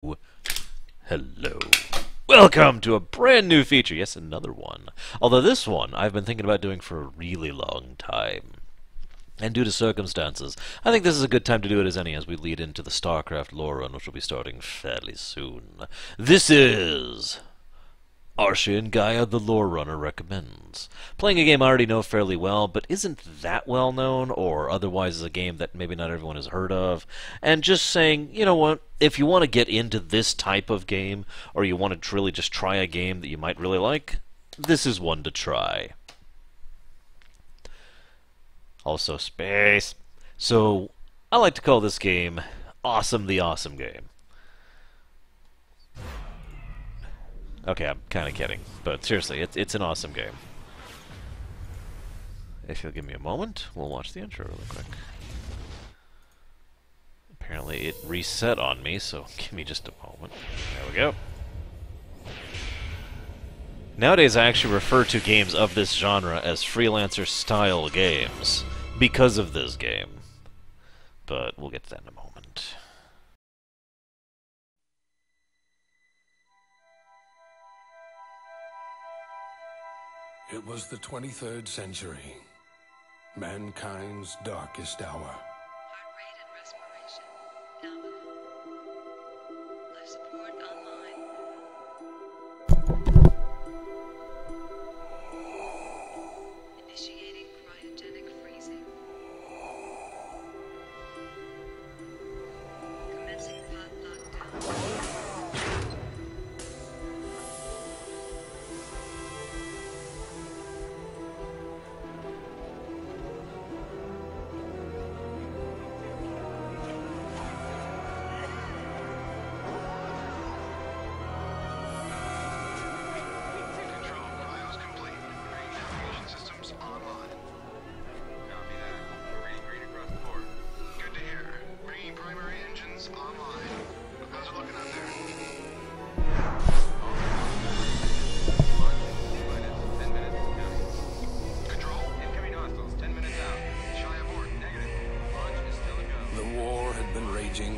Hello. Welcome to a brand new feature. Yes, another one. Although this one I've been thinking about doing for a really long time. And due to circumstances, I think this is a good time to do it as any as we lead into the StarCraft lore run, which will be starting fairly soon. This is Arsha and Gaia the Lorerunner recommends. Playing a game I already know fairly well, but isn't that well known, or otherwise is a game that maybe not everyone has heard of, and just saying, you know what, if you want to get into this type of game, or you want to really just try a game that you might really like, this is one to try. Also space. So, I like to call this game Awesome the Awesome Game. Okay, I'm kind of kidding, but seriously, it's an awesome game. If you'll give me a moment, we'll watch the intro really quick. Apparently it reset on me, so give me just a moment. There we go. Nowadays I actually refer to games of this genre as Freelancer-style games, because of this game. But we'll get to that in a moment. It was the 23rd century, mankind's darkest hour. Heart rate and respiration nominal. Life support online. Initiating cryogenic freezing. Commencing pod lockdown.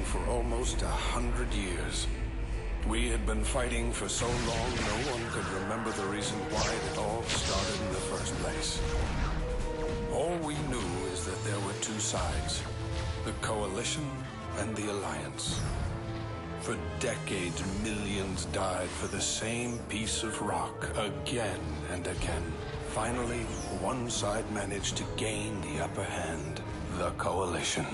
For almost 100 years. We had been fighting for so long, no one could remember the reason why it all started in the first place. All we knew is that there were two sides, the Coalition and the Alliance. For decades, millions died for the same piece of rock, again and again. Finally, one side managed to gain the upper hand, the Coalition.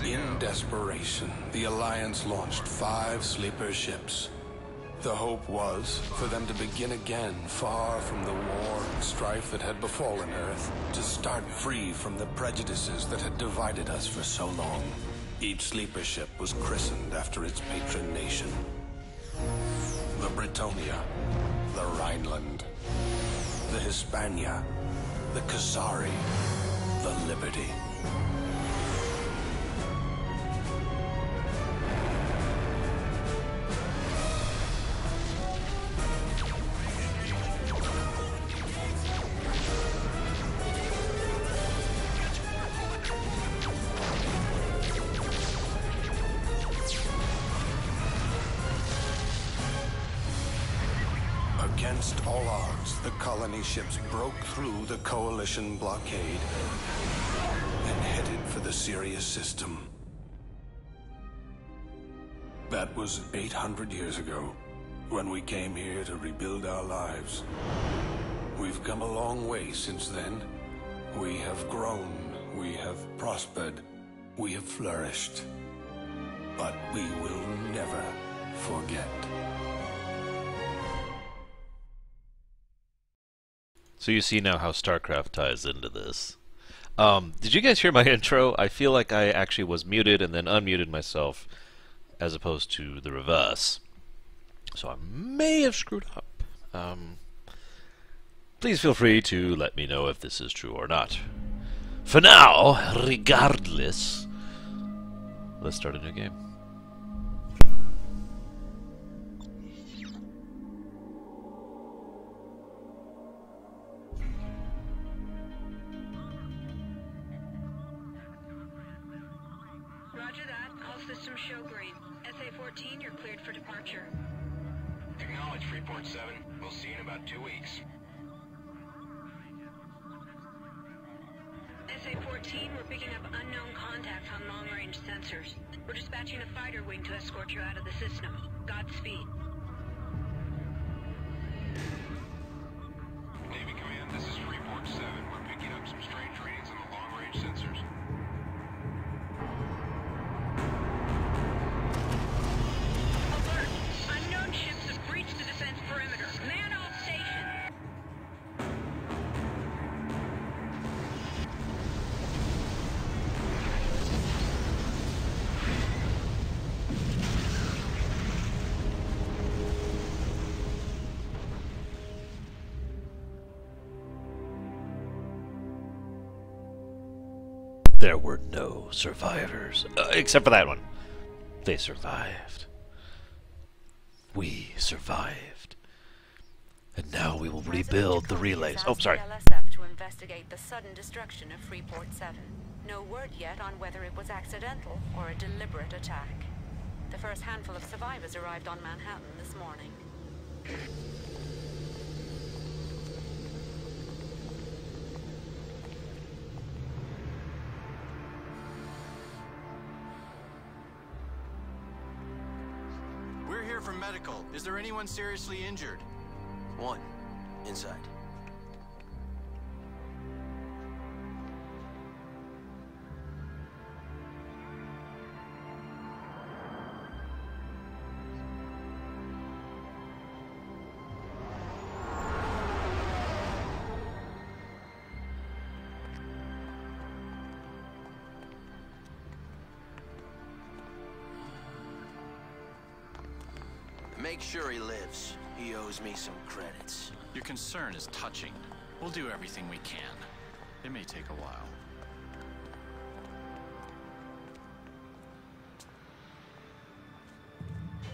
In desperation, the Alliance launched 5 sleeper ships. The hope was for them to begin again far from the war and strife that had befallen Earth, to start free from the prejudices that had divided us for so long. Each sleeper ship was christened after its patron nation. The Britonia, the Rhineland, the Hispania, the Kasari, the Liberty. Against all odds, the colony ships broke through the Coalition blockade and headed for the Sirius system. That was 800 years ago, when we came here to rebuild our lives. We've come a long way since then. We have grown, we have prospered, we have flourished. But we will never forget. So you see now how StarCraft ties into this. Did you guys hear my intro? I feel like I actually was muted and then unmuted myself, as opposed to the reverse. So I may have screwed up. Please feel free to let me know if this is true or not. For now, regardless, let's start a new game. Roger that. All systems show green. SA-14, you're cleared for departure. Acknowledge Freeport 7. We'll see you in about 2 weeks. SA-14, we're picking up unknown contacts on long-range sensors. We're dispatching a fighter wing to escort you out of the system. Godspeed. Navy Command, this is Freeport 7. We're picking up some strange readings on the long-range sensors. Alert! Unknown ships have breached the defense perimeter. Man all stations! There were no survivors. Except for that one. They survived. We survived. And now we will rebuild the relays. Oh, sorry. LSF to investigate the sudden destruction of Freeport 7. No word yet on whether it was accidental or a deliberate attack. The first handful of survivors arrived on Manhattan this morning. We're here for medical. Is there anyone seriously injured? One. Inside. Make sure he lives. He owes me some credits. Your concern is touching. We'll do everything we can. It may take a while.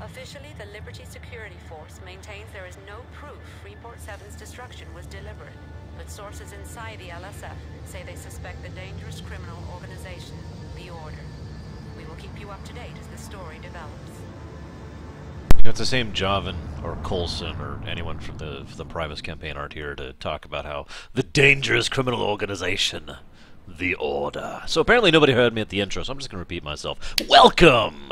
Officially, the Liberty Security Force maintains there is no proof Freeport 7's destruction was deliberate, but sources inside the LSF say they suspect the dangerous criminal organization, the Order. We will keep you up to date as the story develops. It's the same Javan or Coulson or anyone from the Primus campaign aren't here to talk about how the dangerous criminal organization, the Order. So apparently nobody heard me at the intro, so I'm just going to repeat myself. Welcome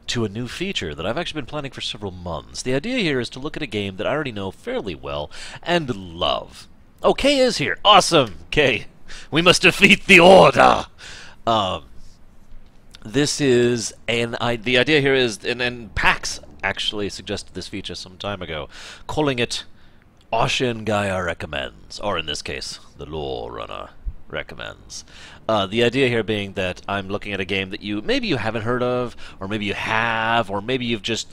to a new feature that I've actually been planning for several months. The idea here is to look at a game that I already know fairly well and love. Oh, Kay is here. Awesome, Kay. We must defeat the Order. This is the idea here is, and PAX actually suggested this feature some time ago, calling it Ashen Gaia Recommends, or in this case, the Lorerunner recommends. The idea here being that I'm looking at a game that maybe you haven't heard of, or maybe you have, or maybe you've just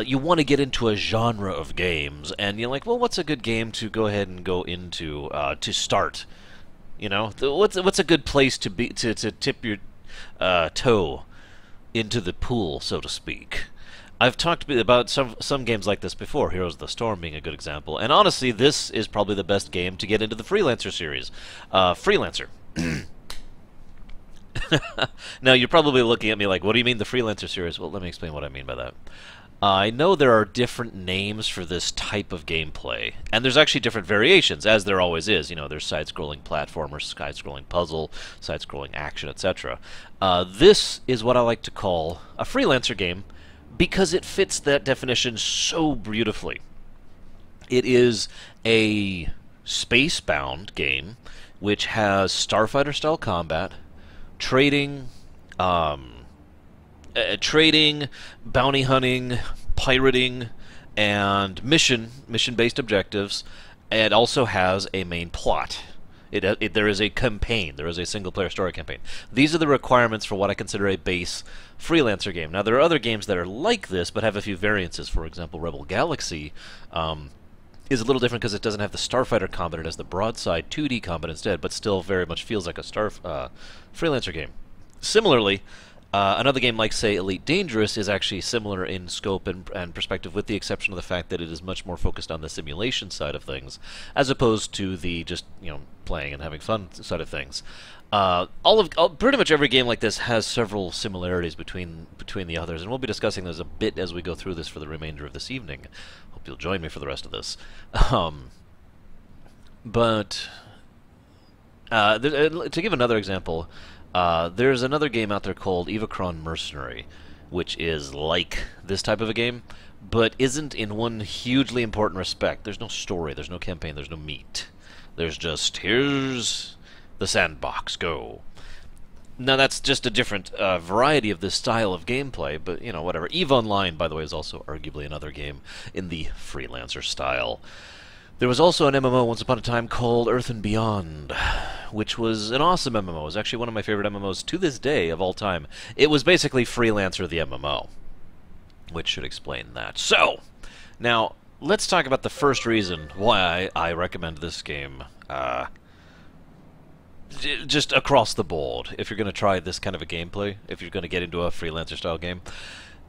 you want to get into a genre of games, and you're like, well, what's a good game to go ahead and go into to start? You know, what's a good place to tip your toe into the pool, so to speak. I've talked about some games like this before, Heroes of the Storm being a good example, and honestly, this is probably the best game to get into the Freelancer series. Freelancer. Now, you're probably looking at me like, what do you mean the Freelancer series? Well, let me explain what I mean by that. I know there are different names for this type of gameplay, and there's actually different variations, as there always is. You know, there's side-scrolling platformer, side-scrolling puzzle, side-scrolling action, etc. This is what I like to call a Freelancer game, because it fits that definition so beautifully. It is a space-bound game, which has Starfighter-style combat, trading, bounty hunting, pirating, and mission-based objectives, It also has a main plot. There is a campaign. There is a single-player story campaign. These are the requirements for what I consider a base Freelancer game. Now, there are other games that are like this, but have a few variances. For example, Rebel Galaxy is a little different because it doesn't have the Starfighter combat. It has the Broadside 2D combat instead, but still very much feels like a Freelancer game. Similarly, another game like, say, Elite Dangerous is actually similar in scope and perspective, with the exception of the fact that it is much more focused on the simulation side of things, as opposed to the just, playing and having fun side of things. Pretty much every game like this has several similarities between the others, and we'll be discussing those a bit as we go through this for the remainder of this evening. Hope you'll join me for the rest of this. To give another example, there's another game out there called Evacron Mercenary, which is like this type of a game, but isn't in one hugely important respect. There's no story, there's no campaign, there's no meat. There's just, here's the sandbox, go. Now that's just a different variety of this style of gameplay, but, whatever. EVE Online, by the way, is also arguably another game in the Freelancer style. There was also an MMO once upon a time called Earth and Beyond, which was an awesome MMO. It was actually one of my favorite MMOs to this day of all time. It was basically Freelancer the MMO, which should explain that. So, now, let's talk about the first reason why I recommend this game, just across the board, if you're going to try this kind of a gameplay, if you're going to get into a Freelancer-style game.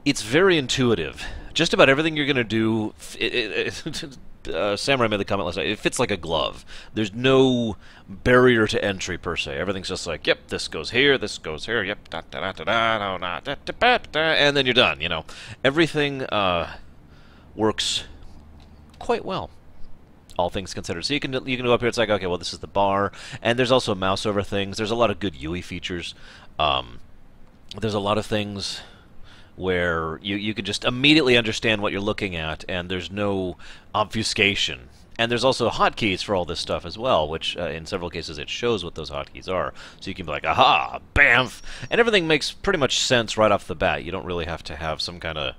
It's very intuitive. Just about everything you're going to do... Samurai made the comment last night, it fits like a glove. There's no barrier to entry, per se. Everything's just like, yep, this goes here, yep, da-da-da-da-da, no, not da-da-da-da, and then you're done, Everything works quite well, all things considered. So you can go up here, it's like, okay, well, this is the bar, and there's also mouse over things. There's a lot of good UI features. There's a lot of things where you can just immediately understand what you're looking at, and there's no obfuscation. And there's also hotkeys for all this stuff as well, which in several cases it shows what those hotkeys are. So you can be like, aha, bamf! And everything makes pretty much sense right off the bat. You don't really have to have some kind of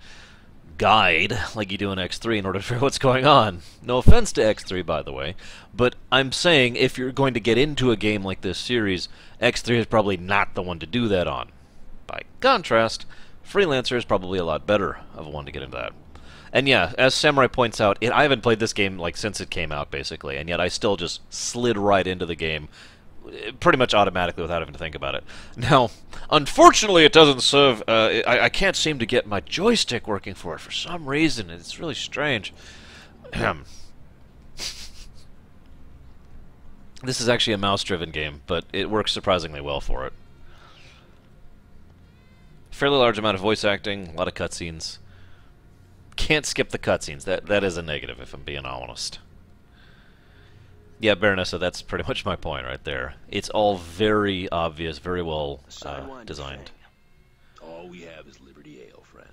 guide like you do in X3 in order to figure out what's going on. No offense to X3, by the way, but I'm saying if you're going to get into a game like this series, X3 is probably not the one to do that on. By contrast, Freelancer is probably a lot better of one to get into that. And yeah, as Samurai points out, I haven't played this game since it came out, basically, and yet I still just slid right into the game pretty much automatically without having to think about it. Now, unfortunately, it doesn't serve... I can't seem to get my joystick working for it for some reason. It's really strange. This is actually a mouse-driven game, but it works surprisingly well for it. Fairly large amount of voice acting, a lot of cutscenes. Can't skip the cutscenes. That is a negative, if I'm being honest. Yeah, Baronessa, that's pretty much my point right there. It's all very obvious, very well designed. All we have is Liberty Ale, friend.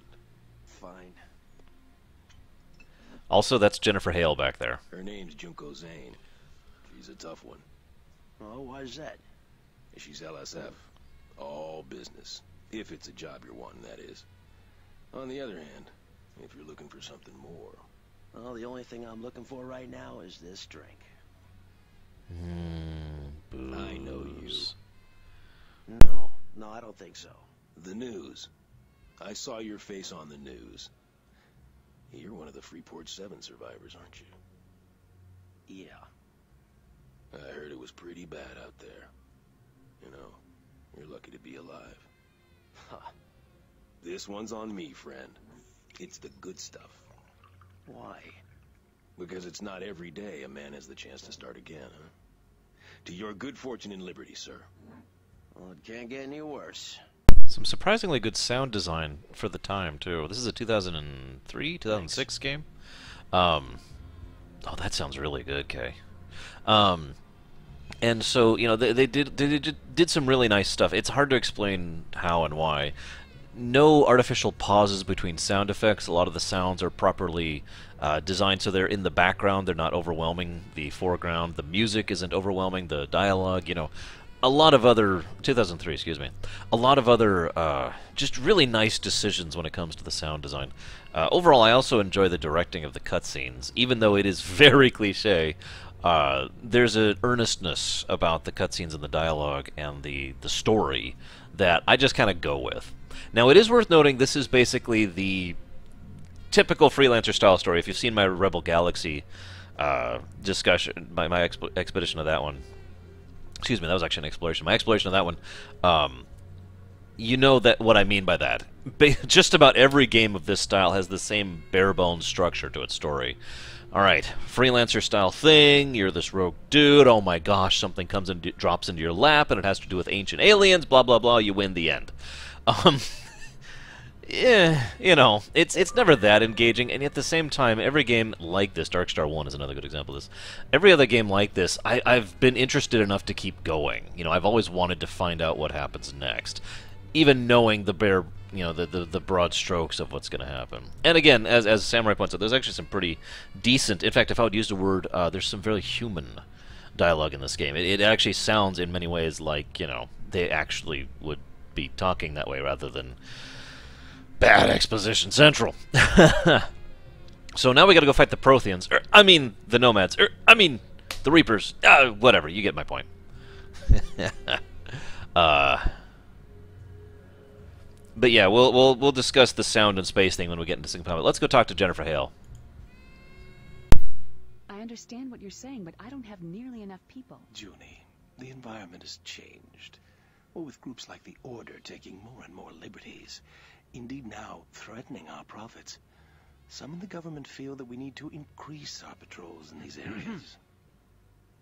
Fine. Also, that's Jennifer Hale back there. Her name's Junko Zane. She's a tough one. Oh, why's that? She's LSF. All business. If it's a job you're wanting, that is. On the other hand, if you're looking for something more... Well, the only thing I'm looking for right now is this drink. I know you. No, I don't think so. The news. I saw your face on the news. You're one of the Freeport 7 survivors, aren't you? Yeah. I heard it was pretty bad out there. You're lucky to be alive. This one's on me, friend. It's the good stuff. Why? Because it's not every day a man has the chance to start again, huh? To your good fortune and liberty, sir. Well, it can't get any worse. Some surprisingly good sound design for the time, too. This is a 2003, 2006 game. Oh, that sounds really good, Kay. And so, they did some really nice stuff. It's hard to explain how and why. No artificial pauses between sound effects. A lot of the sounds are properly designed so they're in the background. They're not overwhelming the foreground. The music isn't overwhelming the dialogue. a lot of other 2003, excuse me, a lot of other just really nice decisions when it comes to the sound design. Overall, I also enjoy the directing of the cutscenes, even though it is very cliche. There's an earnestness about the cutscenes and the dialogue and the story that I just kind of go with. Now, it is worth noting this is basically the typical Freelancer style story. If you've seen my Rebel Galaxy discussion, my expedition of that one. Excuse me, that was actually an exploration. My exploration of that one, you know that what I mean by that. Just about every game of this style has the same bare-bones structure to its story. Alright, Freelancer style thing, you're this rogue dude, oh my gosh, something comes and drops into your lap, and it has to do with ancient aliens, blah blah blah, you win the end. Yeah, you know, it's never that engaging, and at the same time, every game like this, Darkstar 1 is another good example of this, every other game like this, I've been interested enough to keep going. You know, I've always wanted to find out what happens next, even knowing the bare, you know, the broad strokes of what's going to happen. And again, as Samurai points out, there's actually some pretty decent, in fact, if I would use the word, there's some very human dialogue in this game. It actually sounds in many ways like, you know, they actually would be talking that way rather than bad exposition central. So now we gotta go fight the Protheans. I mean, the Nomads. I mean, the Reapers. Whatever, you get my point. But yeah, we'll discuss the sound and space thing when we get into single combat. Let's go talk to Jennifer Hale. I understand what you're saying, but I don't have nearly enough people. Junie, the environment has changed. Well, with groups like the Order taking more and more liberties, indeed now threatening our profits, some in the government feel that we need to increase our patrols in these areas.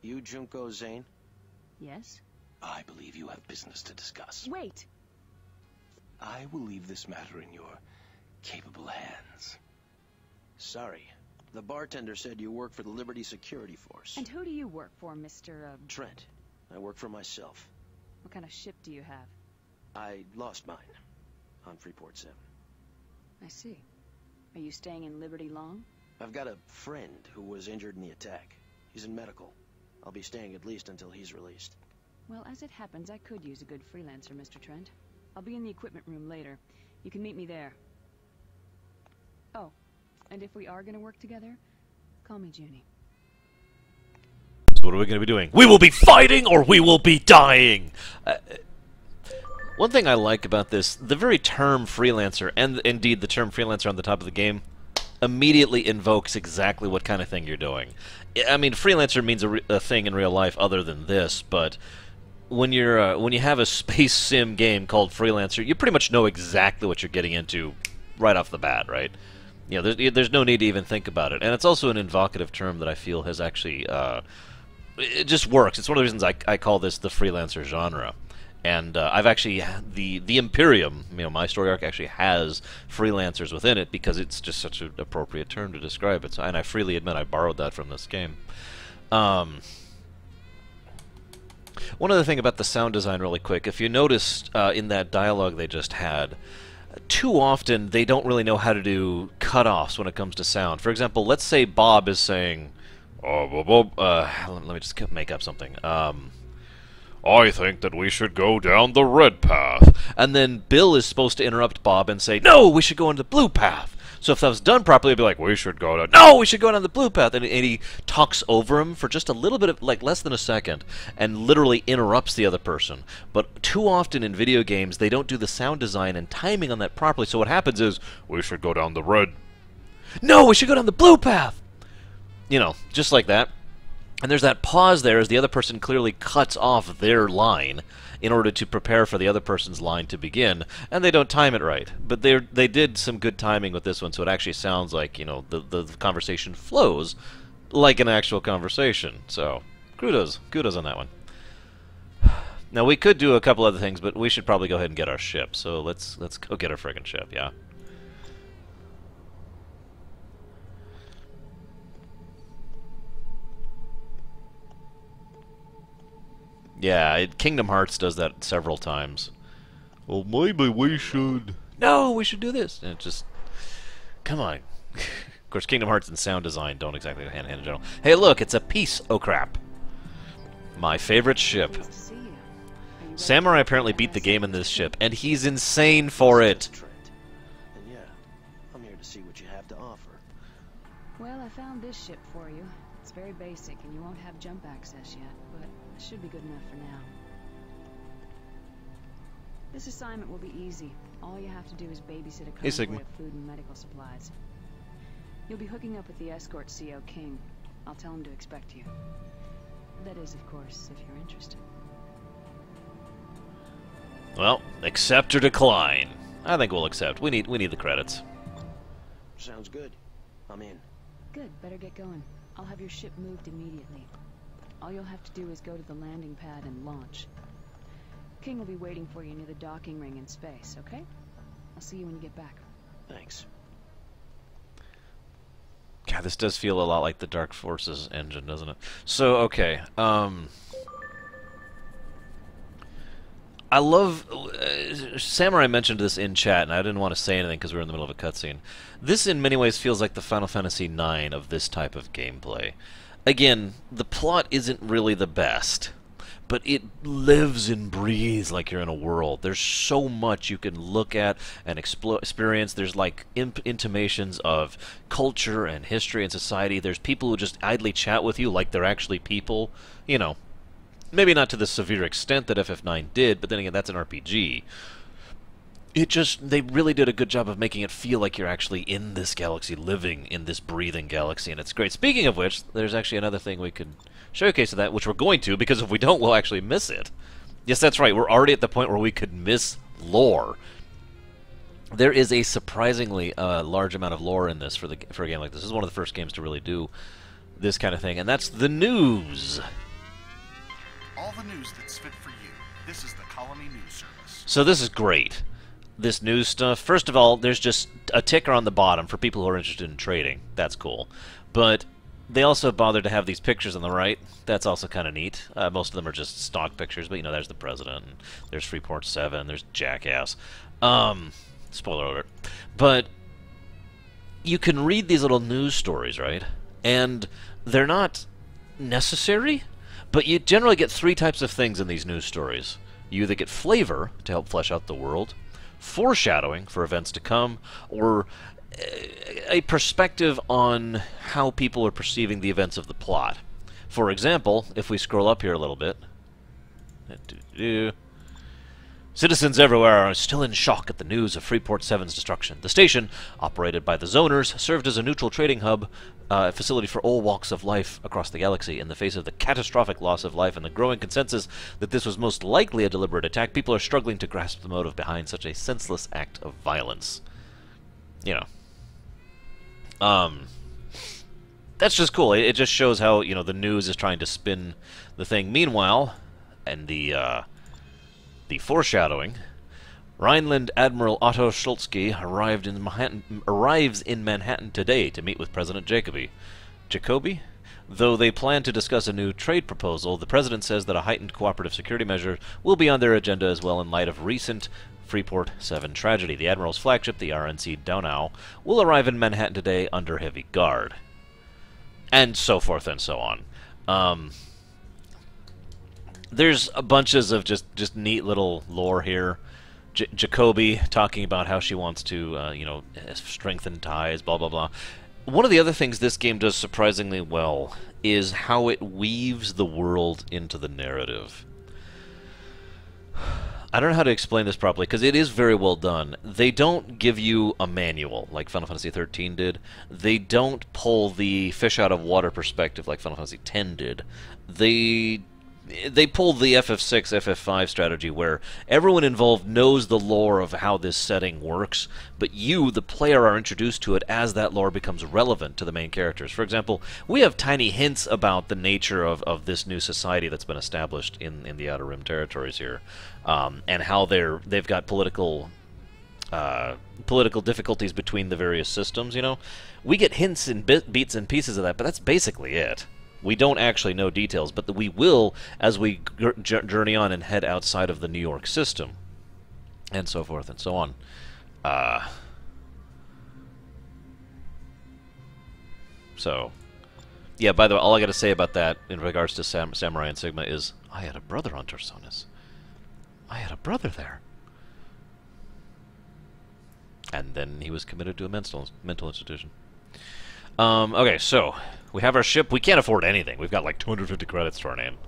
You Junko Zane? Yes? I believe you have business to discuss. Wait! I will leave this matter in your capable hands. Sorry. The bartender said you work for the Liberty Security Force. And who do you work for, Mr. Trent. I work for myself. What kind of ship do you have? I lost mine. On Freeport 7. I see. Are you staying in Liberty long? I've got a friend who was injured in the attack. He's in medical. I'll be staying at least until he's released. Well, as it happens, I could use a good freelancer, Mr. Trent. I'll be in the equipment room later. You can meet me there. Oh, and if we are going to work together, call me Junie. So what are we going to be doing? We will be fighting or we will be dying! One thing I like about this, the very term freelancer, and indeed the term freelancer on the top of the game, immediately invokes exactly what kind of thing you're doing. I mean, freelancer means a thing in real life other than this, but when you have a space sim game called Freelancer, you pretty much know exactly what you're getting into right off the bat, right? You know, there's no need to even think about it. And it's also an invocative term that I feel has actually, it just works. It's one of the reasons I call this the Freelancer genre. And I've actually, the Imperium, you know, my story arc actually has freelancers within it because it's just such an appropriate term to describe it. So, and I freely admit I borrowed that from this game. One other thing about the sound design really quick, if you noticed in that dialogue they just had, too often they don't really know how to do cutoffs when it comes to sound. For example, let's say Bob is saying, let me just make up something. I think that we should go down the red path. And then Bill is supposed to interrupt Bob and say, no, we should go on the blue path. So if that was done properly, it'd be like, we should go down... No, we should go down the blue path. And he talks over him for just a little bit of, like, less than a second, and literally interrupts the other person. But too often in video games, they don't do the sound design and timing on that properly. So what happens is, we should go down the red... No, we should go down the blue path! You know, just like that. And there's that pause there as the other person clearly cuts off their line in order to prepare for the other person's line to begin, and they don't time it right. But they did some good timing with this one, so it actually sounds like, you know, the conversation flows like an actual conversation. So, kudos on that one. Now, we could do a couple other things, but we should probably go ahead and get our ship. So let's go get our friggin' ship, yeah? Yeah, Kingdom Hearts does that several times. Well, maybe we should... No, we should do this! And it just... Come on. Of course, Kingdom Hearts and sound design don't exactly go hand-in-hand in general. Hey, look, it's a piece o' crap. My favorite ship. Nice to see you. Samurai apparently beat the game in this ship, and he's insane for it. Trent. And yeah, I'm here to see what you have to offer. Well, I found this ship for you. It's very basic, and you won't have jump access yet, but it should be good enough for now. This assignment will be easy. All you have to do is babysit a Hey, convoy Sigma. of food and medical supplies. You'll be hooking up with the escort CO King. I'll tell him to expect you. That is, of course, if you're interested. Well, accept or decline. I think we'll accept. We need the credits. Sounds good. I'm in. Good, better get going. I'll have your ship moved immediately. All you'll have to do is go to the landing pad and launch. King will be waiting for you near the docking ring in space, okay? I'll see you when you get back. Thanks. God, this does feel a lot like the Dark Forces engine, doesn't it? So, okay. I love... Samurai mentioned this in chat, and I didn't want to say anything because we were in the middle of a cutscene. This, in many ways, feels like the Final Fantasy IX of this type of gameplay. Again, the plot isn't really the best, but it lives and breathes like you're in a world. There's so much you can look at and experience. There's like intimations of culture and history and society. There's people who just idly chat with you like they're actually people. You know, maybe not to the severe extent that FF9 did, but then again, that's an RPG. They really did a good job of making it feel like you're actually in this galaxy, living in this breathing galaxy, and it's great. Speaking of which, there's actually another thing we could showcase of that, which we're going to, because if we don't, we'll actually miss it. Yes, that's right, we're already at the point where we could miss lore. There is a surprisingly large amount of lore in this for a game like this. This is one of the first games to really do this kind of thing, and that's the news. All the news that's fit for you. This is the Colony News Service. So this is great. This news stuff. First of all, there's just a ticker on the bottom for people who are interested in trading. That's cool. But they also bothered to have these pictures on the right. That's also kind of neat. Most of them are just stock pictures, but you know, there's the President, and there's Freeport 7, there's Jackass. Spoiler alert. But you can read these little news stories, right? And they're not necessary, but you generally get three types of things in these news stories. You either get flavor to help flesh out the world, foreshadowing for events to come, or a perspective on how people are perceiving the events of the plot. For example, if we scroll up here a little bit, citizens everywhere are still in shock at the news of Freeport 7's destruction. The station, operated by the Zoners, served as a neutral trading hub, facility for all walks of life across the galaxy. In the face of the catastrophic loss of life and the growing consensus that this was most likely a deliberate attack, people are struggling to grasp the motive behind such a senseless act of violence. You know. That's just cool. It just shows how, you know, the news is trying to spin the thing. Meanwhile, and the foreshadowing, Rhineland Admiral Otto Schultzky arrives in Manhattan today to meet with President Jacoby? Though they plan to discuss a new trade proposal, the President says that a heightened cooperative security measure will be on their agenda as well in light of recent Freeport 7 tragedy. The Admiral's flagship, the RNC Donau, will arrive in Manhattan today under heavy guard. And so forth and so on. There's bunches of just neat little lore here. Jacoby talking about how she wants to, you know, strengthen ties, blah, blah, blah. One of the other things this game does surprisingly well is how it weaves the world into the narrative. I don't know how to explain this properly, because it is very well done. They don't give you a manual, like Final Fantasy XIII did. They don't pull the fish out of water perspective like Final Fantasy X did. They pulled the FF6, FF5 strategy where everyone involved knows the lore of how this setting works, but you, the player, are introduced to it as that lore becomes relevant to the main characters. For example, we have tiny hints about the nature of this new society that's been established in the Outer Rim territories here, and how they've got political difficulties between the various systems, you know? We get hints and bits and pieces of that, but that's basically it. We don't actually know details, but we will as we journey on and head outside of the New York system, and so forth and so on. So, yeah, by the way, all I gotta say about that in regards to Samurai and Sigma is, I had a brother on Tarsonis. I had a brother there. And then he was committed to a mental institution. Okay, so we have our ship. We can't afford anything. We've got like 250 credits to our name.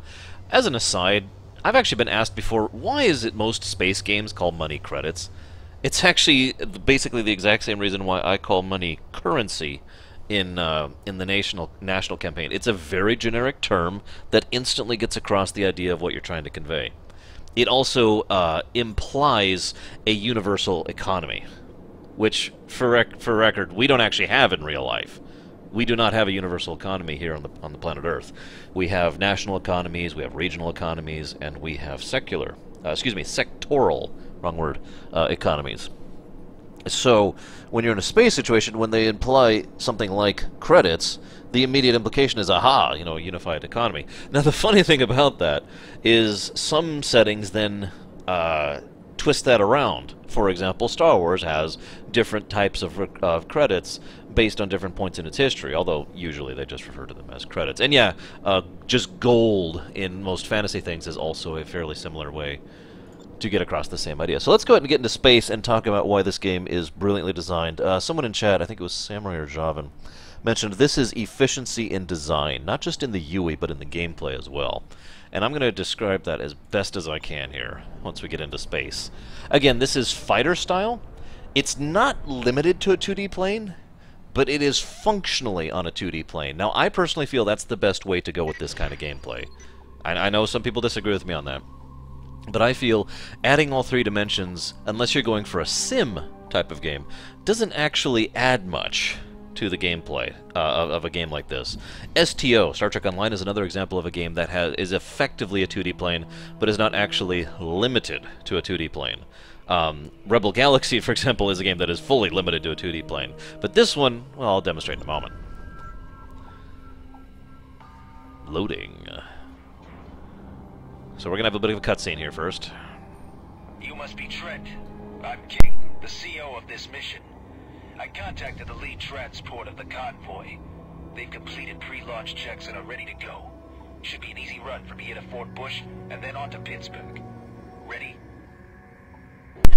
As an aside, I've actually been asked before, why is it most space games call money credits? It's actually basically the exact same reason why I call money currency in the national campaign. It's a very generic term that instantly gets across the idea of what you're trying to convey. It also implies a universal economy, which, for record, we don't actually have in real life. We do not have a universal economy here on the planet Earth. We have national economies, we have regional economies, and we have sectoral, wrong word, economies. So, when you're in a space situation, when they imply something like credits, the immediate implication is, aha, you know, unified economy. Now, the funny thing about that is some settings then twist that around. For example, Star Wars has different types of credits based on different points in its history, although usually they just refer to them as credits. And yeah, just gold in most fantasy things is also a fairly similar way to get across the same idea. So let's go ahead and get into space and talk about why this game is brilliantly designed. Someone in chat, I think it was Samurai or Javan, mentioned this is efficiency in design, not just in the UI, but in the gameplay as well. And I'm going to describe that as best as I can here, once we get into space. Again, this is fighter style. It's not limited to a 2D plane, but it is functionally on a 2D plane. Now, I personally feel that's the best way to go with this kind of gameplay. I know some people disagree with me on that, but I feel adding all 3 dimensions, unless you're going for a sim type of game, doesn't actually add much to the gameplay of a game like this. STO, Star Trek Online, is another example of a game that is effectively a 2D plane, but is not actually limited to a 2D plane. Rebel Galaxy, for example, is a game that is fully limited to a 2D plane. But this one, well, I'll demonstrate in a moment. Loading. So we're going to have a bit of a cutscene here first. You must be Trent. I'm King, the CO of this mission. I contacted the lead transport of the convoy. They've completed pre-launch checks and are ready to go. Should be an easy run from here to Fort Bush and then on to Pittsburgh. Ready?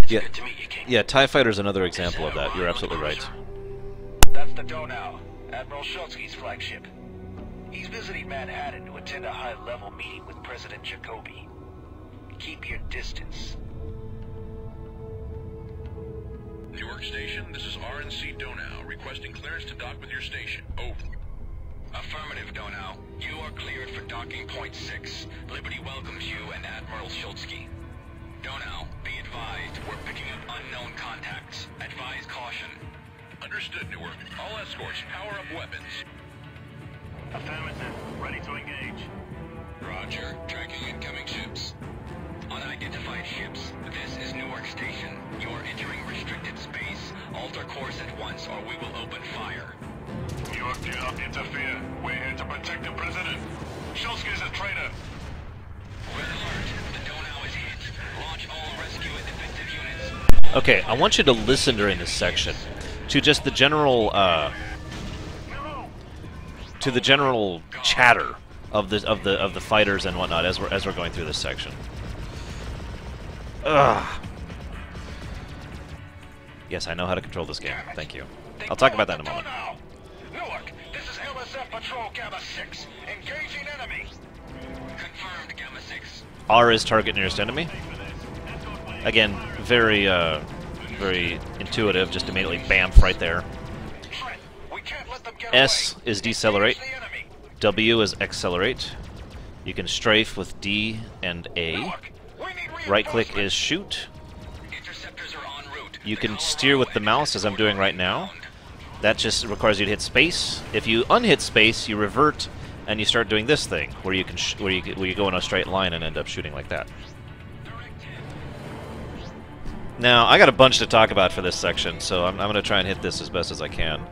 Yeah, good to meet you, King. Yeah, TIE Fighter's another example of that. You're absolutely right. That's the Donau, Admiral Shulsky's flagship. He's visiting Manhattan to attend a high-level meeting with President Jacoby. Keep your distance. Newark Station, this is RNC Donau, requesting clearance to dock with your station. Over. Affirmative, Donau. You are cleared for docking point 6. Liberty welcomes you and Admiral Shulsky. Donau, be advised, we're picking up unknown contacts. Advise caution. Understood, Newark. All escorts, power up weapons. Affirmative. Ready to engage. Roger. Tracking incoming ships. Unidentified ships. This is Newark Station. You're entering restricted space. Alter course at once or we will open fire. Newark, do not interfere. We're here to protect the President. Shulsky is a traitor. Red alert. The Donau is hit. Launch all rescue and defensive units. Okay, I want you to listen during this section to just the general, chatter of the fighters and whatnot as we're going through this section. Ugh. Yes, I know how to control this game. Thank you. I'll talk about that in a moment. Newark, this is LSF Patrol Gamma 6. Engaging enemy. Confirmed, Gamma 6. R is target nearest enemy. Again, very intuitive. Just immediately bamf right there. S is decelerate. W is accelerate. You can strafe with D and A. Right-click is shoot. You can steer with the mouse, as I'm doing right now. That just requires you to hit space. If you unhit space, you revert and you start doing this thing, where you can where you go in a straight line and end up shooting like that. Now, I got a bunch to talk about for this section, so I'm going to try and hit this as best as I can.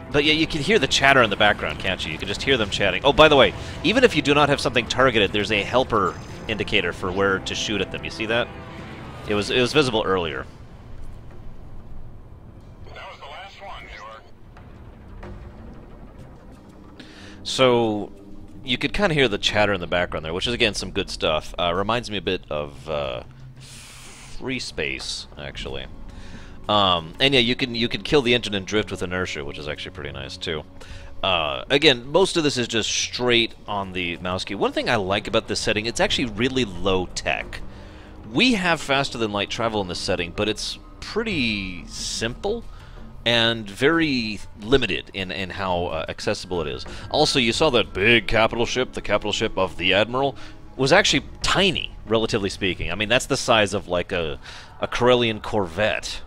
But yeah, you can hear the chatter in the background, can't you? You can just hear them chatting. Oh, by the way, even if you do not have something targeted, there's a helper indicator for where to shoot at them. You see that? It was visible earlier. That was the last one, Newark. So, you could kind of hear the chatter in the background there, which is, again, some good stuff. Reminds me a bit of Free Space, actually. And yeah, you can kill the engine and drift with inertia, which is actually pretty nice, too. Again, most of this is just straight on the mouse key. One thing I like about this setting, it's actually really low tech. We have faster-than-light travel in this setting, but it's pretty simple and very limited in how accessible it is. Also, you saw that big capital ship, the capital ship of the Admiral, was actually tiny, relatively speaking. I mean, that's the size of like a Corellian Corvette,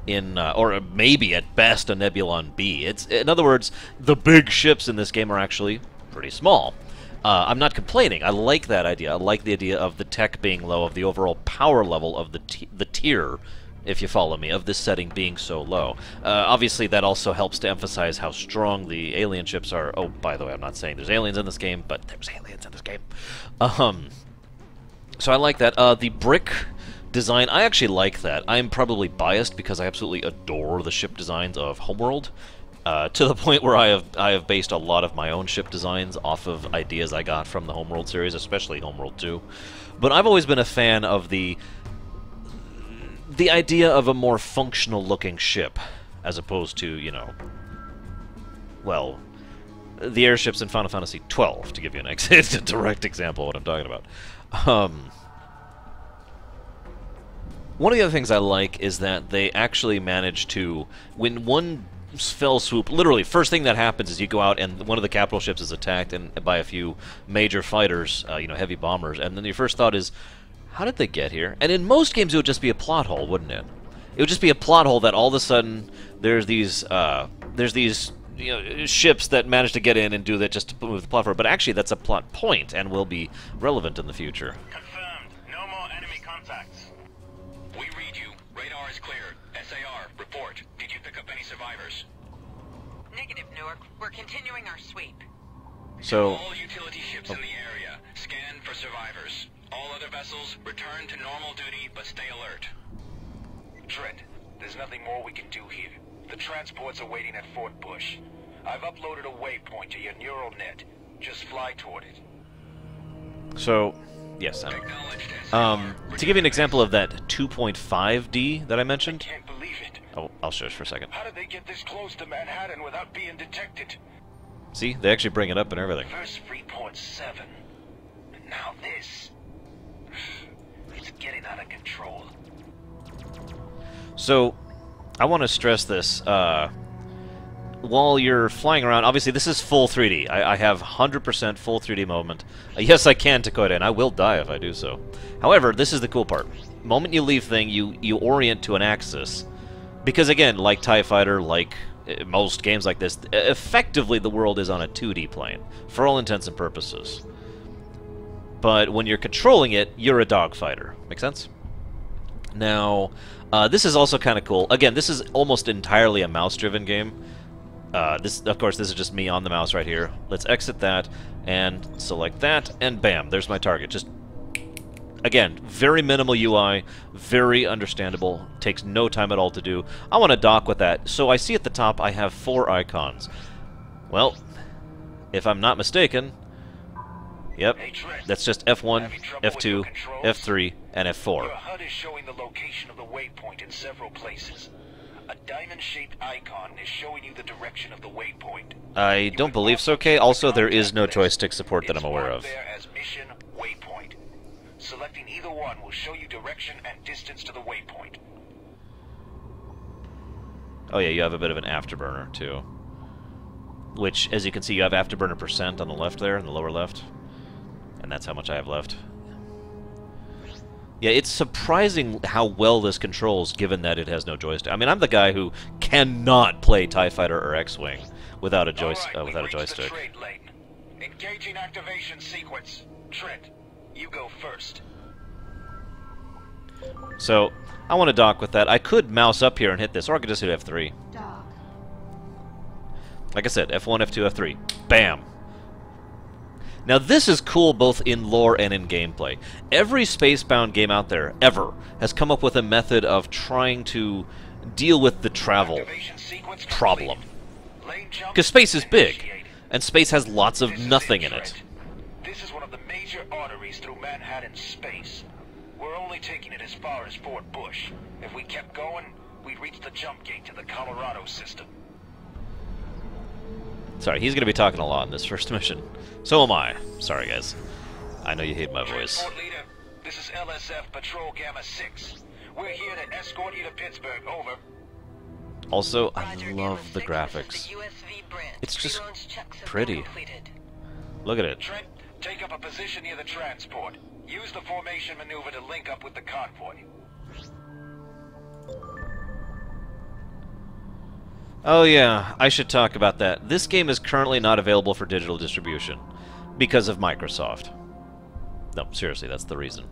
or maybe at best a Nebulon B. In other words, the big ships in this game are actually pretty small. I'm not complaining. I like that idea. I like the idea of the tech being low, of the overall power level of the tier, if you follow me, of this setting being so low. Obviously, that also helps to emphasize how strong the alien ships are. Oh, by the way, I'm not saying there's aliens in this game, but there's aliens in this game. So I like that. The brick design, I actually like that. I'm probably biased because I absolutely adore the ship designs of Homeworld. To the point where I have based a lot of my own ship designs off of ideas I got from the Homeworld series, especially Homeworld 2. But I've always been a fan of the idea of a more functional-looking ship, as opposed to, you know, well, the airships in Final Fantasy XII, to give you a direct example of what I'm talking about. One of the other things I like is that they actually manage to, when one fell swoop, literally, first thing that happens is you go out and one of the capital ships is attacked by a few major fighters, you know, heavy bombers, and then your first thought is, how did they get here? And in most games it would just be a plot hole, wouldn't it? It would just be a plot hole that all of a sudden there's these you know, ships that manage to get in and do that just to move the plot forward. But actually that's a plot point and will be relevant in the future. Confirmed. No more enemy contacts. We read you. Radar is cleared. SAR, report. Did you pick up any survivors? Negative, Newark. We're continuing our sweep. So, all utility ships in the area, scan for survivors. All other vessels, return to normal duty, but stay alert. Trent, there's nothing more we can do here. The transports are waiting at Fort Bush. I've uploaded a waypoint to your neural net. Just fly toward it. So, yes, to give you an example of that 2.5D that I mentioned. I can't believe it. Oh, I'll show you for a second. How did they get this close to Manhattan without being detected? See, they actually bring it up and everything. First Freeport 7, and now this. It's getting out of control. So, I want to stress this. While you're flying around, obviously this is full 3D. I have 100% full 3D movement. Yes, I can Dakota, and I will die if I do so. However, this is the cool part. The moment you leave thing, you orient to an axis. Because again, like TIE Fighter, like most games like this, effectively the world is on a 2D plane, for all intents and purposes. But when you're controlling it, you're a dogfighter. Make sense? Now, this is also kind of cool. Again, this is almost entirely a mouse-driven game. Of course, this is just me on the mouse right here. Let's exit that, and select that, and bam, there's my target. Just, again, very minimal UI, very understandable, takes no time at all to do. I want to dock with that. So I see at the top I have 4 icons. Well, if I'm not mistaken, yep, that's just F1, F2, F3, and F4. Your HUD is showing the location of the waypoint in several places. A diamond-shaped icon is showing you the direction of the waypoint. I don't believe so, Kay. Also, there is no joystick support that I'm aware of. There as mission waypoint. Selecting either one will show you direction and distance to the waypoint. Oh yeah, you have a bit of an afterburner, too. Which, as you can see, you have afterburner % on the left there, in the lower left. And that's how much I have left. Yeah, it's surprising how well this controls, given that it has no joystick. I mean, I'm the guy who cannot play TIE Fighter or X-Wing without a joystick. The trade lane. Engaging activation sequence. Trent, you go first. So, I want to dock with that. I could mouse up here and hit this, or I could just hit F3. Dock. Like I said, F1, F2, F3. Bam! Now this is cool both in lore and in gameplay. Every Spacebound game out there, ever, has come up with a method of trying to deal with the travel problem. Because space is big, and space has lots of nothing in it. major arteries through Manhattan space. We're only taking it as far as Fort Bush. If we kept going, we'd reach the jump gate to the Colorado system. Sorry, he's going to be talking a lot in this first mission. So am I. Sorry, guys. I know you hate my voice. Transport leader, this is LSF Patrol Gamma 6. We're here to escort you to Pittsburgh. Over. Also, I love the graphics. It's just pretty. Look at it. Trent, take up a position near the transport. Use the formation maneuver to link up with the convoy. Oh yeah, I should talk about that. This game is currently not available for digital distribution because of Microsoft. No, seriously, that's the reason.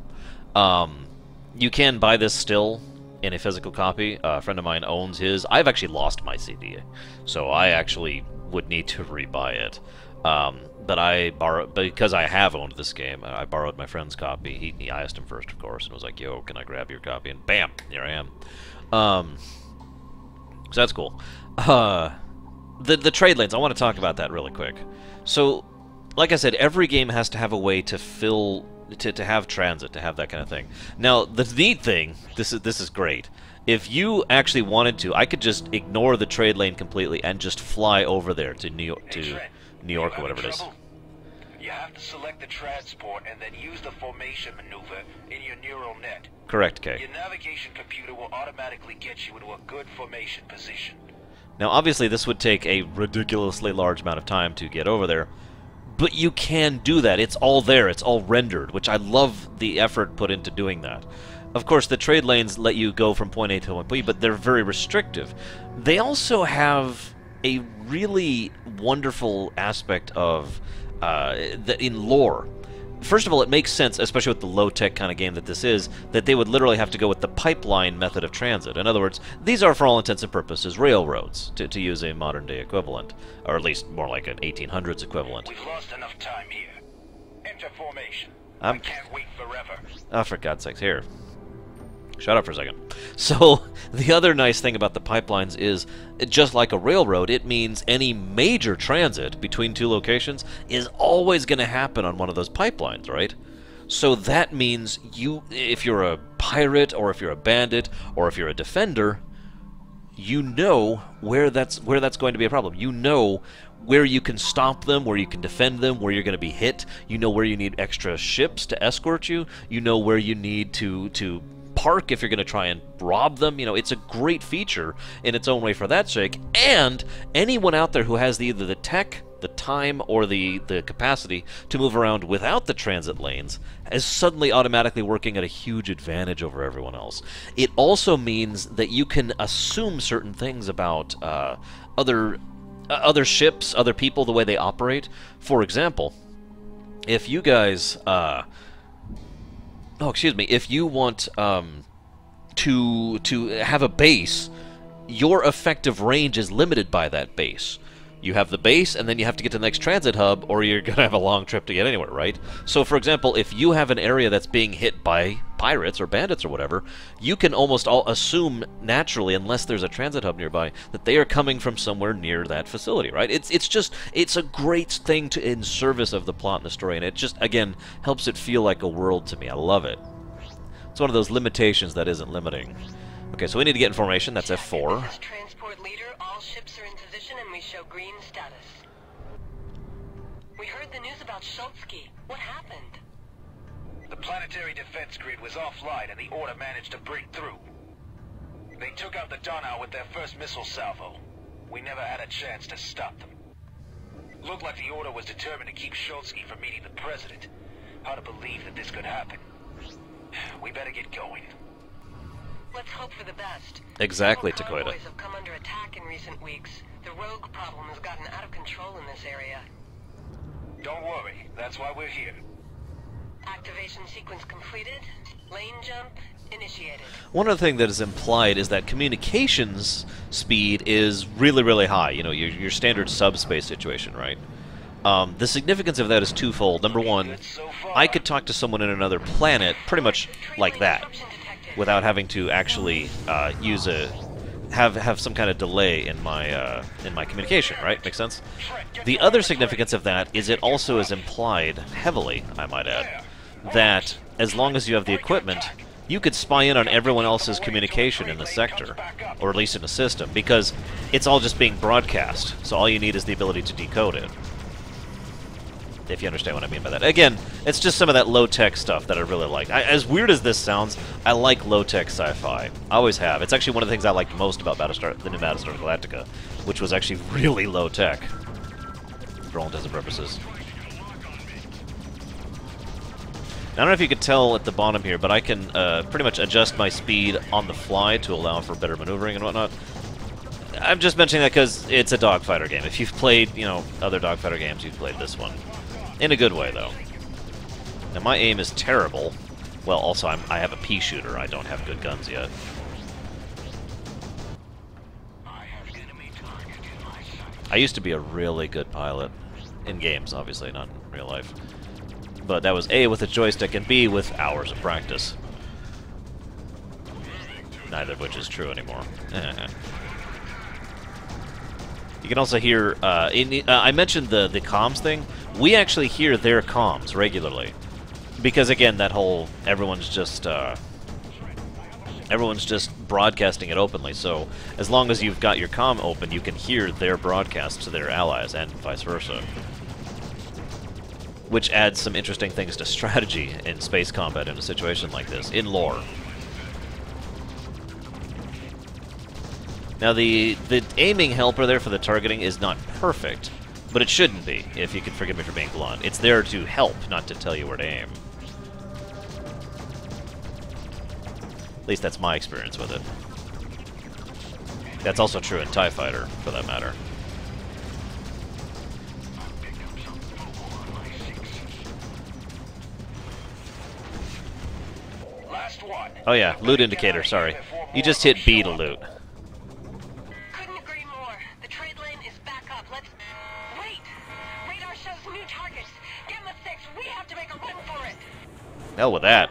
You can buy this still in a physical copy. A friend of mine owns his. I've actually lost my CD, so I actually would need to rebuy it. But I borrowed, because I have owned this game, I borrowed my friend's copy. I asked him first, of course, and was like, yo, can I grab your copy? And bam, here I am. So that's cool. The trade lanes, I want to talk about that really quick. So, like I said, every game has to have a way to fill, to have transit, to have that kind of thing. Now, the neat thing, this is great. If you actually wanted to, I could just ignore the trade lane completely and just fly over there to New York, or whatever it is. You have to select the transport and then use the formation maneuver in your neural net. Correct, Kay. Your navigation computer will automatically get you into a good formation position. Now, obviously, this would take a ridiculously large amount of time to get over there, but you can do that. It's all there. It's all rendered, which I love the effort put into doing that. Of course, the trade lanes let you go from point A to point B, but they're very restrictive. They also have a really wonderful aspect of in lore. First of all, it makes sense, especially with the low-tech kind of game that this is, that they would literally have to go with the pipeline method of transit. In other words, these are, for all intents and purposes, railroads, to use a modern-day equivalent, or at least more like an 1800s equivalent. We've lost enough time here. Enter formation. I can't wait forever. Oh, for God's sakes, here. Shut up for a second. So, the other nice thing about the pipelines is, just like a railroad, it means any major transit between two locations is always going to happen on one of those pipelines, right? So that means you, if you're a pirate, or if you're a bandit, or if you're a defender, you know where that's going to be a problem. You know where you can stop them, where you can defend them, where you're going to be hit. You know where you need extra ships to escort you. You know where you need to park if you're going to try and rob them. You know, it's a great feature in its own way for that sake. And anyone out there who has either the tech, the time, or the capacity to move around without the transit lanes is suddenly automatically working at a huge advantage over everyone else. It also means that you can assume certain things about other ships, other people, the way they operate. For example, if you guys if you want to have a base, your effective range is limited by that base. You have the base, and then you have to get to the next transit hub, or you're going to have a long trip to get anywhere, right? So, for example, if you have an area that's being hit by pirates or bandits or whatever, you can almost all assume naturally, unless there's a transit hub nearby, that they are coming from somewhere near that facility, right? It's a great thing in service of the plot and the story, and it just, again, helps it feel like a world to me. I love it. It's one of those limitations that isn't limiting. Okay, so we need to get information. That's F4. This is transport leader. All ships are in position, and we show green status. We heard the news about Schultzky. What happened? The planetary defense grid was offline, and the Order managed to break through. They took out the Donau with their first missile salvo. We never had a chance to stop them. Looked like the Order was determined to keep Schultzky from meeting the President. Hard to believe that this could happen. We better get going. Let's hope for the best. Exactly, Several Takoida. convoys have come under attack in recent weeks. The rogue problem has gotten out of control in this area. Don't worry, that's why we're here. Activation sequence completed. Lane jump initiated. One other thing that is implied is that communications speed is really, really high. You know, your standard subspace situation, right? The significance of that is twofold. Number one, I could talk to someone in another planet pretty much like that, without having to actually use have some kind of delay in my communication, right? Makes sense? The other significance of that is it also is implied, heavily, I might add, that as long as you have the equipment, you could spy in on everyone else's communication in the sector, or at least in the system, because it's all just being broadcast, so all you need is the ability to decode it. If you understand what I mean by that. Again, it's just some of that low-tech stuff that I really like. As weird as this sounds, I like low-tech sci-fi. I always have. It's actually one of the things I liked most about the new Battlestar Galactica, which was actually really low-tech, for all intents and purposes. Now, I don't know if you could tell at the bottom here, but I can pretty much adjust my speed on the fly to allow for better maneuvering and whatnot. I'm just mentioning that because it's a dogfighter game. If you've played, you know, other dogfighter games, you've played this one. In a good way, though. Now, my aim is terrible. Well, also, I have a pea shooter. I don't have good guns yet. I used to be a really good pilot. In games, obviously, not in real life. But that was A, with a joystick, and B, with hours of practice. Neither of which is true anymore. You can also hear, I mentioned the comms thing. We actually hear their comms regularly. Because, again, that whole, everyone's just broadcasting it openly, so as long as you've got your comm open, you can hear their broadcasts to their allies, and vice versa. Which adds some interesting things to strategy in space combat in a situation like this, in lore. Now, the aiming helper there for the targeting is not perfect, but it shouldn't be, if you can forgive me for being blunt. It's there to help, not to tell you where to aim. At least that's my experience with it. That's also true in TIE Fighter, for that matter. Oh yeah, loot indicator, sorry. You just hit B to loot. Couldn't agree more. The trade lane is back up. Let's... Wait! Radar shows new targets. Gamma 6, we have to make a run for it. Hell with that.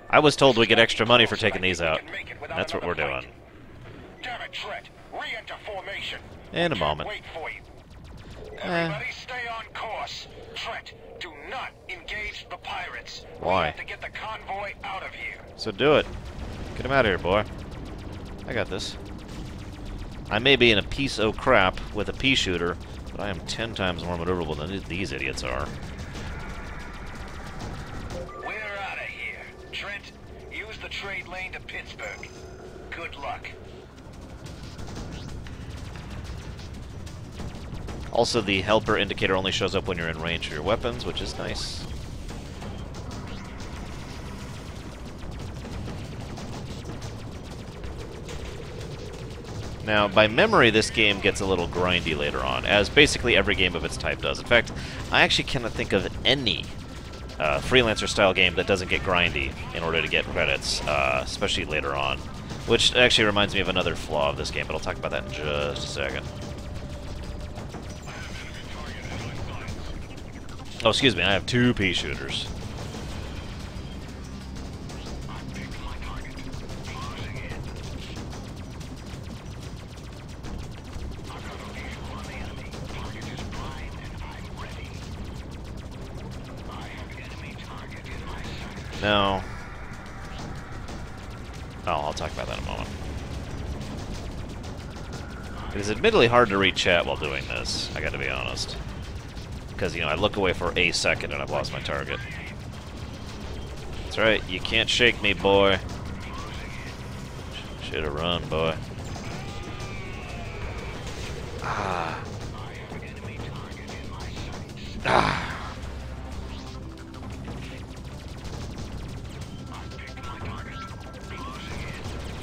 I was told we get extra money for taking these out. That's what we're doing. Damn it, Trent. Re-enter formation. In a moment. Wait for you. Everybody stay on course. Trent, do not engage the pirates. Why? We have to get the convoy out of here. So do it. Get him out of here, boy. I got this. I may be in a piece of crap with a pea shooter, but I am 10 times more maneuverable than these idiots are. We're out of here. Trent, use the trade lane to Pittsburgh. Good luck. Also, the helper indicator only shows up when you're in range of your weapons, which is nice. Now, by memory, this game gets a little grindy later on, as basically every game of its type does. In fact, I actually cannot think of any Freelancer-style game that doesn't get grindy in order to get credits, especially later on. Which actually reminds me of another flaw of this game, but I'll talk about that in just a second. Oh, excuse me, I have 2 pea shooters. No. Oh, I'll talk about that in a moment. It is admittedly hard to read chat while doing this, I gotta be honest. Because, you know, I look away for a second and I've lost my target. That's right, you can't shake me, boy. Should've run, boy. Ah. Ah.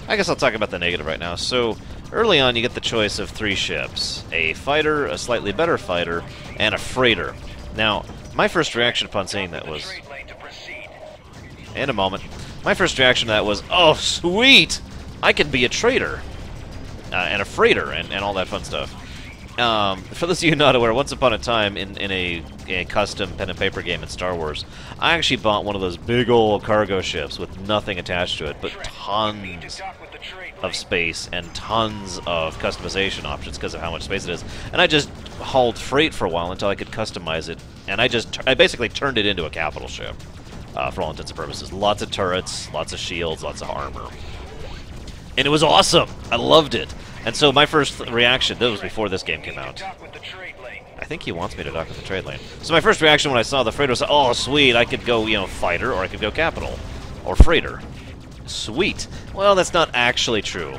I guess I'll talk about the negative right now. So, early on you get the choice of 3 ships. A fighter, a slightly better fighter, and a freighter. Now, my first reaction upon seeing that was... In a moment. My first reaction to that was, oh, sweet! I can be a trader! And a freighter, and all that fun stuff. For those of you not aware, once upon a time in a custom pen and paper game in Star Wars, I actually bought one of those big old cargo ships with nothing attached to it, but tons of space and tons of customization options because of how much space it is. And I just hauled freight for a while until I could customize it, and I basically turned it into a capital ship for all intents and purposes. Lots of turrets, lots of shields, lots of armor. And it was awesome! I loved it! And so my first reaction, that was before this game came out. I think he wants me to dock with the trade lane. So my first reaction when I saw the freighter was, oh, sweet, I could go, you know, fighter, or I could go capital. Or freighter. Sweet. Well, that's not actually true.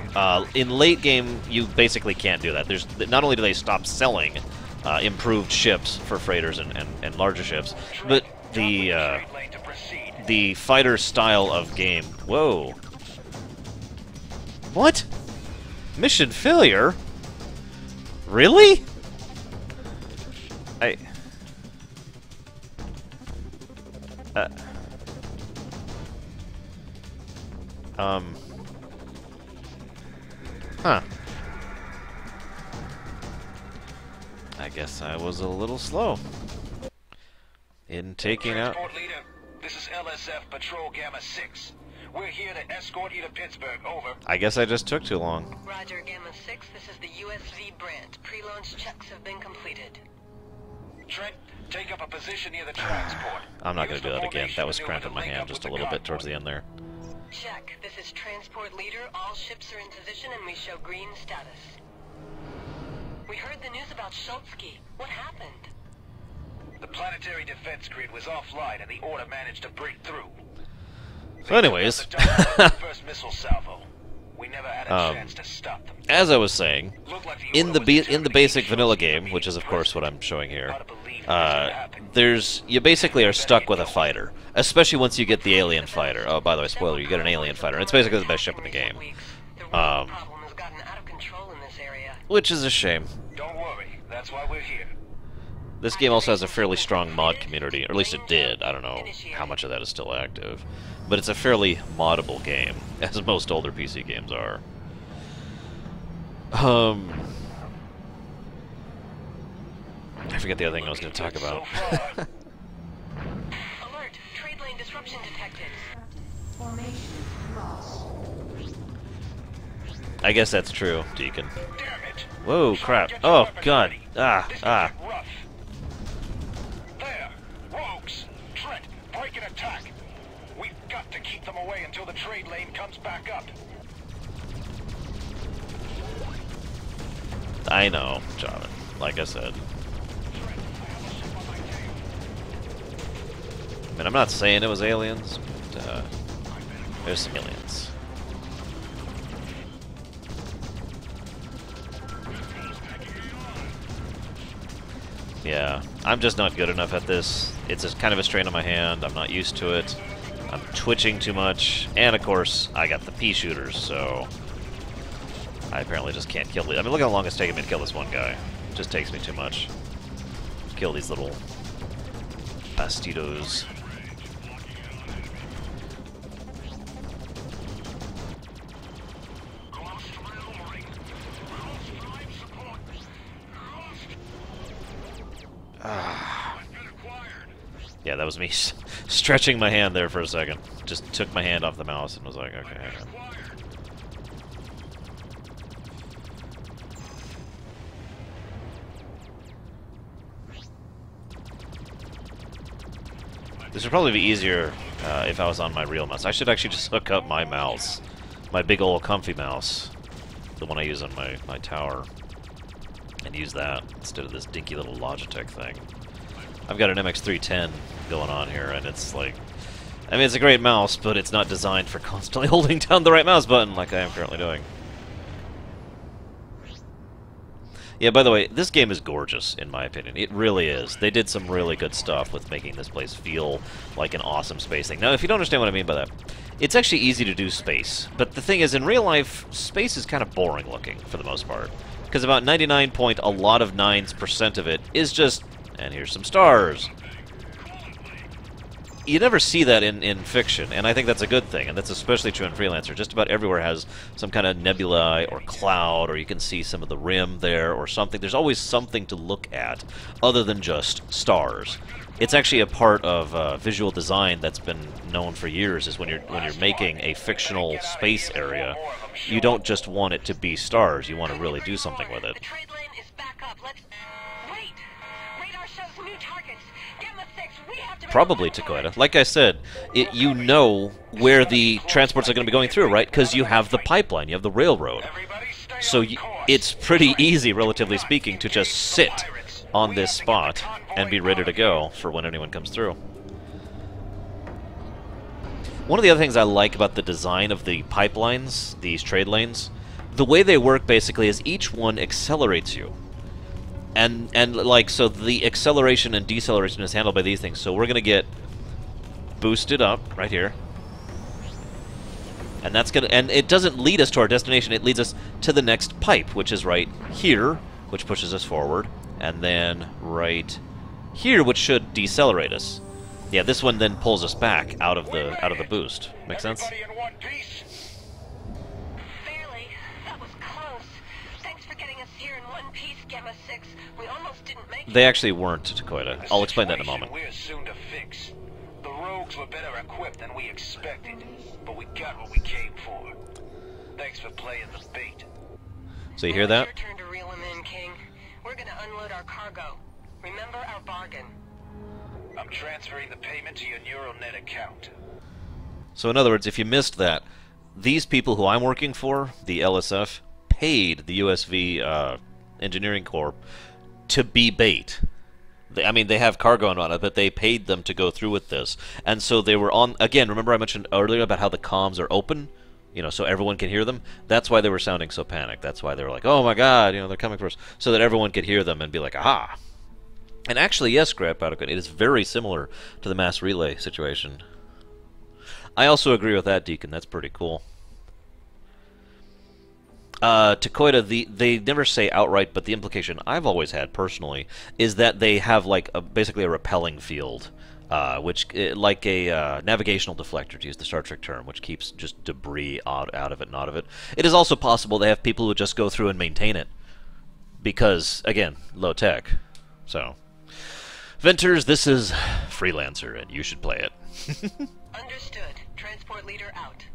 In late game, you basically can't do that. Not only do they stop selling improved ships for freighters and larger ships, but the fighter style of game... Whoa. What? Mission failure? Really? Huh. I guess I was a little slow in taking out... Transport leader, this is LSF Patrol Gamma 6. We're here to escort you to Pittsburgh, over. I guess I just took too long. Roger, Gamma 6, this is the USV Brant. Pre-launch checks have been completed. Trent, take up a position near the transport. I'm not going to do that again. That was cramping my hand just a little bit towards the end there. Check. This is transport leader. All ships are in position and we show green status. We heard the news about Schultzky. What happened? The planetary defense grid was offline and the order managed to break through. So anyways, first missile salvo. We never had a chance to stop them. As I was saying, in the basic vanilla game, which is of course what I'm showing here, you basically are stuck with a fighter, especially once you get the alien fighter. Oh, by the way, spoiler, you get an alien fighter, and it's basically the best ship in the game. Which is a shame. Don't worry, that's why we're here. This game also has a fairly strong mod community, or at least it did. I don't know how much of that is still active. But it's a fairly moddable game, as most older PC games are. I forget the other thing I was going to talk about. Alert! Trade lane disruption detected. Formation lost. I guess that's true, Deacon. Whoa, crap. Oh, God. Ah. There! Rogues! Trent, break and attack! We've got to keep them away until the trade lane comes back up. I know, Jonathan. Like I said. I mean, I'm not saying it was aliens, but there's some aliens. Yeah, I'm just not good enough at this. It's kind of a strain on my hand. I'm not used to it. I'm twitching too much. And, of course, I got the pea shooters, so I apparently just can't kill these. I mean, look how long it's taking me to kill this one guy. It just takes me too much. Kill these little bastitos. Yeah, that was me stretching my hand there for a second. Just took my hand off the mouse and was like, okay. This would probably be easier if I was on my real mouse. I should actually just hook up my mouse. My big old comfy mouse. The one I use on my tower. And use that instead of this dinky little Logitech thing. I've got an MX310 going on here, and it's like... I mean, it's a great mouse, but it's not designed for constantly holding down the right mouse button like I am currently doing. Yeah, by the way, this game is gorgeous, in my opinion. It really is. They did some really good stuff with making this place feel like an awesome space thing. Now, if you don't understand what I mean by that, it's actually easy to do space. But the thing is, in real life, space is kind of boring looking, for the most part. Because about 99% of it is just... And here's some stars. You never see that in fiction, and I think that's a good thing, and that's especially true in Freelancer. Just about everywhere has some kind of nebula or cloud, or you can see some of the rim there or something. There's always something to look at other than just stars. It's actually a part of visual design that's been known for years. Is when you're making a fictional space area, you don't just want it to be stars. You want to really do something with it. The trade lane is back up. Let's wait. Radar shows new targets. Gamma 6, we have to Probably Takoida. Like I said, you know where the transports are going to be going through, right? Because you have the pipeline, you have the railroad. So it's pretty easy, relatively speaking, to just sit on this spot and be ready to go for when anyone comes through. One of the other things I like about the design of the pipelines, these trade lanes, the way they work basically is each one accelerates you. And like, so the acceleration and deceleration is handled by these things. So we're going to get boosted up right here. And that's going to, and it doesn't lead us to our destination, it leads us to the next pipe, which is right here, which pushes us forward. And then right here, which should decelerate us. Yeah, this one then pulls us back out of the boost. Make sense? Fairly. That was close. Thanks for getting us here in one piece, Gamma 6. We almost didn't make it. They actually weren't, Takoida. I'll explain that in a moment. We're soon to fix. The rogues were better equipped than we expected, but we got what we came for. Thanks for playing the bait. So you hear that? It's your turn to reel him in, King. We're gonna unload our cargo. Remember our bargain. I'm transferring the payment to your neural net account. So in other words, if you missed that, these people who I'm working for, the LSF, paid the USV Engineering Corp to be bait. I mean, they have cargo on it, but they paid them to go through with this. And so they were on, again, remember I mentioned earlier about how the comms are open? You know, so everyone can hear them. That's why they were sounding so panicked. That's why they were like, oh my god, you know, they're coming for us. So that everyone could hear them and be like, aha. And actually, yes, Grab, it is very similar to the mass relay situation. I also agree with that, Deacon. That's pretty cool. Takoida, they never say outright, but the implication I've always had personally is that they have like basically a repelling field, which like a navigational deflector, to use the Star Trek term, which keeps just debris out of it and out of it. It is also possible they have people who just go through and maintain it, because again, low tech. So, Venters, this is Freelancer, and you should play it. Understood. Transport leader out.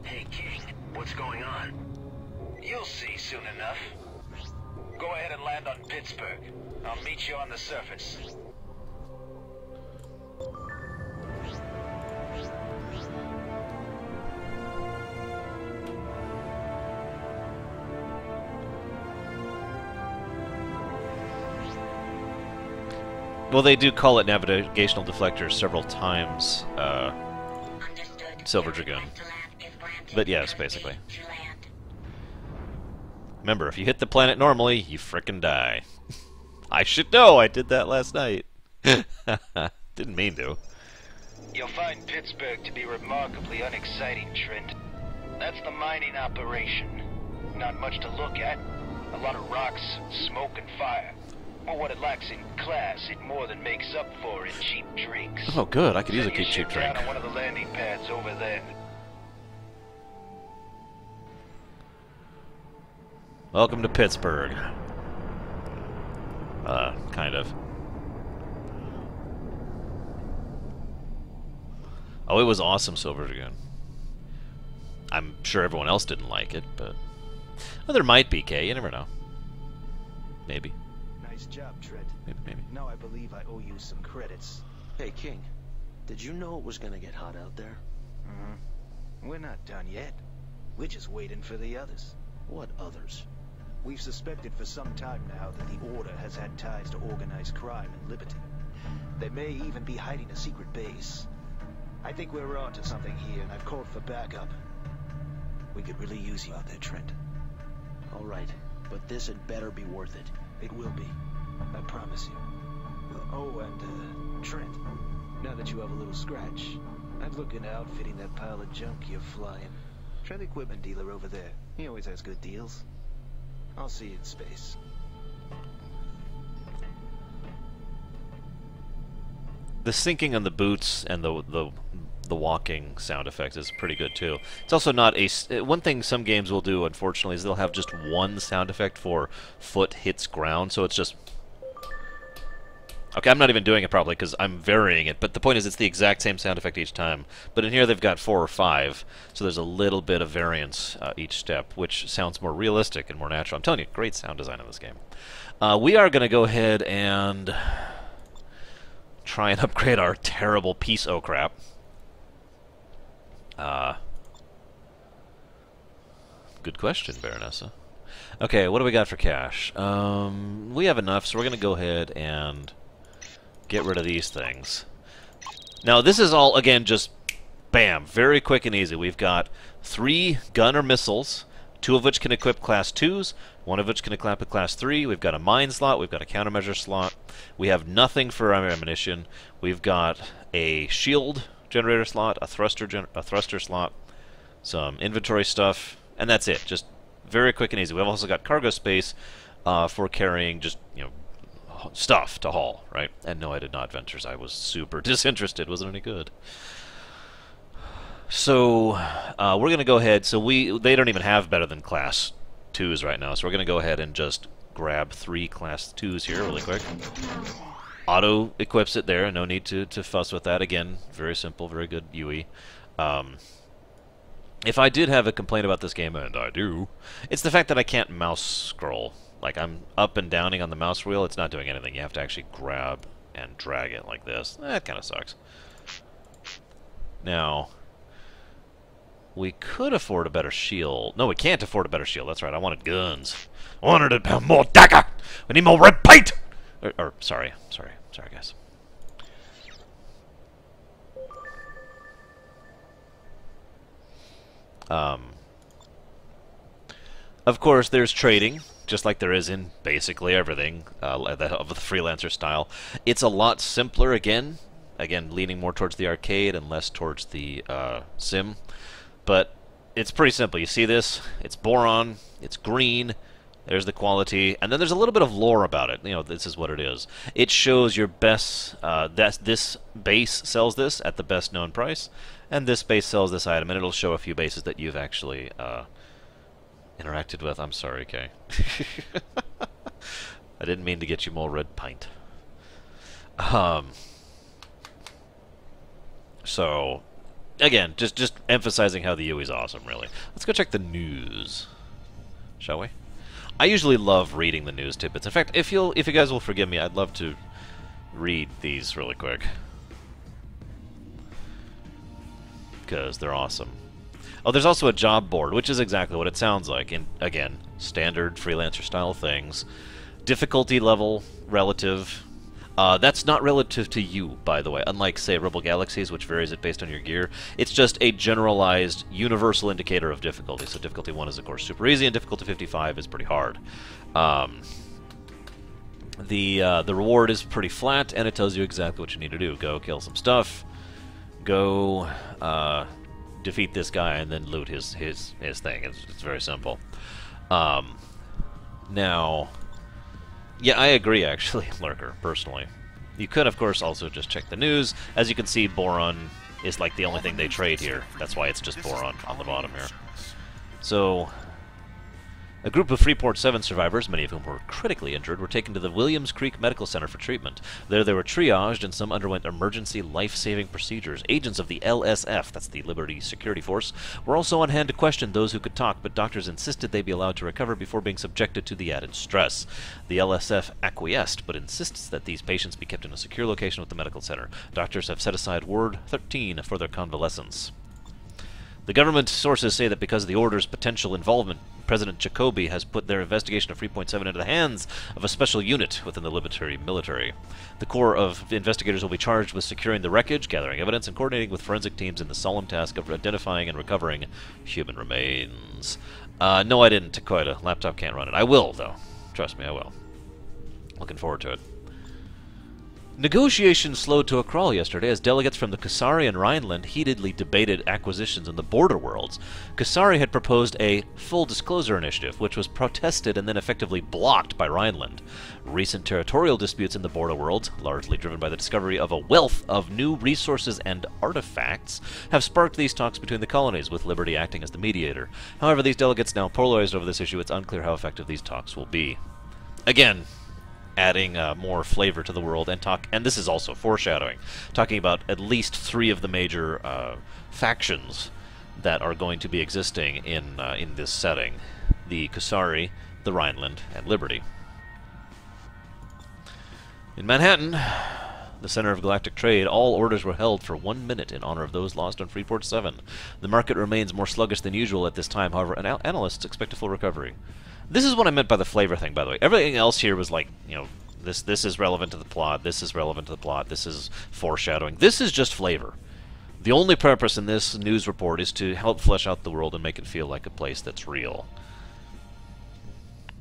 Hey, King, what's going on? You'll see soon enough. Go ahead and land on Pittsburgh. I'll meet you on the surface. Well, they do call it navigational deflectors several times, Silver Dragoon. But yes, basically. Remember, if you hit the planet normally, you frickin' die. I should know, I did that last night. Didn't mean to. You'll find Pittsburgh to be remarkably unexciting, Trent. That's the mining operation. Not much to look at. A lot of rocks, smoke, and fire. But what it lacks in class, it more than makes up for in cheap drinks. Oh, good. I could use a Send your cheap ship drink. down on one of the landing pads over there. Welcome to Pittsburgh. Kind of. Oh, it was awesome, Silver Dragoon. I'm sure everyone else didn't like it, but... Well, there might be, Kay. You never know. Maybe. Nice job, Trent. Maybe. Now I believe I owe you some credits. Hey, King. Did you know it was gonna get hot out there? We're not done yet. We're just waiting for the others. What others? We've suspected for some time now that the Order has had ties to organized crime and Liberty. They may even be hiding a secret base. I think we're onto something here, and I've called for backup. We could really use you out there, Trent. All right, but this had better be worth it. It will be. I promise you. Oh, and, Trent, now that you have a little scratch, I'd look into outfitting that pile of junk you're flying. Try the equipment dealer over there. He always has good deals. I'll see you in space. The syncing on the boots and the walking sound effects is pretty good too. It's also not a... One thing some games will do, unfortunately, is they'll have just one sound effect for foot hits ground, so it's just... Okay, I'm not even doing it probably because I'm varying it, but the point is it's the exact same sound effect each time. But in here they've got 4 or 5, so there's a little bit of variance each step, which sounds more realistic and more natural. I'm telling you, great sound design in this game. We are going to go ahead and try and upgrade our terrible piece o' crap. Good question, Baronessa. Okay, what do we got for cash? We have enough, so we're going to go ahead and get rid of these things. Now, this is all, again, just bam, very quick and easy. We've got 3 gun or missiles, 2 of which can equip Class 2s, 1 of which can equip a Class 3. We've got a mine slot, we've got a countermeasure slot. We have nothing for ammunition. We've got a shield generator slot, a thruster slot, some inventory stuff, and that's it. Just very quick and easy. We've also got cargo space for carrying just, stuff to haul, right? And no, I did not ventures. I was super disinterested. Wasn't any good. So we're going to go ahead. So they don't even have better than Class 2s right now. So we're going to go ahead and just grab 3 Class 2s here really quick. Auto equips it there. No need to fuss with that. Again, very simple, very good UE. If I did have a complaint about this game, and I do, it's the fact that I can't mouse scroll. Like, I'm up and downing on the mouse wheel, it's not doing anything. You have to actually grab and drag it like this. That kind of sucks. Now, we could afford a better shield. No, we can't afford a better shield. That's right, I wanted guns. I wanted a more dagger! We need more red paint! Sorry, guys. Of course, there's trading, just like there is in basically everything of the Freelancer style. It's a lot simpler, again, leaning more towards the arcade and less towards the sim. But it's pretty simple. You see this? It's boron, it's green, there's the quality, and then there's a little bit of lore about it. This is what it is. It shows your best, this base sells this at the best known price, and this base sells this item, and it'll show a few bases that you've actually interacted with. I'm sorry, Kay. I didn't mean to get you more red paint. So, again, just emphasizing how the UE is awesome, really. Let's go check the news, shall we? I usually love reading the news tidbits. In fact, if you guys will forgive me, I'd love to read these really quick, because they're awesome. Oh, there's also a job board, which is exactly what it sounds like. And again, standard Freelancer style things. Difficulty level, relative. That's not relative to you, by the way. Unlike, say, Rebel Galaxies, which varies it based on your gear. It's just a generalized, universal indicator of difficulty. So difficulty 1 is, of course, super easy, and difficulty 55 is pretty hard. The reward is pretty flat, and it tells you exactly what you need to do. Go kill some stuff. Go defeat this guy, and then loot his thing. It's very simple. Now, yeah, I agree, actually, Lurker, personally. You could, of course, also just check the news. As you can see, boron is like the only thing they trade here. That's why it's just boron on the bottom here. So, a group of Freeport 7 survivors, many of whom were critically injured, were taken to the Williams Creek Medical Center for treatment. There they were triaged, and some underwent emergency life-saving procedures. Agents of the LSF, that's the Liberty Security Force, were also on hand to question those who could talk, but doctors insisted they be allowed to recover before being subjected to the added stress. The LSF acquiesced, but insists that these patients be kept in a secure location with the medical center. Doctors have set aside Ward 13 for their convalescence. The government sources say that because of the order's potential involvement, President Jacoby has put their investigation of 3.7 into the hands of a special unit within the Liberty military. The Corps of investigators will be charged with securing the wreckage, gathering evidence, and coordinating with forensic teams in the solemn task of identifying and recovering human remains. No, I didn't, Takoida. Laptop can't run it. I will, though. Trust me, I will. Looking forward to it. Negotiations slowed to a crawl yesterday as delegates from the Kusari and Rhineland heatedly debated acquisitions in the border worlds. Kusari had proposed a full disclosure initiative, which was protested and then effectively blocked by Rhineland. Recent territorial disputes in the border worlds, largely driven by the discovery of a wealth of new resources and artifacts, have sparked these talks between the colonies, with Liberty acting as the mediator. However, these delegates now polarized over this issue. It's unclear how effective these talks will be. Again, adding more flavor to the world, and this is also foreshadowing, talking about at least 3 of the major factions that are going to be existing in this setting: the Kusari, the Rhineland, and Liberty. In Manhattan, the center of galactic trade, all orders were held for 1 minute in honor of those lost on Freeport 7. The market remains more sluggish than usual at this time, however, analysts expect a full recovery. This is what I meant by the flavor thing, by the way. Everything else here was like, you know, this is relevant to the plot, this is relevant to the plot, this is foreshadowing. This is just flavor. The only purpose in this news report is to help flesh out the world and make it feel like a place that's real.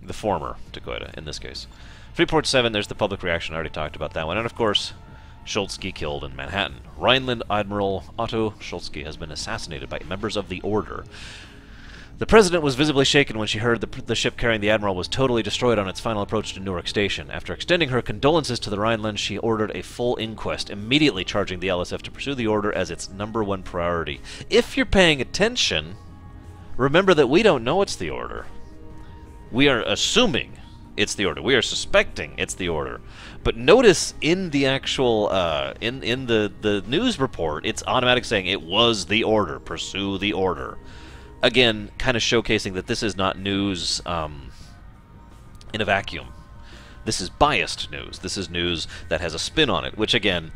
The former Dakota, in this case. Freeport 7, there's the public reaction. I already talked about that one. And, of course, Schultzky killed in Manhattan. Rhineland Admiral Otto Schultzky has been assassinated by members of the Order. The president was visibly shaken when she heard the ship carrying the admiral was totally destroyed on its final approach to Newark Station. After extending her condolences to the Rhineland, she ordered a full inquest, immediately charging the LSF to pursue the Order as its #1 priority. If you're paying attention, remember that we don't know it's the Order. We are assuming it's the Order. We are suspecting it's the Order. But notice in the actual, in the news report, it's automatic saying it was the Order. Pursue the Order. Again, kind of showcasing that this is not news in a vacuum. This is biased news. This is news that has a spin on it, which, again,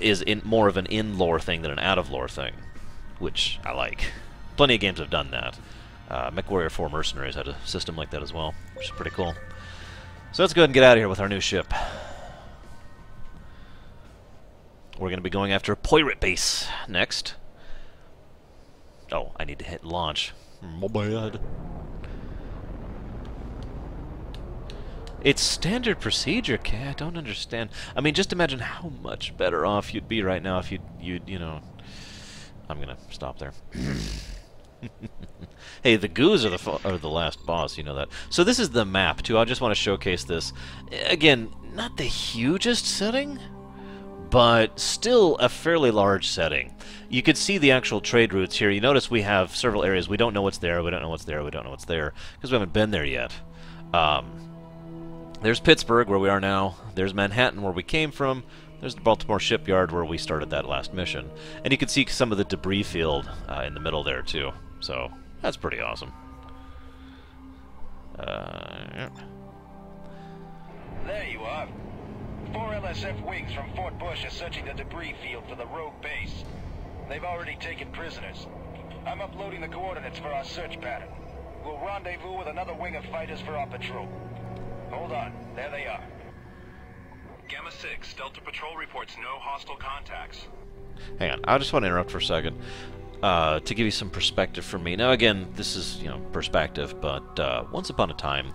is more of an in-lore thing than an out-of-lore thing, which I like. Plenty of games have done that. MechWarrior 4 Mercenaries had a system like that as well, which is pretty cool. So let's go ahead and get out of here with our new ship. We're going to be going after a pirate base next. Oh, I need to hit launch. My bad. It's standard procedure, Kay. I don't understand. I mean, just imagine how much better off you'd be right now if you'd you know... I'm going to stop there. Hey, the Goos are the last boss, you know that. So this is the map, too. I just want to showcase this. Again, not the hugest setting, but still a fairly large setting. You could see the actual trade routes here. You notice we have several areas. We don't know what's there, we don't know what's there, we don't know what's there, because we haven't been there yet. There's Pittsburgh, where we are now. There's Manhattan, where we came from. There's the Baltimore shipyard, where we started that last mission. And you can see some of the debris field in the middle there, too. So, that's pretty awesome. Yeah. There you are. 4 LSF wings from Fort Bush are searching the debris field for the rogue base. They've already taken prisoners. I'm uploading the coordinates for our search pattern. We'll rendezvous with another wing of fighters for our patrol. Hold on. There they are. Gamma 6, Delta Patrol reports no hostile contacts. Hang on. I just want to interrupt for a second to give you some perspective from me. Now, again, this is, you know, perspective, but once upon a time,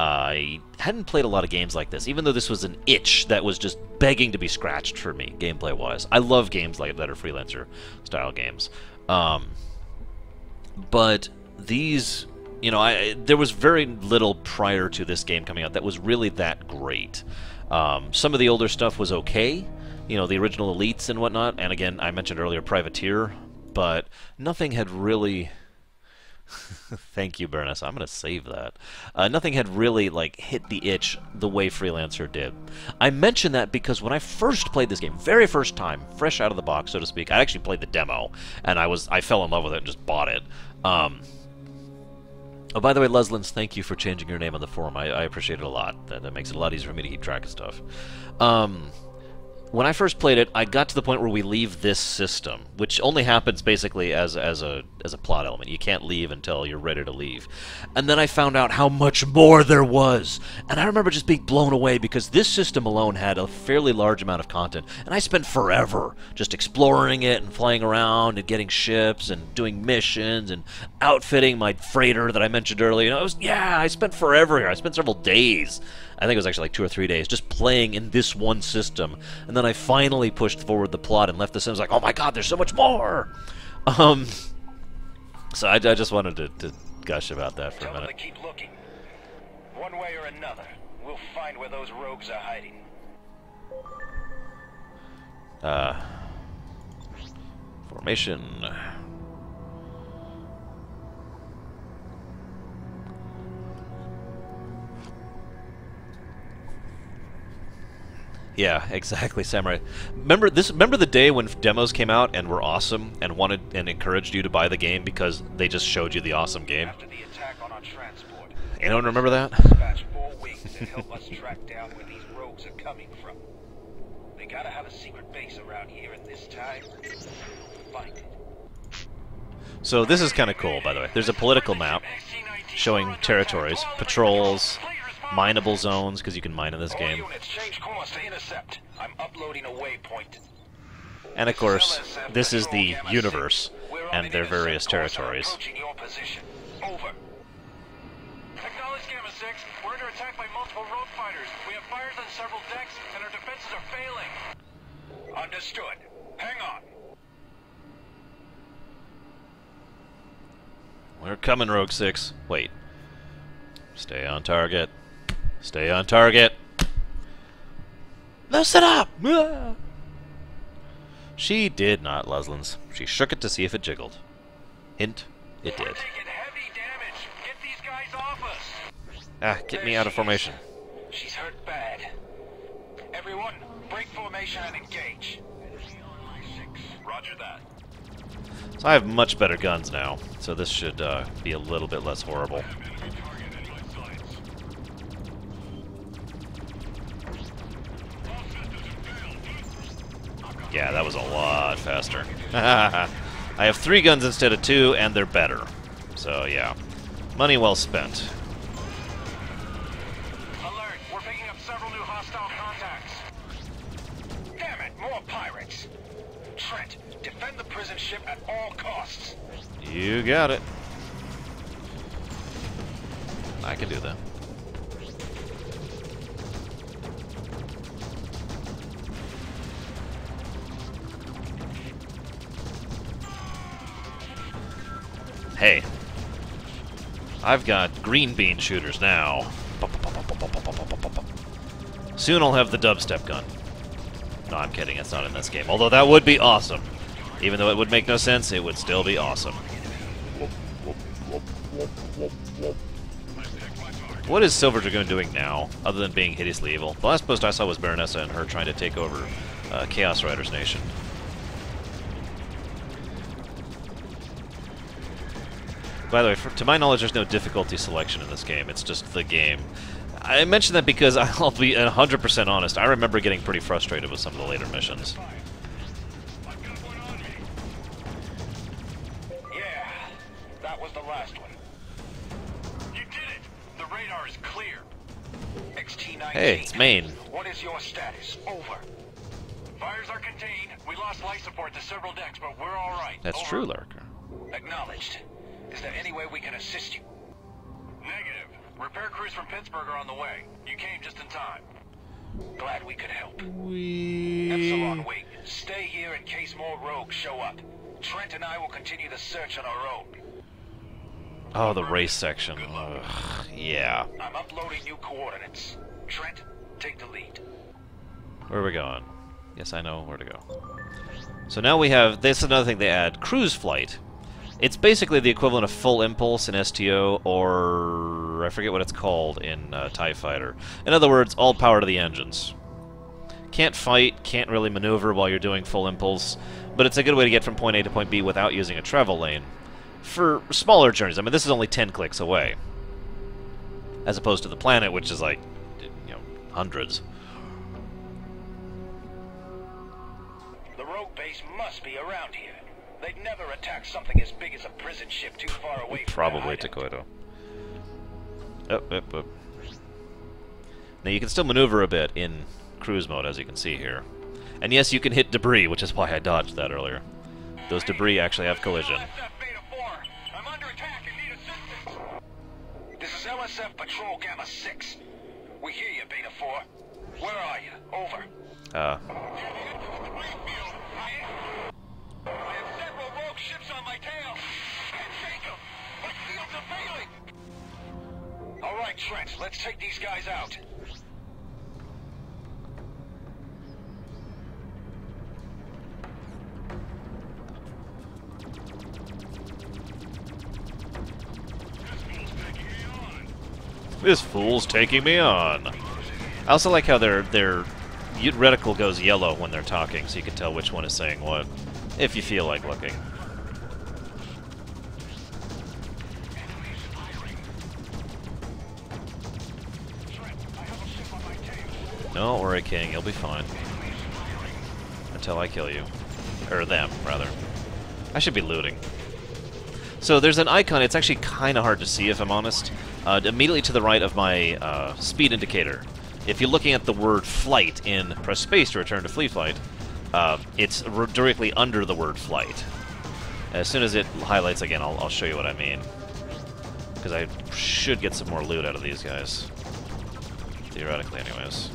I hadn't played a lot of games like this, even though this was an itch that was just begging to be scratched for me, gameplay-wise. I love games like that are Freelancer-style games. But these, you know, there was very little prior to this game coming out that was really that great. Some of the older stuff was okay, you know, the original Elites and whatnot, and again, I mentioned earlier Privateer, but nothing had really... Thank you, Baroness. I'm going to save that. Nothing had really, like, hit the itch the way Freelancer did. I mention that because when I first played this game, very first time, fresh out of the box, so to speak, I actually played the demo, and I fell in love with it and just bought it. Oh, by the way, Leslins, thank you for changing your name on the forum. I appreciate it a lot. That makes it a lot easier for me to keep track of stuff. When I first played it, I got to the point where we leave this system, which only happens basically as a plot element. You can't leave until you're ready to leave. And then I found out how much more there was. And I remember just being blown away because this system alone had a fairly large amount of content. And I spent forever just exploring it and flying around and getting ships and doing missions and outfitting my freighter that I mentioned earlier. You know, I spent forever here. I spent several days. I think it was actually like 2 or 3 days, just playing in this one system. And then I finally pushed forward the plot and left the Sims like, oh my god, there's so much more! So I just wanted to gush about that for a minute. Tell them to keep looking. One way or another, we'll find where those rogues are hiding. Formation. Yeah, exactly, Samurai. Remember the day when demos came out and were awesome and wanted and encouraged you to buy the game because they just showed you the awesome game? After the attack on our transport, Anyone remember that? dispatch 4 wings to help us track down where these rogues are coming from. They gotta have a secret base around here at this time. Find it. So this is kind of cool, by the way. There's a political map showing territories, patrols, mineable zones, because you can mine in this game. All units, change course to intercept. I'm uploading a waypoint. And of course, this is the universe and their various territories. Approaching your position. Over. Acknowledge Gamma 6. We're under attack by multiple rogue fighters. We have fires on several decks, and our defenses are failing. Understood. Hang on. We're coming, Rogue 6. Wait. Stay on target. Stay on target. Loosen up! Ah! She did not, Leslins. She shook it to see if it jiggled. Hint, it did. We're taking heavy damage. Get these guys off us. Ah, get me out of formation. She's hurt bad. Everyone, break formation and engage. Roger that. So I have much better guns now, so this should be a little bit less horrible. Yeah, that was a lot faster. I have 3 guns instead of 2, and they're better. So, yeah. Money well spent. Alert! We're picking up several new hostile contacts. Damn it, more pirates. Trent, defend the prison ship at all costs. You got it. I can do that. Hey, I've got green bean shooters now. Soon I'll have the dubstep gun. No, I'm kidding, it's not in this game. Although that would be awesome. Even though it would make no sense, it would still be awesome. What is Silver Dragoon doing now, other than being hideously evil? The last post I saw was Baronessa and her trying to take over Chaos Rider's nation. By the way, to my knowledge, there's no difficulty selection in this game. It's just the game. I mention that because I'll be 100% honest. I remember getting pretty frustrated with some of the later missions. Yeah, that was the last one. You did it! The radar is clear. XT-19. Hey, it's Maine. What is your status? Over. Fires are contained. We lost life support to several decks, but we're all right. That's Over. true, Lurker. Acknowledged. Is there any way we can assist you? Negative. Repair crews from Pittsburgh are on the way. You came just in time. Glad we could help. We... Epsilon Wing, stay here in case more rogues show up. Trent and I will continue the search on our own. Oh, the race section. Ugh, yeah. I'm uploading new coordinates. Trent, take the lead. Where are we going? Yes, I know where to go. So now we have... This is another thing they add. Cruise flight. It's basically the equivalent of full impulse in STO, or I forget what it's called in TIE Fighter. In other words, all power to the engines. Can't fight, can't really maneuver while you're doing full impulse, but it's a good way to get from point A to point B without using a travel lane. For smaller journeys, I mean, this is only 10 clicks away. As opposed to the planet, which is like, you know, hundreds. The rogue base must be around here. They'd never attack something as big as a prison ship too far away from Probably Takoito. Up. Now you can still maneuver a bit in cruise mode, as you can see here. And yes, you can hit debris, which is why I dodged that earlier. Those debris actually have collision. I'm under attack and need assistance. This is LSF Patrol Gamma 6. We hear you, Beta 4. Where are you? Over. I have several rogue ships on my tail. Can't shake them. My shields are failing. All right, Trent, let's take these guys out. This fool's taking me on. I also like how their reticle goes yellow when they're talking, so you can tell which one is saying what, if you feel like looking. Don't worry, King, you'll be fine. Until I kill you. Or them, rather. I should be looting. So there's an icon, it's actually kind of hard to see if I'm honest, immediately to the right of my speed indicator. If you're looking at the word flight in press space to return to fleet flight, it's directly under the word flight. As soon as it highlights again, I'll show you what I mean. Because I should get some more loot out of these guys. Theoretically, anyways.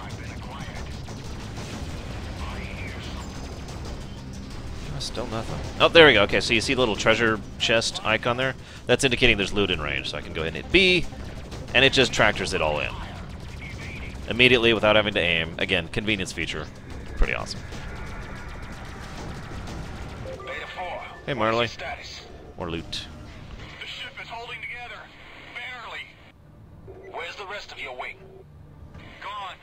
Still nothing. Oh, there we go. Okay, so you see the little treasure chest icon there? That's indicating there's loot in range, so I can go ahead and hit B, and it just tractors it all in. Immediately, without having to aim. Again, convenience feature. Pretty awesome. Hey, Marley. More loot. The ship is holding together. Barely. Where's the rest of your wing? Gone.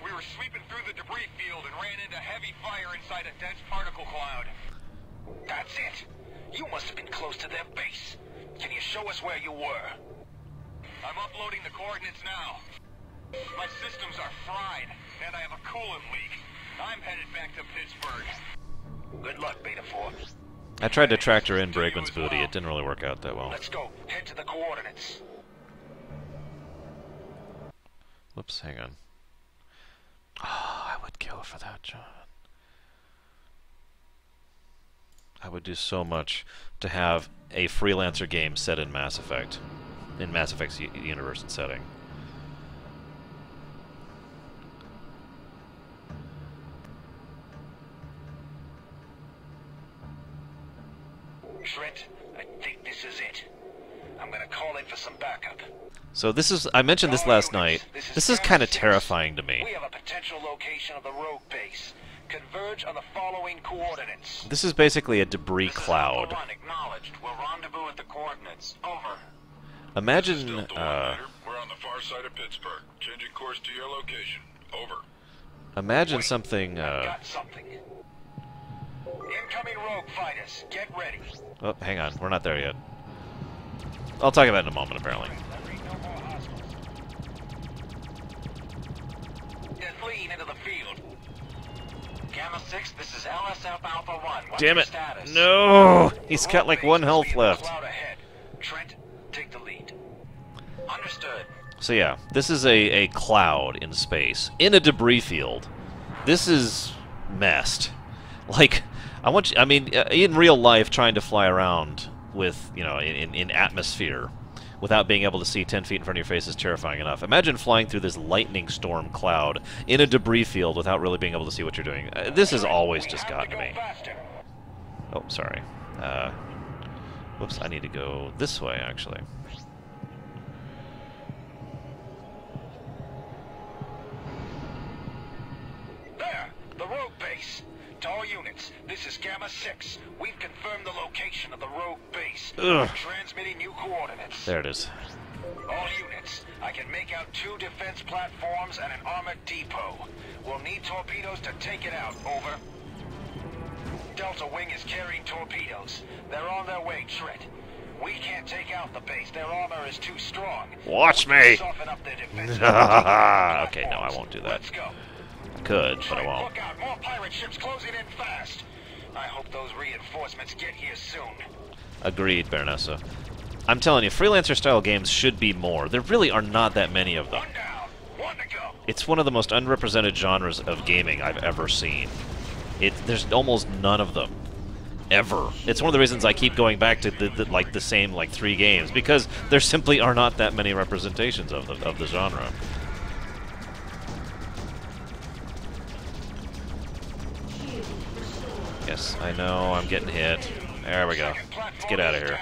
We were sweeping through the debris field and ran into heavy fire inside a dense particle cloud. That's it. You must have been close to their base. Can you show us where you were? I'm uploading the coordinates now. My systems are fried, and I have a coolant leak. I'm headed back to Pittsburgh. Good luck, Beta 4. I tried to tractor in Brakeman's booty. It didn't really work out that well. Let's go. Head to the coordinates. Whoops, hang on. Oh, I would kill for that, John. I would do so much to have a Freelancer game set in Mass Effect. In Mass Effect's universe and setting. Trent, I think this is it. I'm gonna call in for some backup. So this is, I mentioned this last night, this is kind of terrifying to me. We have a potential location of the rogue base. Converge on the following coordinates. This is basically a debris cloud. Acknowledged. We'll rendezvous at the coordinates. Over. Imagine, We're on the far side of Pittsburgh. Changing course to your location. Over. Imagine something, Got something. Incoming rogue fighters. Get ready. Oh, hang on, we're not there yet. I'll talk about it in a moment, apparently. They're fleeing into the field. Gamma 6, this is LSF Alpha 1. What's Damn your it! status? No! He's got like one health left. Cloud ahead. Trent, take the lead. Understood. So yeah, this is a cloud in space, in a debris field. This is messed. Like, I mean, in real life, trying to fly around with, you know, in atmosphere without being able to see 10 feet in front of your face is terrifying enough. Imagine flying through this lightning storm cloud in a debris field without really being able to see what you're doing. This has always just gotten to me. Oh, sorry. Whoops, I need to go this way, actually. There! The rogue base. To all units, this is Gamma 6. We've confirmed the location of the rogue base. Ugh. Transmitting new coordinates. There it is. All units, I can make out 2 defense platforms and an armored depot. We'll need torpedoes to take it out. Over. Delta Wing is carrying torpedoes. They're on their way, Trent. We can't take out the base. Their armor is too strong. Watch me! Soften up their defense. Okay, no, I won't do that. Let's go. Could, but I won't. Look out, more pirate ships closing in fast. I hope those reinforcements get here soon. Agreed, Baronessa. I'm telling you, Freelancer-style games should be more. There really are not that many of them. One down, one to go. It's one of the most unrepresented genres of gaming I've ever seen. There's almost none of them. Ever. It's one of the reasons I keep going back to the same 3 games, because there simply are not that many representations of the genre. Yes, I know, I'm getting hit. There we go. Let's get out of here.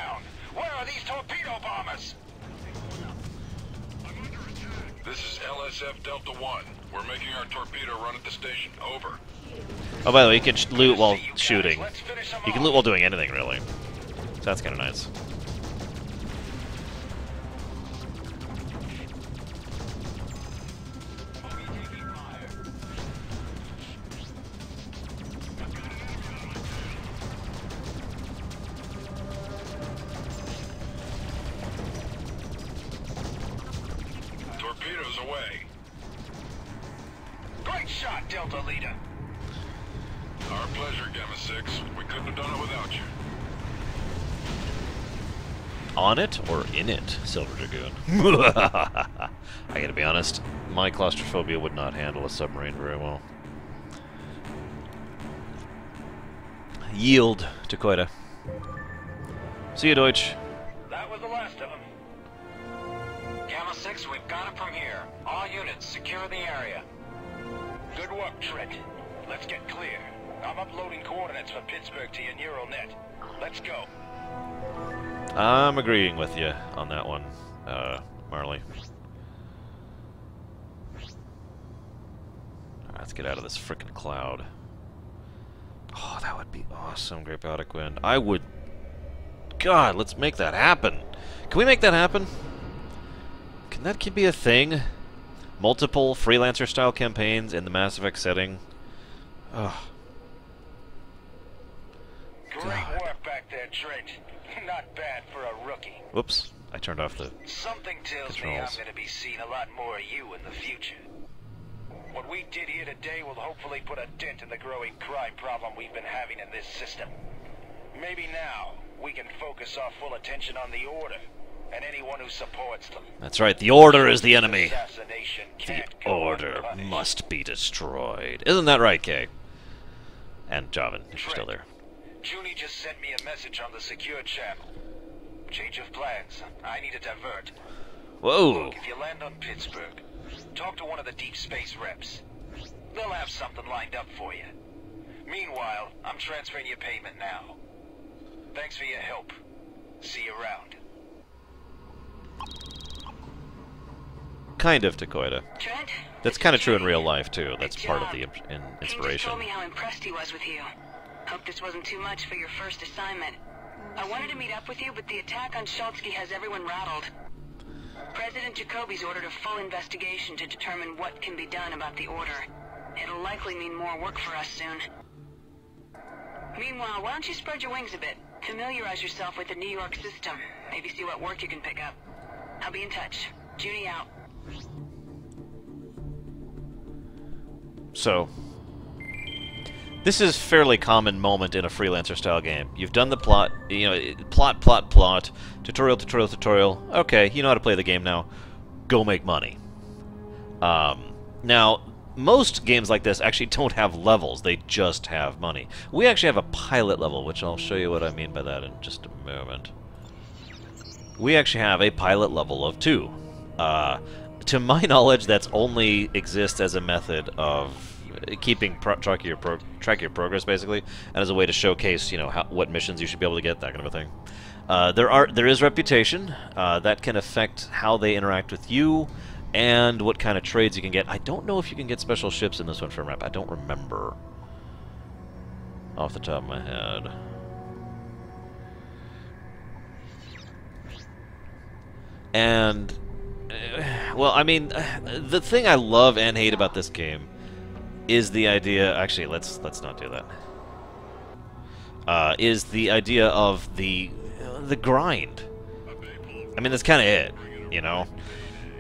Where are these torpedo bombers? This is LSF Delta 1. We're making our torpedo run at the station. Over. Oh, by the way, you can loot while shooting. You can loot while doing anything, really. So that's kind of nice. way. Great shot, Delta Leader. Our pleasure, Gamma 6. We couldn't have done it without you. On it or in it, Silver Dragoon? I gotta be honest, my claustrophobia would not handle a submarine very well. Yield to Koida. See you, Deutsch. That was the last of them. Gamma 6, we've got it from here. All units, secure the area. Good work, Trent. Let's get clear. I'm uploading coordinates for Pittsburgh to your neural net. Let's go. I'm agreeing with you on that one, Marley. Alright, let's get out of this frickin' cloud. Oh, that would be awesome, Great Biotic Wind. I would... God, let's make that happen. Can we make that happen? Can that be a thing? Multiple Freelancer-style campaigns in the Mass Effect setting? Ugh. Great work back there, Trent. Not bad for a rookie. Whoops, I turned off the Something tells me I'm going to be seeing a lot more of you in the future. What we did here today will hopefully put a dent in the growing crime problem we've been having in this system. Maybe now we can focus our full attention on the Order and anyone who supports them. That's right, the Order is the enemy. Assassination can't The go Order unpunished. must be destroyed. Isn't that right, Kay? And Javan, if you're still there. Junie just sent me a message on the secure channel. Change of plans. I need to divert. Whoa. Look, if you land on Pittsburgh, talk to one of the deep space reps. They'll have something lined up for you. Meanwhile, I'm transferring your payment now. Thanks for your help. See you around. Kind of to Koida. Trent? That's kind of true in real life, too. That's Good part of job. the King just inspiration. told me how impressed he was with you. Hope this wasn't too much for your first assignment. I wanted to meet up with you, but the attack on Schultzky has everyone rattled. President Jacoby's ordered a full investigation to determine what can be done about the Order. It'll likely mean more work for us soon. Meanwhile, why don't you spread your wings a bit? Familiarize yourself with the New York system. Maybe see what work you can pick up. I'll be in touch. Junie out. So, this is fairly common moment in a Freelancer-style game. You've done the plot, you know, plot, tutorial. Okay, you know how to play the game now. Go make money. Now, most games like this actually don't have levels. They just have money. We actually have a pilot level, which I'll show you what I mean by that in just a moment. We actually have a pilot level of 2. To my knowledge, that's only exists as a method of keeping track of your progress, basically, and as a way to showcase, you know, what missions you should be able to get, that kind of a thing. There is reputation that can affect how they interact with you and what kind of trades you can get. I don't know if you can get special ships in this one from rep. I don't remember off the top of my head. And well, I mean, the thing I love and hate about this game is the idea. Actually, let's not do that. Is the idea of the grind. I mean, that's kind of it, you know.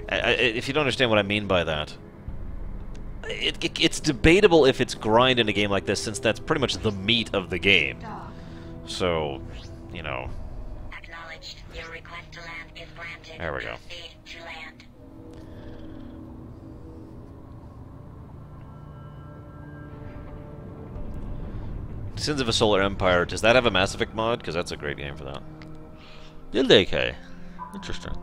If you don't understand what I mean by that, it's debatable if it's grind in a game like this, since that's pretty much the meat of the game. So, you know. Acknowledged. Your request to land is granted. There we go. Proceed to land. Sins of a Solar Empire. Does that have a Mass Effect mod? Because that's a great game for that. Did they, Kay? Interesting.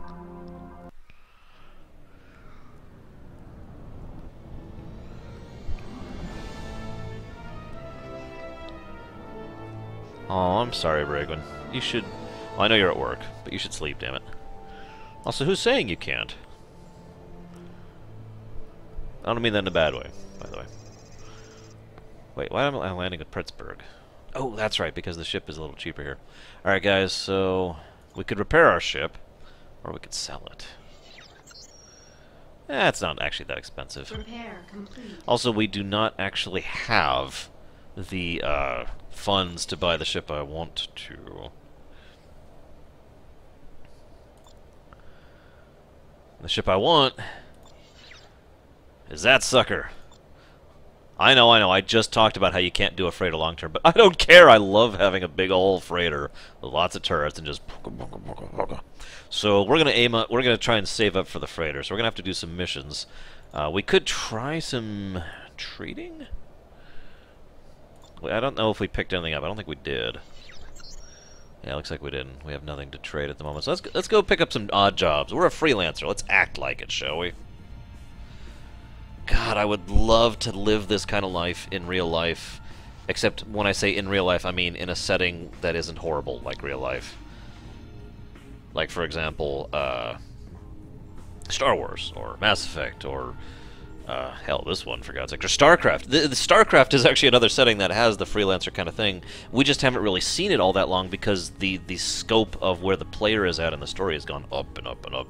Oh, I'm sorry, Bragwin. You should... Well, I know you're at work, but you should sleep, damn it. Also, who's saying you can't? I don't mean that in a bad way, by the way. Wait, why am I landing at Pittsburgh? Oh, that's right, because the ship is a little cheaper here. Alright, guys, so... we could repair our ship, or we could sell it. It's not actually that expensive. Repair complete. Also, we do not actually have the funds to buy the ship I want to. The ship I want is that sucker. I know, I just talked about how you can't do a freighter long term, but I don't care. I love having a big old freighter with lots of turrets and just... So we're gonna try and save up for the freighter, so we're gonna have to do some missions. We could try some trading? I don't know if we picked anything up. I don't think we did. Yeah, looks like we didn't. We have nothing to trade at the moment. So let's go pick up some odd jobs. We're a freelancer. Let's act like it, shall we? God, I would love to live this kind of life in real life. Except when I say in real life, I mean in a setting that isn't horrible, like real life. Like, for example, Star Wars, or Mass Effect, or, hell, this one, for God's sake, or StarCraft. The StarCraft is actually another setting that has the freelancer kind of thing. We just haven't really seen it all that long because the scope of where the player is at in the story has gone up and up and up.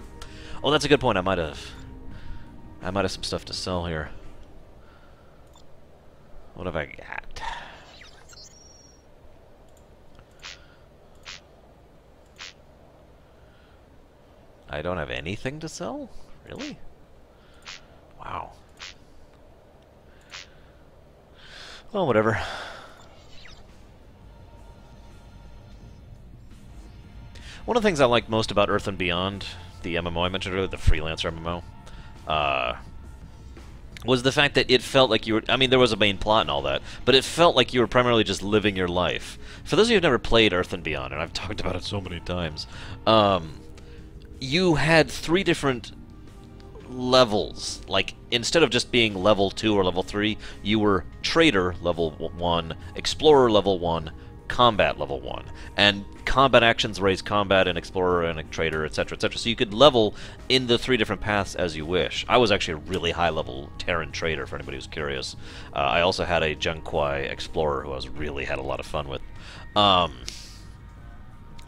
Oh, that's a good point. I might have some stuff to sell here. What have I got? I don't have anything to sell? Really? Wow. Well, whatever. One of the things I like most about Earth and Beyond, the MMO I mentioned earlier, the Freelancer MMO, was the fact that it felt like you were... I mean, there was a main plot and all that, but it felt like you were primarily just living your life. For those of you who've never played Earth and Beyond, and I've talked about it so many times, you had 3 different levels. Like, instead of just being level 2 or level 3, you were Trader level 1, Explorer level 1, Combat level 1. And combat actions raise Combat and Explorer and a Trader, etc., etc. So you could level in the 3 different paths as you wish. I was actually a really high-level Terran Trader, for anybody who's curious. I also had a Junkwai Explorer who I really had a lot of fun with.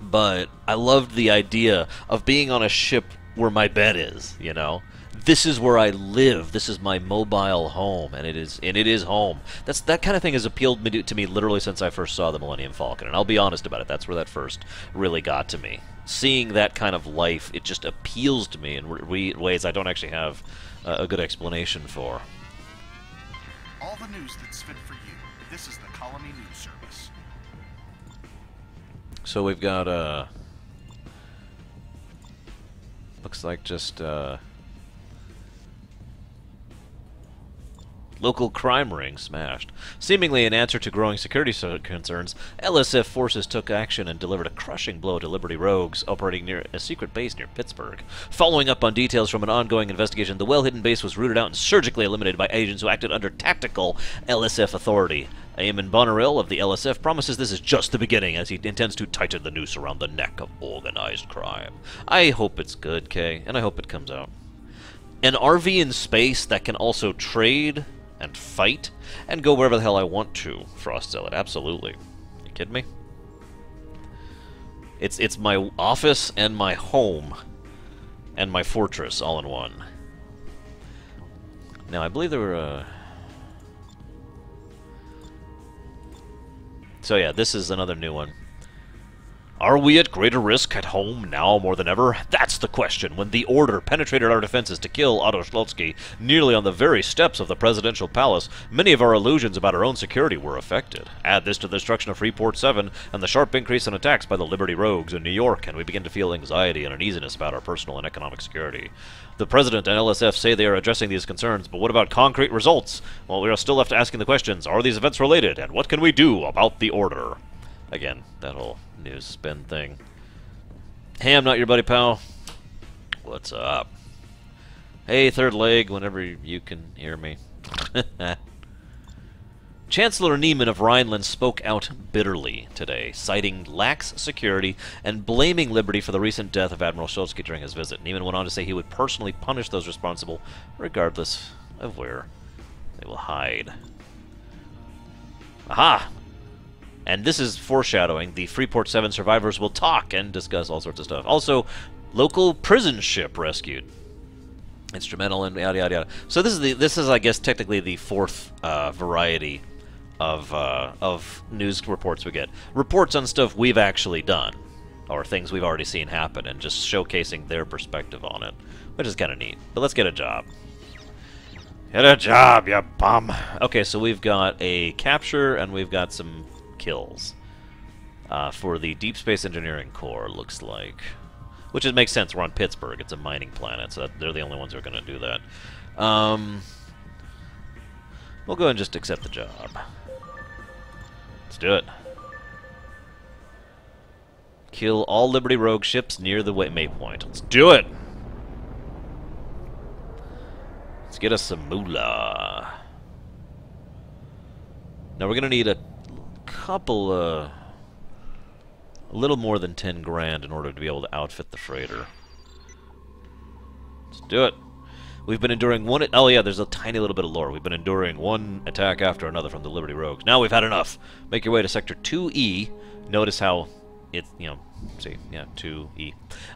But I loved the idea of being on a ship where my bed is, you know? This is where I live. This is my mobile home, and it is home. That kind of thing has appealed to me literally since I first saw the Millennium Falcon, and I'll be honest about it. That's where that first really got to me. Seeing that kind of life, it just appeals to me in ways I don't actually have a good explanation for. All the news that's fit for you. This is the Colony News Service. So we've got, looks like just, local crime ring smashed. Seemingly in answer to growing security concerns, LSF forces took action and delivered a crushing blow to Liberty rogues operating near a secret base near Pittsburgh. Following up on details from an ongoing investigation, the well-hidden base was rooted out and surgically eliminated by agents who acted under tactical LSF authority. Eamon Bonnerill of the LSF promises this is just the beginning, as he intends to tighten the noose around the neck of organized crime. I hope it's good, Kay, and I hope it comes out. An RV in space that can also trade and fight, and go wherever the hell I want to, Frost Zealot, absolutely. You kidding me? It's my office and my home and my fortress all in one. Now, I believe there were, So yeah, this is another new one. Are we at greater risk at home now more than ever? That's the question. When the Order penetrated our defenses to kill Otto Schlotsky nearly on the very steps of the presidential palace, many of our illusions about our own security were affected. Add this to the destruction of Freeport 7 and the sharp increase in attacks by the Liberty Rogues in New York, and we begin to feel anxiety and uneasiness about our personal and economic security. The President and LSF say they are addressing these concerns, but what about concrete results? Well, we are still left asking the questions, are these events related, and what can we do about the Order? Again, that whole news spin thing. Hey, I'm not your buddy, pal. What's up? Hey, third leg, whenever you can hear me. Chancellor Neiman of Rhineland spoke out bitterly today, citing lax security and blaming Liberty for the recent death of Admiral Schlotsky during his visit. Neiman went on to say he would personally punish those responsible, regardless of where they will hide. Aha! And this is foreshadowing. The Freeport 7 survivors will talk and discuss all sorts of stuff. Also, local prison ship rescued. Instrumental and yada yada yada. So this is I guess technically the 4th variety of news reports we get. Reports on stuff we've actually done, or things we've already seen happen, and just showcasing their perspective on it, which is kind of neat. But let's get a job. Get a job, you bum. Okay, so we've got a capture and we've got some kills for the Deep Space Engineering Corps, looks like. Which it makes sense. We're on Pittsburgh. It's a mining planet, so they're the only ones who are going to do that. We'll go ahead and just accept the job. Let's do it. Kill all Liberty rogue ships near the waypoint. Let's do it! Let's get us some moolah. Now we're going to need a couple, a little more than 10 grand in order to be able to outfit the freighter. Let's do it. We've been enduring one... Oh yeah, there's a tiny little bit of lore. We've been enduring one attack after another from the Liberty Rogues. Now we've had enough. Make your way to Sector 2E. Notice how it's, you know, see, yeah, 2E.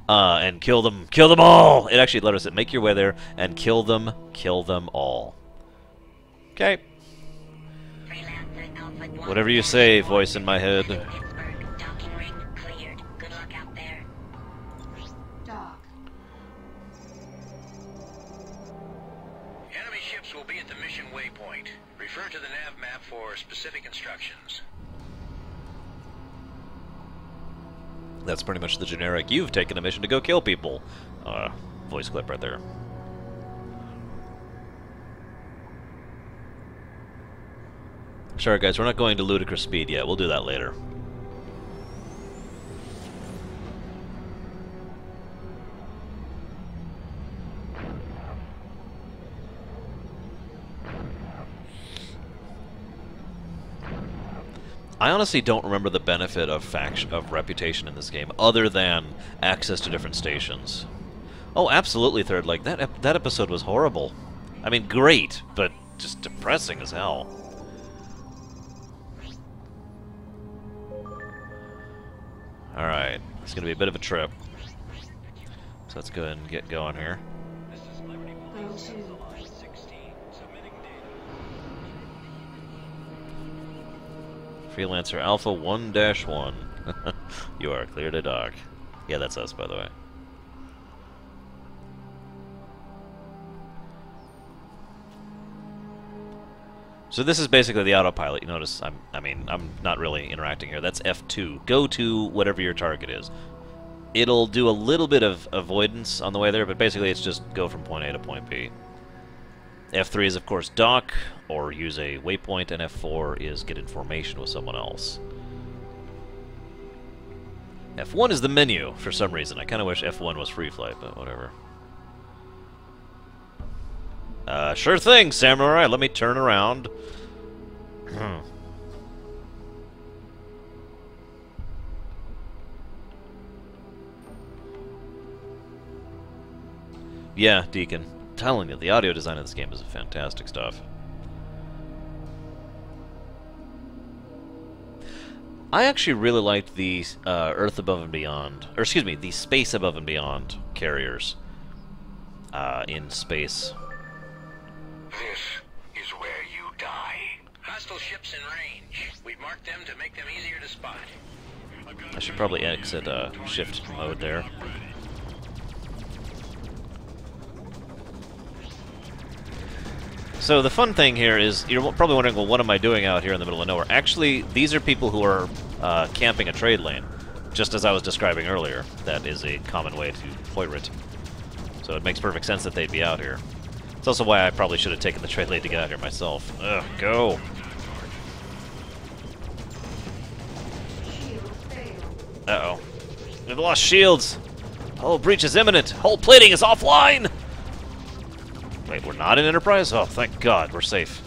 And kill them all! It actually let us make your way there and kill them all. Okay. Whatever you say, voice in my head. Enemy ships will be at the mission waypoint. Refer to the nav map for specific instructions. That's pretty much the generic, you've taken a mission to go kill people. Voice clip right there. Sorry guys, we're not going to ludicrous speed yet. We'll do that later. I honestly don't remember the benefit of reputation in this game, other than access to different stations. Oh, absolutely, Third Leg. That episode was horrible. I mean, great, but just depressing as hell. Alright, it's going to be a bit of a trip. So let's go ahead and get going here. Freelancer Alpha 1-1. You are clear to dock. Yeah, that's us, by the way. So this is basically the autopilot. You notice I'm not really interacting here. That's F2. Go to whatever your target is. It'll do a little bit of avoidance on the way there, but basically it's just go from point A to point B. F3 is, of course, dock, or use a waypoint, and F4 is get information with someone else. F1 is the menu, for some reason. I kind of wish F1 was free flight, but whatever. Sure thing, Samurai. Let me turn around. Yeah, Deacon. I'm telling you, the audio design of this game is fantastic stuff. I actually really liked the Earth Above and Beyond, or excuse me, the Space Above and Beyond carriers in space. This is where you die. Hostile ships in range. We've marked them to make them easier to spot. I should probably exit shift mode there. So the fun thing here is, you're probably wondering, well, what am I doing out here in the middle of nowhere? Actually, these are people who are camping a trade lane, just as I was describing earlier. That is a common way to pirate. So it makes perfect sense that they'd be out here. It's also why I probably should have taken the trade lane to get out here myself. Ugh, go! Uh-oh. We've lost shields! Hull breach is imminent! Hull plating is offline! Wait, we're not in Enterprise? Oh, thank God, we're safe.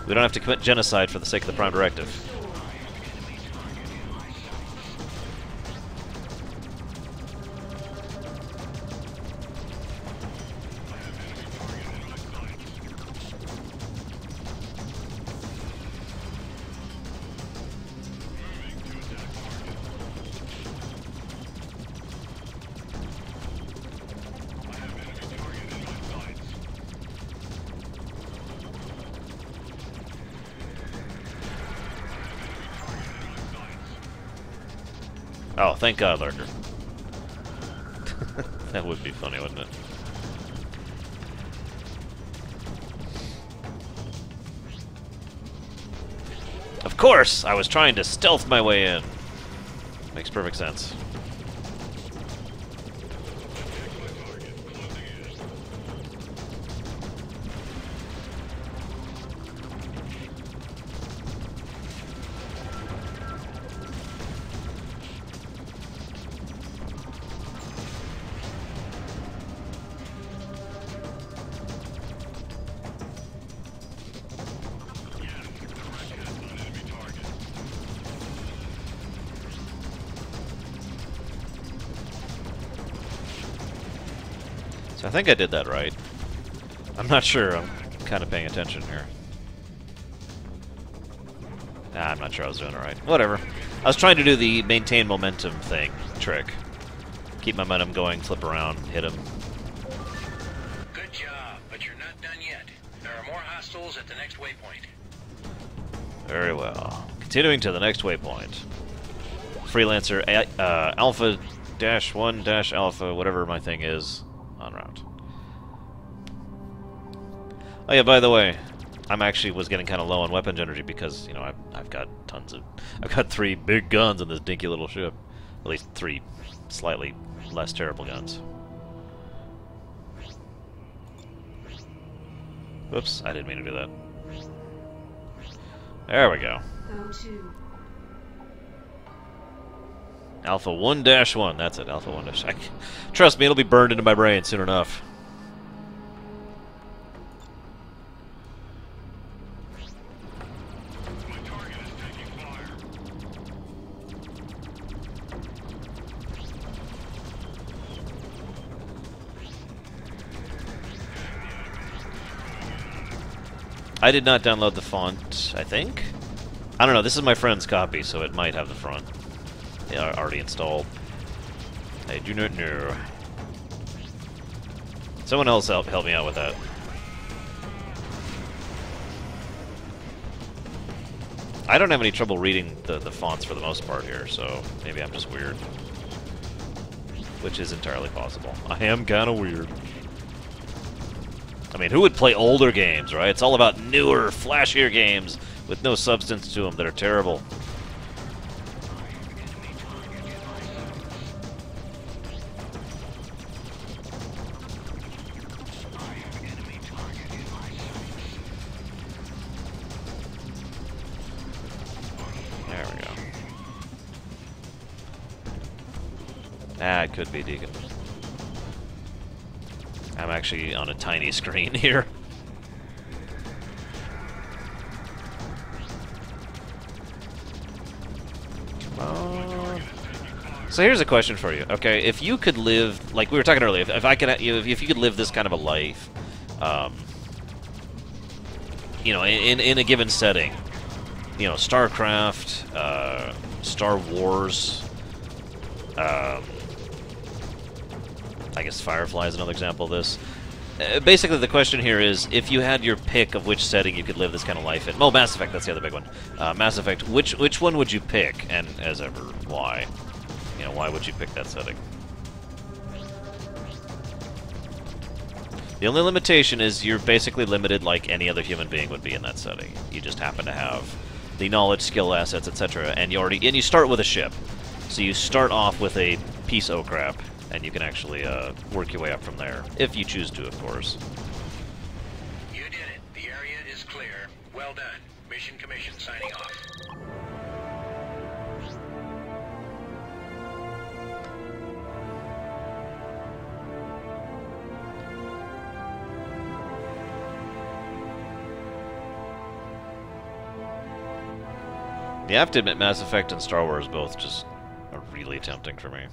We don't have to commit genocide for the sake of the Prime Directive. Oh, thank God, Lurker. That would be funny, wouldn't it? course! I was trying to stealth my way in. Makes perfect sense. I think I did that right. I'm not sure. I'm kind of paying attention here. Nah, I'm not sure I was doing it right. Whatever. I was trying to do the maintain momentum thing, trick. Keep momentum going, flip around, hit him. Good job, but you're not done yet. There are more hostiles at the next waypoint. Very well. Continuing to the next waypoint. Freelancer Alpha-1-Alpha, whatever my thing is. En route. Oh yeah, by the way, I'm actually was getting kind of low on weapons energy because, you know, I've got tons of... I've got 3 big guns in this dinky little ship. At least 3 slightly less terrible guns. Whoops, I didn't mean to do that. There we go. Alpha 1-1, that's it, Alpha 1-. Trust me, it'll be burned into my brain soon enough. I did not download the font, I think? I don't know, this is my friend's copy, so it might have the font already installed. I do not know. Someone else help me out with that. I don't have any trouble reading the fonts for the most part here, so maybe I'm just weird. Which is entirely possible. I am kind of weird. I mean, who would play older games, right? It's all about newer, flashier games with no substance to them that are terrible. There we go. Ah, it could be Deacon. I'm actually on a tiny screen here. So here's a question for you. Okay, if you could live, like we were talking earlier, if I could, if you could live this kind of a life, you know, in a given setting, you know, StarCraft, Star Wars, I guess Firefly is another example of this. Basically, the question here is, if you had your pick of which setting you could live this kind of life in... Oh, Mass Effect, that's the other big one. Mass Effect, which one would you pick, and as ever, why? You know, why would you pick that setting? The only limitation is you're basically limited like any other human being would be in that setting. You just happen to have the knowledge, skill, assets, etc., and you start with a ship. So you start off with a piece of crap, and you can actually work your way up from there, if you choose to, of course. You did it. The area is clear. Well done. Mission Commission signing off. Yeah, I have to admit, Mass Effect and Star Wars both just are really tempting for me.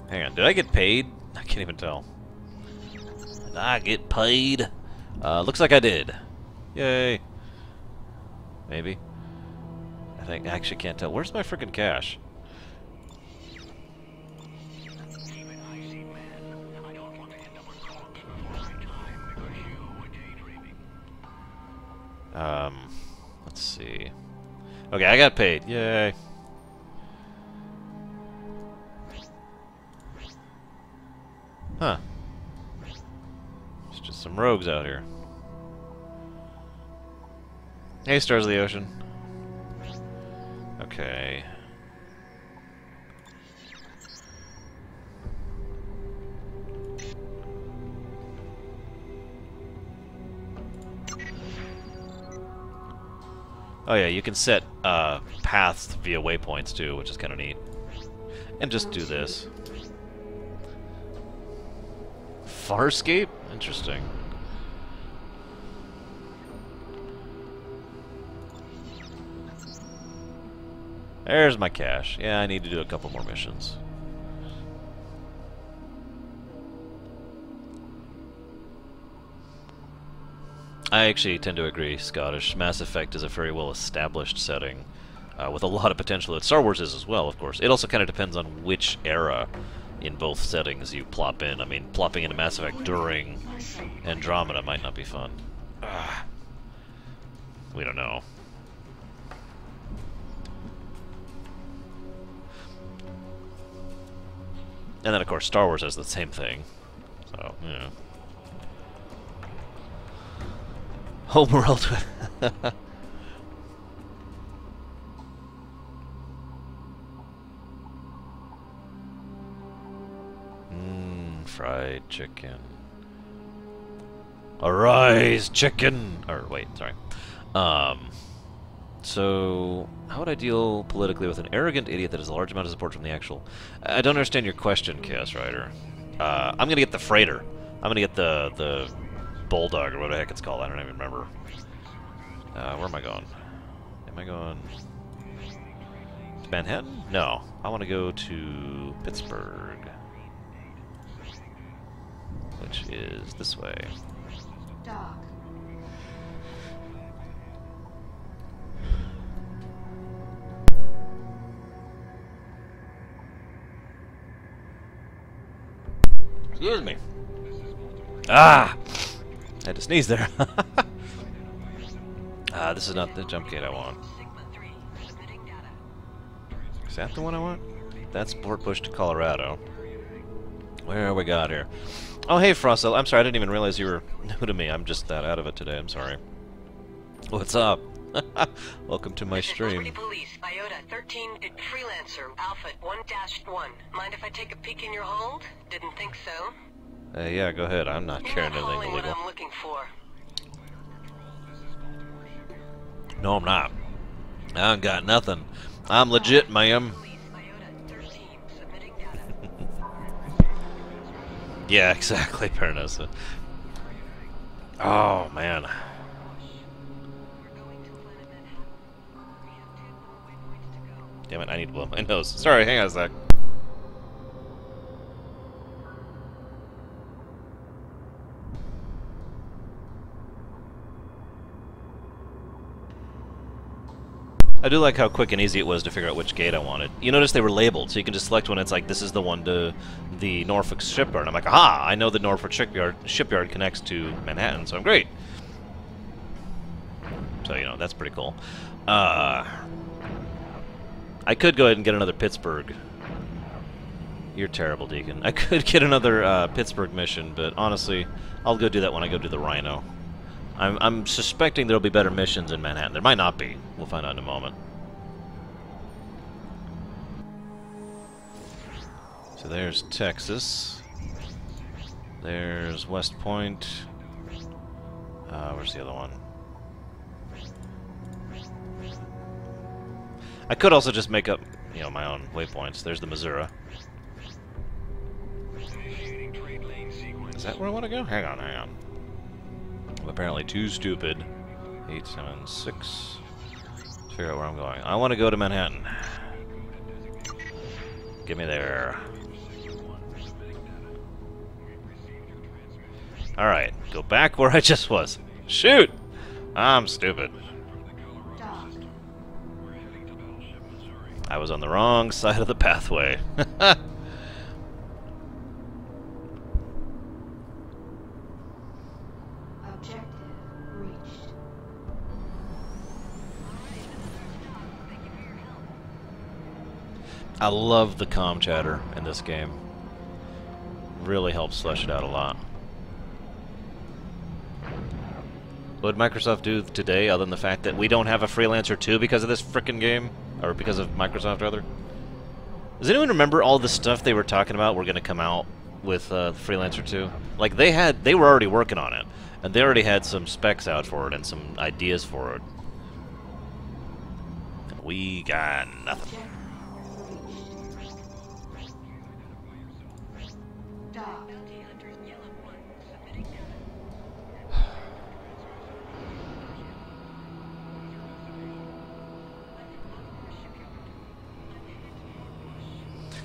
Hang on, did I get paid? I can't even tell. Did I get paid? Looks like I did. Yay. Maybe. I actually can't tell. Where's my freaking cash? Let's see. Okay, I got paid. Yay. Huh. It's just some rogues out here. Hey, Stars of the Ocean. Okay. Oh yeah, you can set paths via waypoints too, which is kind of neat. And just do this. Farscape? Interesting. There's my cash. Yeah, I need to do a couple more missions. I actually tend to agree, Scottish. Mass Effect is a very well-established setting, with a lot of potential that Star Wars is as well, of course. It also kind of depends on which era in both settings you plop in. I mean, plopping into Mass Effect during Andromeda might not be fun. We don't know. And then, of course, Star Wars has the same thing. So, yeah. Homeworld. Fried chicken. Arise, chicken! Or, wait, sorry. So, how would I deal politically with an arrogant idiot that has a large amount of support from the actual... I don't understand your question, Chaos Rider. I'm gonna get the freighter. I'm gonna get the Bulldog, or whatever the heck it's called. I don't even remember. Where am I going? Am I going... to Manhattan? No. I want to go to Pittsburgh. Which is this way. Dog. Excuse me. Ah! I had to sneeze there. This is not the jump gate I want. Is that the one I want? That's Port Bush to Colorado. Where we got here? Oh, hey, Frostel. I'm sorry, I didn't even realize you were new to me. I'm just that out of it today. I'm sorry. What's up? Welcome to my stream. Liberty Police, Iota 13, Freelancer, Alpha 1-1. Mind if I take a peek in your hold? Didn't think so. Yeah, go ahead. I'm not carrying anything What illegal. I'm looking for. No, I'm not. I ain't got nothing. I'm legit, ma'am. Yeah, exactly, Paranosa. Oh, man. Damn it, I need to blow my nose. Sorry, hang on a sec. I do like how quick and easy it was to figure out which gate I wanted. You notice they were labeled, so you can just select one. It's like, this is the one to the Norfolk shipyard. I'm like, aha! I know the Norfolk shipyard connects to Manhattan, so I'm great. So, you know, that's pretty cool. I could go ahead and get another Pittsburgh. You're terrible, Deacon. I could get another Pittsburgh mission, but honestly, I'll go do that when I go do the Rhino. I'm suspecting there'll be better missions in Manhattan. There might not be. We'll find out in a moment. So there's Texas. There's West Point. Where's the other one? I could also just make up, you know, my own waypoints. There's the Missouri. Is that where I want to go? Hang on, hang on. I'm apparently too stupid. 876. Let's figure out where I'm going. I want to go to Manhattan. Get me there. Alright, go back where I just was. Shoot! I'm stupid. I was on the wrong side of the pathway. I love the comm chatter in this game. Really helps flesh it out a lot. What would Microsoft do today, other than the fact that we don't have a Freelancer 2 because of this frickin' game? Or because of Microsoft, rather? Does anyone remember all the stuff they were talking about were going to come out with Freelancer 2? Like, they were already working on it. And they already had some specs out for it and some ideas for it. And we got nothing.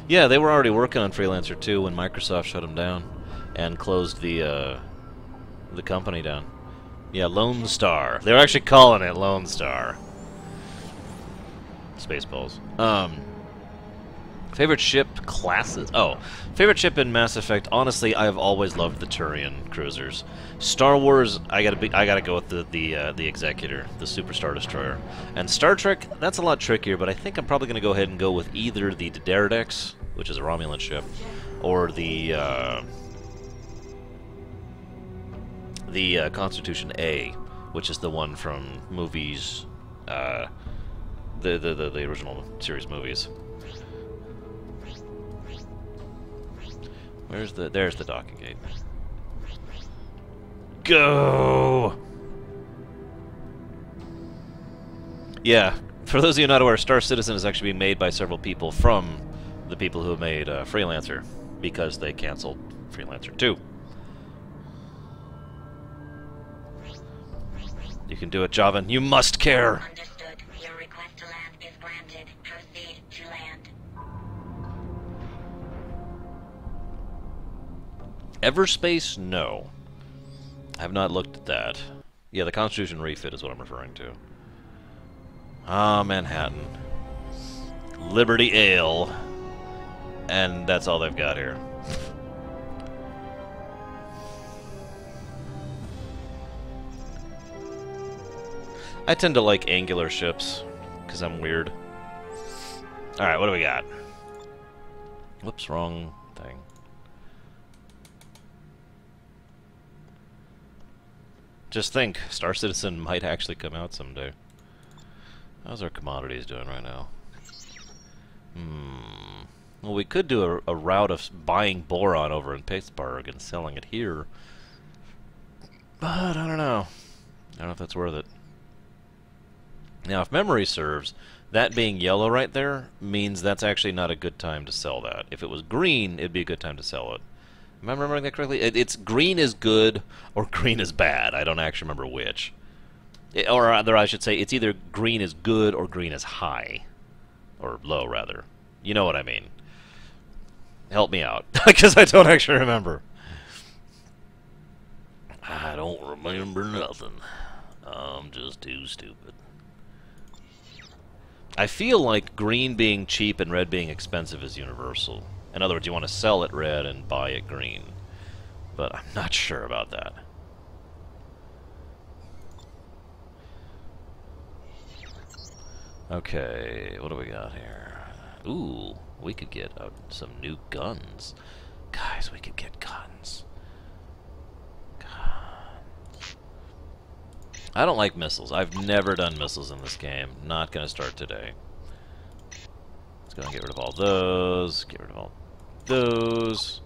Yeah, they were already working on Freelancer 2 when Microsoft shut them down and closed the company down. Yeah, Lone Star. They were actually calling it Lone Star. Spaceballs. Favorite ship classes? Oh, favorite ship in Mass Effect. Honestly, I've always loved the Turian cruisers. Star Wars, I gotta go with the Executor, the Super Star Destroyer. And Star Trek, that's a lot trickier, but I think I'm probably gonna go ahead and go with either the Daredex, which is a Romulan ship, or the Constitution A, which is the one from movies, the original series movies. There's the docking gate. Go! Yeah, for those of you not aware, Star Citizen is actually being made by several people from the people who made Freelancer, because they canceled Freelancer 2. You can do it, Javan. You must care! Understood. Your request to land is granted. Proceed to land. Everspace? No. I have not looked at that. Yeah, the Constitution refit is what I'm referring to. Ah, Manhattan. Liberty Ale. And that's all they've got here. I tend to like angular ships, because I'm weird. Alright, what do we got? Whoops, wrong thing. Just think, Star Citizen might actually come out someday. How's our commodities doing right now? Well, we could do a route of buying boron over in Pittsburgh and selling it here. But I don't know. I don't know if that's worth it. Now, if memory serves, that being yellow right there means that's actually not a good time to sell that. If it was green, it'd be a good time to sell it. Am I remembering that correctly? It's green is good or green is bad. I don't actually remember which. Or rather, I should say, it's either green is good or green is high. Or low, rather. You know what I mean. Help me out, because I don't actually remember. I don't remember nothing. I'm just too stupid. I feel like green being cheap and red being expensive is universal. In other words, you want to sell it red and buy it green. But I'm not sure about that. Okay, what do we got here? Ooh, we could get some new guns. Guys, we could get guns. I don't like missiles. I've never done missiles in this game. Not going to start today. Let's go and get rid of all those. Get rid of all those.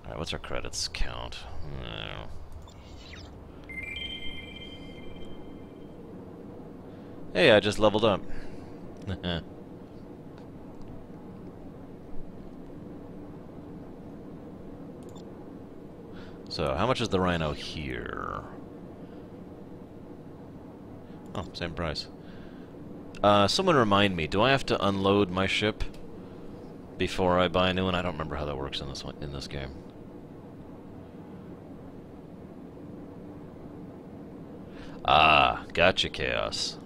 Alright, what's our credits count? No. Hey, I just leveled up. So, how much is the Rhino here? Oh, same price. Someone remind me, do I have to unload my ship before I buy a new one? I don't remember how that works in this game. Ah, gotcha, Chaos.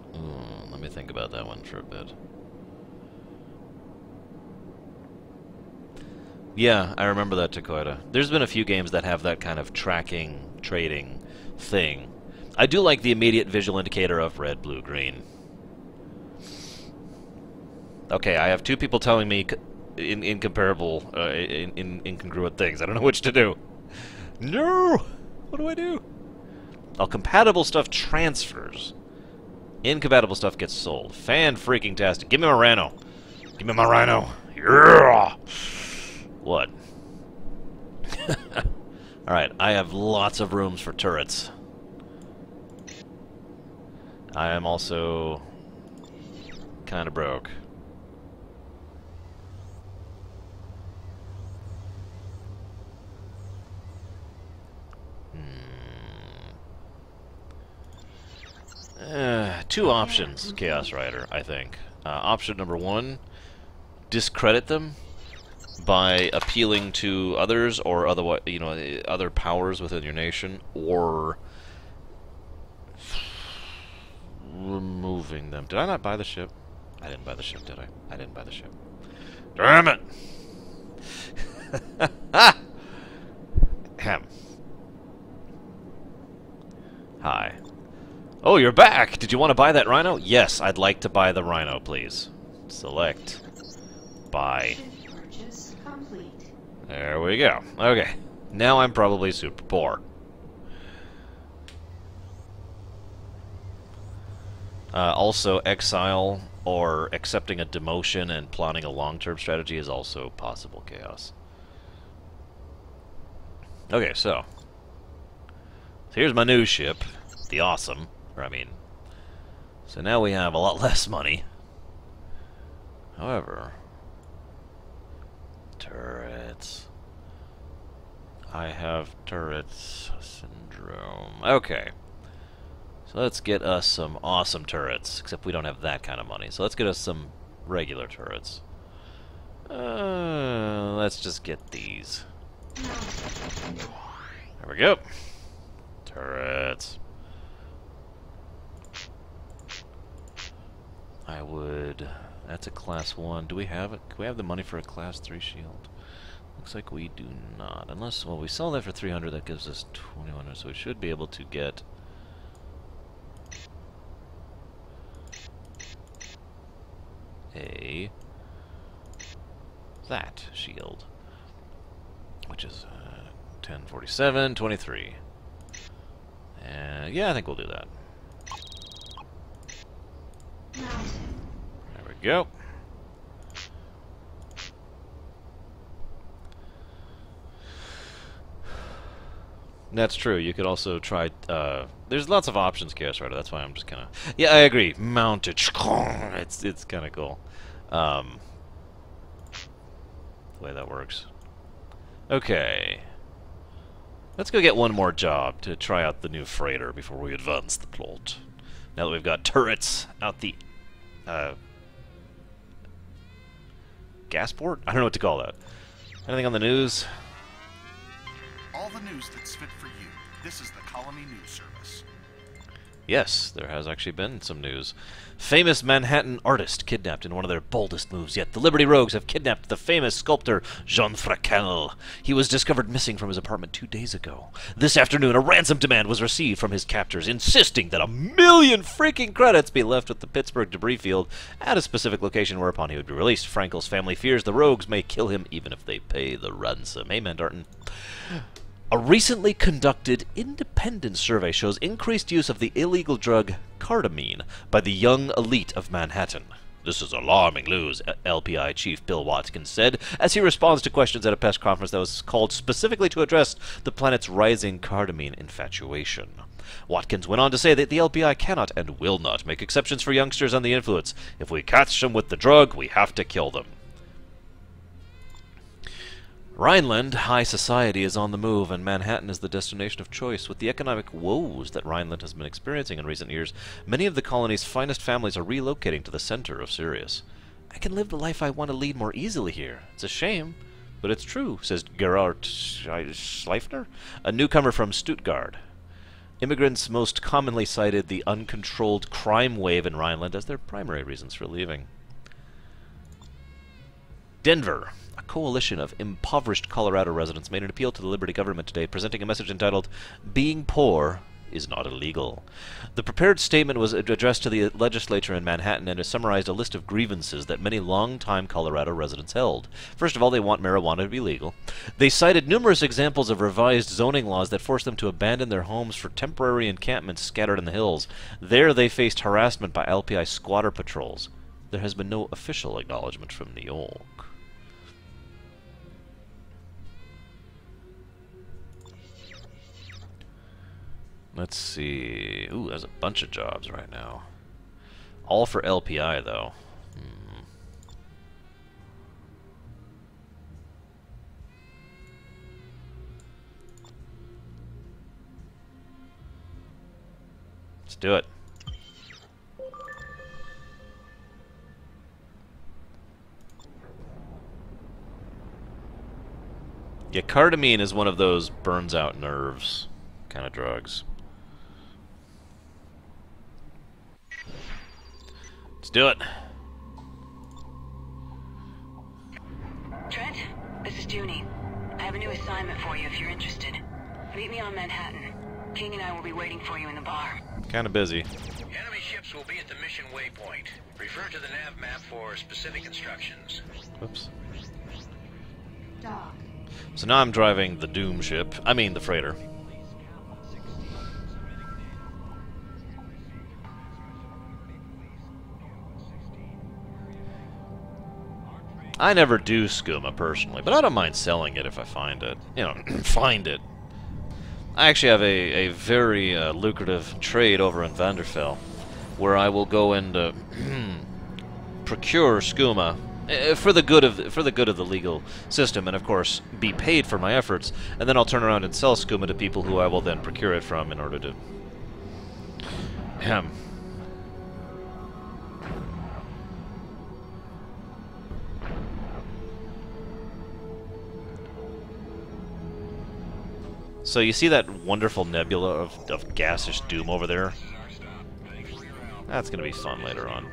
Let me think about that one for a bit. Yeah, I remember that, Takoida. There's been a few games that have that kind of tracking, trading thing. I do like the immediate visual indicator of red, blue, green. Okay, I have two people telling me incomparable, incongruent things. I don't know which to do. No! What do I do? Oh, compatible stuff transfers. Incompatible stuff gets sold. Fan-freaking-tastic. Give me my rhino. Give me my rhino. Yeah! What? Alright, I have lots of rooms for turrets. I am also kind of broke. Two options, Chaos Rider, I think. Option number one, discredit them by appealing to others or otherwise, you know, other powers within your nation, or removing them. Did I not buy the ship? I didn't buy the ship, did I? I didn't buy the ship. Damn it! Ahem. Hi. Oh, you're back! Did you want to buy that rhino? Yes, I'd like to buy the rhino, please. Select. Buy. Purchase complete. There we go. Okay. Now I'm probably super poor. Also, exile or accepting a demotion and plotting a long-term strategy is also possible, Chaos. Okay, so here's my new ship, the Awesome. So now we have a lot less money. However, turrets. I have turrets syndrome. Okay. So let's get us some awesome turrets, except we don't have that kind of money. So let's get us some regular turrets. Let's just get these. There we go. Turrets. I would... That's a class 1. Do we have it? Can we have the money for a class 3 shield? Looks like we do not. Unless, well, we sell that for 300, that gives us 2100, so we should be able to get... that shield, which is 1047, 23. Yeah, I think we'll do that. There we go. That's true. You could also try. There's lots of options, Chaos Rider. That's why I'm just kind of. Yeah, I agree. Mounted. It's kind of cool. The way that works. Okay. Let's go get one more job to try out the new freighter before we advance the plot. Now that we've got turrets out the gas port? I don't know what to call that. Anything on the news? All the news that's fit for you. This is the Colony News Service. Yes, there has actually been some news. Famous Manhattan artist kidnapped in one of their boldest moves yet. The Liberty Rogues have kidnapped the famous sculptor Jean Frackel. He was discovered missing from his apartment 2 days ago. This afternoon, a ransom demand was received from his captors, insisting that 1 million freaking credits be left with the Pittsburgh debris field at a specific location, whereupon he would be released. Frankel's family fears the Rogues may kill him even if they pay the ransom. Amen, Darton. A recently conducted independent survey shows increased use of the illegal drug cardamine by the young elite of Manhattan. This is alarming news, LPI Chief Bill Watkins said, as he responds to questions at a press conference that was called specifically to address the planet's rising cardamine infatuation. Watkins went on to say that the LPI cannot and will not make exceptions for youngsters on the influence. If we catch them with the drug, we have to kill them. Rhineland high society is on the move, and Manhattan is the destination of choice. With the economic woes that Rhineland has been experiencing in recent years, many of the colony's finest families are relocating to the center of Sirius. I can live the life I want to lead more easily here. It's a shame, but it's true, says Gerhard Schleifner, a newcomer from Stuttgart. Immigrants most commonly cited the uncontrolled crime wave in Rhineland as their primary reasons for leaving. Denver. A coalition of impoverished Colorado residents made an appeal to the Liberty government today, presenting a message entitled, "Being poor is not illegal. The prepared statement was addressed to the legislature in Manhattan and summarized a list of grievances that many long-time Colorado residents held. First of all, they want marijuana to be legal. They cited numerous examples of revised zoning laws that forced them to abandon their homes for temporary encampments scattered in the hills. There they faced harassment by LPI squatter patrols. There has been no official acknowledgement from New York. Let's see. Ooh, there's a bunch of jobs right now. All for LPI, though. Let's do it. Yeah, cardamine is one of those burns out nerves kind of drugs. Let's do it. Trent, this is Junie. I have a new assignment for you if you're interested. Meet me on Manhattan. King and I will be waiting for you in the bar. Kind of busy. Enemy ships will be at the mission waypoint. Refer to the nav map for specific instructions. Oops. Dock. So now I'm driving the Doom ship. I mean the freighter. I never do skooma personally, but I don't mind selling it if I find it. You know, find it. I actually have a very lucrative trade over in Vanderfell, where I will go and procure skooma for the good of the legal system, and of course be paid for my efforts. And then I'll turn around and sell skooma to people who I will then procure it from in order to. So you see that wonderful nebula of gaseous doom over there? That's gonna be fun later on.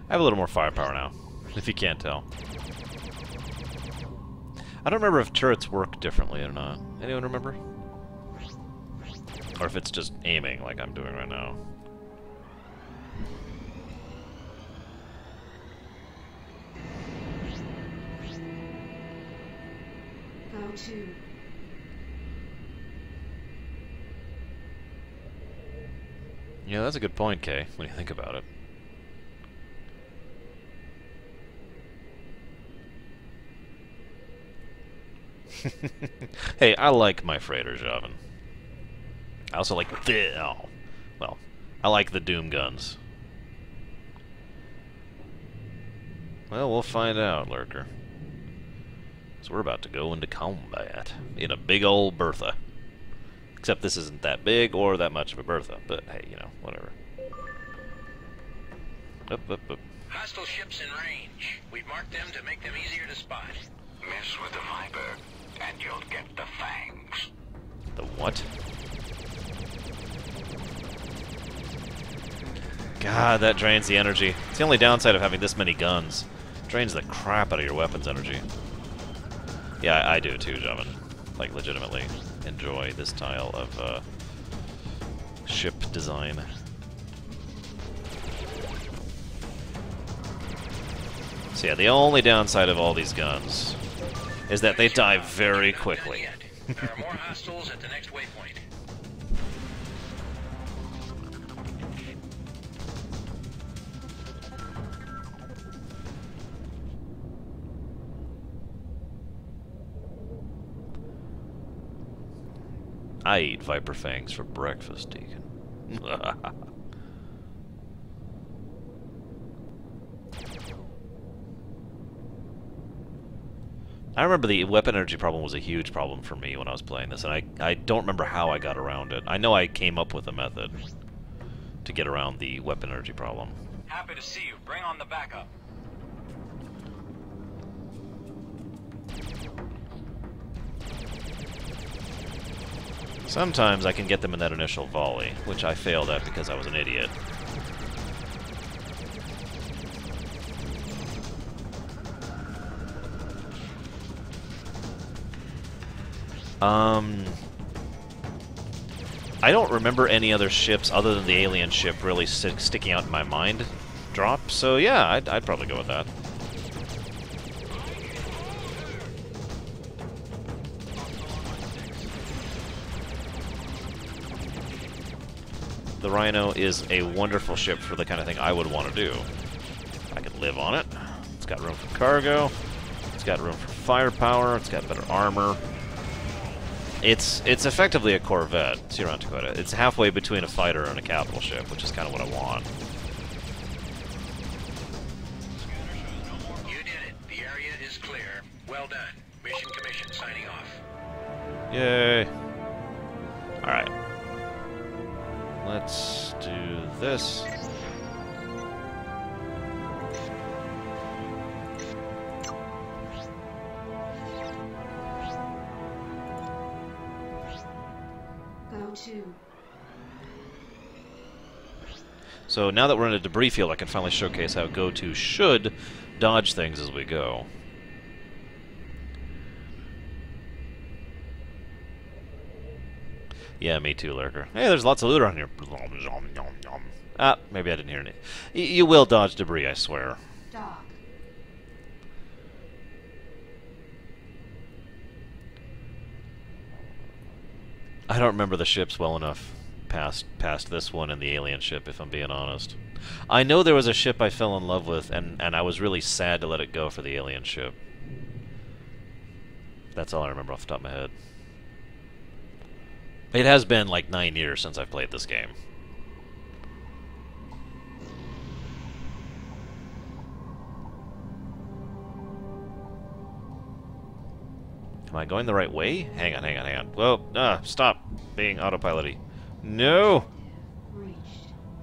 I have a little more firepower now, if you can't tell. I don't remember if turrets work differently or not. Anyone remember? Or if it's just aiming like I'm doing right now. Go to. Yeah, that's a good point, Kay, when you think about it. Hey, I like my freighter, Javan. I also like the... Oh, well, I like the Doom guns. Well, we'll find out, Lurker. So we're about to go into combat in a big old Bertha. Except this isn't that big or that much of a Bertha, but hey, you know, whatever. Up, up, up. Hostile ships in range. We've marked them to make them easier to spot. Mess with the Viper, and you'll get the fangs. The what? God, that drains the energy. It's the only downside of having this many guns. It drains the crap out of your weapons energy. Yeah, I do too, Javan. Like, legitimately enjoy this style of ship design. So yeah, the only downside of all these guns is that they die very quickly. There are more hostiles at the next waypoint. I eat Viper Fangs for breakfast, Deacon. I remember the weapon energy problem was a huge problem for me when I was playing this, and I don't remember how I got around it. I know I came up with a method to get around the weapon energy problem. Happy to see you. Bring on the backup. Sometimes I can get them in that initial volley, which I failed at because I was an idiot. I don't remember any other ships other than the alien ship really sticking out in my mind drop, so yeah, I'd probably go with that. The Rhino is a wonderful ship for the kind of thing I would want to do. I could live on it. It's got room for cargo. It's got room for firepower. It's got better armor. It's effectively a Corvette, Sierra Dakota. It's halfway between a fighter and a capital ship, which is kind of what I want. You did it. The area is clear. Well done. Mission Commission signing off. Yay. Alright. Let's do this. Go to. So now that we're in a debris field, I can finally showcase how Go-To should dodge things as we go. Yeah, me too, Lurker. Hey, there's lots of loot around here. Ah, maybe I didn't hear any. You will dodge debris, I swear. Dock. I don't remember the ships well enough past this one and the alien ship, if I'm being honest. I know there was a ship I fell in love with, and I was really sad to let it go for the alien ship. That's all I remember off the top of my head. It has been like 9 years since I've played this game. Am I going the right way? Hang on, hang on, hang on. Whoa, stop being autopilot-y. No!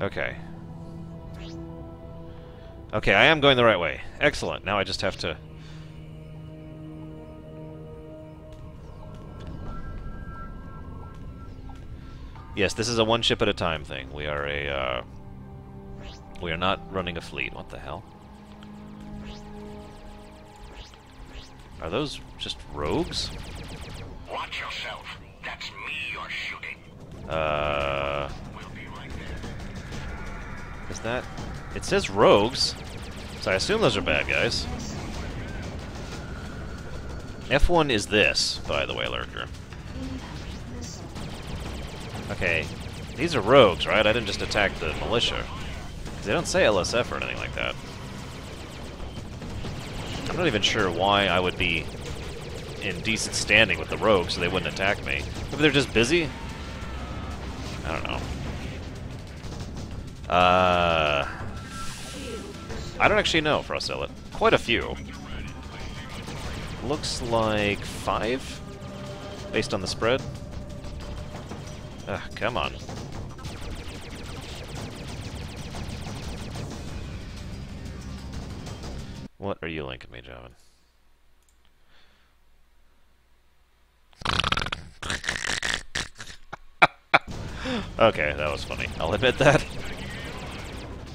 Okay. Okay, I am going the right way. Excellent. Now I just have to... Yes, this is a one ship at a time thing. We are a, we are not running a fleet. What the hell? Are those just rogues? Watch yourself. That's me you're shooting. We'll be right there. Is that... It says rogues, so I assume those are bad guys. F1 is this, by the way, Lurker. Okay, these are rogues, right? I didn't just attack the militia. They don't say LSF or anything like that. I'm not even sure why I would be in decent standing with the rogues so they wouldn't attack me. Maybe they're just busy? I don't know. I don't actually know, Frostella. Quite a few. Looks like 5? Based on the spread. Ugh, come on. What are you linking me, Javin? Okay, that was funny. I'll admit that.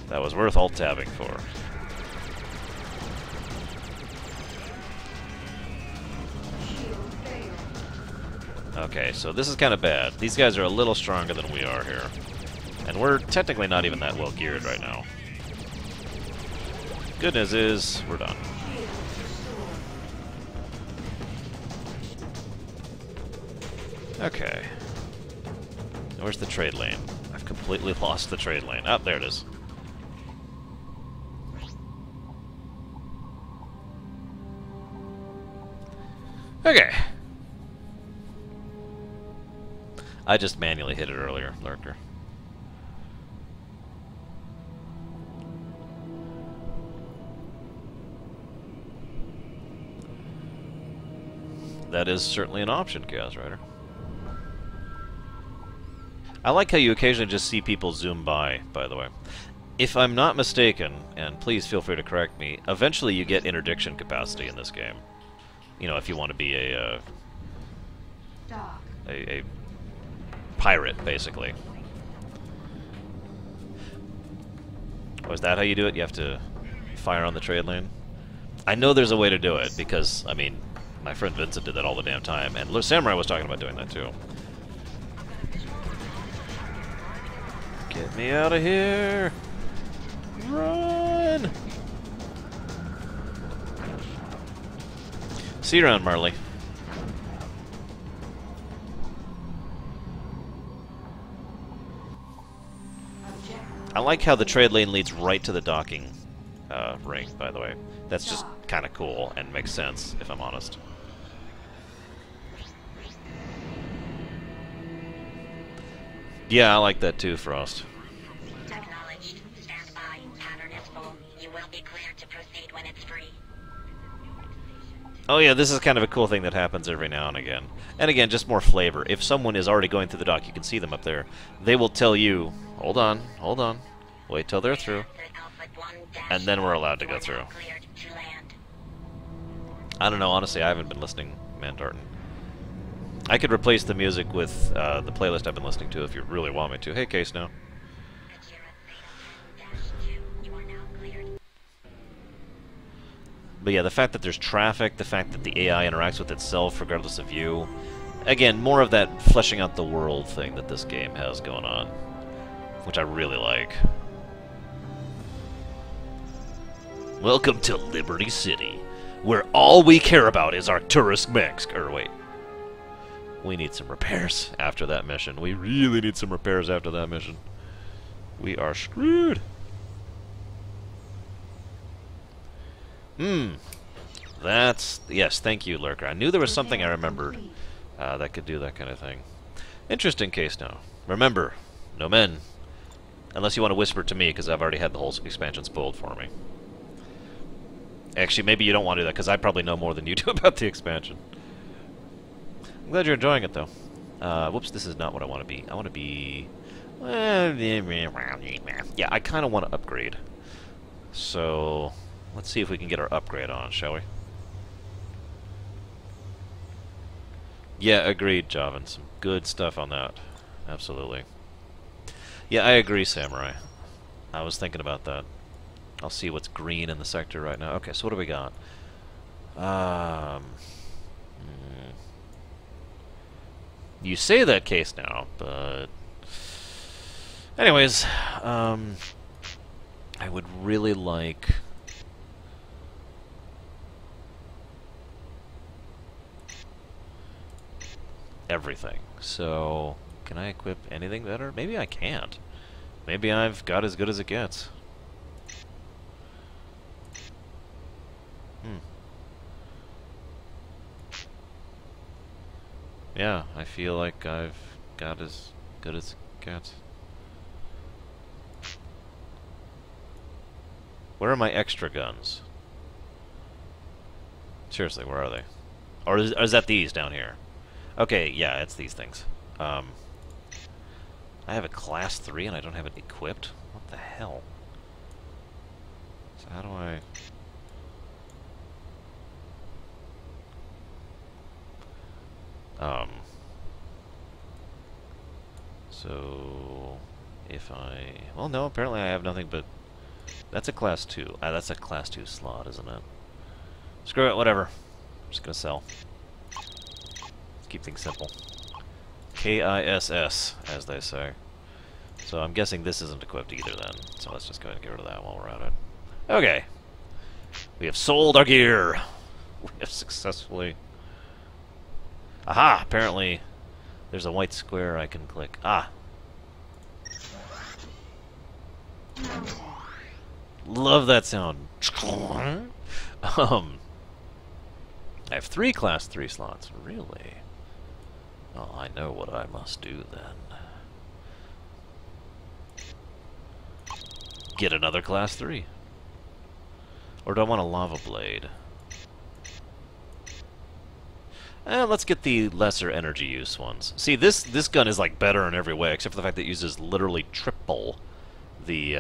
That was worth alt-tabbing for. Okay, so this is kind of bad. These guys are a little stronger than we are here. And we're technically not even that well geared right now. Good news is, we're done. Okay. Where's the trade lane? I've completely lost the trade lane. Oh, there it is. Okay. I just manually hit it earlier, Lurker. That is certainly an option, Chaos Rider. I like how you occasionally just see people zoom by the way. If I'm not mistaken, and please feel free to correct me, eventually you get interdiction capacity in this game. You know, if you want to be a pirate, basically. Oh, is that how you do it? You have to fire on the trade lane? I know there's a way to do it, because, I mean, my friend Vincent did that all the damn time, and Samurai was talking about doing that too. Get me out of here! Run! See you around, Marley. I like how the trade lane leads right to the docking ring, by the way. That's just kind of cool and makes sense, if I'm honest. Yeah, I like that too, Frost. Acknowledged. Stand by. Pattern is full. You will be cleared to proceed when it's free. Oh yeah, this is kind of a cool thing that happens every now and again. And again, just more flavor. If someone is already going through the dock, you can see them up there. They will tell you, hold on, wait till they're through. And then we're allowed to go through. I don't know, honestly, I haven't been listening, Mandarton. I could replace the music with the playlist I've been listening to if you really want me to. Hey, Case now. But yeah, the fact that there's traffic, the fact that the AI interacts with itself regardless of you. Again, more of that fleshing out the world thing that this game has going on, which I really like. Welcome to Liberty City, where all we care about is our tourist mix. Or wait. We need some repairs after that mission. We really need some repairs after that mission. We are screwed. That's... Yes, thank you, Lurker. I knew there was something I remembered that could do that kind of thing. Interesting case now. Remember, no men. Unless you want to whisper to me, because I've already had the whole expansion spoiled for me. Actually, maybe you don't want to do that, because I probably know more than you do about the expansion. I'm glad you're enjoying it, though. Whoops, this is not what I want to be. I want to be... Yeah, I kind of want to upgrade. So, let's see if we can get our upgrade on, shall we? Yeah, agreed, Javan. Some good stuff on that. Absolutely. Yeah, I agree, Samurai. I was thinking about that. I'll see what's green in the sector right now. Okay, so what do we got? You say that case now, but... Anyways, I would really like... everything. So, can I equip anything better? Maybe I can't. Maybe I've got as good as it gets. Yeah, I feel like I've got as good as it gets. Where are my extra guns? Seriously, where are they? Or is that these down here? Okay, yeah, it's these things. I have a class 3 and I don't have it equipped? What the hell? So how do I... So... if I... Well, no, apparently I have nothing but... That's a class 2. That's a class 2 slot, isn't it? Screw it, whatever. I'm just gonna sell. Let's keep things simple. KISS, as they say. So I'm guessing this isn't equipped either then. So let's just go ahead and get rid of that while we're at it. Okay. We have sold our gear. We have successfully... Aha! Apparently there's a white square I can click. Ah! Love that sound. I have 3 class 3 slots. Really? Oh, I know what I must do then. Get another class 3. Or do I want a lava blade? Let's get the lesser energy use ones. See, this gun is like better in every way, except for the fact that it uses literally triple the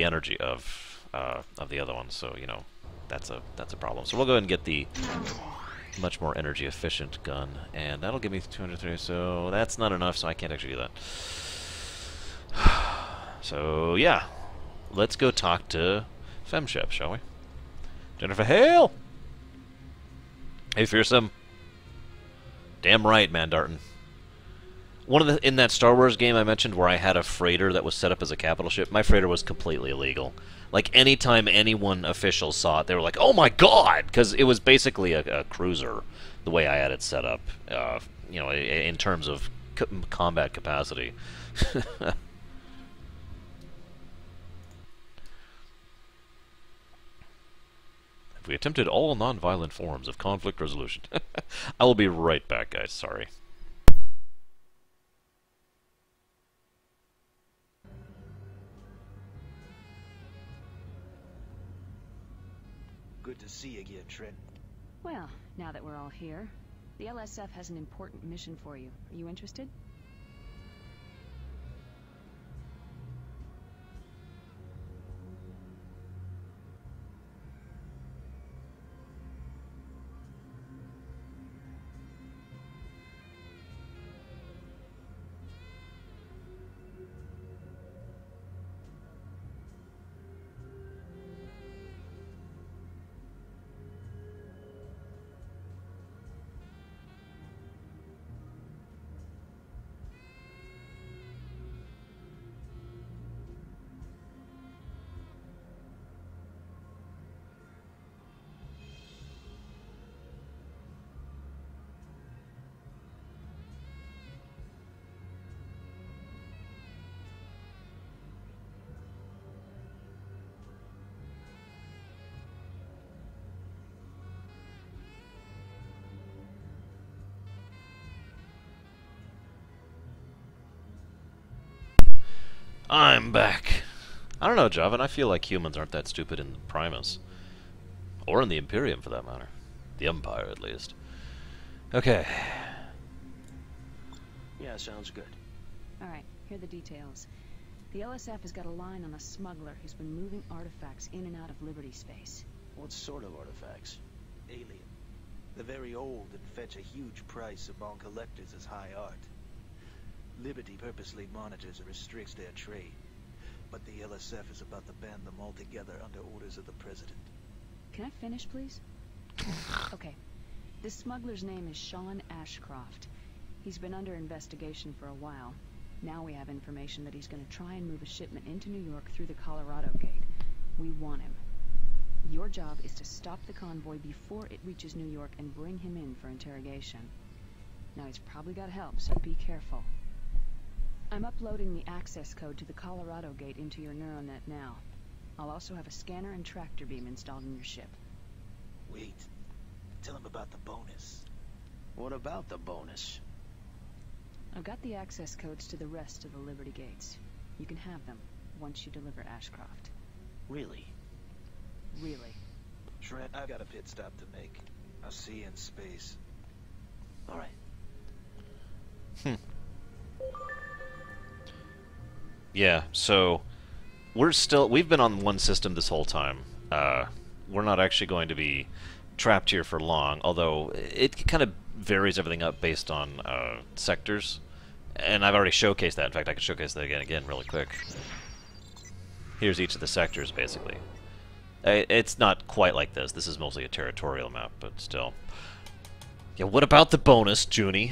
energy of the other one. So you know, that's a problem. So we'll go ahead and get the much more energy efficient gun, and that'll give me 230. So that's not enough. So I can't actually do that. So yeah, let's go talk to FemShep, shall we? Jennifer Hale. Hey, fearsome. Damn right, Mandarton. In that Star Wars game I mentioned where I had a freighter that was set up as a capital ship, my freighter was completely illegal. Like, anytime anyone official saw it, they were like, oh my god! Because it was basically a cruiser, the way I had it set up, you know, in terms of combat capacity. We attempted all non-violent forms of conflict resolution. I will be right back, guys. Sorry. Good to see you again, Trent. Well, now that we're all here, the LSF has an important mission for you. Are you interested? I'm back. I don't know, Javan. I feel like humans aren't that stupid in Primus. Or in the Imperium, for that matter. The Empire, at least. Okay. Yeah, sounds good. Alright, here are the details. The LSF has got a line on a smuggler who's been moving artifacts in and out of Liberty space. What sort of artifacts? Alien. They're very old and fetch a huge price among collectors as high art. Liberty purposely monitors and restricts their trade, but the LSF is about to ban them altogether under orders of the President. Can I finish, please? Okay. This smuggler's name is Sean Ashcroft. He's been under investigation for a while. Now we have information that he's going to try and move a shipment into New York through the Colorado Gate. We want him. Your job is to stop the convoy before it reaches New York and bring him in for interrogation. Now he's probably got help, so be careful. I'm uploading the access code to the Colorado Gate into your neuronet now. I'll also have a scanner and tractor beam installed in your ship. Wait. Tell him about the bonus. What about the bonus? I've got the access codes to the rest of the Liberty Gates. You can have them once you deliver Ashcroft. Really? Really. Trent, I've got a pit stop to make. I'll see you in space. All right. Yeah, so we've been on one system this whole time. We're not actually going to be trapped here for long, although it kind of varies everything up based on sectors. And I've already showcased that. In fact, I can showcase that again really quick. Here's each of the sectors, basically. It's not quite like this. This is mostly a territorial map, but still. Yeah, what about the bonus, Junie?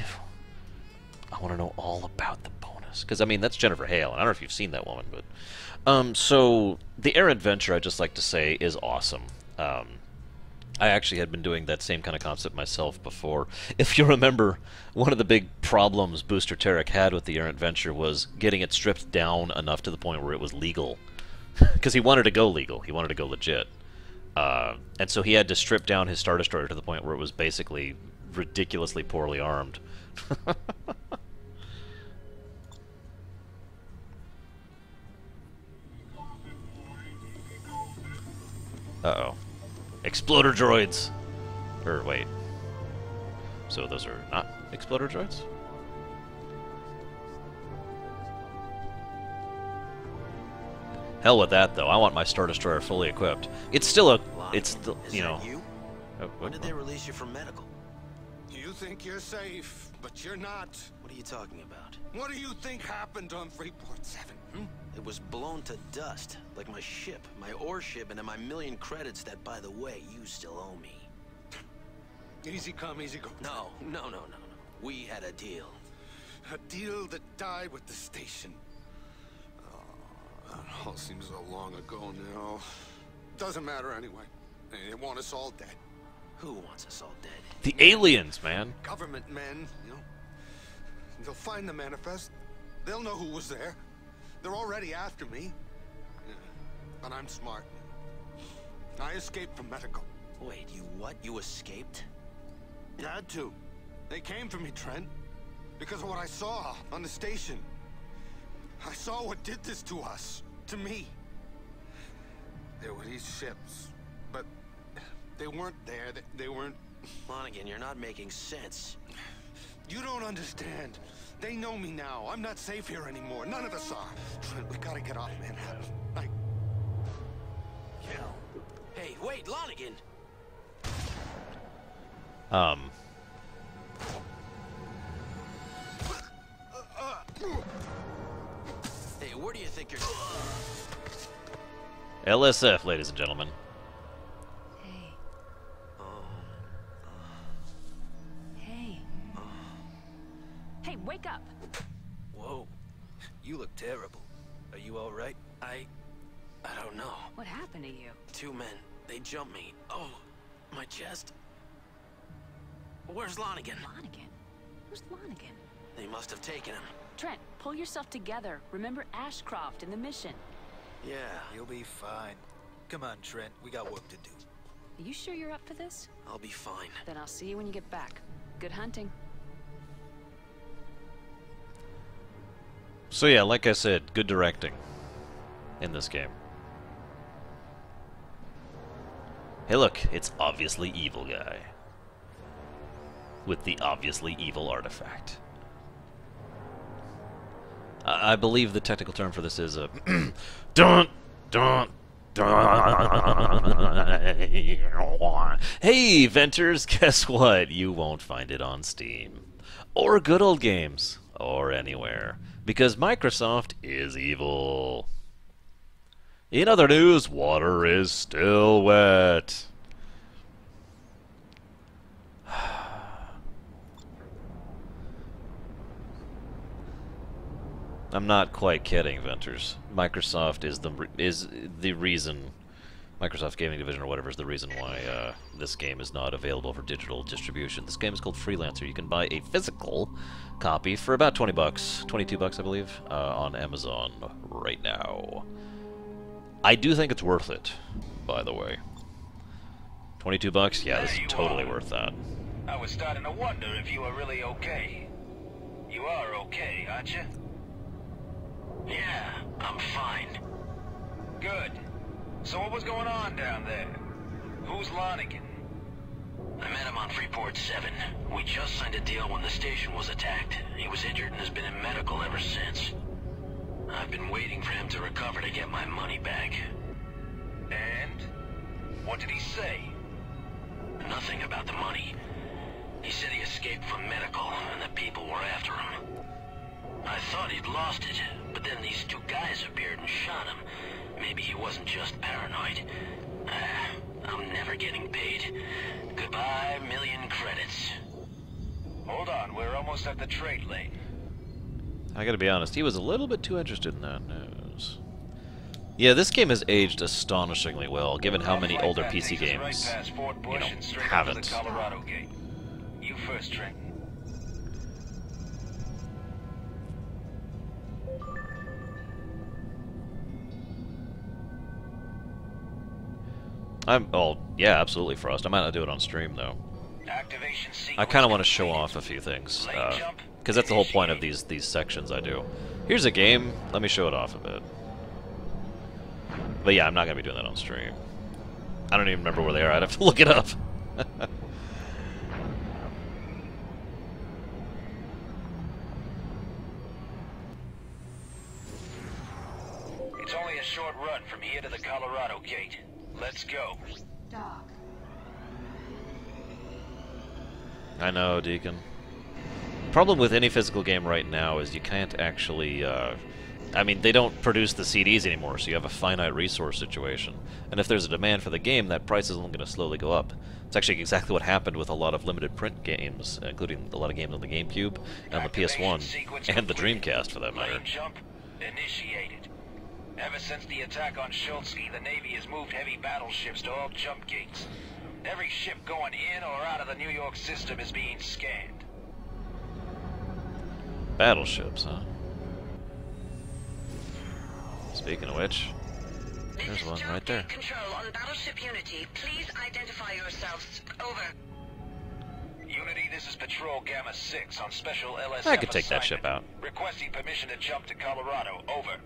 I want to know all about the bonus. Because, I mean, that's Jennifer Hale, and I don't know if you've seen that woman, but... so, the Air Adventure, I'd just like to say, is awesome. I actually had been doing that same kind of concept myself before. If you remember, one of the big problems Booster Tarek had with the Air Adventure was getting it stripped down enough to the point where it was legal. Because he wanted to go legal. He wanted to go legit. And so he had to strip down his Star Destroyer to the point where it was basically ridiculously poorly armed. Uh-oh. Exploder droids! Or, wait. So those are not exploder droids? Hell with that, though. I want my Star Destroyer fully equipped. It's still a... It's still, you know... When did they release you from medical? You think you're safe, but you're not. What are you talking about? What do you think happened on Freeport 7? It was blown to dust, like my ship, my ore shipment, and my million credits that, by the way, you still owe me. Easy come, easy go. No. We had a deal. A deal that died with the station. That all seems so long ago now. Doesn't matter anyway. They want us all dead. Who wants us all dead? The aliens, man. Government men, you know. They'll find the manifest. They'll know who was there. They're already after me. Yeah. But I'm smart. I escaped from medical. Wait, you what? You escaped? You had to. They came for me, Trent. Because of what I saw on the station. I saw what did this to us. To me. There were these ships. But they weren't there. They weren't... Lonigan, you're not making sense. You don't understand. They know me now. I'm not safe here anymore. None of us are. Trent, we gotta get off Manhattan. Hey, wait, Lonigan! Hey, where do you think you're... LSF, ladies and gentlemen. Hey. Hey, wake up! Whoa. You look terrible. Are you alright? I don't know. What happened to you? 2 men. They jumped me. Oh, my chest. Where's Lonigan? Lonigan? Who's Lonigan? They must have taken him. Trent, pull yourself together. Remember Ashcroft and the mission. Yeah. You'll be fine. Come on, Trent. We got work to do. Are you sure you're up for this? I'll be fine. Then I'll see you when you get back. Good hunting. So yeah, like I said, good directing in this game. Hey look, it's obviously evil guy. With the obviously evil artifact. I believe the technical term for this is a... Dun, dun, dun. Hey, Venters, guess what? You won't find it on Steam. Or Good Old Games. Or anywhere. Because Microsoft is evil. In other news, water is still wet. I'm not quite kidding, Venters. Microsoft is the reason. Microsoft Gaming Division or whatever is the reason why this game is not available for digital distribution. This game is called Freelancer. You can buy a physical copy for about $20, $22 I believe, on Amazon right now. I do think it's worth it, by the way. $22? Yeah, this is totally worth that. I was starting to wonder if you were really okay. You are okay, aren't you? Yeah, I'm fine. Good. So what was going on down there? Who's Lonigan? I met him on Freeport 7. We just signed a deal when the station was attacked. He was injured and has been in medical ever since. I've been waiting for him to recover to get my money back. And? What did he say? Nothing about the money. He said he escaped from medical and the people were after him. I thought he'd lost it, but then these 2 guys appeared and shot him. Maybe he wasn't just paranoid. I'm never getting paid. Goodbye, million credits. Hold on, we're almost at the trade lane. I gotta be honest, he was a little bit too interested in that news. Yeah, this game has aged astonishingly well, given how many older PC games, you know, haven't. Colorado Gate. You first, Trent. Yeah, absolutely, Frost. I might not do it on stream, though. I kind of want to show off a few things, because that's the whole point of these sections I do. Here's a game. Let me show it off a bit. But yeah, I'm not going to be doing that on stream. I don't even remember where they are. I'd have to look it up. It's only a short run from here to the Colorado gate. Let's go. Dock. I know, Deacon. Problem with any physical game right now is you can't actually, I mean, they don't produce the CDs anymore, so you have a finite resource situation. And if there's a demand for the game, that price is only going to slowly go up. It's actually exactly what happened with a lot of limited print games, including a lot of games on the GameCube, and on the PS1, and the Dreamcast, for that matter. Lane jump initiated. Ever since the attack on Schultzky, the Navy has moved heavy battleships to all jump gates. Every ship going in or out of the New York system is being scanned. Battleships, huh? Speaking of which, there's one right there. Control on Battleship Unity. Please identify yourselves. Over. Unity, this is Patrol Gamma 6 on special LSF I could take that assignment. ship out. Requesting permission to jump to Colorado. Over.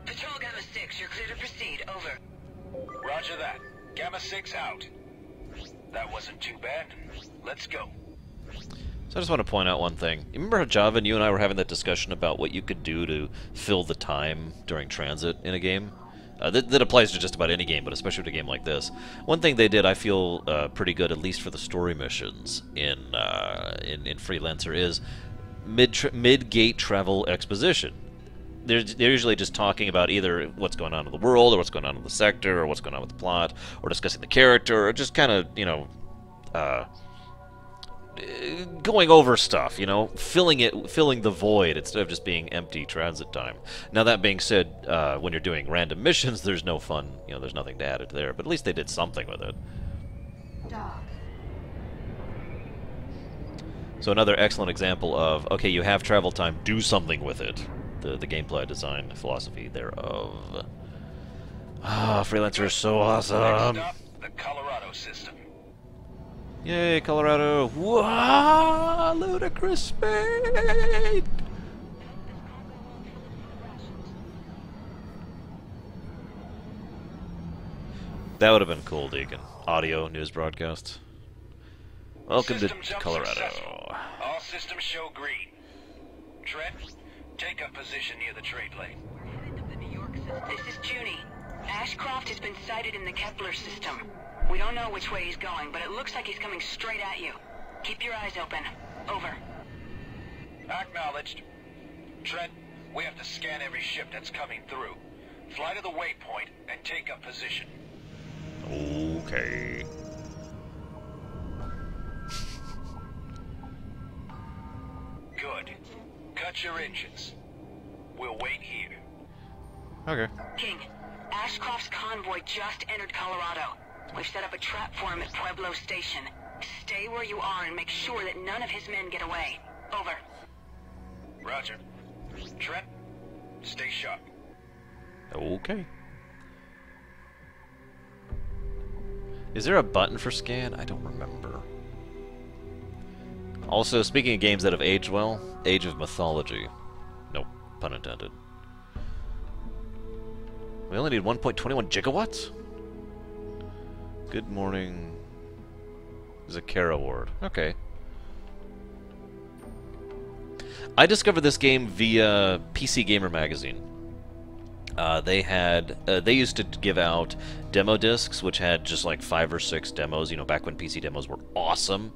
Patrol Gamma 6, you're clear to proceed. Over. Roger that. Gamma 6 out. That wasn't too bad. Let's go. So I just want to point out one thing. You remember how Java and you and I were having that discussion about what you could do to fill the time during transit in a game? That applies to just about any game, but especially to a game like this. One thing they did, I feel pretty good, at least for the story missions in Freelancer, is mid-gate travel exposition. They're usually just talking about either what's going on in the world, or what's going on in the sector, or what's going on with the plot, or discussing the character, or just kind of, you know, going over stuff, you know, filling the void instead of just being empty transit time. Now that being said, when you're doing random missions, there's no fun, you know, there's nothing to add it there, but at least they did something with it. Dock. So another excellent example of, okay, you have travel time, do something with it. The gameplay design philosophy thereof. Ah, Freelancer is so awesome. Next up, the Colorado system. Yay, Colorado! Wow, ludicrous speed! That would have been cool, Deacon. Audio news broadcast. Welcome System to jump Colorado. successful. All systems show green. Trent, take up position near the trade lane. This is Junie. Ashcroft has been sighted in the Kepler system. We don't know which way he's going, but it looks like he's coming straight at you. Keep your eyes open. Over. Acknowledged. Trent, we have to scan every ship that's coming through. Fly to the waypoint and take up position. Okay. Good. Cut your engines. We'll wait here. Okay. King, Ashcroft's convoy just entered Colorado. We've set up a trap for him at Pueblo Station. Stay where you are and make sure that none of his men get away. Over. Roger. Trent, stay sharp. Okay. Is there a button for scan? I don't remember. Also, speaking of games that have aged well, Age of Mythology. Nope, pun intended. We only need 1.21 gigawatts? Good morning. Zakara Award. Okay. I discovered this game via PC Gamer magazine. They used to give out demo discs, which had just like 5 or 6 demos, you know, back when PC demos were awesome.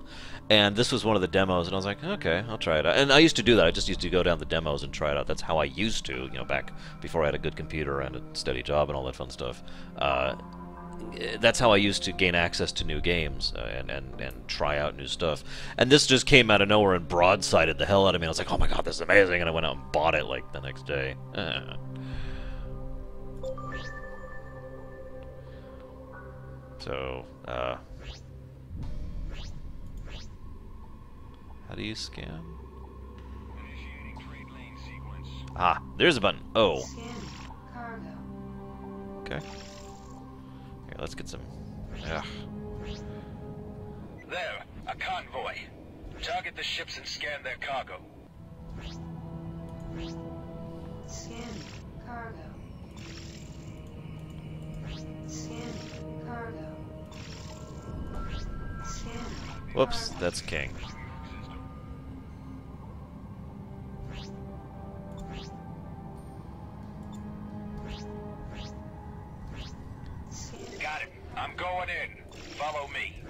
And this was one of the demos, and I was like, okay, I'll try it out. And I used to do that. I just used to go down the demos and try it out. That's how I used to, you know, back before I had a good computer and a steady job and all that fun stuff. That's how I used to gain access to new games and try out new stuff. And this just came out of nowhere and broadsided the hell out of me. I was like, oh my god, this is amazing, and I went out and bought it like the next day. So, how do you scan? Ah, there's a button. Oh. Okay. Here, let's get some. Ugh. There, a convoy. Target the ships and scan their cargo. Scan cargo. Scan cargo. Scan. Whoops, that's King. I'm going in. Follow me.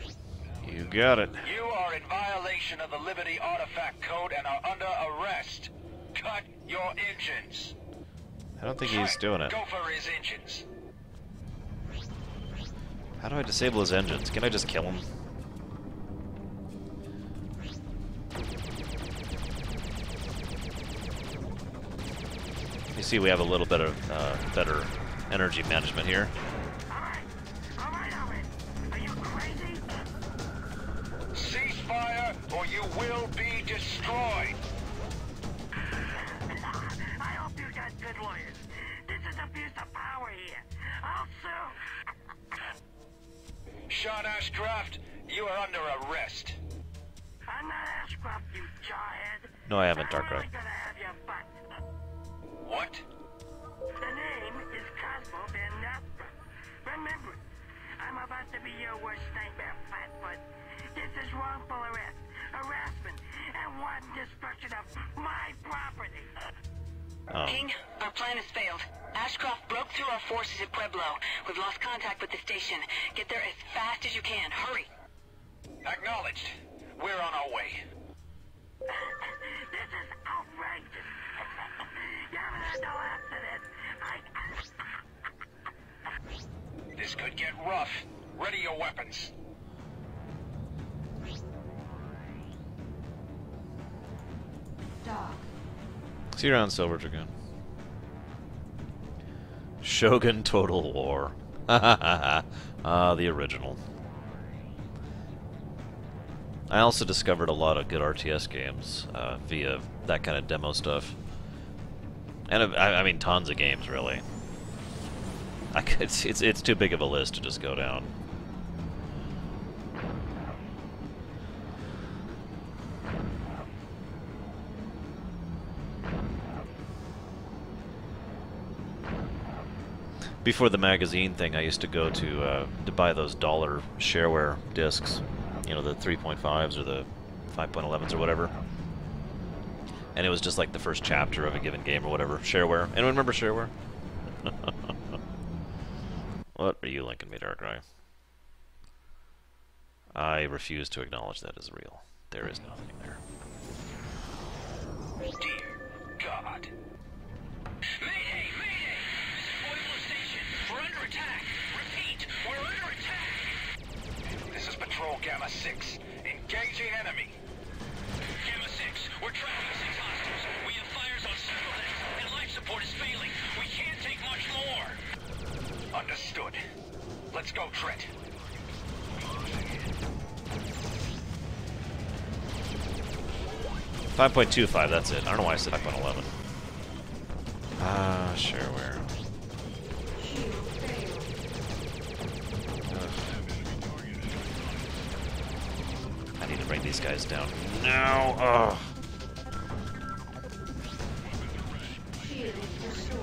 You got it. You are in violation of the Liberty Artifact Code and are under arrest. Cut your engines. I don't think he's doing it. Go for his engines. How do I disable his engines? Can I just kill him? You see we have a little bit of better energy management here. Ceasefire or you will be destroyed. I hope you got good lawyers. This is abuse of power here. I'll sue. Sean Ashcroft, you are under arrest. I'm not Ashcroft, you jawhead. No, I haven't, I'm Darkrai. really gonna have your butt. What? The name is Cosmo Van Nostra. Remember, I'm about to be your worst nightmare, Flatfoot. This is wrongful arrest, harassment, and wanton destruction of my property. King, our plan has failed. Ashcroft broke through our forces at Pueblo. We've lost contact with the station. Get there as fast as you can. Hurry. Acknowledged. We're on our way. This is outrageous. You haven't had no accident. This could get rough. Ready your weapons. Dock. See you around, Silver Dragoon. Shogun Total War. The original. I also discovered a lot of good RTS games via that kind of demo stuff. And I mean, tons of games, really. It's too big of a list to just go down. Before the magazine thing, I used to go to buy those dollar shareware discs, you know, the 3.5s or the 5.11s or whatever. And it was just like the first chapter of a given game or whatever. Shareware. Anyone remember shareware? What are you linking me, Darkrai? I refuse to acknowledge that as real. There is nothing there. Dear God. Mayday! Mayday! This is Pueblo Station. We're under attack. Repeat, we're under attack. This is Patrol Gamma 6. Engaging enemy. Gamma 6, we're tracking 6 hostiles. We have fires on several decks, and life support is failing. We can't take much more. Understood. Let's go, Trent. 5.25, that's it. I don't know why I said 5.11. Shareware. I need to bring these guys down. No! Ugh. Shield restored.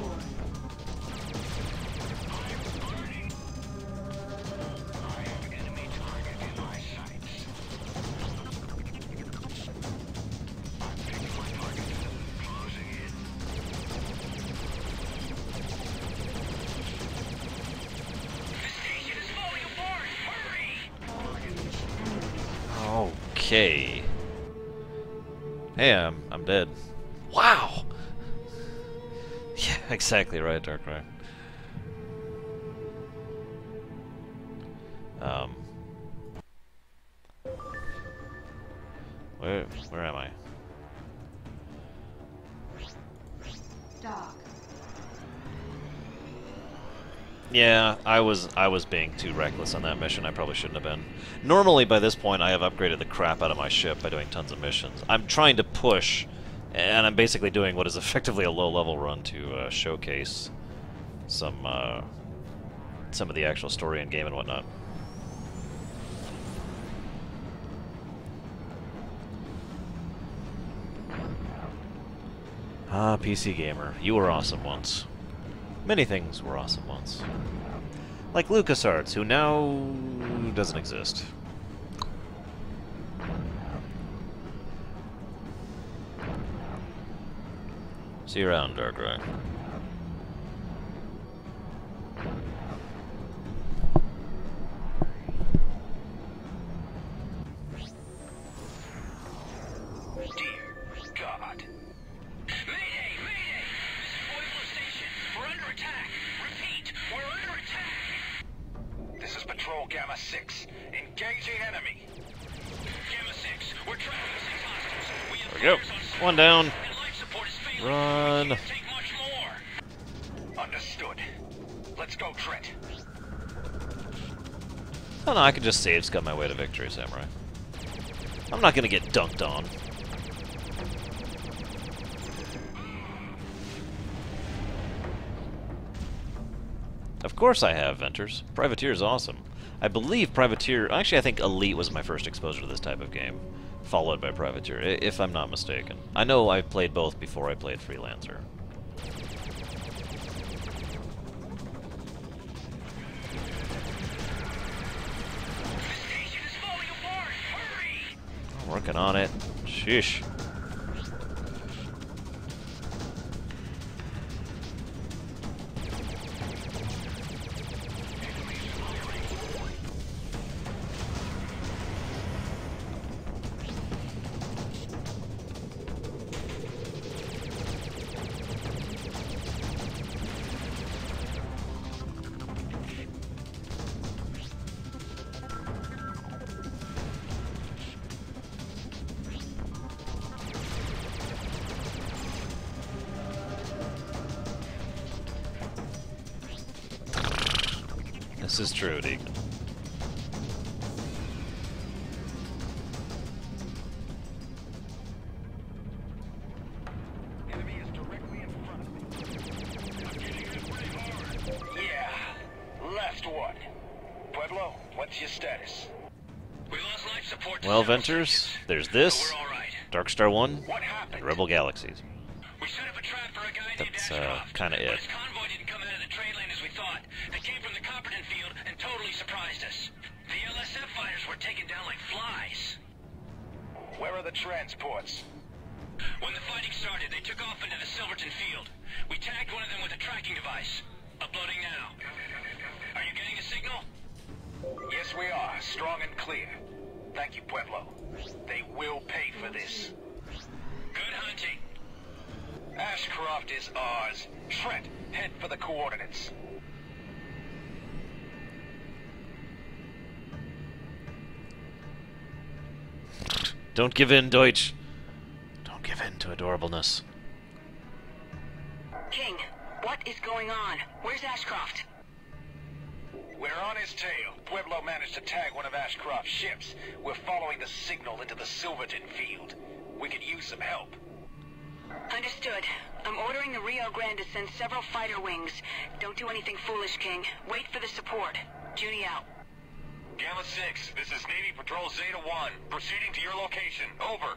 Okay. Hey, I'm dead. Wow! Yeah, exactly right, Darkrai. Where am I? Dock. Yeah, I was being too reckless on that mission. I probably shouldn't have been. Normally, by this point, I have upgraded the crap out of my ship by doing tons of missions. I'm trying to push, and I'm basically doing what is effectively a low-level run to showcase some of the actual story and game and whatnot. Ah, PC Gamer, you were awesome once. Many things were awesome once. Like LucasArts, who now doesn't exist. See you around, Darkrai. 6, engaging enemy. Gamma 6, we're tracking 6 hostiles. We have There we go. flares on site, One down. and life support is failing. Run. We can't take much more. Understood. Let's go, Trent. Oh no, I can just save scum my way to victory, Samurai. I'm not gonna get dunked on. Of course I have, Venters. Privateer is awesome. I believe Privateer... Actually, I think Elite was my first exposure to this type of game, followed by Privateer, if I'm not mistaken. I know I played both before I played Freelancer. Working on it. Sheesh. This is true, Deacon. Enemy is directly in front of me. I'm getting hit pretty hard. Yeah. Last one. Pueblo, what's your status? We lost life support. Well, Venters, there's this, Darkstar 1, and Rebel Galaxies. We set up a trap for a guy named That's Ashcroft, kind of but it. his convoy didn't come out of the trade lane as we thought. They came from the Copperton field and totally surprised us. The LSF fighters were taken down like flies. Where are the transports? When the fighting started, they took off into the Silverton field. We tagged one of them with a tracking device. Uploading now. Are you getting a signal? Yes, we are. Strong and clear. Thank you, Pueblo. They will pay for this. Good hunting. Ashcroft is ours. Trent, head for the coordinates. Don't give in, Deutsch. Don't give in to adorableness. King, what is going on? Where's Ashcroft? We're on his tail. Pueblo managed to tag one of Ashcroft's ships. We're following the signal into the Silverton field. We could use some help. Understood. I'm ordering the Rio Grande to send several fighter wings. Don't do anything foolish, King. Wait for the support. Judy out. Gamma 6, this is Navy Patrol Zeta 1. Proceeding to your location. Over.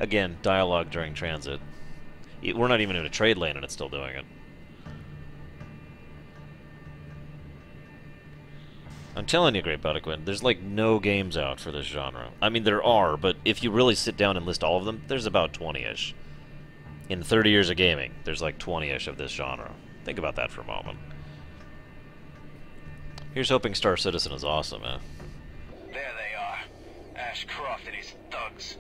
Again, dialogue during transit. We're not even in a trade lane and it's still doing it. I'm telling you, Great Botaquin, there's like no games out for this genre. I mean, there are, but if you really sit down and list all of them, there's about 20-ish. In 30 years of gaming, there's like 20-ish of this genre. Think about that for a moment. Here's hoping Star Citizen is awesome, eh? There they are. Ashcroft and his thugs.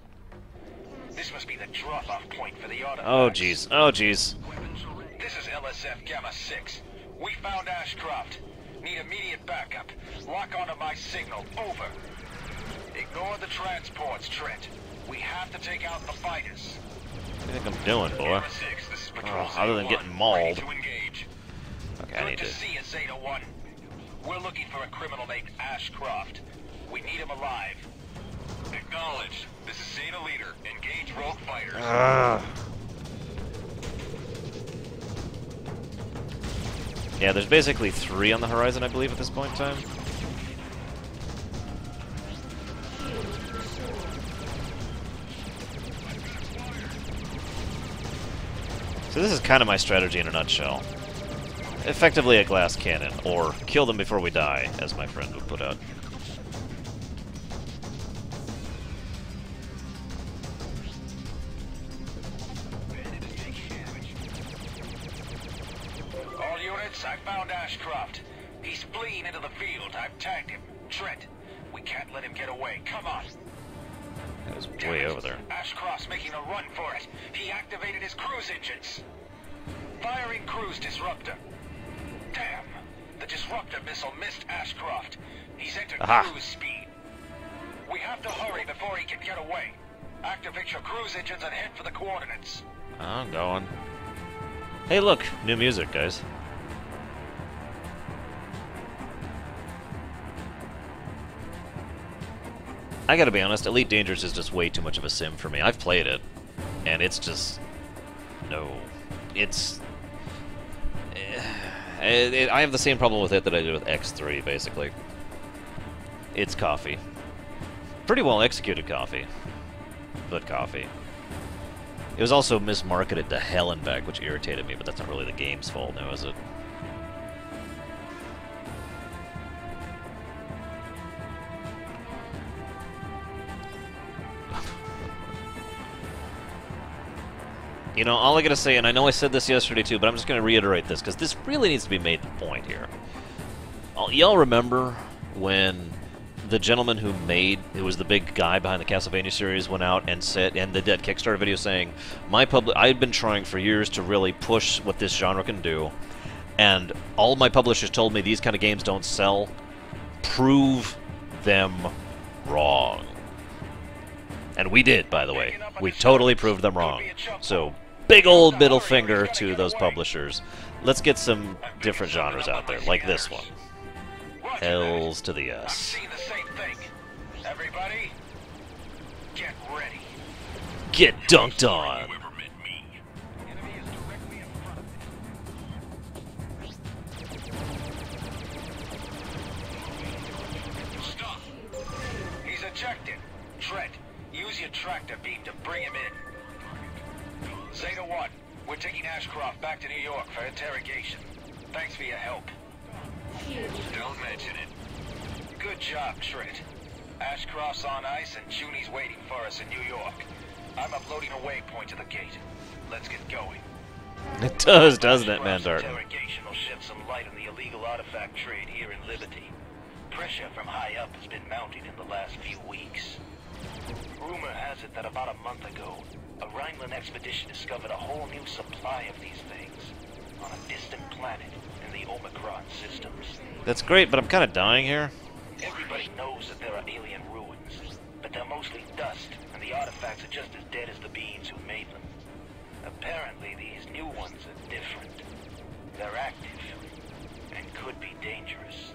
This must be the drop-off point for the artifacts. Oh, jeez. Oh, jeez. This is LSF Gamma 6. We found Ashcroft. Need immediate backup. Lock onto my signal. Over. Ignore the transports, Trent. We have to take out the fighters. What do you think I'm doing, boy? Oh, other than getting mauled. Okay, I need to... see you, Zeta 1. We're looking for a criminal named Ashcroft. We need him alive. Acknowledged. This is Zeta Leader. Engage rogue fighters. Yeah, there's basically 3 on the horizon, I believe, at this point in time. So this is kind of my strategy in a nutshell. Effectively a glass cannon, or kill them before we die, as my friend would put out. All units, I found Ashcroft. He's fleeing into the field. I've tagged him. Trent, we can't let him get away. Come on. That was way over there. Ashcroft's making a run for it. He activated his cruise engines. Firing cruise disruptor. Damn. The disruptor missile missed Ashcroft. He's entered Aha. cruise speed. We have to hurry before he can get away. Activate your cruise engines and head for the coordinates. I'm going. Hey, look, new music, guys. I gotta be honest, Elite Dangerous is just way too much of a sim for me. I've played it, and it's just... no. It's... I have the same problem with it that I did with X3, basically. It's coffee. Pretty well executed coffee. But coffee. It was also mismarketed to hell and back, which irritated me, but that's not really the game's fault now, is it? You know, all I gotta say, and I know I said this yesterday too, but I'm just gonna reiterate this, because this really needs to be made the point here. Y'all remember when the gentleman who was the big guy behind the Castlevania series, went out and said, and did that Kickstarter video saying, I've been trying for years to really push what this genre can do, and all my publishers told me these kind of games don't sell. Prove them wrong. And we did, by the way. We totally proved them wrong. So, big old middle finger to those publishers. Let's get some different genres out there, like this one. Hells to the yes. Everybody, get ready. Get dunked on. Stop. He's ejected. Trent, use your tractor beam to bring him in. Zeta 1, we're taking Ashcroft back to New York for interrogation. Thanks for your help. Don't mention it. Good job, Trent. Ashcroft's on ice and Junie's waiting for us in New York. I'm uploading a waypoint to the gate. Let's get going. It does, doesn't it, Mandartin? Interrogation will shed some light on the illegal artifact trade here in Liberty. Pressure from high up has been mounting in the last few weeks. Rumor has it that about a month ago, a Rhineland expedition discovered a whole new supply of these things on a distant planet in the Omicron systems. That's great, but I'm kind of dying here. Everybody knows that there are alien ruins, but they're mostly dust, and the artifacts are just as dead as the beings who made them. Apparently, these new ones are different. They're active, and could be dangerous.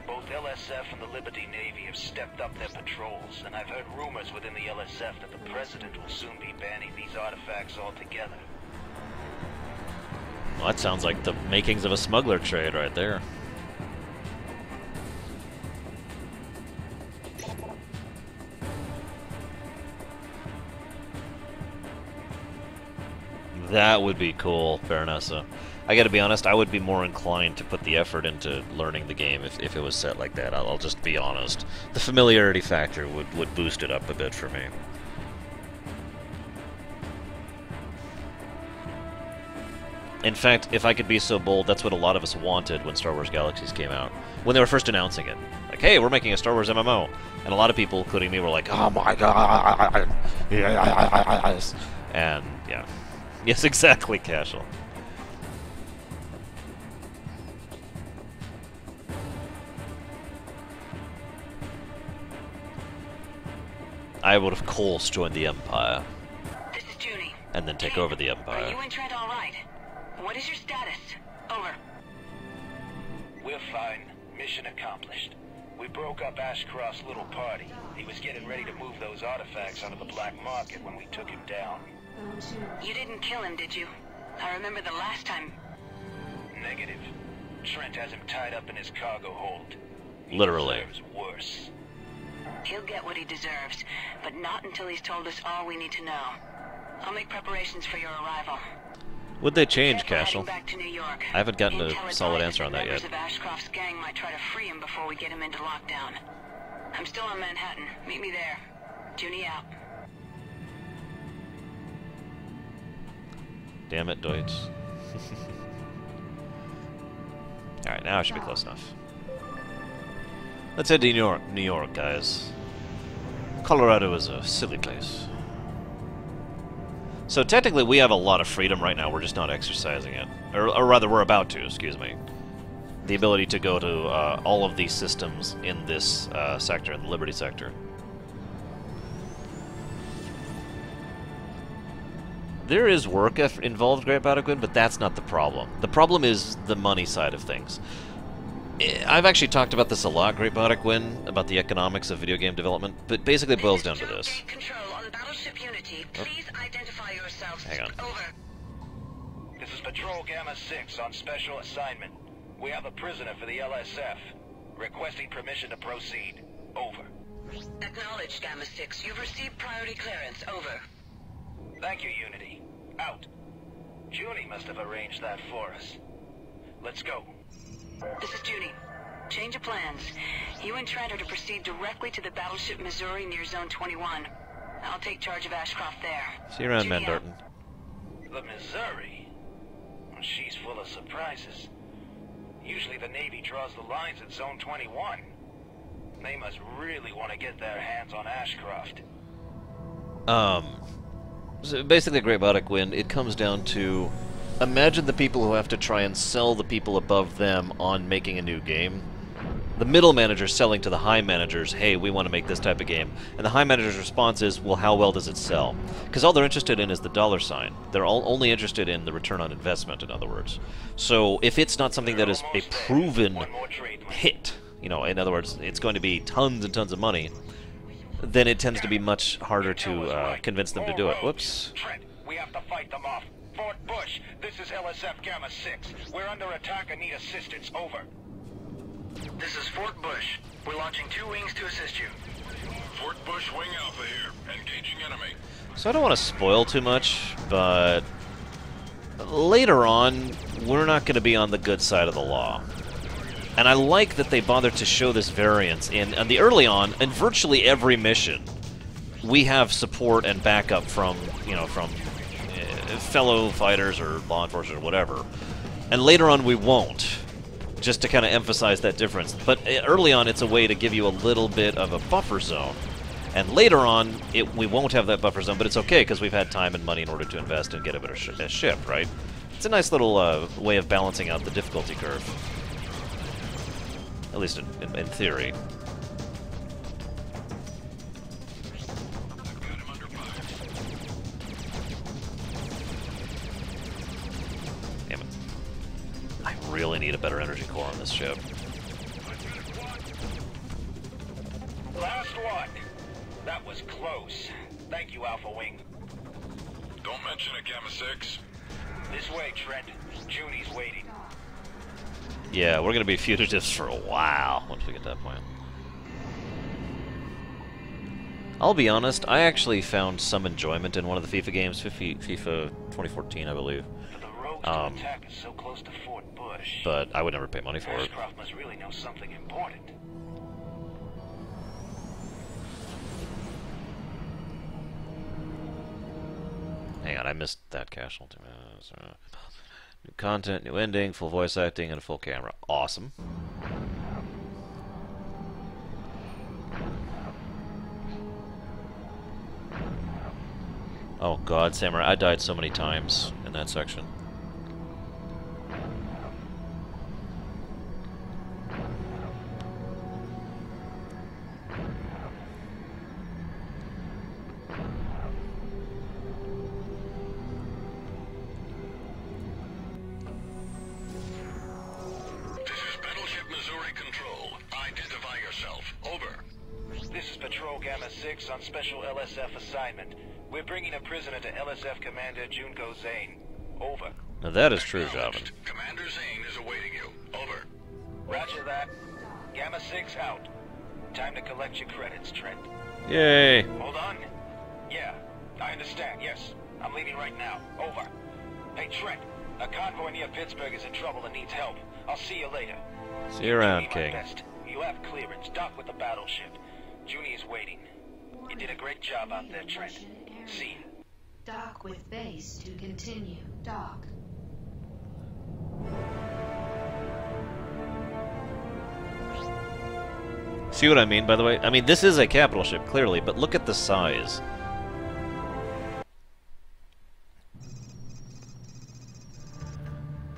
Both LSF and the Liberty Navy have stepped up their patrols, and I've heard rumors within the LSF that the President will soon be banning these artifacts altogether. Well, that sounds like the makings of a smuggler trade right there. That would be cool, Baronessa. I gotta be honest, I would be more inclined to put the effort into learning the game if it was set like that. I'll just be honest. The familiarity factor would boost it up a bit for me. In fact, if I could be so bold, that's what a lot of us wanted when Star Wars Galaxies came out. When they were first announcing it. Like, hey, we're making a Star Wars MMO. And a lot of people, including me, were like, oh my god, yes. And, yeah. Yes, exactly, Cashel. I would, of course, join the Empire. This is Junie. And then take over the Are Empire. you and Trent all right? What is your status? Over. We're fine. Mission accomplished. We broke up Ashcroft's little party. He was getting ready to move those artifacts onto the black market when we took him down. You didn't kill him, did you? I remember the last time. Negative. Trent has him tied up in his cargo hold. Literally. He deserves worse. He'll get what he deserves, but not until he's told us all we need to know. I'll make preparations for your arrival. Would they change, Except for heading Cashel? back to New York. I haven't gotten a Intel solid advises answer on that members yet. of Ashcroft's gang might try to free him before we get him into lockdown. I'm still on Manhattan. Meet me there. Junie out. Damn it, Deutsch. Alright, now I should be close enough. Let's head to New York, guys. Colorado is a silly place. So technically we have a lot of freedom right now, we're just not exercising it. Or rather, we're about to, excuse me. the ability to go to all of these systems in this sector, in the Liberty sector. There is work involved, Great Battlequin, but that's not the problem. The problem is the money side of things. I've actually talked about this a lot, Great Battlequin, about the economics of video game development, but basically it boils down to this. Control on Battleship Unity. Please identify yourselves. Hang on. Over. This is Patrol Gamma 6 on special assignment. We have a prisoner for the LSF. Requesting permission to proceed. Over. Acknowledged, Gamma 6. You've received priority clearance. Over. Thank you, Unity. Out. Junie must have arranged that for us. Let's go. This is Junie. Change of plans. You and Trent are to proceed directly to the Battleship Missouri near Zone 21. I'll take charge of Ashcroft there. See you around, Junie Mandarton. The Missouri? Well, she's full of surprises. Usually the Navy draws the lines at Zone 21. They must really want to get their hands on Ashcroft. So basically, Great Battlequin, it comes down to, imagine the people who have to try and sell the people above them on making a new game. The middle manager selling to the high managers, hey, we want to make this type of game. And the high manager's response is, well, how well does it sell? Because all they're interested in is the dollar sign. They're all only interested in the return on investment, in other words. So if it's not something that is a proven hit, you know, in other words, it's going to be tons and tons of money, then it tends to be much harder to convince them to do it. Whoops. Trent, we have to fight them off. Fort Bush, this is LSF Gamma 6. We're under attack and need assistance. Over. This is Fort Bush. We're launching 2 wings to assist you. Fort Bush Wing Alpha here. Engaging enemy. So I don't want to spoil too much, but later on, we're not going to be on the good side of the law. And I like that they bothered to show this variance in the early on, in virtually every mission, we have support and backup from, you know, from fellow fighters or law enforcement or whatever. And later on we won't, just to kind of emphasize that difference. But early on it's a way to give you a little bit of a buffer zone. And later on, we won't have that buffer zone, but it's okay because we've had time and money in order to invest and get a better ship, right? It's a nice little way of balancing out the difficulty curve. At least in theory. Damn it. I really need a better energy core on this ship. Last one. That was close. Thank you, Alpha Wing. Don't mention it, Gamma 6. This way, Trent. Junie's waiting. Yeah, we're going to be fugitives for a while once we get to that point. I'll be honest, I actually found some enjoyment in one of the FIFA games, FIFA 2014, I believe. Attack is so close to Fort Bush. But I would never pay money for it. Ashcroft must really know something important. Hang on, I missed that casualty. New content, new ending, full voice acting, and a full camera. Awesome. Oh god, Samurai, I died so many times in that section. Gamma 6 on special LSF assignment. We're bringing a prisoner to LSF Commander Junko Zane. Over. Now that is true, Javan. Commander Zane is awaiting you. Over. Roger that. Gamma 6 out. Time to collect your credits, Trent. Yay. Hold on. Yeah, I understand. Yes, I'm leaving right now. Over. Hey, Trent. A convoy near Pittsburgh is in trouble and needs help. I'll see you later. See you around, King. You have clearance. Dock with the battleship. Junie is waiting. You did a great job out there, Trent. See you. Dock with base to continue. Dock. See what I mean, by the way? I mean, this is a capital ship, clearly, but look at the size.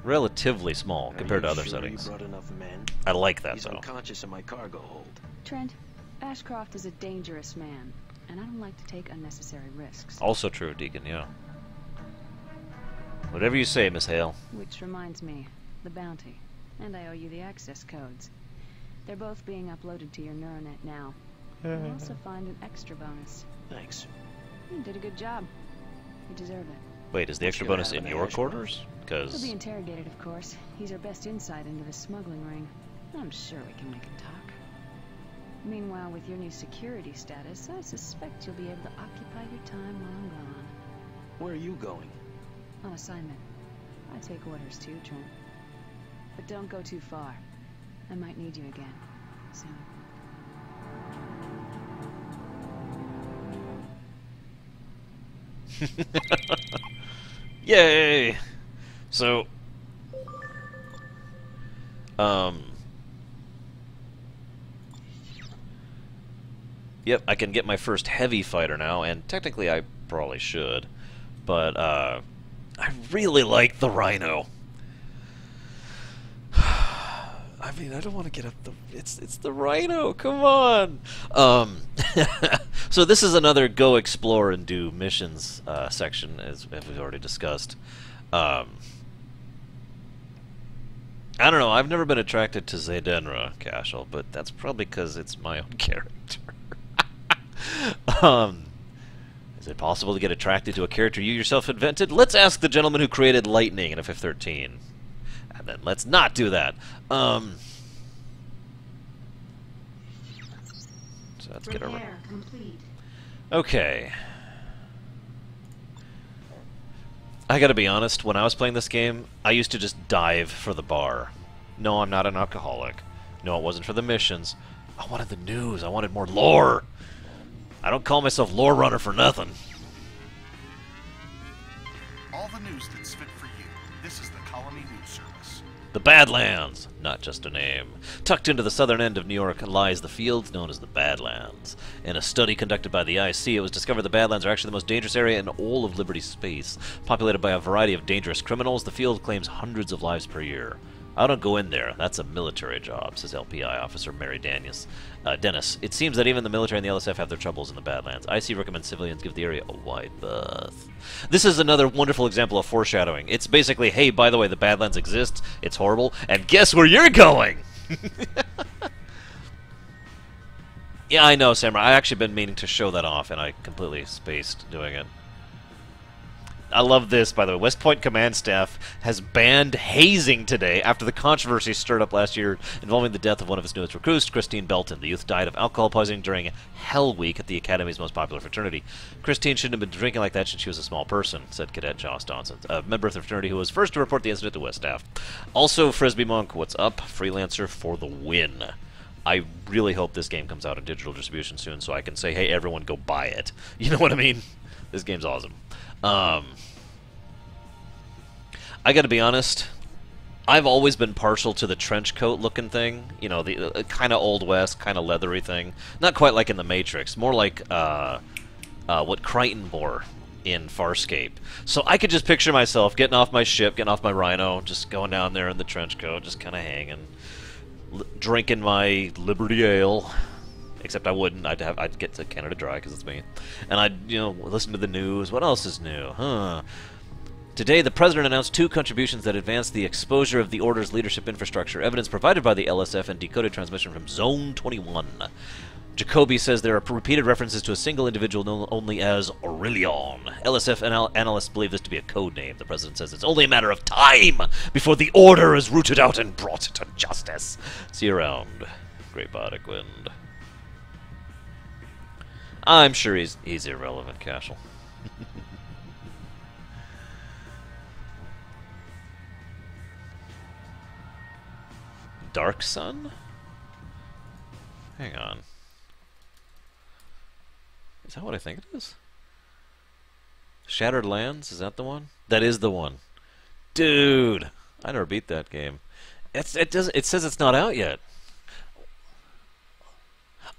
relatively small compared to other Sure settings. you brought enough men? I like that, He's though. unconscious in my cargo hold. Trent, Ashcroft is a dangerous man, and I don't like to take unnecessary risks. Also true, Deacon, yeah. Whatever you say, Miss Hale. Which reminds me, the bounty. And I owe you the access codes. They're both being uploaded to your neuronet now. You'll also find an extra bonus. Thanks. You did a good job. You deserve it. Wait, is the extra bonus in your quarters? He'll Because... be interrogated, of course. He's our best insight into the smuggling ring. I'm sure we can make him talk. Meanwhile, with your new security status, I suspect you'll be able to occupy your time while I'm gone. Where are you going? On assignment. I take orders too, Trent. But don't go too far. I might need you again. Soon. Yay! So... Yep, I can get my first heavy fighter now, and technically I probably should. But, I really like the Rhino. I mean, I don't want to get up the... It's the Rhino, come on! So this is another go explore and do missions section, as we've already discussed. I don't know, I've never been attracted to Zaydenra, Cashel, but that's probably because it's my own character. Is it possible to get attracted to a character you yourself invented? Let's ask the gentleman who created lightning in FF13. And then let's not do that. So let's get over. Repair complete. Okay. I gotta be honest, when I was playing this game, I used to just dive for the bar. No, I'm not an alcoholic. No, it wasn't for the missions. I wanted the news. I wanted more lore. I don't call myself Lorerunner for nothing. All the news that's fit for you. This is the Colony News Service. The Badlands, not just a name. Tucked into the southern end of New York lies the fields known as the Badlands. In a study conducted by the IC, it was discovered the Badlands are actually the most dangerous area in all of Liberty space. Populated by a variety of dangerous criminals, the field claims hundreds of lives per year. I don't go in there. That's a military job, says LPI officer Mary Dennis. It seems that even the military and the LSF have their troubles in the Badlands. IC recommends civilians give the area a wide berth. This is another wonderful example of foreshadowing. It's basically, hey, by the way, the Badlands exist, it's horrible, and guess where you're going? Yeah, I know, Samurai. I actually been meaning to show that off, and I completely spaced doing it. I love this, by the way. West Point Command Staff has banned hazing today after the controversy stirred up last year involving the death of one of its newest recruits, Christine Belton. The youth died of alcohol poisoning during Hell Week at the Academy's most popular fraternity. Christine shouldn't have been drinking like that since she was a small person, said Cadet Joss Johnson, a member of the fraternity who was first to report the incident to West Staff. Also, Frisbee Monk, what's up? Freelancer for the win. I really hope this game comes out in digital distribution soon so I can say, hey, everyone go buy it. You know what I mean? This game's awesome. I gotta be honest, I've always been partial to the trench coat looking thing. You know, the kind of Old West, kind of leathery thing. Not quite like in The Matrix, more like what Crichton wore in Farscape. So I could just picture myself getting off my ship, getting off my Rhino, just going down there in the trench coat, just kind of hanging, drinking my Liberty Ale. Except I wouldn't. I'd get to Canada Dry because it's me, and I'd listen to the news. What else is new? Today, the president announced 2 contributions that advance the exposure of the Order's leadership infrastructure. Evidence provided by the LSF and decoded transmission from Zone 21. Jacoby says there are repeated references to a single individual known only as Aurelion. LSF analysts believe this to be a code name. The president says it's only a matter of time before the Order is rooted out and brought to justice. See you around, Great Bodic Wind. I'm sure he's irrelevant, Cashel. Dark Sun? Hang on. Is that what I think it is? Shattered Lands? Is that the one? That is the one. Dude! I never beat that game. It says it's not out yet.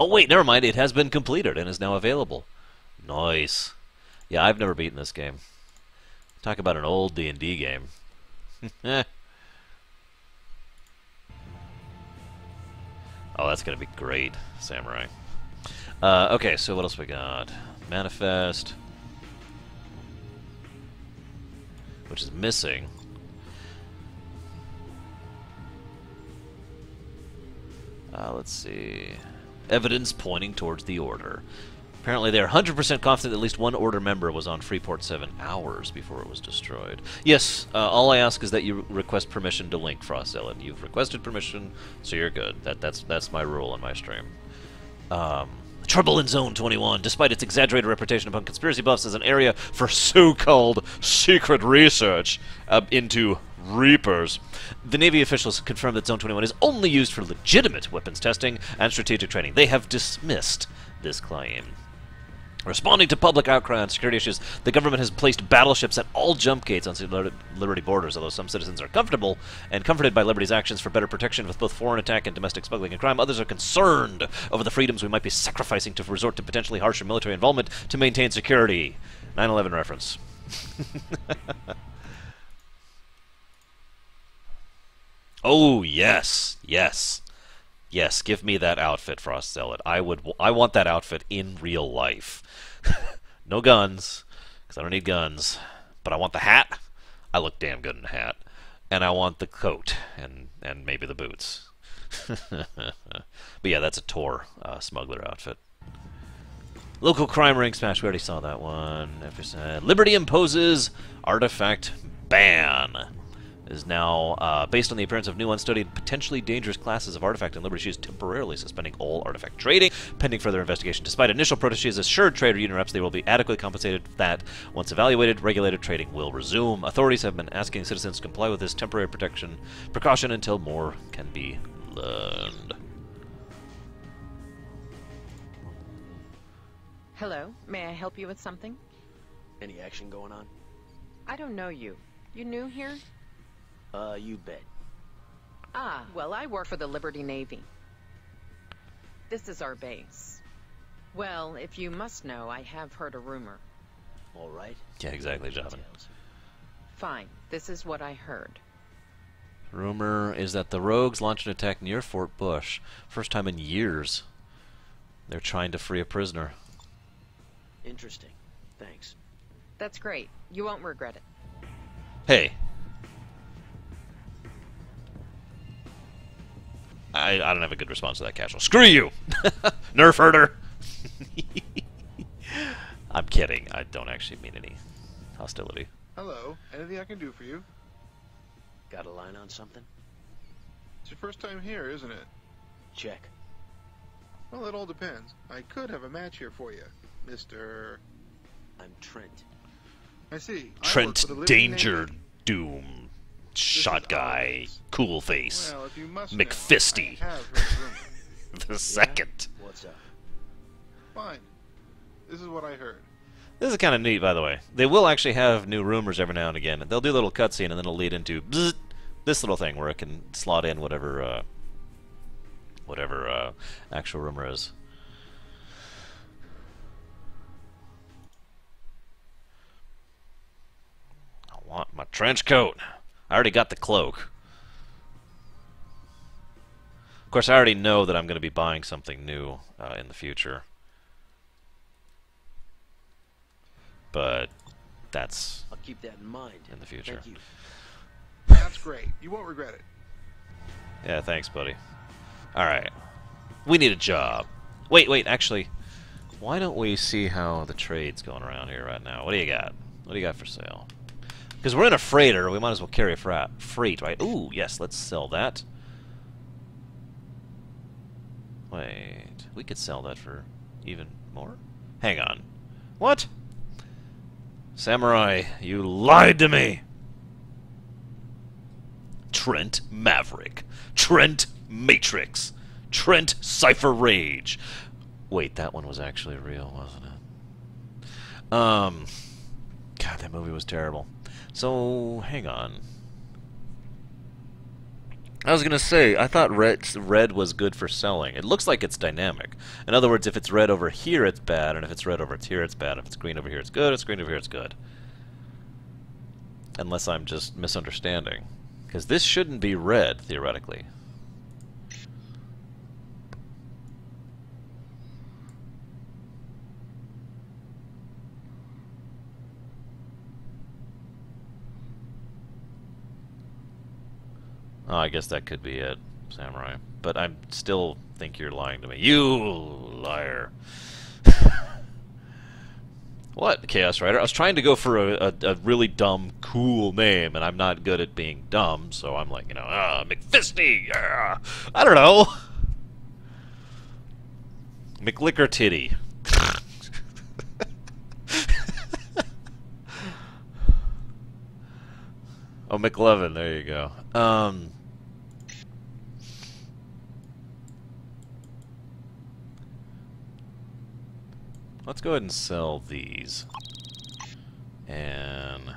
Oh wait, never mind. It has been completed and is now available. Nice. Yeah, I've never beaten this game. Talk about an old D&D game. Oh, that's gonna be great, Samurai. Okay, so what else we got? Manifest, which is missing. Let's see. Evidence pointing towards the Order. Apparently they are 100% confident that at least one Order member was on Freeport 7 hours before it was destroyed. Yes, all I ask is that you request permission to link, Frost Zealot. You've requested permission, so you're good. That's my rule on my stream. Trouble in Zone 21, despite its exaggerated reputation among conspiracy buffs as an area for so-called secret research into Reapers. The Navy officials confirmed that Zone 21 is only used for legitimate weapons testing and strategic training. They have dismissed this claim. Responding to public outcry on security issues, the government has placed battleships at all jump gates on Liberty borders, although some citizens are comfortable and comforted by Liberty's actions for better protection with both foreign attack and domestic smuggling and crime. Others are concerned over the freedoms we might be sacrificing to resort to potentially harsher military involvement to maintain security. 9/11 reference. Oh, yes. Yes. Yes, give me that outfit, Frost Zealot. I want that outfit in real life. No guns, because I don't need guns. But I want the hat. I look damn good in a hat. And I want the coat, and maybe the boots. But yeah, that's a Tor smuggler outfit. Local crime ring smash. We already saw that one. Liberty imposes artifact ban. Is now based on the appearance of new unstudied, potentially dangerous classes of artifact, and Liberty is temporarily suspending all artifact trading, pending further investigation. Despite initial protests, she has assured trader union reps they will be adequately compensated that, once evaluated, regulated trading will resume. Authorities have been asking citizens to comply with this temporary precaution until more can be learned. Hello, may I help you with something? Any action going on? I don't know you. You new here? You bet. Ah, well, I work for the Liberty Navy. This is our base. Well, if you must know, I have heard a rumor. All right. Yeah, exactly, Javin. Fine, this is what I heard. Rumor is that the rogues launched an attack near Fort Bush. First time in years. They're trying to free a prisoner. Interesting. Thanks. That's great. You won't regret it. Hey. I don't have a good response to that casual. Screw you! Nerf herder! I'm kidding. I don't actually mean any hostility. Hello. Anything I can do for you? Got a line on something? It's your first time here, isn't it? Check. Well, it all depends. I could have a match here for you, Mr. I'm Trent. I see. Trent Danger Doom. Shot guy, cool face, well, if you must McFisty. know, I have heard a rumor. The second. What's up? Fine. This is what I heard. This is kind of neat, by the way. They will actually have new rumors every now and again. They'll do a little cutscene, and then it'll lead into bzz, this little thing where it can slot in whatever actual rumor is. I want my trench coat. I already got the cloak. Of course, I already know that I'm going to be buying something new in the future. But that's I'll keep that in mind. In the future. Thank you. That's great. You won't regret it. Yeah, thanks, buddy. Alright. We need a job. Wait, actually, why don't we see how the trade's going around here right now? What do you got? What do you got for sale? Because we're in a freighter, we might as well carry a freight, right? Ooh, yes, let's sell that. Wait, we could sell that for even more? Hang on. What? Samurai, you lied to me! Trent Maverick. Trent Matrix. Trent Cypher Rage. Wait, that one was actually real, wasn't it? God, that movie was terrible. So, hang on. I was gonna say, I thought red was good for selling. It looks like it's dynamic. In other words, if it's red over here, it's bad, and if it's red over here, it's bad. If it's green over here, it's good. If it's green over here, it's good. Unless I'm just misunderstanding. Because this shouldn't be red, theoretically. Oh, I guess that could be it, Samurai. But I still think you're lying to me. You liar. What, Chaos Rider? I was trying to go for a really dumb, cool name, and I'm not good at being dumb, so I'm like, McFisty! Yeah. I don't know. McLicker Titty. Oh, McLevin, there you go. Let's go ahead and sell these. And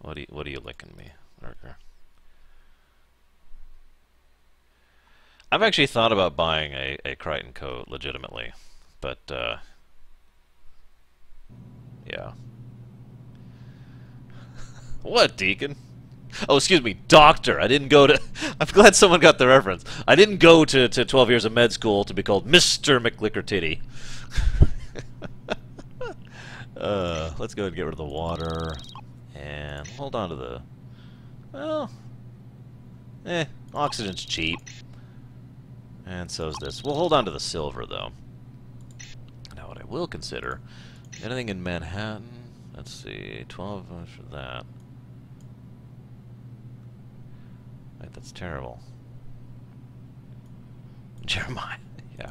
what are you licking me, Lurker? I've actually thought about buying a Crichton coat legitimately, but yeah. What, Deacon? Oh, excuse me, Doctor. I didn't go to... I'm glad someone got the reference. I didn't go to 12 years of med school to be called Mr. McLicker Titty. Let's go ahead and get rid of the water. And hold on to the... Well... oxygen's cheap. And so's this. We'll hold on to the silver, though. Now, what I will consider... Anything in Manhattan? Let's see, 12 for that. Right, that's terrible. Jeremiah, yeah.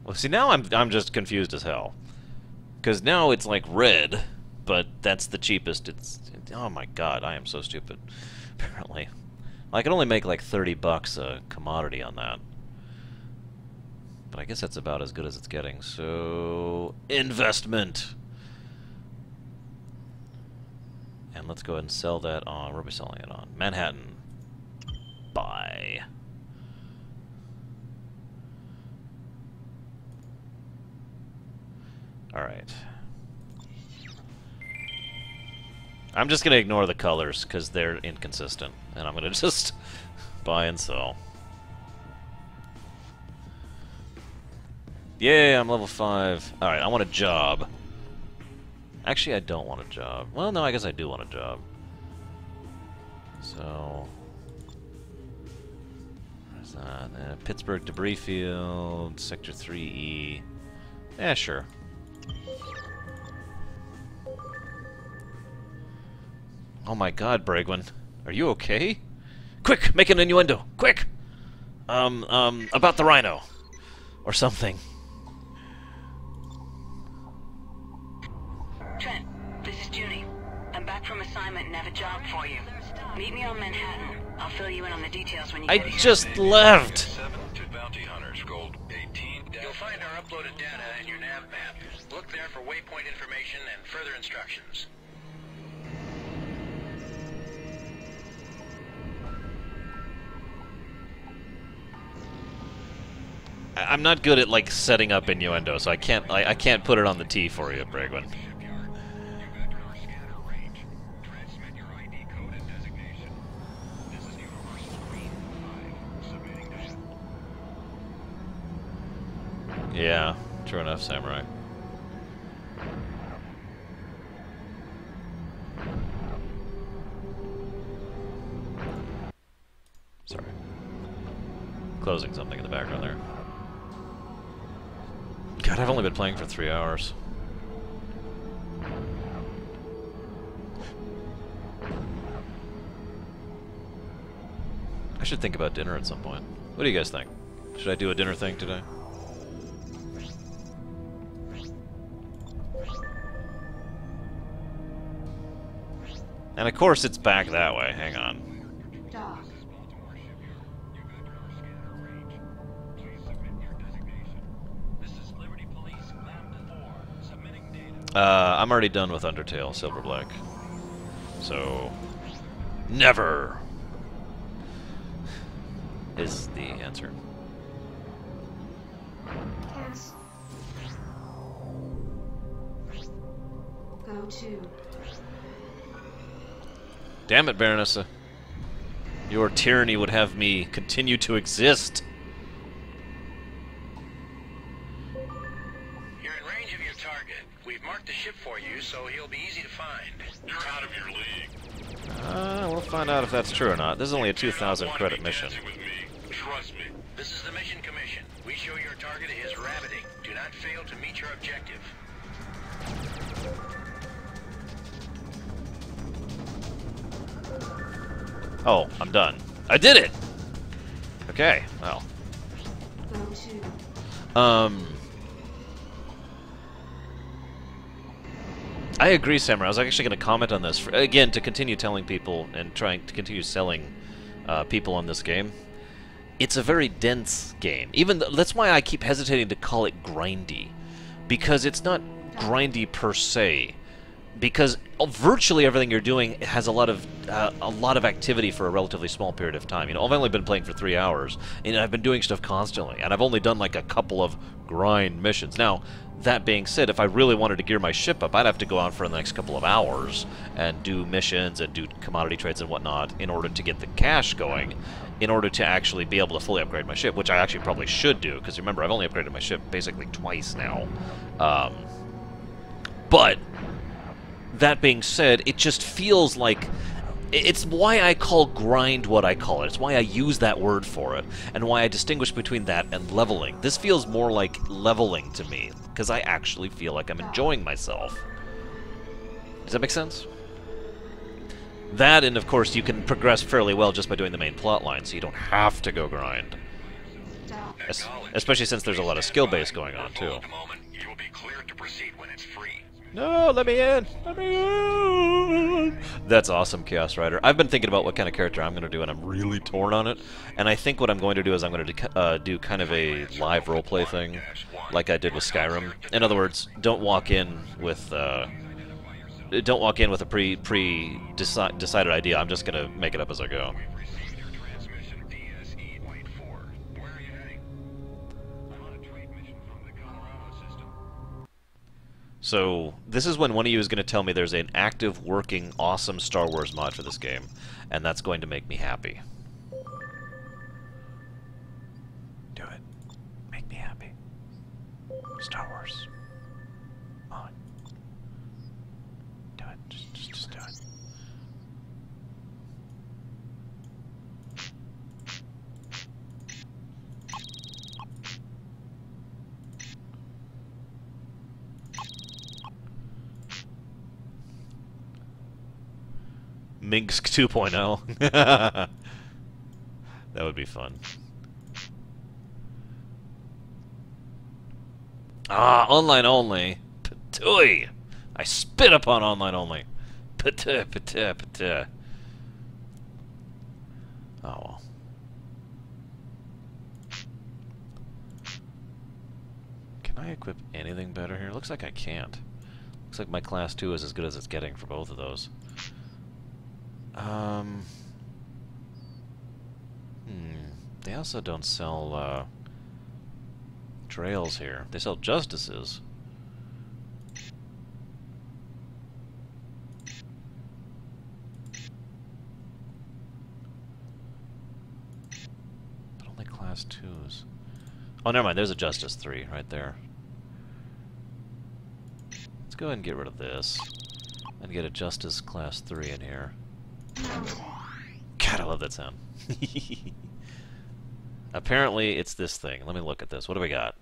Well, see, now I'm just confused as hell. Because now it's like red, but that's the cheapest. Oh my god, I am so stupid. Apparently. I can only make like $30 a commodity on that. But I guess that's about as good as it's getting. So, investment! And let's go ahead and sell that on... Where are we selling it on? Manhattan. Buy. Alright. I'm just going to ignore the colors, because they're inconsistent. And I'm going to just buy and sell. Yay, I'm level 5. Alright, I want a job. Actually, I don't want a job. Well, no, I guess I do want a job. So... Where's that? Pittsburgh Debris Field, Sector 3E. Yeah, sure. Oh my god, Bregwin. Are you okay? Quick, make an innuendo! Quick! About the rhino. Or something. Trent, this is Judy. I'm back from assignment and have a job for you. Meet me on Manhattan. I'll fill you in on the details when you get here. I just left! 7 to Bounty Hunters, Gold 18. You'll find our uploaded data in your nav map. Look there for waypoint information and further instructions. I'm not good at like setting up innuendo, so I can't put it on the tee for you, Bregwin. Yeah, true enough, Samurai. Sorry. Closing something in the background there. God, I've only been playing for 3 hours. I should think about dinner at some point. What do you guys think? Should I do a dinner thing today? And of course it's back that way. Hang on. I'm already done with Undertale, Silver Black. So, never is the answer. Yes. Go to. Damn it, Baronessa. Your tyranny would have me continue to exist. You're in range of your target. We've marked the ship for you, so he'll be easy to find. You're out of your league. We'll find out if that's true or not. This is only a 2,000 credit mission. Trust me. This is the mission commission. We show your target is rabbiting. Do not fail to meet your objective. Oh, I'm done. I did it! Okay, well. I agree, Samurai. I was actually going to comment on this, again, to continue telling people and trying to continue selling people on this game. It's a very dense game. That's why I keep hesitating to call it grindy. Because it's not grindy per se. Because virtually everything you're doing has a lot of activity for a relatively small period of time. You know, I've only been playing for 3 hours, and I've been doing stuff constantly, and I've only done like a couple of grind missions. Now, that being said, if I really wanted to gear my ship up, I'd have to go out for the next couple of hours and do missions and do commodity trades and whatnot in order to get the cash going, in order to actually be able to fully upgrade my ship, which I actually probably should do, because remember, I've only upgraded my ship basically twice now. But that being said, it just feels like... It's why I call grind what I call it. It's why I use that word for it, and why I distinguish between that and leveling. This feels more like leveling to me, because I actually feel like I'm enjoying myself. Does that make sense? That, and of course, you can progress fairly well just by doing the main plot line, so you don't have to go grind. Especially since there's a lot of skill base going on, too. You will be cleared to proceed when it's free. No, let me in! Let me in! That's awesome, Chaos Rider. I've been thinking about what kind of character I'm going to do, and I'm really torn on it. And I think what I'm going to do is I'm going to do kind of a live roleplay thing, like I did with Skyrim. In other words, don't walk in with a pre-decided idea. I'm just going to make it up as I go. So, this is when one of you is going to tell me there's an active, working, awesome Star Wars mod for this game, and that's going to make me happy. Do it. Make me happy. Star Wars mod. Do it. Just do it. Minsk 2.0. That would be fun. Ah, online only. Patooey! I spit upon online only. Patooey, patooey, patooey. Oh well. Can I equip anything better here? Looks like I can't. Looks like my class 2 is as good as it's getting for both of those. They also don't sell, trails here. They sell justices. But only class 2s. Oh, never mind. There's a Justice 3 right there. Let's go ahead and get rid of this. And get a Justice class 3 in here. God, I love that sound. Apparently, it's this thing. Let me look at this. What do we got?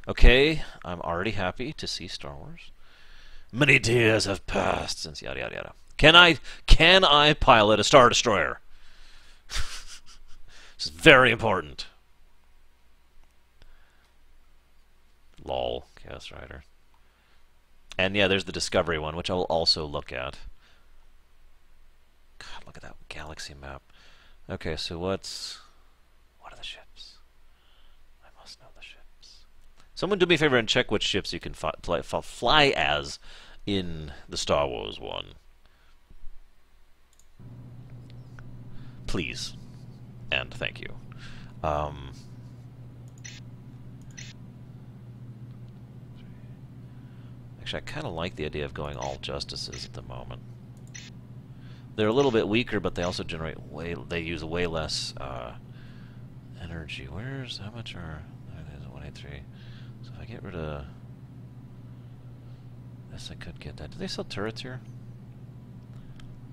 Okay, I'm already happy to see Star Wars. Many years have passed since yada yada yada. Can I pilot a Star Destroyer? This is very important. Lol, Chaos Rider. And yeah, there's the Discovery one, which I will also look at. God, look at that galaxy map. Okay, so what are the ships? I must know the ships. Someone do me a favor and check which ships you can fly as in the Star Wars one. Please. And thank you. Actually, I kind of like the idea of going all Justices at the moment. They're a little bit weaker, but they also generate they use way less energy. How much are... There's 183. So if I get rid of... Guess I could get that. Do they sell turrets here?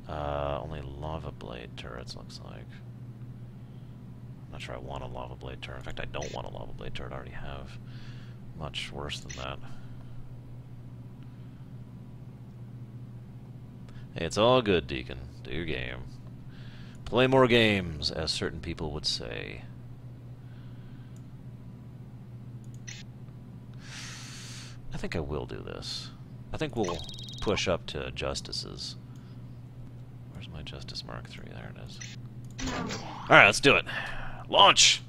Only lava blade turrets, looks like. I'm not sure I want a lava blade turret. In fact, I don't want a lava blade turret. I already have much worse than that. Hey, it's all good, Deacon. Do your game. Play more games, as certain people would say. I think I will do this. I think we'll push up to Justices. Where's my Justice Mark III? There it is. Alright, let's do it. Launch!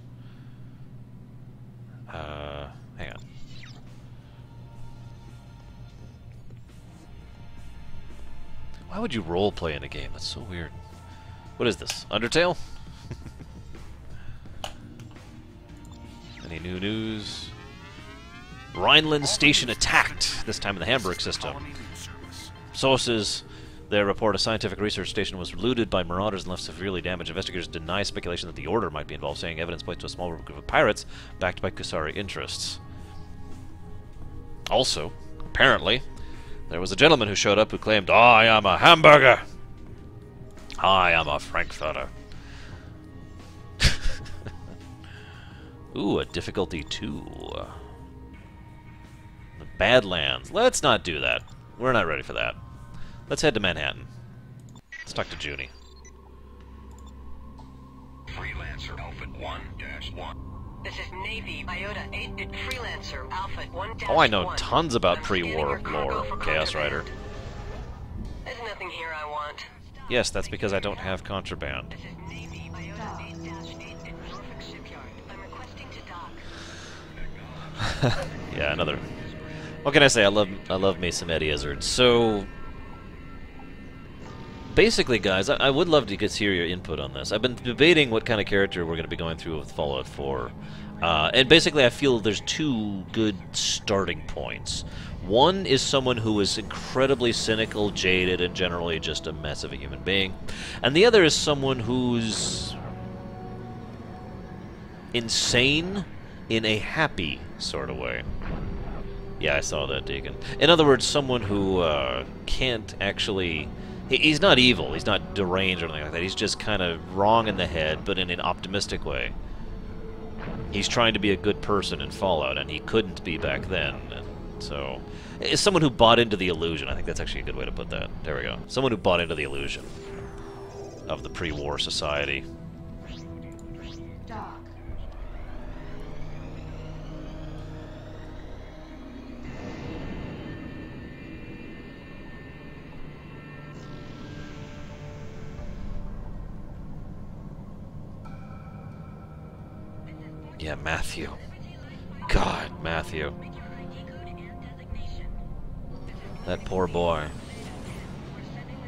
Hang on. Why would you roleplay in a game? That's so weird. What is this? Undertale? Any new news? Rhineland Station attacked, this time in the Hamburg system. Sources there report a scientific research station was looted by marauders and left severely damaged. Investigators deny speculation that the Order might be involved, saying evidence points to a small group of pirates backed by Kusari interests. Also, apparently, there was a gentleman who showed up who claimed, I am a hamburger! I am a frankfurter. Ooh, a difficulty 2. The Badlands. Let's not do that. We're not ready for that. Let's head to Manhattan. Let's talk to Junie. Freelancer Alpha 1-1. This is Navy Iota 8 at Freelancer Alpha 1-1. Oh, I know tons about pre-war lore, Chaos Rider. There's nothing here I want. Yes, that's because I don't have contraband. This is Navy Iota 8-8 at Norfolk Shipyard. I'm requesting to dock. Yeah, another. What can I say? I love me some Eddie Izzard. So basically, guys, I would love to hear your input on this. I've been debating what kind of character we're going to be going through with Fallout 4. And basically, I feel there's two good starting points. One is someone who is incredibly cynical, jaded, and generally just a mess of a human being. And the other is someone who's insane in a happy sort of way. Yeah, I saw that, Deacon. In other words, someone who can't actually... He's not evil, he's not deranged or anything like that. He's just kind of wrong in the head, but in an optimistic way. He's trying to be a good person in Fallout, and he couldn't be back then. And so, it's someone who bought into the illusion. I think that's actually a good way to put that. There we go. Someone who bought into the illusion of the pre-war society. Yeah, Matthew. God, Matthew. That poor boy.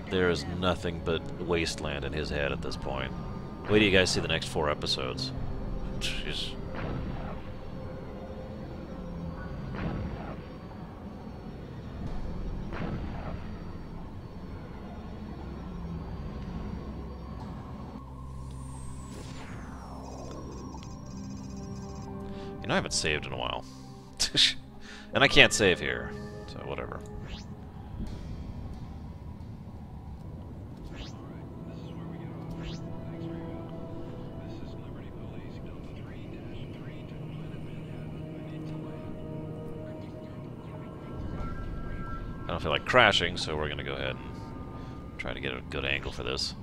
There is nothing but wasteland in his head at this point. Wait till you guys see the next 4 episodes. Jeez. I haven't saved in a while. And I can't save here, so whatever. I don't feel like crashing, so we're gonna go ahead and try to get a good angle for this.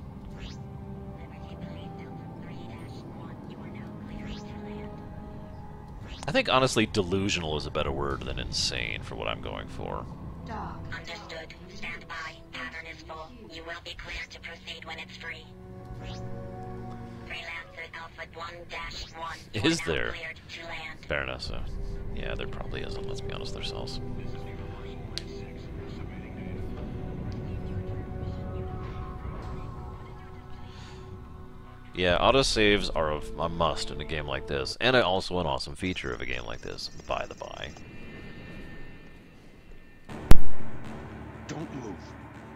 I think, honestly, delusional is a better word than insane for what I'm going for. Understood. Stand by. Pattern is full. You will be cleared to proceed when it's free. Freelancer Alpha 1-1. Is there? Baronessa. Yeah, there probably isn't, let's be honest with ourselves. Yeah, autosaves are a must in a game like this, and also an awesome feature of a game like this, by the by. Don't move.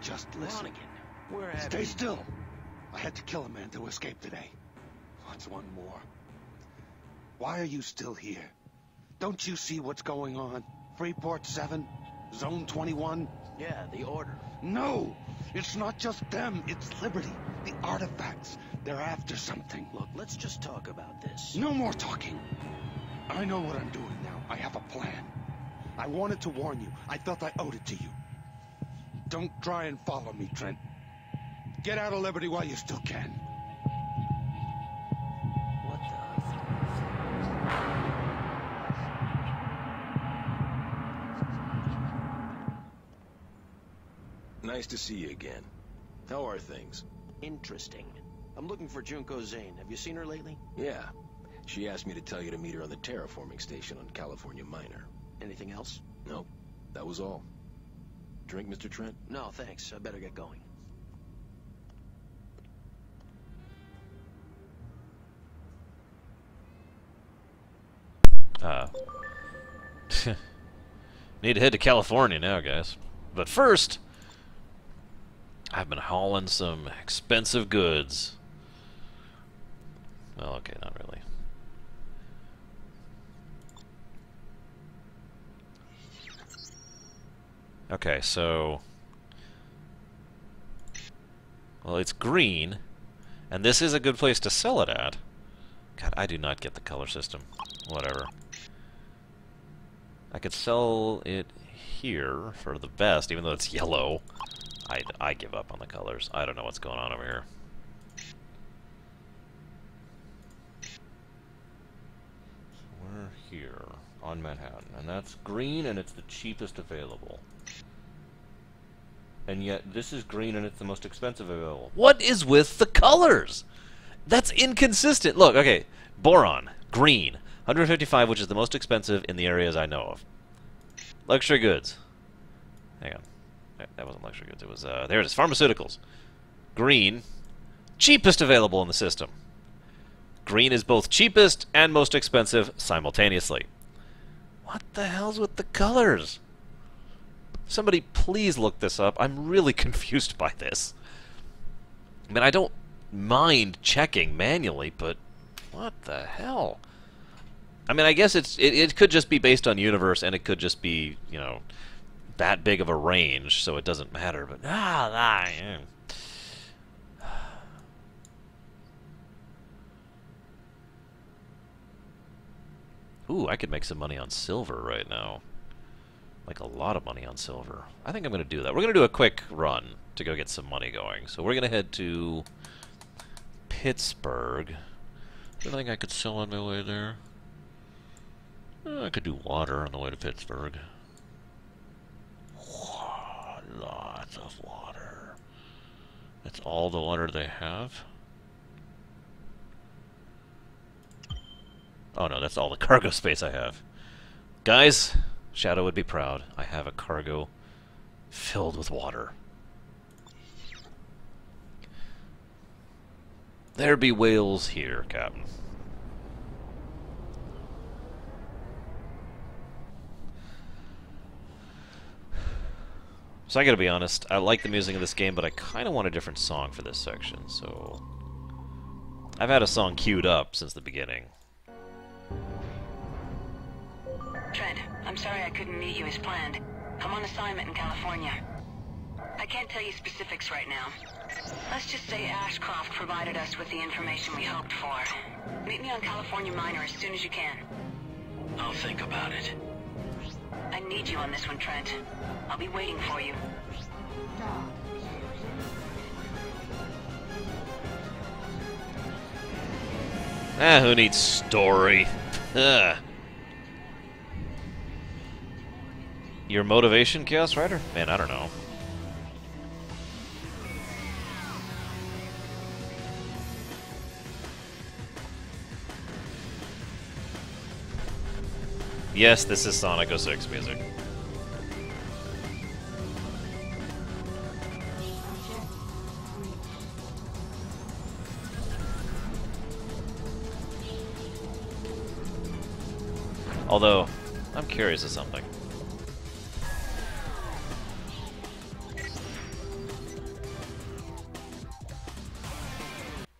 Just listen. Stay still. I had to kill a man to escape today. What's one more? Why are you still here? Don't you see what's going on? Freeport 7? Zone 21? Yeah, the Order. No! It's not just them, it's Liberty. The artifacts. They're after something. Look, let's just talk about this. No more talking. I know what I'm doing now. I have a plan. I wanted to warn you. I felt I owed it to you. Don't try and follow me, Trent. Get out of Liberty while you still can. What the... Nice to see you again. How are things? Interesting. I'm looking for Junko Zane. Have you seen her lately? Yeah. She asked me to tell you to meet her on the terraforming station on California Minor. Anything else? Nope. That was all. Drink, Mr. Trent? No, thanks. I better get going. Need to head to California now, guys. But first, I've been hauling some expensive goods. Well, okay, not really. Okay, so... Well, it's green, and this is a good place to sell it at. God, I do not get the color system. Whatever. I could sell it here for the best, even though it's yellow. I give up on the colors. I don't know what's going on over here. We're here on Manhattan, and that's green, and it's the cheapest available. And yet, this is green, and it's the most expensive available. What is with the colors? That's inconsistent. Look, okay, boron, green, 155, which is the most expensive in the areas I know of. Luxury goods. Hang on. That wasn't luxury goods. It was, there it is, pharmaceuticals. Green, cheapest available in the system. Green is both cheapest and most expensive simultaneously. What the hell's with the colors? Somebody please look this up. I'm really confused by this. I mean, I don't mind checking manually, but what the hell? I mean, I guess it could just be based on universe, and it could just be, you know, that big of a range, so it doesn't matter. But ooh, I could make some money on silver right now. Like a lot of money on silver. I think I'm going to do that. We're going to do a quick run to go get some money going. So we're going to head to Pittsburgh. Is there anything I could sell on my way there? I could do water on the way to Pittsburgh. Lots of water. That's all the water they have? Oh no, that's all the cargo space I have. Guys, Shadow would be proud. I have a cargo filled with water. There be whales here, Captain. So I gotta be honest, I like the music of this game, but I kinda want a different song for this section, so... I've had a song queued up since the beginning. Trent, I'm sorry I couldn't meet you as planned. I'm on assignment in California. I can't tell you specifics right now. Let's just say Ashcroft provided us with the information we hoped for. Meet me on California Minor as soon as you can. I'll think about it. I need you on this one, Trent. I'll be waiting for you. Who needs story? Ugh. Your motivation, Chaos Rider? Man, I don't know. Yes, this is Sonic 06 music. Although, I'm curious of something.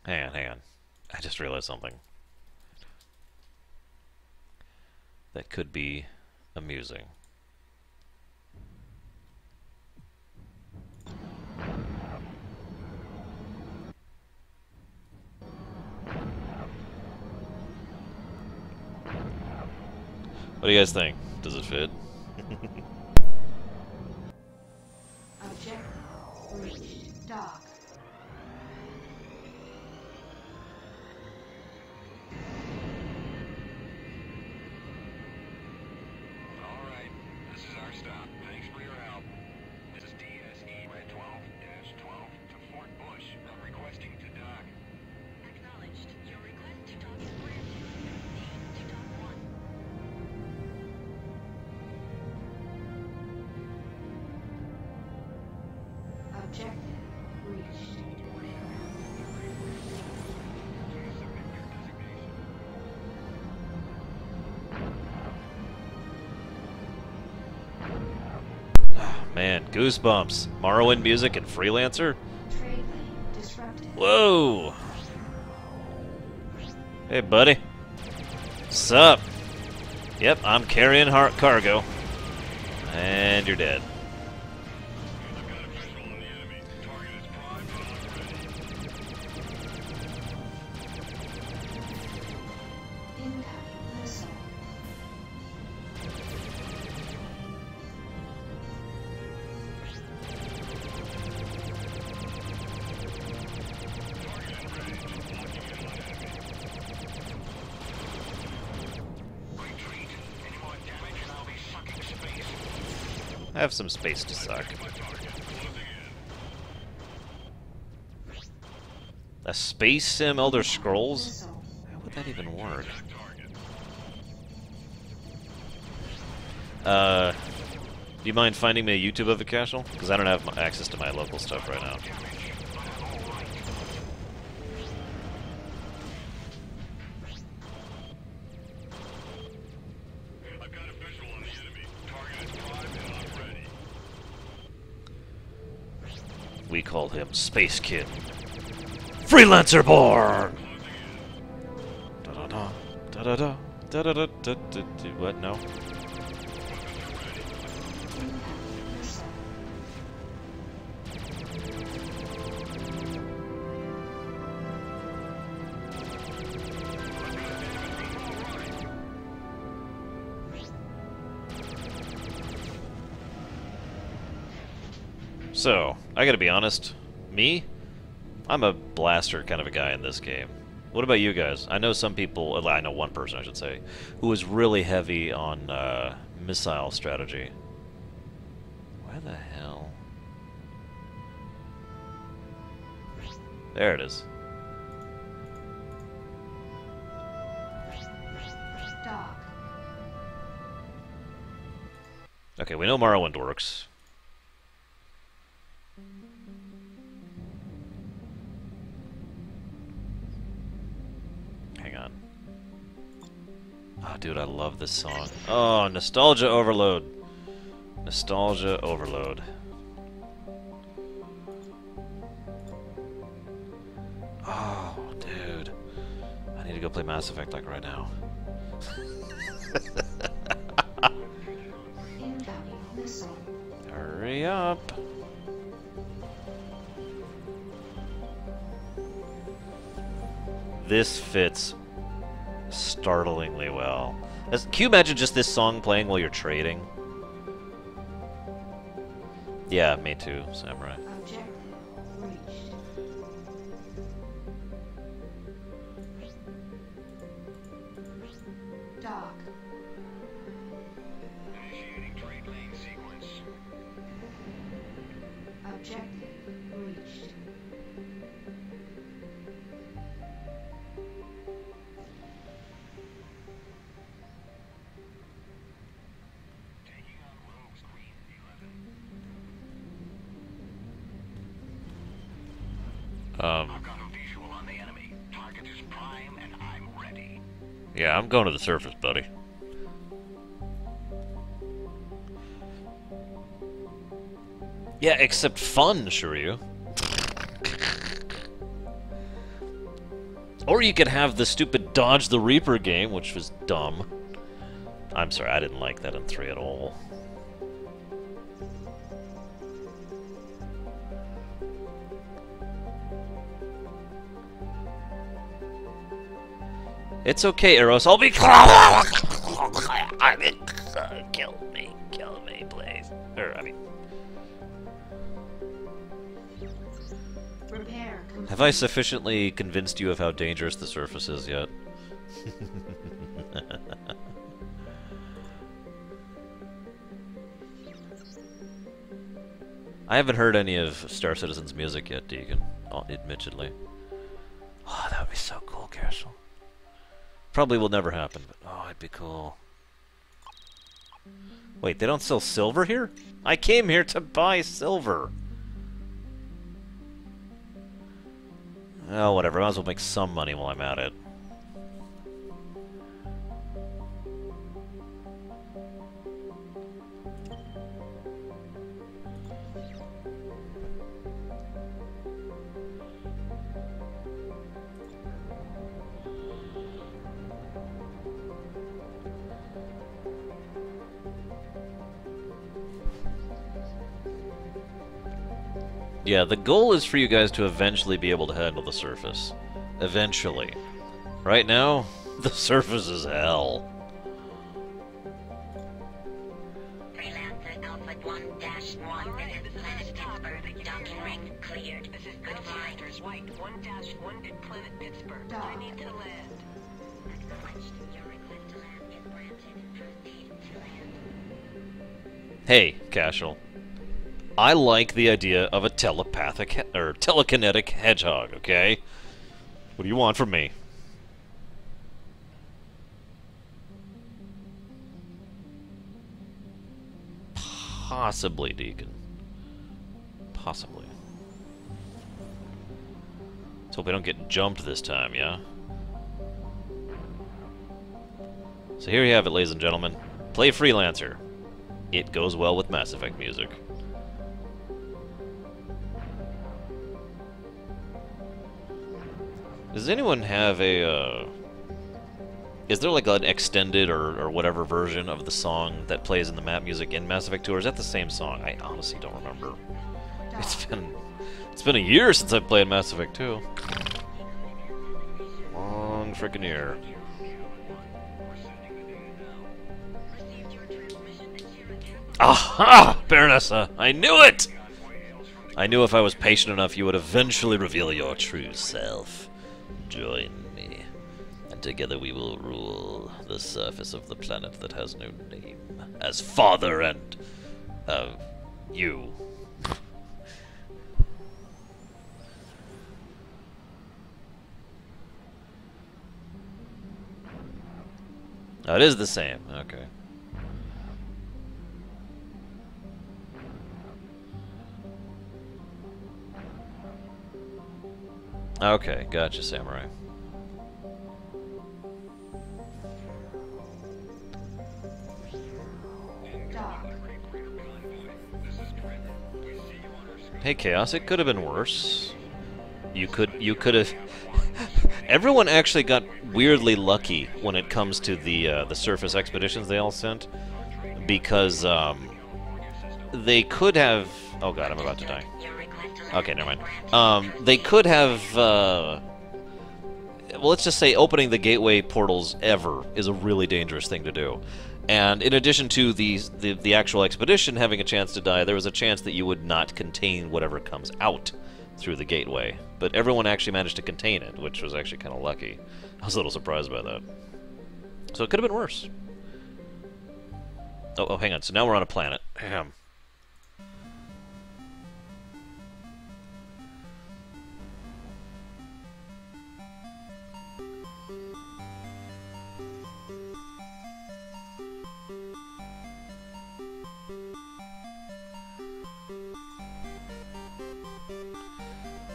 Hang on. I just realized something. That could be amusing. What do you guys think? Does it fit? Objective reached. Dock. Alright, this is our stop. Thanks for your help. This is DSE Red 12-12 to Fort Bush. I'm requesting to dock. Acknowledged. Your request to dock is granted. Proceed to dock 1. Objective reached. Man, goosebumps. Morrowind music and Freelancer? Trade lane disrupted. Whoa! Hey, buddy. Sup? Yep, I'm carrying cargo. And you're dead. Incoming missile. I have some space to suck. A space sim Elder Scrolls? How would that even work? Do you mind finding me a YouTube of it, Cashel? Because I don't have access to my local stuff right now. We call him Space Kid. Freelancer born! Da-da-da, da-da-da, da-da-da, da-da-da. What? No? So, I gotta be honest, I'm a blaster kind of a guy in this game. What about you guys? I know some people, I know one person I should say, who was really heavy on missile strategy. Where the hell? There it is. Dock. Okay, we know Morrowind works. Hang on. Oh, dude, I love this song. Oh, nostalgia overload. Nostalgia overload. Oh, dude. I need to go play Mass Effect like right now. Incoming missile. Hurry up. This fits startlingly well. Can you imagine just this song playing while you're trading? Yeah, me too, Samurai. Objective reached. Dock. Initiating trade lane sequence. Objective reached. Taking on Rogue's Queen 11. I've got a visual on the enemy. Target is prime and I'm ready. Yeah, I'm going to the surface, buddy. Yeah, except fun, Shiryu. Or you could have the stupid Dodge the Reaper game, which was dumb. I'm sorry, I didn't like that in 3 at all. It's okay, Eros. I'll be... Kill me, please. Or, I mean... Repair complete. Have I sufficiently convinced you of how dangerous the surface is yet? I haven't heard any of Star Citizen's music yet, Deacon, admittedly. Oh, that would be so cool, Castle. Probably will never happen, but oh, it'd be cool. Wait, they don't sell silver here? I came here to buy silver. Oh, whatever. I might as well make some money while I'm at it. Yeah, the goal is for you guys to eventually be able to handle the surface. Eventually. Right now, the surface is hell. Freelancer Alpha 1-1, Planet Pittsburgh, docking ring cleared. This is Good Finders White 1-1 at Planet Pittsburgh. I need to land. Acknowledged. Your request to land is granted. Proceed to land. Hey, Cashel. I like the idea of a telepathic or telekinetic hedgehog, okay? What do you want from me? Possibly, Deacon. Possibly. Let's hope we don't get jumped this time, yeah? So here you have it, ladies and gentlemen. Play Freelancer. It goes well with Mass Effect music. Does anyone have a, is there like an extended or whatever version of the song that plays in the map music in Mass Effect 2, or is that the same song? I honestly don't remember. It's been a year since I played Mass Effect 2. Long frickin' year. Aha! Baronessa! I knew it! I knew if I was patient enough you would eventually reveal your true self. Join me, and together we will rule the surface of the planet that has no name, as father and, you. Oh, it is the same, okay. Okay, gotcha, Samurai. Hey, Chaos, it could have been worse. You could have... Everyone actually got weirdly lucky when it comes to the surface expeditions they all sent, because, they could have... Oh god, I'm about to die. Okay, never mind. They could have, well, let's just say opening the gateway portals ever is a really dangerous thing to do. And in addition to the actual expedition having a chance to die, there was a chance that you would not contain whatever comes out through the gateway. But everyone actually managed to contain it, which was actually kind of lucky. I was a little surprised by that. So it could have been worse. Oh, hang on. So now we're on a planet. Ahem.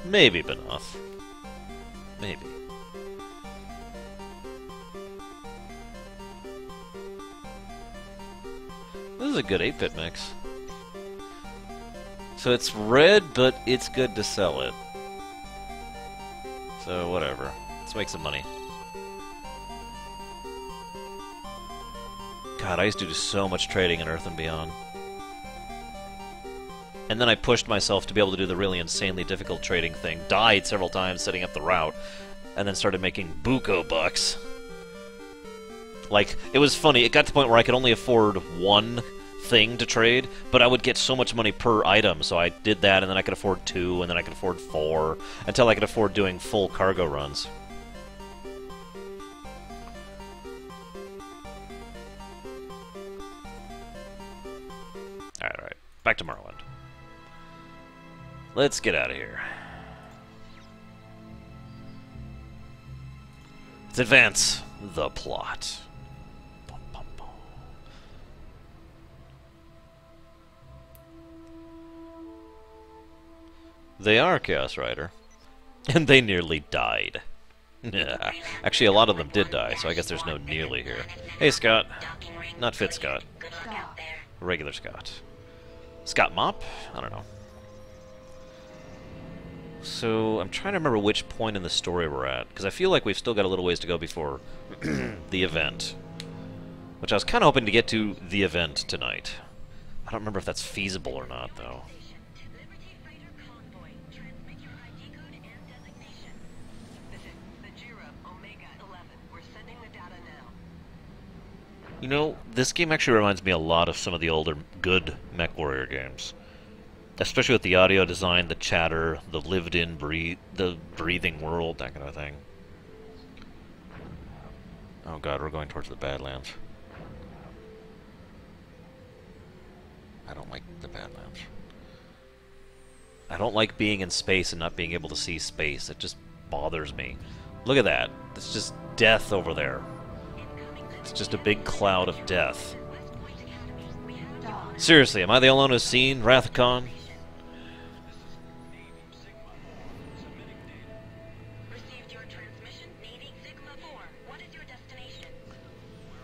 Maybe Benoth. Maybe. This is a good 8-bit mix. So it's red, but it's good to sell it. So whatever. Let's make some money. God, I used to do so much trading in Earth and Beyond. And then I pushed myself to be able to do the really insanely difficult trading thing, died several times setting up the route, and then started making buco bucks. Like, it was funny, it got to the point where I could only afford one thing to trade, but I would get so much money per item, so I did that, and then I could afford 2, and then I could afford 4, until I could afford doing full cargo runs. Alright, back to Morrowind. Let's get out of here. Let's advance the plot. They are Chaos Rider. And they nearly died. Actually, a lot of them did die, so I guess there's no nearly here. Hey, Scott. Not Fit Scott. Regular Scott. Scott Mop? I don't know. So, I'm trying to remember which point in the story we're at, because I feel like we've still got a little ways to go before the event. Which I was kind of hoping to get to the event tonight. I don't remember if that's feasible or not, though. You know, this game actually reminds me a lot of some of the older good MechWarrior games. Especially with the audio design, the chatter, the lived-in, the breathing world, that kind of thing. Oh god, we're going towards the Badlands. I don't like the Badlands. I don't like being in space and not being able to see space. It just bothers me. Look at that. It's just death over there. It's just a big cloud of death. Seriously, am I the only one who's seen Wrath of Khan?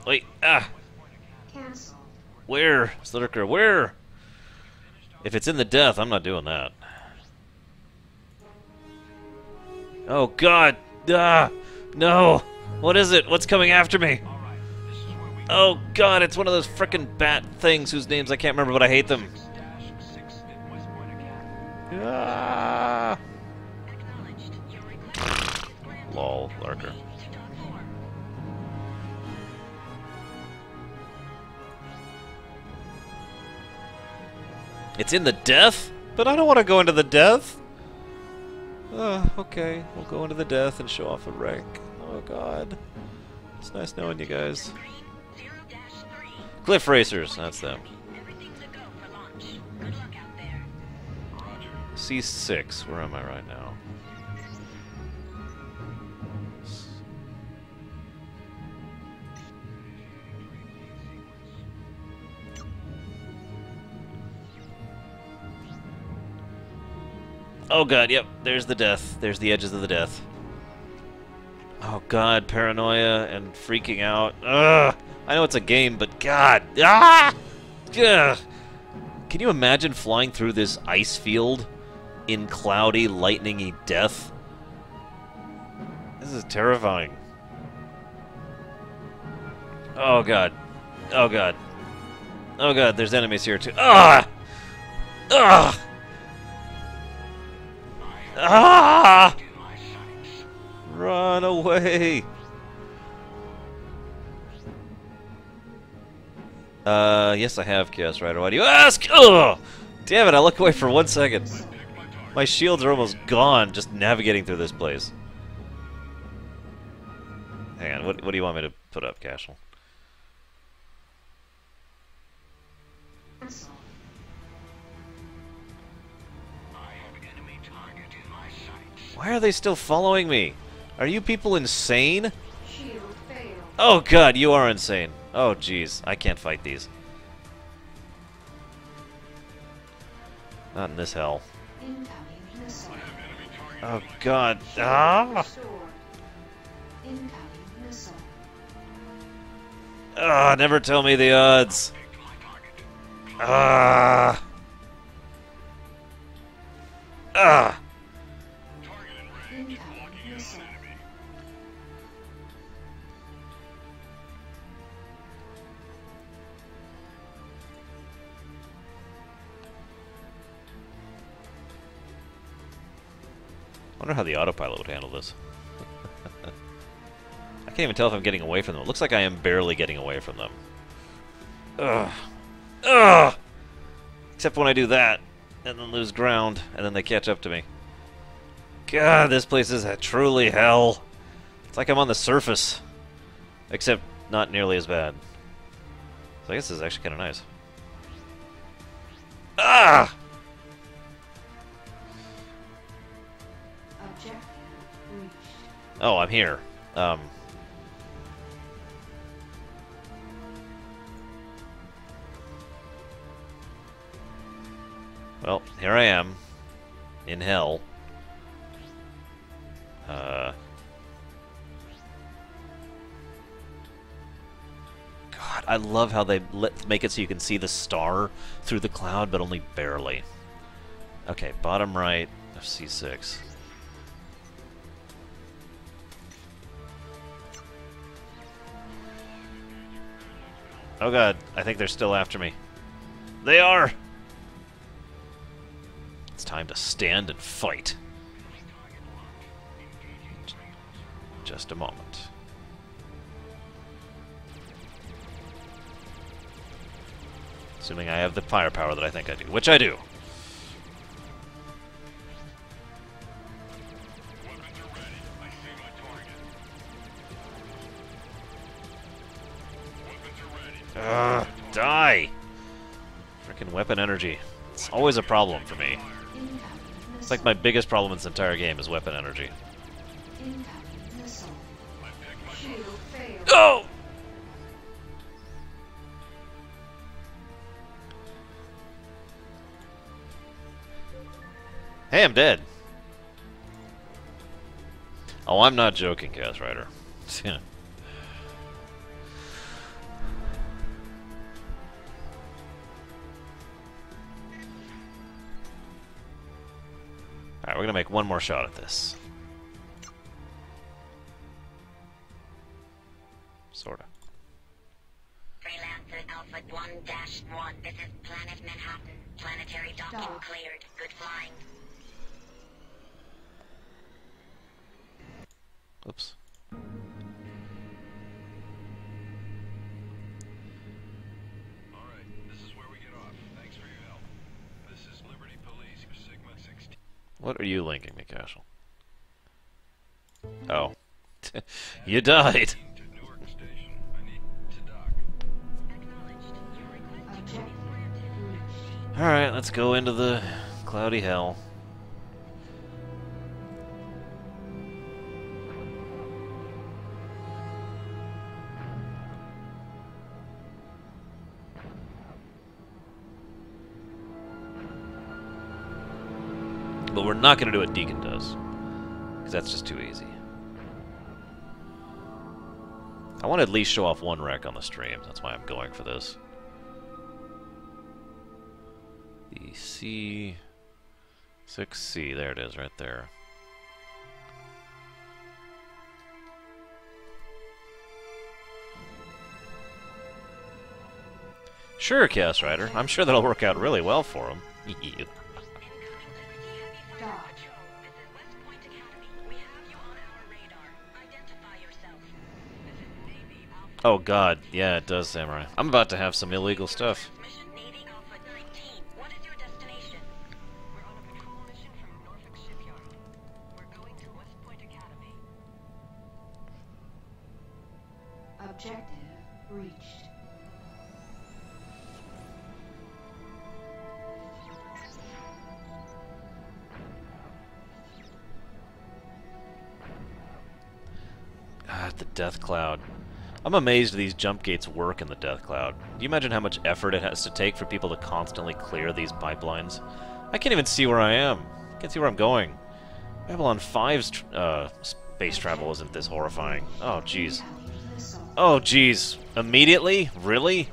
Wait, Where? Slitterker, where? If it's in the death, I'm not doing that. Oh god! No! What is it? What's coming after me? Oh god, it's one of those frickin' bat things whose names I can't remember, but I hate them. Lol, Lurker. It's in the death? But I don't want to go into the death. Okay, we'll go into the death and show off a wreck. Oh god. It's nice knowing you guys. Cliff Racers, that's them. C6, where am I right now? Oh god, yep, there's the death. There's the edges of the death. Oh god, paranoia and freaking out. Ugh! I know it's a game, but god! Ah! Ugh! Can you imagine flying through this ice field in cloudy, lightning-y death? This is terrifying. Oh god. Oh god. Oh god, there's enemies here too. Ah! Ah! Ah! Run away! Yes, I have Chaos Rider. Why do you ask? Ugh! Damn it, I look away for 1 second. My shields are almost gone just navigating through this place. Hang on, what do you want me to put up, Cashel? Why are they still following me? Are you people insane? Oh god, you are insane. Oh jeez, I can't fight these. Not in this hell. Oh god. Ah! Ah, never tell me the odds. Ah! Ah! I wonder how the autopilot would handle this. I can't even tell if I'm getting away from them. It looks like I am barely getting away from them. Ugh. Ugh! Except when I do that, and then lose ground, and then they catch up to me. God, this place is truly hell. It's like I'm on the surface. Except not nearly as bad. So I guess this is actually kind of nice. Ah! Oh, I'm here. Well, here I am. In hell. God, I love how they make it so you can see the star through the cloud, but only barely. Okay, bottom right of C6. Oh god, I think they're still after me. They are! It's time to stand and fight. Just a moment. Assuming I have the firepower that I think I do, which I do. Die! Frickin' weapon energy. It's always a problem for me. It's like my biggest problem in this entire game is weapon energy. Oh! Hey, I'm dead. Oh, I'm not joking, Chaos Rider. Alright, we're gonna make one more shot at this. Sorta. Freelancer Alpha 1-1. This is Planet Manhattan. Planetary docking cleared. Good flying. Oops. Alright, this is where we get off. Thanks for your help. This is Liberty Police for Sigma 16. What are you linking me, Cashel? Oh. You died! Alright, let's go into the cloudy hell. But we're not going to do what Deacon does, because that's just too easy. I want to at least show off one wreck on the stream. That's why I'm going for this. The C6C, there it is, right there. Sure, Chaos Rider. I'm sure that'll work out really well for him. Oh god, yeah, it does, Samurai. I'm about to have some illegal stuff. Objective reached. God, the Death Cloud. I'm amazed these jump gates work in the Death Cloud. Do you imagine how much effort it has to take for people to constantly clear these pipelines? I can't even see where I am. I can't see where I'm going. Babylon 5's space travel isn't this horrifying. Oh, jeez. Oh, jeez. Immediately? Really?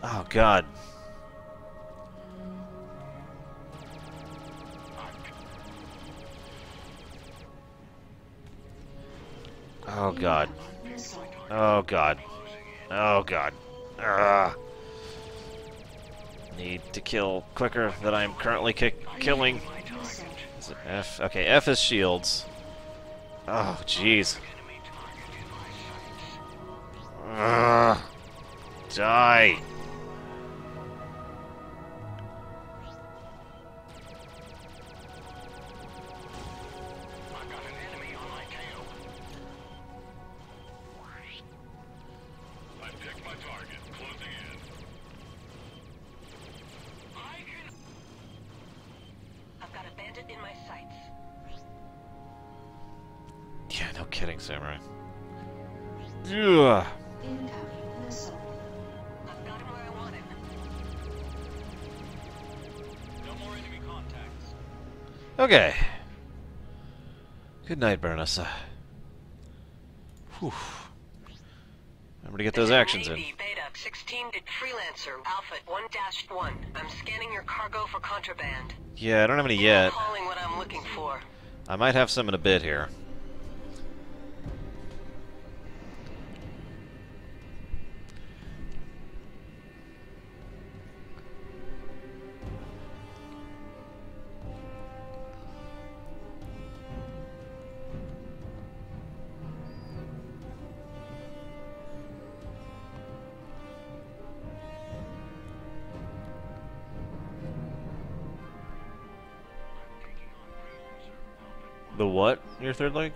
Oh, God. Oh, God. Oh, God. Oh, God. Ugh. Need to kill quicker than I'm currently killing. Is it F? Okay, F is shields. Oh, jeez. Ugh. Die! I've got a bandit in my sights. Yeah, no kidding, Samurai. Ugh. Incoming missile. I've got him where I want him. No more enemy contacts. Okay. Good night, Bernessa. Whew. Remember to get those actions in. Navy, Beta, 16 to Freelancer, Alpha 1-1. I'm scanning your cargo for contraband. Yeah, I don't have any yet. Calling what I'm looking for. I might have some in a bit here. The what? Your third leg?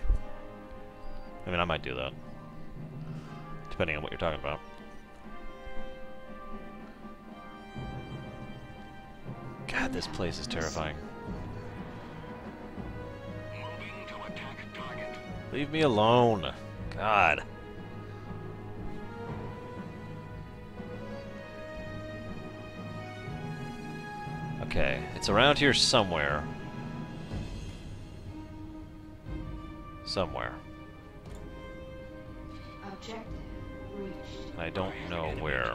I mean, I might do that. Depending on what you're talking about. God, this place is terrifying. Moving to attack target. Leave me alone. God. Okay, it's around here somewhere. Somewhere. Objective reached. I don't know where.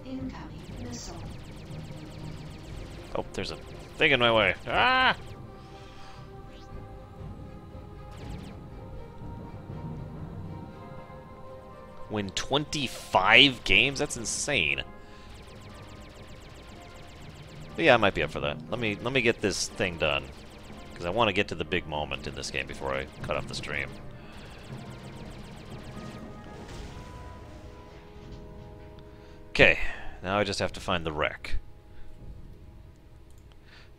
Incoming missile. Oh, there's a thing in my way. Ah! Win 25 games? That's insane. But yeah, I might be up for that. Let me get this thing done, because I want to get to the big moment in this game before I cut off the stream. Okay, now I just have to find the wreck.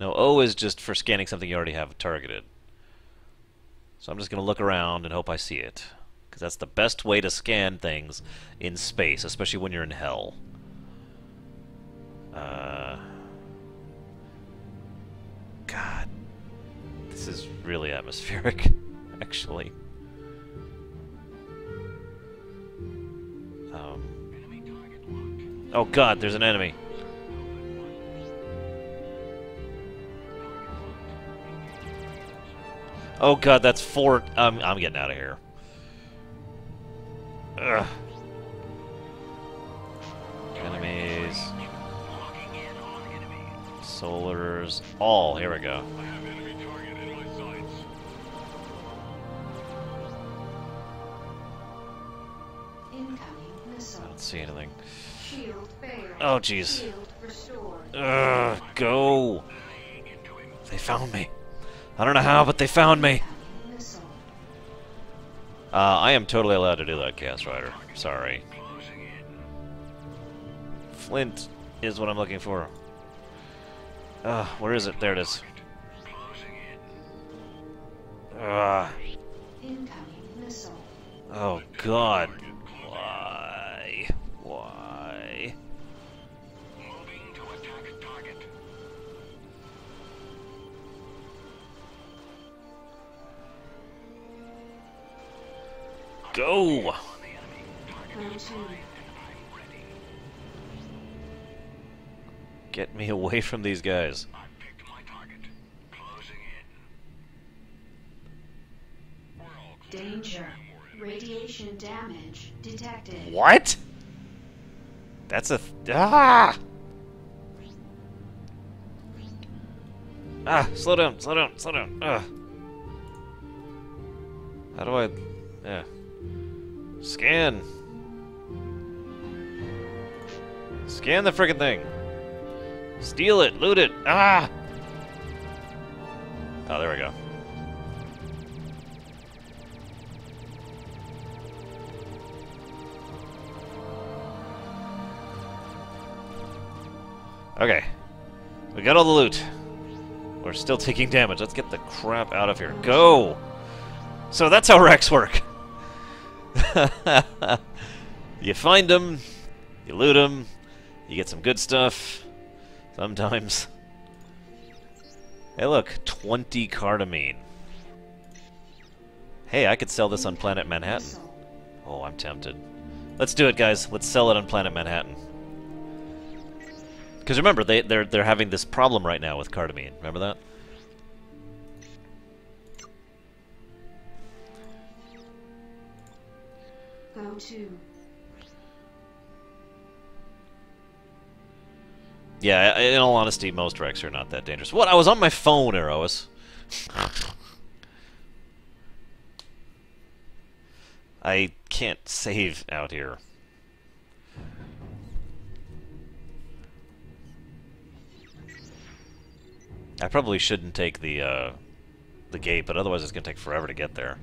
Now O is just for scanning something you already have targeted. So I'm just going to look around and hope I see it. Because that's the best way to scan things in space, especially when you're in hell. God. This is really atmospheric, actually. Oh God, there's an enemy. Oh God, that's 4. I'm getting out of here. Ugh. Enemies. Solars. All. Here we go. Incoming missile. I don't see anything. Shield failed. Oh jeez. Shield restored. Ugh. Go. They found me. I don't know how, but they found me. I am totally allowed to do that, Cast Rider. Sorry. Flint is what I'm looking for. Where is it? There it is. Incoming missile. Oh God. Why? Why? Moving to attack target. Go! Get me away from these guys. Danger. Radiation damage detected. What? That's a... Ah! Ah, slow down, slow down, slow down. How do I... Yeah. Scan. Scan the friggin' thing. Steal it, loot it. Ah! Oh, there we go. Okay. We got all the loot. We're still taking damage. Let's get the crap out of here. Go! So that's how wrecks work. You find them, you loot them, you get some good stuff. Sometimes. Hey look, 20 cardamine. Hey, I could sell this on Planet Manhattan. Oh, I'm tempted. Let's do it, guys. Let's sell it on Planet Manhattan. Because remember, they're having this problem right now with cardamine. Remember that? Go to. Yeah, in all honesty, most wrecks are not that dangerous. What? I was on my phone, Eros. I can't save out here. I probably shouldn't take the gate, but otherwise it's gonna take forever to get there.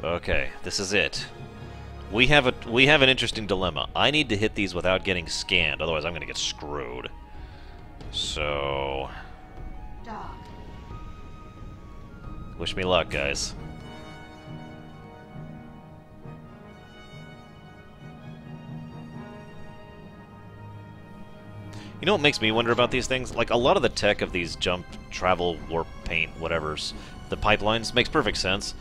Okay, this is it. We have an interesting dilemma. I need to hit these without getting scanned, otherwise I'm gonna get screwed. So, Dock. wish me luck, guys. You know what makes me wonder about these things? Like, a lot of the tech of these jump, travel, warp, paint, whatever's, the pipelines, makes perfect sense.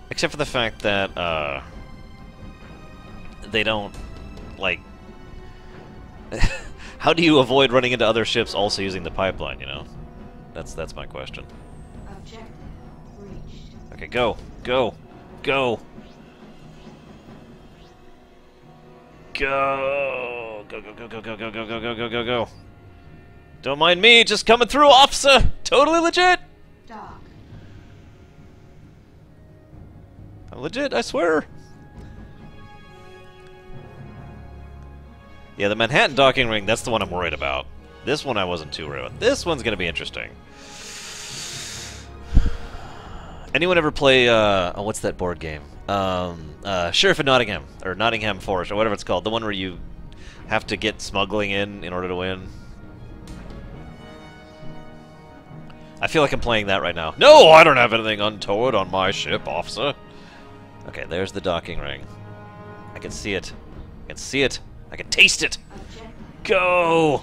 Except for the fact that, they don't, like... How do you avoid running into other ships also using the pipeline, you know? That's my question. Objective reached. Okay, go! Go! Go! Go! Go, go, go, go, go, go, go, go, go, go, go, go! Don't mind me, just coming through, officer! Totally legit! Dock. I'm legit, I swear! Yeah, the Manhattan docking ring, that's the one I'm worried about. This one I wasn't too worried about. This one's gonna be interesting. Anyone ever play, oh, what's that board game? Sheriff of Nottingham, or Nottingham Forest, or whatever it's called. The one where you have to get smuggling in order to win. I feel like I'm playing that right now. No, I don't have anything untoward on my ship, officer. Okay, there's the docking ring. I can see it. I can see it. I can taste it. Go!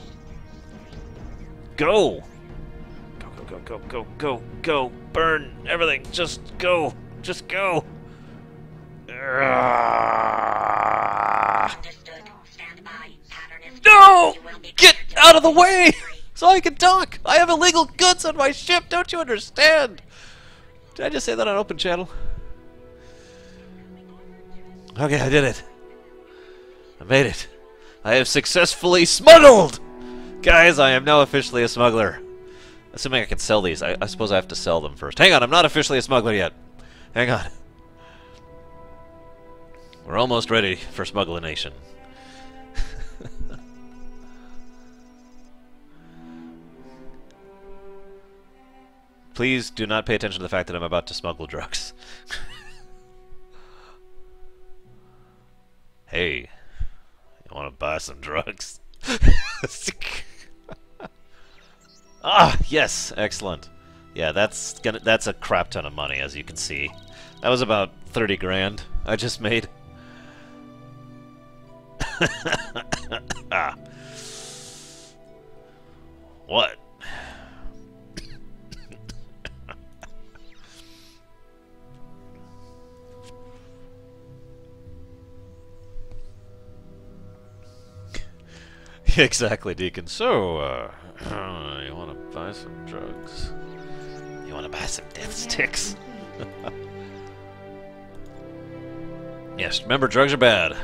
Go! Go, go, go, go, go, go, go. Burn everything. Just go. Just go. No! Get out of the way! So I can dock! I have illegal goods on my ship, don't you understand? Did I just say that on open channel? Okay, I did it. I made it. I have successfully smuggled! Guys, I am now officially a smuggler. Assuming I can sell these. I suppose I have to sell them first. Hang on, I'm not officially a smuggler yet. Hang on. We're almost ready for Smuggler Nation. Please do not pay attention to the fact that I'm about to smuggle drugs. Hey, you want to buy some drugs? Ah, yes, excellent. Yeah, that's a crap ton of money, as you can see. That was about 30 grand I just made. Ah. What? Exactly, Deacon. So, you want to buy some drugs? You want to buy some death sticks? Yes, remember, drugs are bad.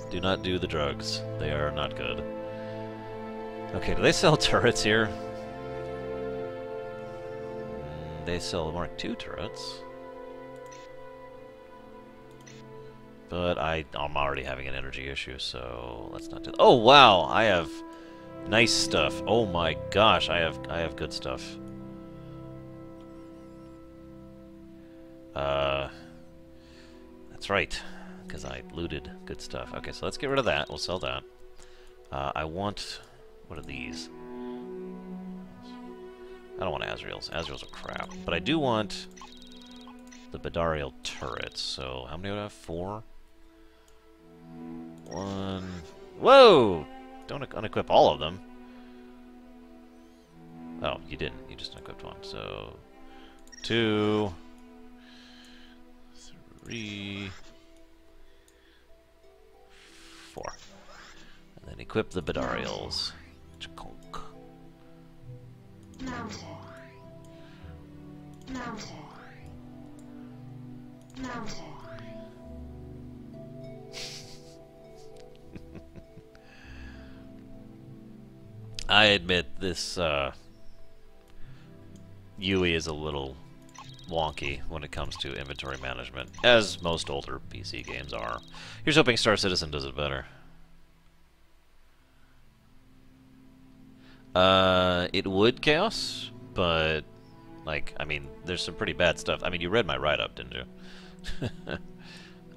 Do not do the drugs. They are not good. Okay, do they sell turrets here? They sell Mark II turrets. But I'm already having an energy issue, so let's not do that. Oh wow, I have nice stuff. Oh my gosh, I have good stuff. That's right, because I looted good stuff. Okay, so let's get rid of that. We'll sell that. I want... what are these? I don't want Azraels. Azraels are crap. But I do want the Bedariel turrets. So, how many do I have? 4? 1... Whoa! Don't unequip all of them. Oh, you didn't. You just unequipped one. So, 2... 3... 4. And then equip the Bedariels. Chakunk. Mounted. Mounted. Mounted. I admit this UI is a little wonky when it comes to inventory management, as most older PC games are. Here's hoping Star Citizen does it better. It would, Chaos, but, like, I mean, there's some pretty bad stuff. I mean, you read my write-up, didn't you?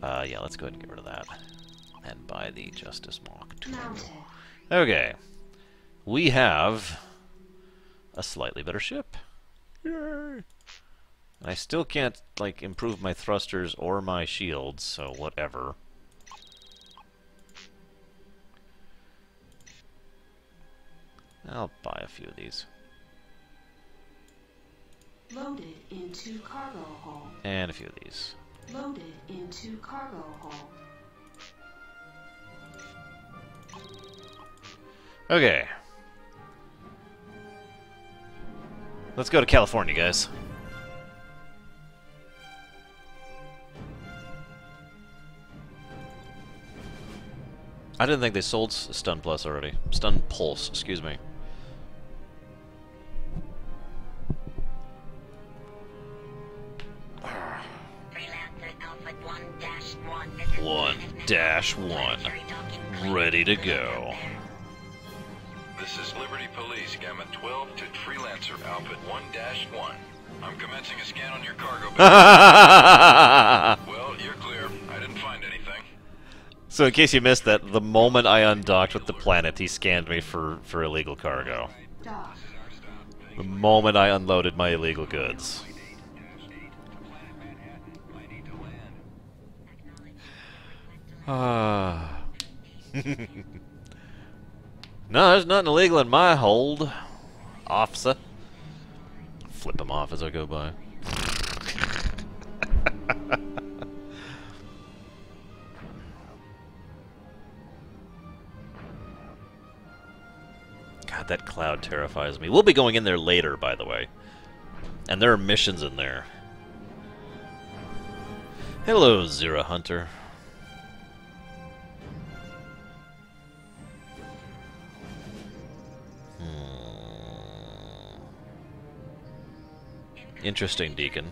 Yeah, let's go ahead and get rid of that. And buy the Justice Mach 2. Okay. We have a slightly better ship. Yay! I still can't, like, improve my thrusters or my shields, so whatever. I'll buy a few of these. Loaded into cargo hold. And a few of these. Loaded into cargo hold. Okay. Let's go to California, guys. I didn't think they sold Stun Plus already. Stun Pulse, excuse me. Freelancer 1-1. Ready to go. This is Liberty Police, Gamma 12 to Freelancer Outfit 1-1. I'm commencing a scan on your cargo bag. Well, you're clear. I didn't find anything. So in case you missed that, the moment I undocked with the planet, he scanned me for illegal cargo. The moment I unloaded my illegal goods. Ah. No, there's nothing illegal in my hold, officer. Flip him off as I go by. God, that cloud terrifies me. We'll be going in there later, by the way. And there are missions in there. Hello, Zira Hunter. Interesting, Deacon.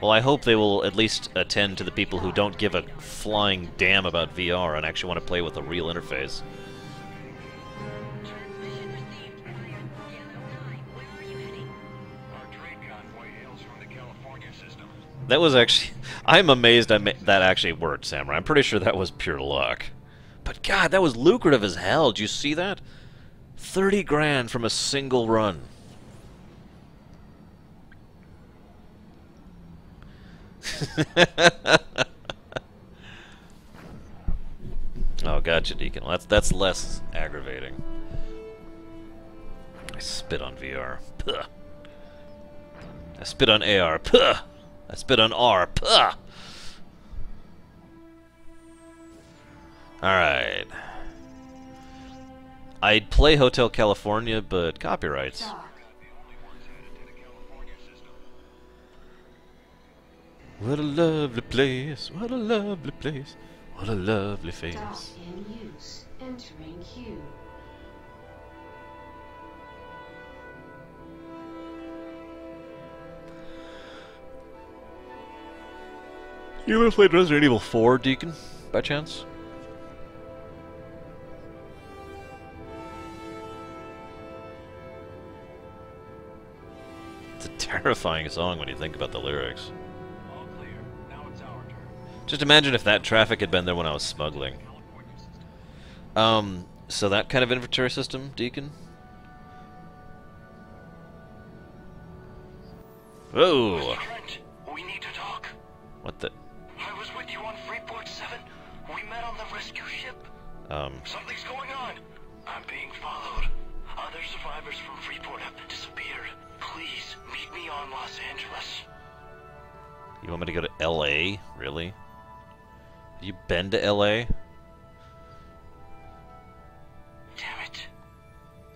Well, I hope they will at least attend to the people who don't give a flying damn about VR and actually want to play with a real interface. That was actually... I'm amazed that actually worked, Samurai. I'm pretty sure that was pure luck. But God, that was lucrative as hell. Did you see that? 30 grand from a single run. Oh, gotcha, Deacon. Well, that's less aggravating. I spit on VR. Puh. I spit on AR. Puh. I spit on R. Puh. Alright. I'd play Hotel California, but copyrights. What a lovely place, what a lovely place, what a lovely face. Dock in use. Entering queue. You ever played Resident Evil 4, Deacon, by chance? It's a terrifying song when you think about the lyrics. Just imagine if that traffic had been there when I was smuggling. So that kind of inventory system, Deacon? Whoa! We need to talk. What the? I was with you on Freeport 7. We met on the rescue ship. Something's going on. I'm being followed. Other survivors from Freeport have disappeared. Please, meet me on Los Angeles. You want me to go to L.A.? Really? Have you been to L.A.? Damn it.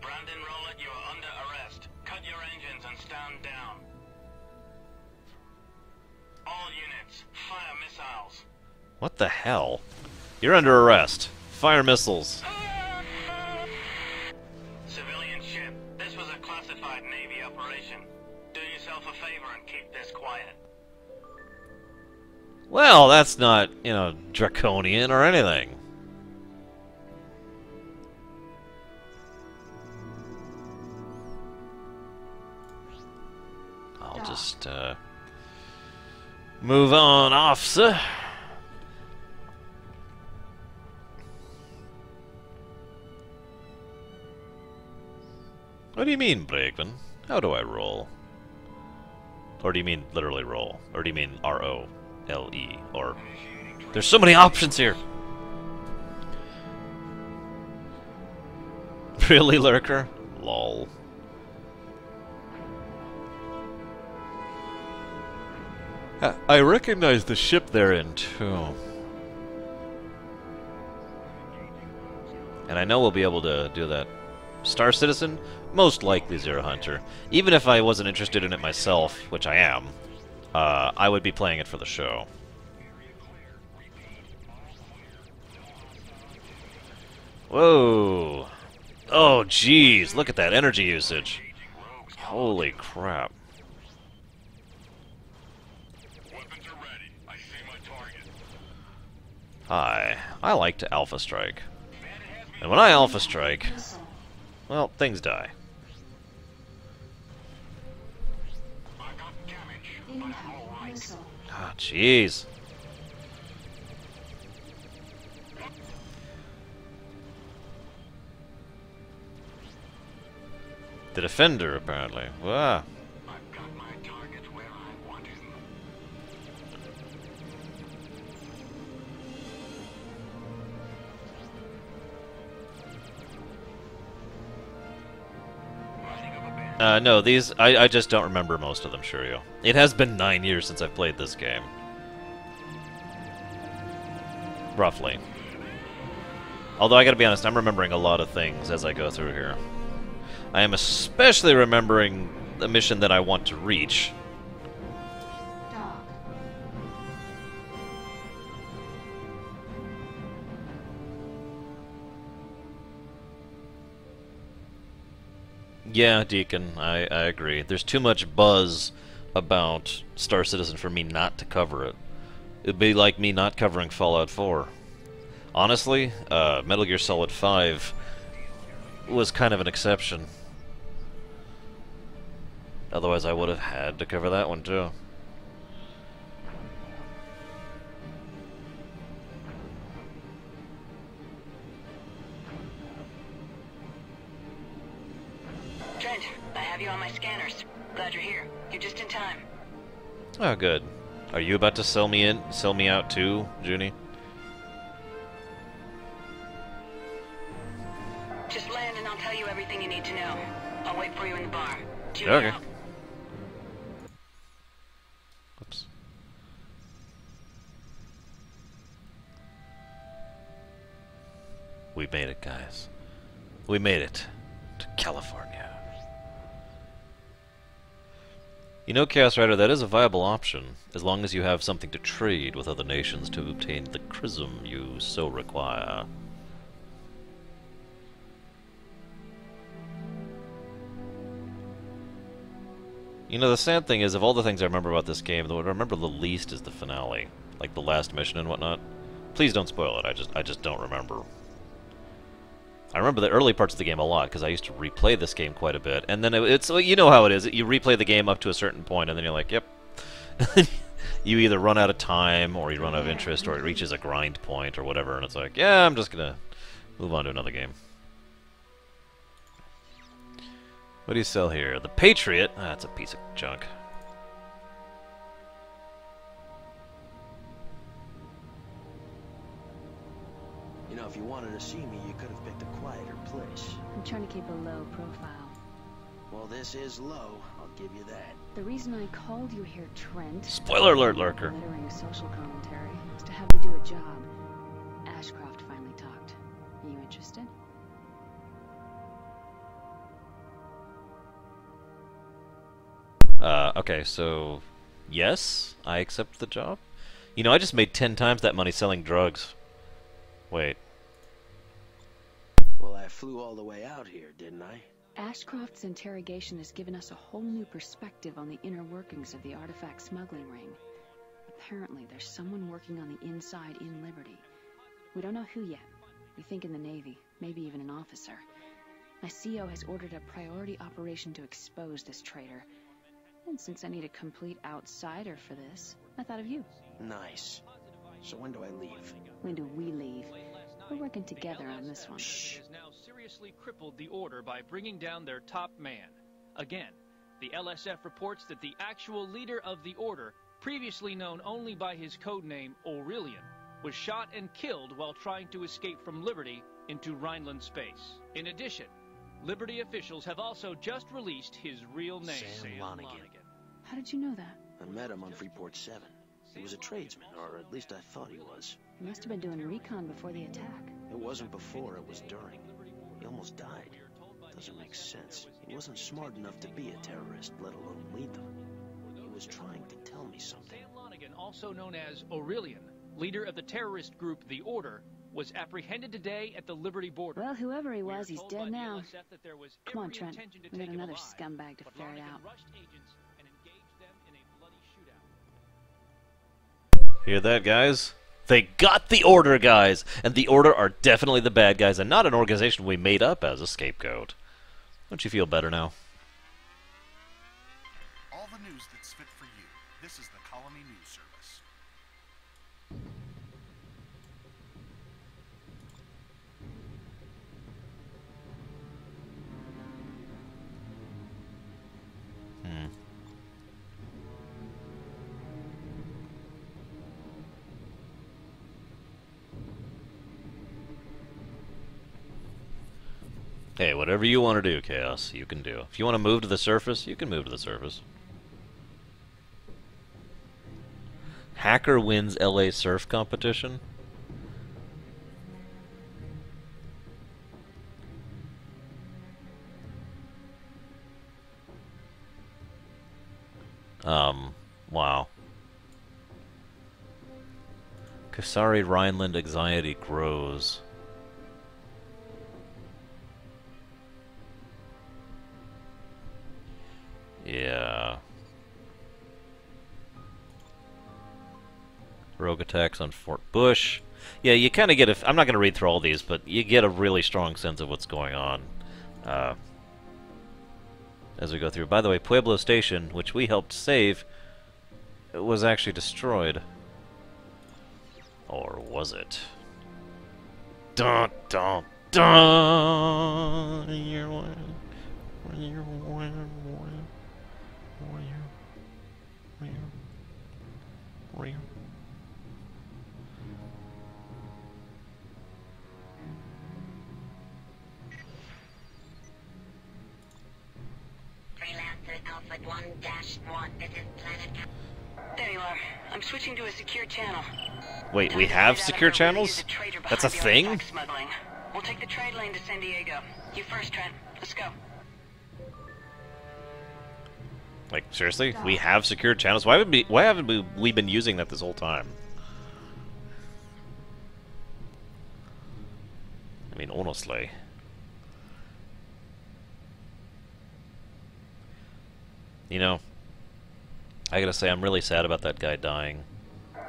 Brandon Rowlett, you are under arrest. Cut your engines and stand down. All units, fire missiles. What the hell? You're under arrest. Fire missiles. Civilian ship, this was a classified Navy operation. Do yourself a favor and keep this quiet. Well, that's not, you know, draconian or anything. I'll just, move on, officer. What do you mean, Brakeman? How do I roll? Or do you mean literally roll? Or do you mean R-O-L-E? Or... There's so many options here! Really, Lurker? Lol. I recognize the ship they're in, too. And I know we'll be able to do that. Star Citizen? Most likely Zero Hunter. Even if I wasn't interested in it myself, which I am, I would be playing it for the show. Whoa! Oh, jeez, look at that energy usage. Holy crap. Hi, I like to Alpha Strike. And when I Alpha Strike, well, things die. Ah, jeez. The Defender, apparently. Wow. No, these... I just don't remember most of them, Shuryo. It has been 9 years since I've played this game. Roughly. Although, I gotta be honest, I'm remembering a lot of things as I go through here. I am especially remembering the mission that I want to reach. Yeah, Deacon, I agree. There's too much buzz about Star Citizen for me not to cover it. It'd be like me not covering Fallout 4. Honestly, Metal Gear Solid 5 was kind of an exception. Otherwise I would have had to cover that one too. Trent, I have you on my scanners. Glad you're here. You're just in time. Oh, good. Are you about to sell me out too, Junie? Just land and I'll tell you everything you need to know. I'll wait for you in the bar. Junie Okay. out. Oops. We made it, guys. We made it to California. You know, Chaos Rider, that is a viable option, as long as you have something to trade with other nations to obtain the chrism you so require. You know, the sad thing is, of all the things I remember about this game, what I remember the least is the finale. like the last mission and whatnot. Please don't spoil it. I just don't remember. I remember the early parts of the game a lot because I used to replay this game quite a bit, and then it's you know how it is. You replay the game up to a certain point, and then you're like, yep. You either run out of time, or you run out of interest, or it reaches a grind point, or whatever, and it's like, yeah, I'm just gonna move on to another game. What do you sell here? The Patriot. Ah, that's a piece of junk. You know, if you wanted to see me, you could have picked a quieter place. I'm trying to keep a low profile. Well, this is low, I'll give you that. The reason I called you here, Trent... Spoiler alert, Lurker. ...littering social commentary is to have you do a job. Ashcroft finally talked. Are you interested? Okay, so... Yes, I accept the job. You know, I just made 10 times that money selling drugs. Wait. Well, I flew all the way out here, didn't I? Ashcroft's interrogation has given us a whole new perspective on the inner workings of the artifact smuggling ring. Apparently, there's someone working on the inside in Liberty. We don't know who yet. We think in the Navy, maybe even an officer. My CO has ordered a priority operation to expose this traitor. And since I need a complete outsider for this, I thought of you. Nice. So when do I leave? When do we leave? We're working together on this one. Shh. Has now seriously crippled the Order by bringing down their top man. Again, the LSF reports that the actual leader of the Order, previously known only by his codename Aurelian, was shot and killed while trying to escape from Liberty into Rhineland space. In addition, Liberty officials have also just released his real name. Sam Lonigan. How did you know that? I met him on Freeport 7. He was a tradesman, or at least I thought he was. He must have been doing recon before the attack. It wasn't before, it was during. He almost died. Doesn't make sense. He wasn't smart enough to be a terrorist, let alone lead them. He was trying to tell me something. Sam Lonigan, also known as Aurelian, leader of the terrorist group The Order, was apprehended today at the Liberty border. Well, whoever he was, he's dead now. Come on, Trent. We got another scumbag to ferret out. Hear that, guys? They got the Order, guys! And the Order are definitely the bad guys, and not an organization we made up as a scapegoat. Don't you feel better now? All the news that's fit for you. This is the Colony News Service. Hey, whatever you want to do, Chaos, you can do. If you want to move to the surface, you can move to the surface. Hacker wins LA surf competition? Wow. Kasari Rhineland anxiety grows. Yeah. Rogue attacks on Fort Bush. Yeah, you kind of get a... I'm not going to read through all these, but you get a really strong sense of what's going on as we go through. By the way, Pueblo Station, which we helped save, was actually destroyed. Or was it? Dun dun dun! Freelancer Alpha 1-1. This is Planet... There you are. I'm switching to a secure channel. Wait, we have secure channels? That's a thing? Smuggling. We'll take the trade lane to San Diego. You first, Trent. Let's go. Like, seriously? We have secure channels? Why haven't we been using that this whole time? I mean, honestly. You know, I gotta say, I'm really sad about that guy dying.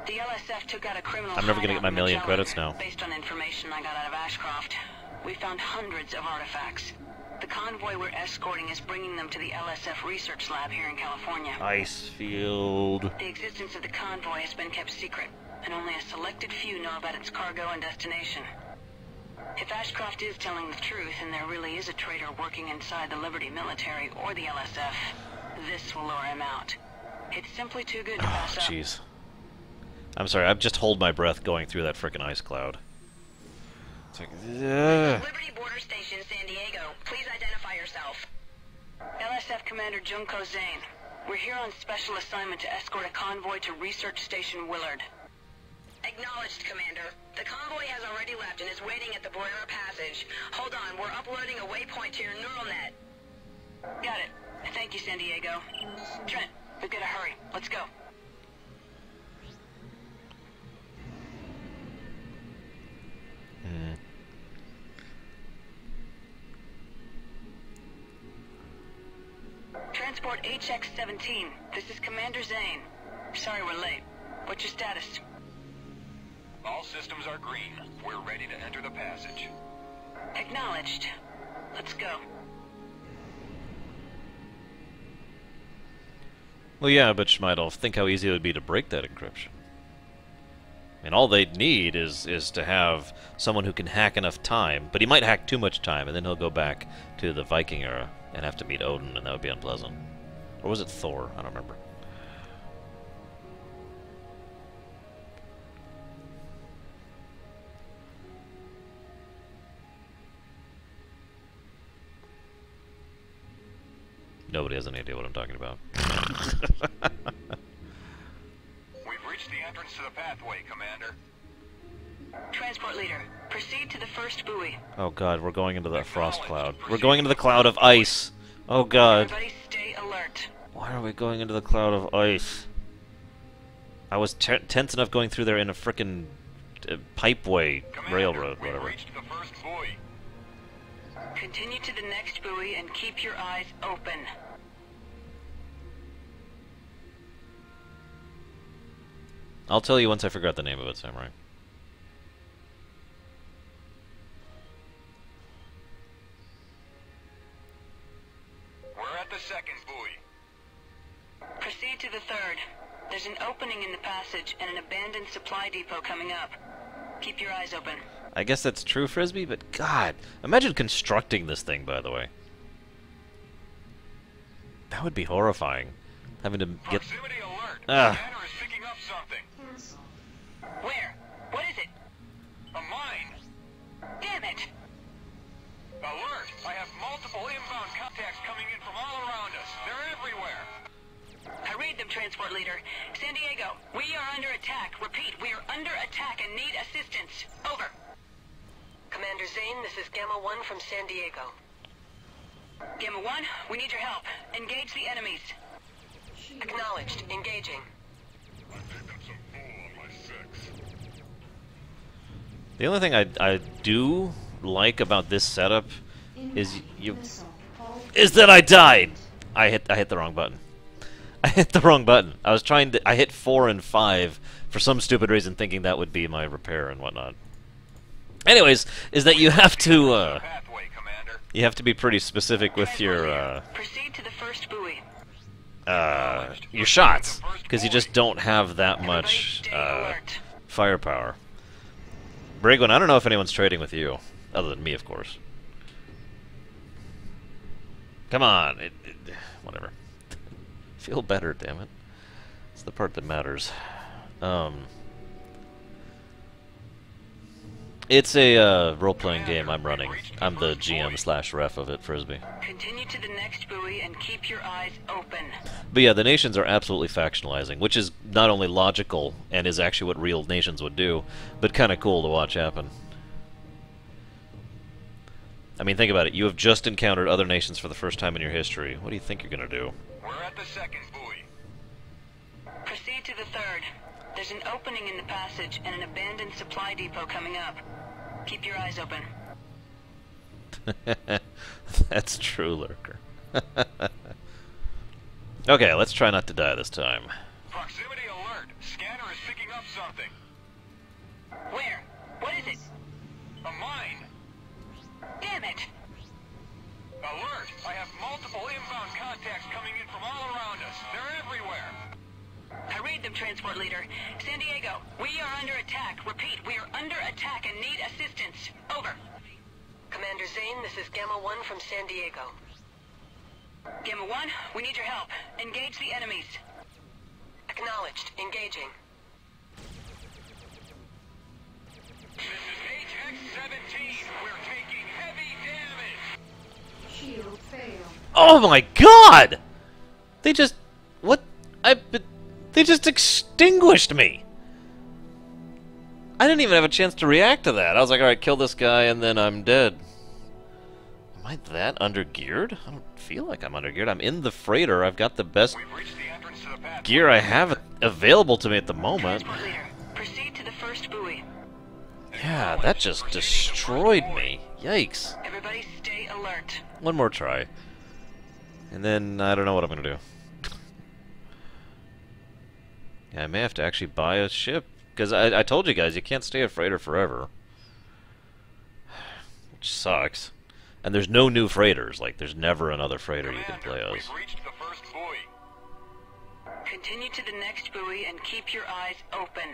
The LSF took out a criminal I'm never gonna get my hideout in million Magellan. credits now. Based on information I got out of Ashcroft, we found hundreds of artifacts. The convoy we're escorting is bringing them to the LSF research lab here in California. Ice field. The existence of the convoy has been kept secret, and only a selected few know about its cargo and destination. If Ashcroft is telling the truth, and there really is a traitor working inside the Liberty military or the LSF, this will lure him out. It's simply too good to pass up. Jeez. I'm sorry, I just hold my breath going through that frickin' ice cloud. It's like, Liberty Border Station, San Diego. Please identify yourself. LSF Commander Junko Zane. We're here on special assignment to escort a convoy to Research Station Willard. Acknowledged, Commander. The convoy has already left and is waiting at the Lorerunner passage. Hold on, we're uploading a waypoint to your neural net. Got it. Thank you, San Diego. Trent, we've got to hurry. Let's go. Transport HX-17. This is Commander Zane. Sorry we're late. What's your status? All systems are green. We're ready to enter the passage. Acknowledged. Let's go. well, yeah, but Schmeidel, think how easy it would be to break that encryption. I mean, all they'd need is to have someone who can hack enough time, but he might hack too much time, and then he'll go back to the Viking era and have to meet Odin, and that would be unpleasant. Or was it Thor? I don't remember. Nobody has any idea what I'm talking about. We've reached the entrance to the pathway, Commander. Transport leader, proceed to the first buoy. Oh god, we're going into that frost cloud. We're going into the cloud of ice. Oh god. Everybody stay alert. Why are we going into the cloud of ice? I was tense enough going through there in a frickin' pipeway railroad, whatever. Reached the first buoy. Continue to the next buoy and keep your eyes open. I'll tell you once I figure out the name of it, Samurai. We're at the second buoy. Proceed to the third. There's an opening in the passage and an abandoned supply depot coming up. Keep your eyes open. I guess that's true, Frisbee, but god, imagine constructing this thing, by the way. That would be horrifying. Having to get... Proximity alert. Ah. Scanner is picking up something. Where? What is it? A mine. Damn it! Alert! I have multiple inbound contacts coming in from all around us. They're everywhere. I read them, Transport Leader. San Diego, we are under attack. Repeat, we are under attack and need assistance. Over. Commander Zane, this is Gamma 1 from San Diego. Gamma 1, we need your help. Engage the enemies. Acknowledged. Engaging. The only thing I do like about this setup is that I died. I hit the wrong button. I hit the wrong button. I hit 4 and 5 for some stupid reason, thinking that would be my repair and whatnot. Anyways, is that you have to be pretty specific with your Proceed to the first buoy. your shots, because you just don't have that much firepower. Brigwin, I don't know if anyone's trading with you, other than me, of course. Come on, whatever. Feel better, damn it. It's the part that matters. It's a role-playing game I'm running. I'm the GM/ref of it, Frisbee. Continue to the next buoy and keep your eyes open. But yeah, the nations are absolutely factionalizing, which is not only logical and is actually what real nations would do, but kind of cool to watch happen. I mean, think about it. You have just encountered other nations for the first time in your history. What do you think you're going to do? We're at the second buoy. Proceed to the third. There's an opening in the passage and an abandoned supply depot coming up. Keep your eyes open. That's true, Lurker. Okay, let's try not to die this time. Proximity alert. Scanner is picking up something. Where? What is it? A mine. Damn it! Alert! I have multiple inbound contacts coming in from all around us. They're everywhere. I read them, Transport Leader. San Diego, we are under attack. Repeat, we are under attack and need assistance. Over. Commander Zane, this is Gamma 1 from San Diego. Gamma 1, we need your help. Engage the enemies. Acknowledged. Engaging. This is HX-17. We're taking heavy damage. Shield failed. Oh my god! They just... What? They just extinguished me! I didn't even have a chance to react to that. I was like, alright, kill this guy and then I'm dead. Am I that undergeared? I don't feel like I'm undergeared. I'm in the freighter. I've got the best gear I have available to me at the moment. Transport Leader, proceed to the first buoy. Yeah, that just destroyed me. Yikes. Everybody stay alert. One more try. And then I don't know what I'm going to do. Yeah, I may have to actually buy a ship. Because I told you guys, you can't stay a freighter forever. Which sucks. And there's no new freighters. Like, there's never another freighter you can play as. We've reached the first buoy. Continue to the next buoy and keep your eyes open.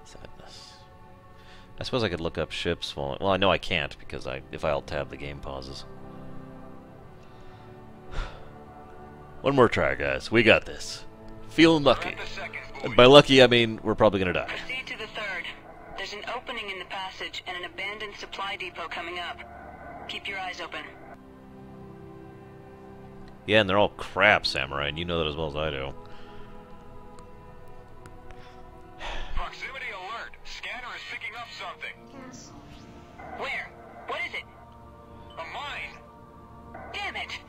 Sadness. I suppose I could look up ships while... Well, I know I can't, because if I alt-tab, the game pauses. One more try, guys. We got this. Feeling lucky. And by lucky, I mean we're probably gonna die. Proceed to the third. There's an opening in the passage and an abandoned supply depot coming up. Keep your eyes open. Yeah, and they're all crap, Samurai, and you know that as well as I do. Proximity alert. Scanner is picking up something. Where? What is it? A mine. Damn it!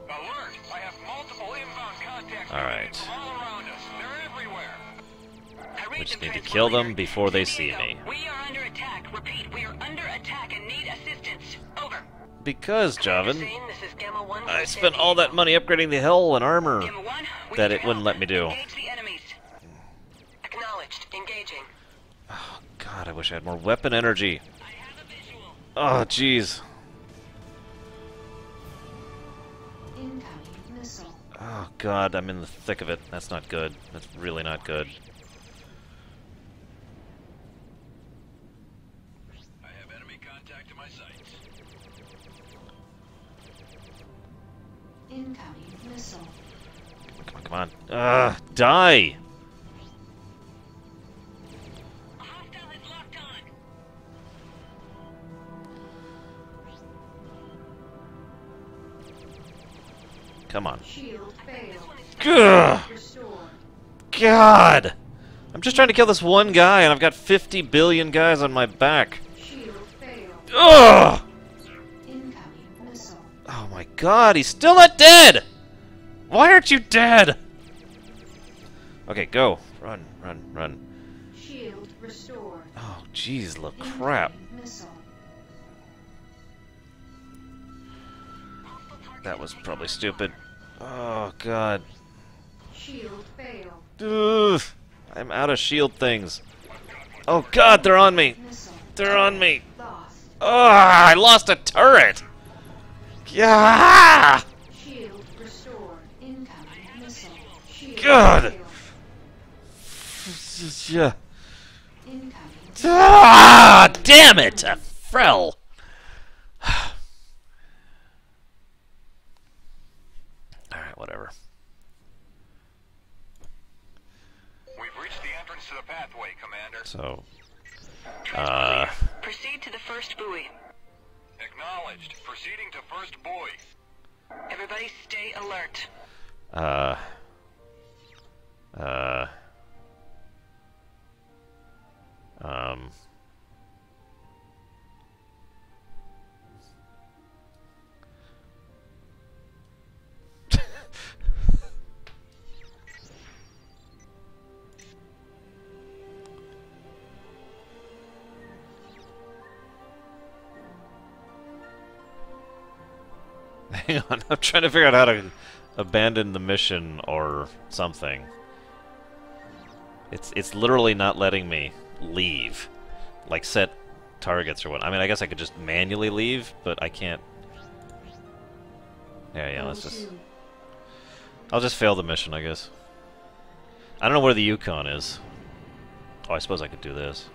Alert! I have multiple inbound contacts Alright. from all around us. They're everywhere. We just need to kill them before they see me. We are under attack. Repeat, we are under attack and need assistance. Over. Because, Javan, This is Gamma 1 from I San spent all that money upgrading the hull and armor Gamma 1, we that need it your wouldn't help. let me do. Engage the enemies. Acknowledged. Engaging. Oh, God, I wish I had more weapon energy. Oh, jeez. Incoming missile. Oh, God, I'm in the thick of it. That's not good. That's really not good. I have enemy contact to my sights. Incoming missile. Come on, come on. Die! Come on. Shield failed. Gah! Restored. God! I'm just trying to kill this one guy, and I've got 50 billion guys on my back. Shield failed. Ugh! Incoming missile. Oh my God, he's still not dead! Why aren't you dead? Okay, go. Run, run, run. Shield restored. Oh, jeez, look, crap. Missile. That was probably stupid. Oh, God. Shield failed. Ugh, I'm out of shield things. Oh, God, they're on me. They're on me. Oh, I lost a turret. Yeah. Shield restored. Incoming missile. Shield God. failed. Yeah. Incoming. Ah, damn it, Frel. Alright, whatever. We've reached the entrance to the pathway, Commander. So, Proceed to the first buoy. Acknowledged. Proceeding to first buoy. Everybody stay alert. hang on, I'm trying to figure out how to abandon the mission or something. It's literally not letting me leave. Like, set targets or what. I mean, I guess I could just manually leave, but I can't. Yeah, let's just... I'll just fail the mission, I guess. I don't know where the Yukon is. Oh, I suppose I could do this.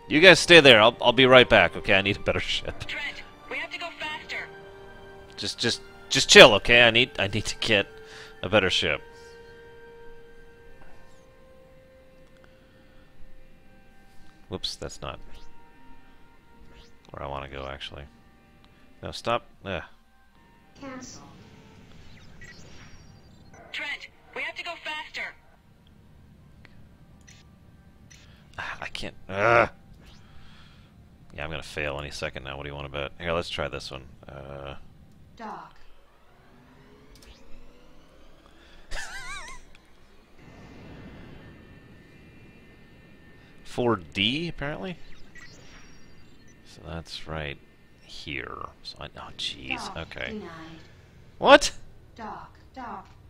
You guys stay there. I'll be right back. Okay, I need a better ship. Trent, we have to go faster. Just chill, okay? I need to get a better ship. Whoops, that's not where I want to go, actually. No, stop. Cancel. Trent, we have to go faster. I can't. Yeah, I'm gonna fail any second now. What do you want to bet? Here, let's try this one. Dock. $4D, apparently? So that's right here. So oh, jeez. Okay. Denied. What? Dock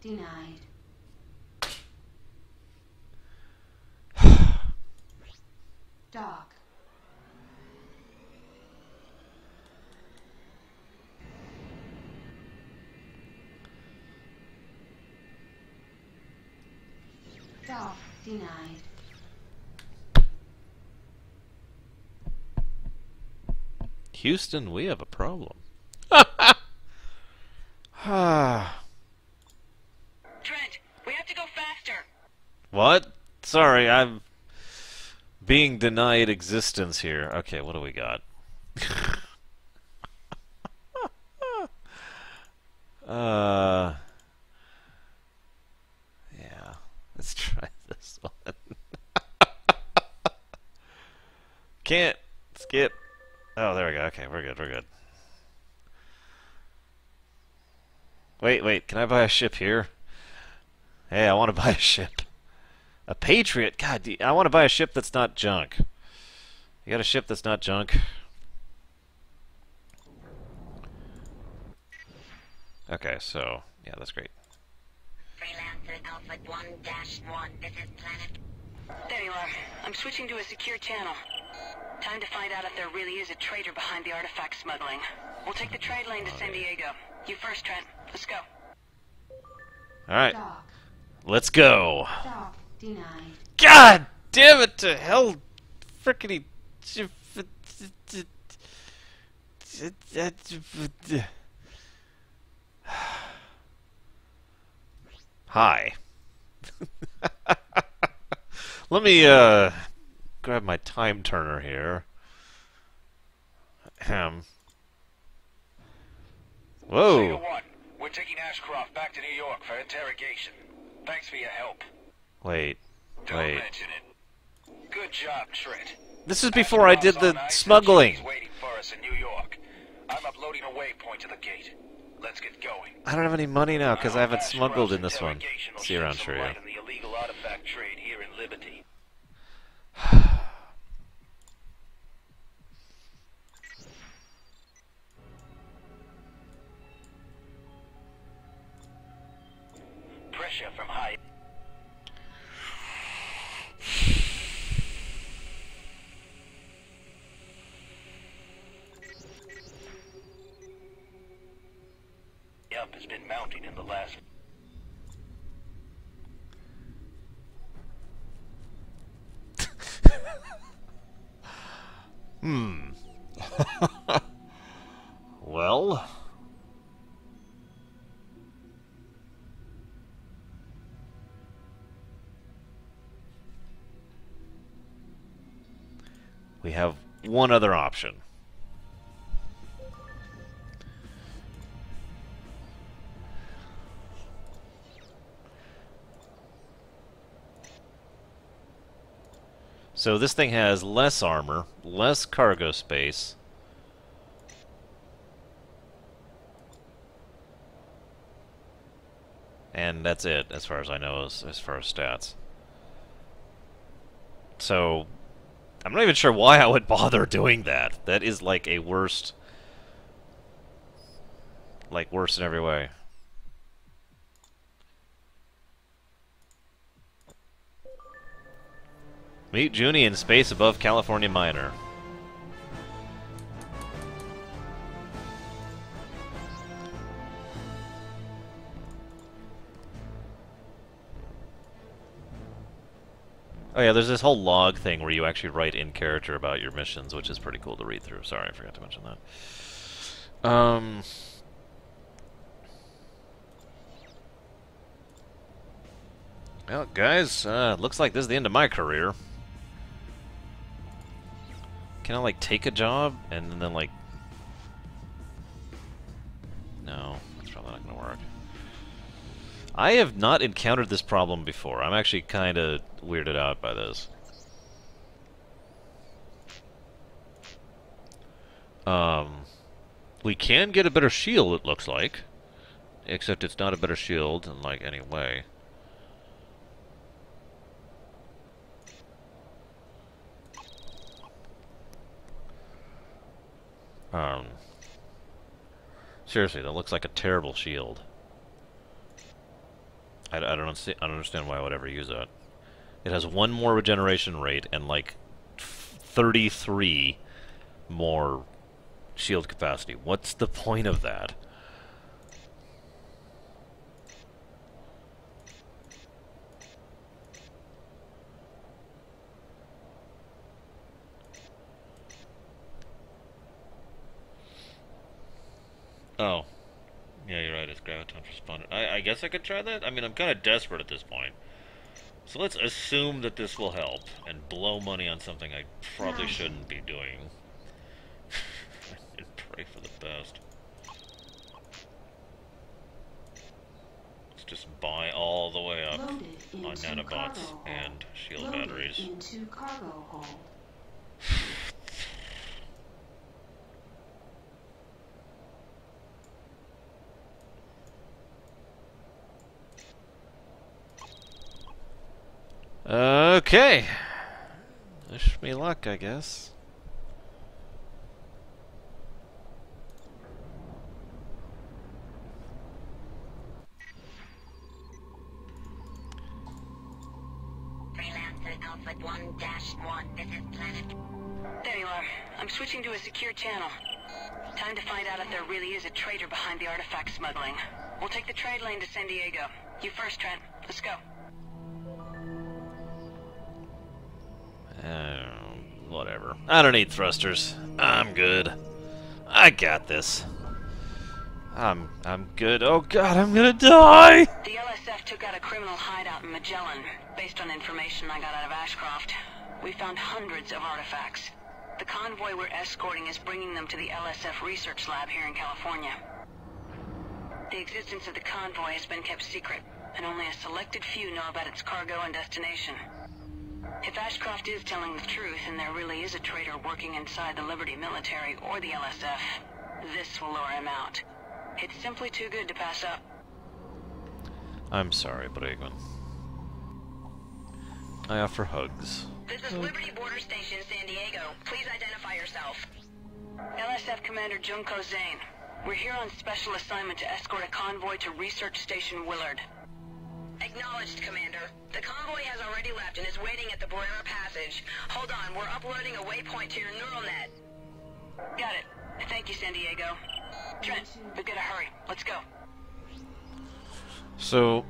denied. Dock. Dock denied. Houston, we have a problem. Trent, we have to go faster. What? Sorry, I'm being denied existence here. Okay, what do we got? Yeah, let's try this one. Can't skip. Oh, there we go. Okay, we're good. Wait, can I buy a ship here? Hey, I want to buy a ship. A Patriot? God, I want to buy a ship that's not junk. You got a ship that's not junk? Okay, so, yeah, that's great. Freelancer Alpha 1-1. This is Planet. There you are. I'm switching to a secure channel. Time to find out if there really is a traitor behind the artifact smuggling. We'll take the trade lane to San Diego. You first, Trent. Let's go. Alright. Let's go. Dock denied. God damn it to hell. Frickety. Hi. Let me grab my time turner here. Whoa. Zeta 1, we're taking Ashcroft back to New York for interrogation. Thanks for your help. Wait. Don't mention it. Good job, Trent. This is before I did the smuggling. He's waiting for us in New York. I'm uploading a waypoint to the gate. Let's get going. I don't have any money now because I haven't smuggled in this one. See you around, sure. In the illegal artifact trade here in Liberty. Pressure from high. Up has been mounting in the last. Well. We have one other option. So this thing has less armor, less cargo space. And that's it, as far as I know, as far as stats. So, I'm not even sure why I would bother doing that. That is like a worst... Like, worse in every way. Meet Junie in space above California Minor. Oh yeah, there's this whole log thing where you actually write in character about your missions, which is pretty cool to read through. Sorry, I forgot to mention that. Well, guys, looks like this is the end of my career. Can I, like, take a job and then, like... No, that's probably not gonna work. I have not encountered this problem before. I'm actually kind of weirded out by this. We can get a better shield, it looks like. Except it's not a better shield in, like, any way. Seriously, that looks like a terrible shield. I don't understand why I would ever use that. It has 1 more regeneration rate and like 33 more shield capacity. What's the point of that? Oh. Yeah, you're right, it's graviton responder. I guess I could try that? I mean, I'm kind of desperate at this point. So let's assume that this will help, and blow money on something I probably shouldn't be doing. And pray for the best. Let's just buy all the way up on nanobots and shield batteries. Into cargo hold. Okay. Wish me luck, I guess. Freelancer Alpha 1-1. This is Planet. There you are. I'm switching to a secure channel. Time to find out if there really is a traitor behind the artifact smuggling. We'll take the trade lane to San Diego. You first, Trent. Let's go. Whatever. I don't need thrusters. I'm good. I got this. I'm good. Oh god, I'm gonna die! The LSF took out a criminal hideout in Magellan, based on information I got out of Ashcroft. We found hundreds of artifacts. The convoy we're escorting is bringing them to the LSF research lab here in California. The existence of the convoy has been kept secret, and only a selected few know about its cargo and destination. If Ashcroft is telling the truth and there really is a traitor working inside the Liberty military or the LSF, this will lure him out. It's simply too good to pass up. I'm sorry, Bregman. I offer hugs. This is Liberty Border Station, San Diego. Please identify yourself. LSF Commander Junko Zane. We're here on special assignment to escort a convoy to Research Station Willard. Acknowledged, Commander. The convoy has already left and is waiting at the Barrera Passage. Hold on, we're uploading a waypoint to your neural net. Got it. Thank you, San Diego. Trent, we gotta hurry. Let's go. So,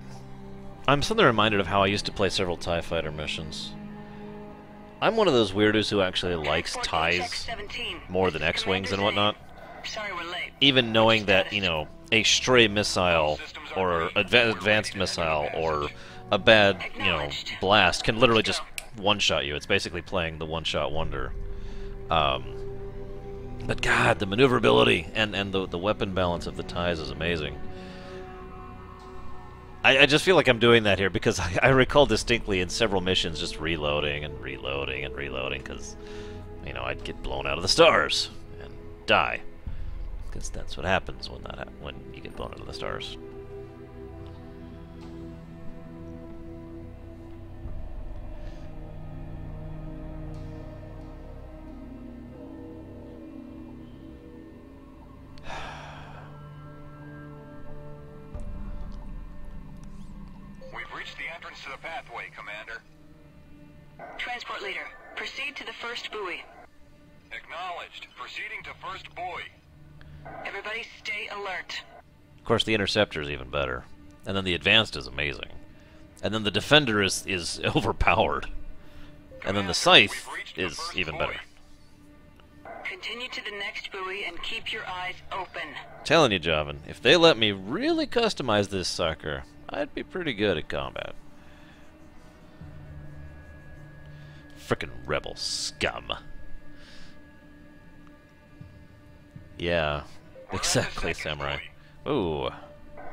I'm suddenly reminded of how I used to play several TIE Fighter missions. I'm one of those weirdos who actually likes TIEs more than X-Wings and whatnot. Sorry we're late. Even knowing that, you know, a stray missile or advanced missile or a bad, you know, blast can literally just one-shot you. It's basically playing the one-shot wonder. But god, the maneuverability and the weapon balance of the TIEs is amazing. I just feel like I'm doing that here because I recall distinctly in several missions just reloading and reloading and reloading because, you know, I'd get blown out of the stars and die. Because that's what happens when you get blown out of the stars. reached the entrance to the pathway, Commander. Transport leader, proceed to the first buoy. Acknowledged. Proceeding to first buoy. Everybody stay alert. Of course, the Interceptor is even better. And then the Advanced is amazing. And then the Defender is overpowered. And then the Scythe is even better. Continue to the next buoy and keep your eyes open. Telling you, Javan, if they let me really customize this sucker, I'd be pretty good at combat. Frickin' rebel scum. Yeah, exactly, Samurai. Ooh.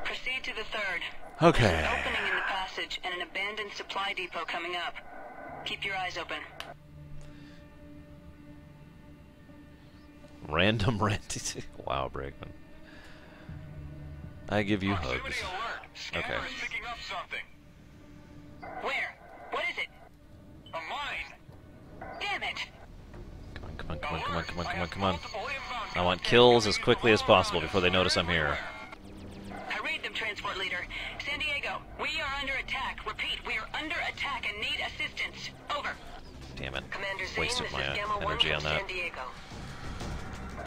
Proceed to the third. Okay. There's an opening in the passage and an abandoned supply depot coming up. Keep your eyes open. Random rant. Wow, Brakeman. I give you hugs. Okay. Picking up something. Where? What is it? A mine. Damn it! Come on, come on, come on, come on, come on, come on. I want kills as quickly as possible before they notice I'm here. I read them, Transport Leader. San Diego, we are under attack. Repeat, we are under attack and need assistance. Over. Damn it. Commander Zane, Wasted this my is Gamma 1 energy from on that. San Diego.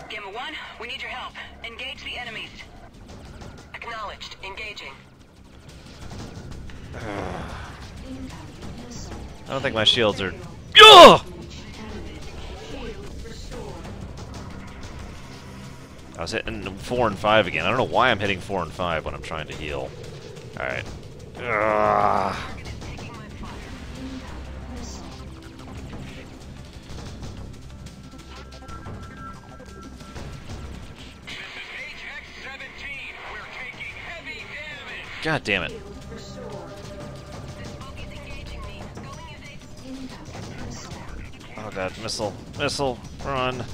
Gamma 1, we need your help. Engage the enemies. Acknowledged. Engaging. I don't think my shields are... Ugh! I was hitting 4 and 5 again. I don't know why I'm hitting 4 and 5 when I'm trying to heal. Alright. God damn it. Oh god, missile. Missile, run.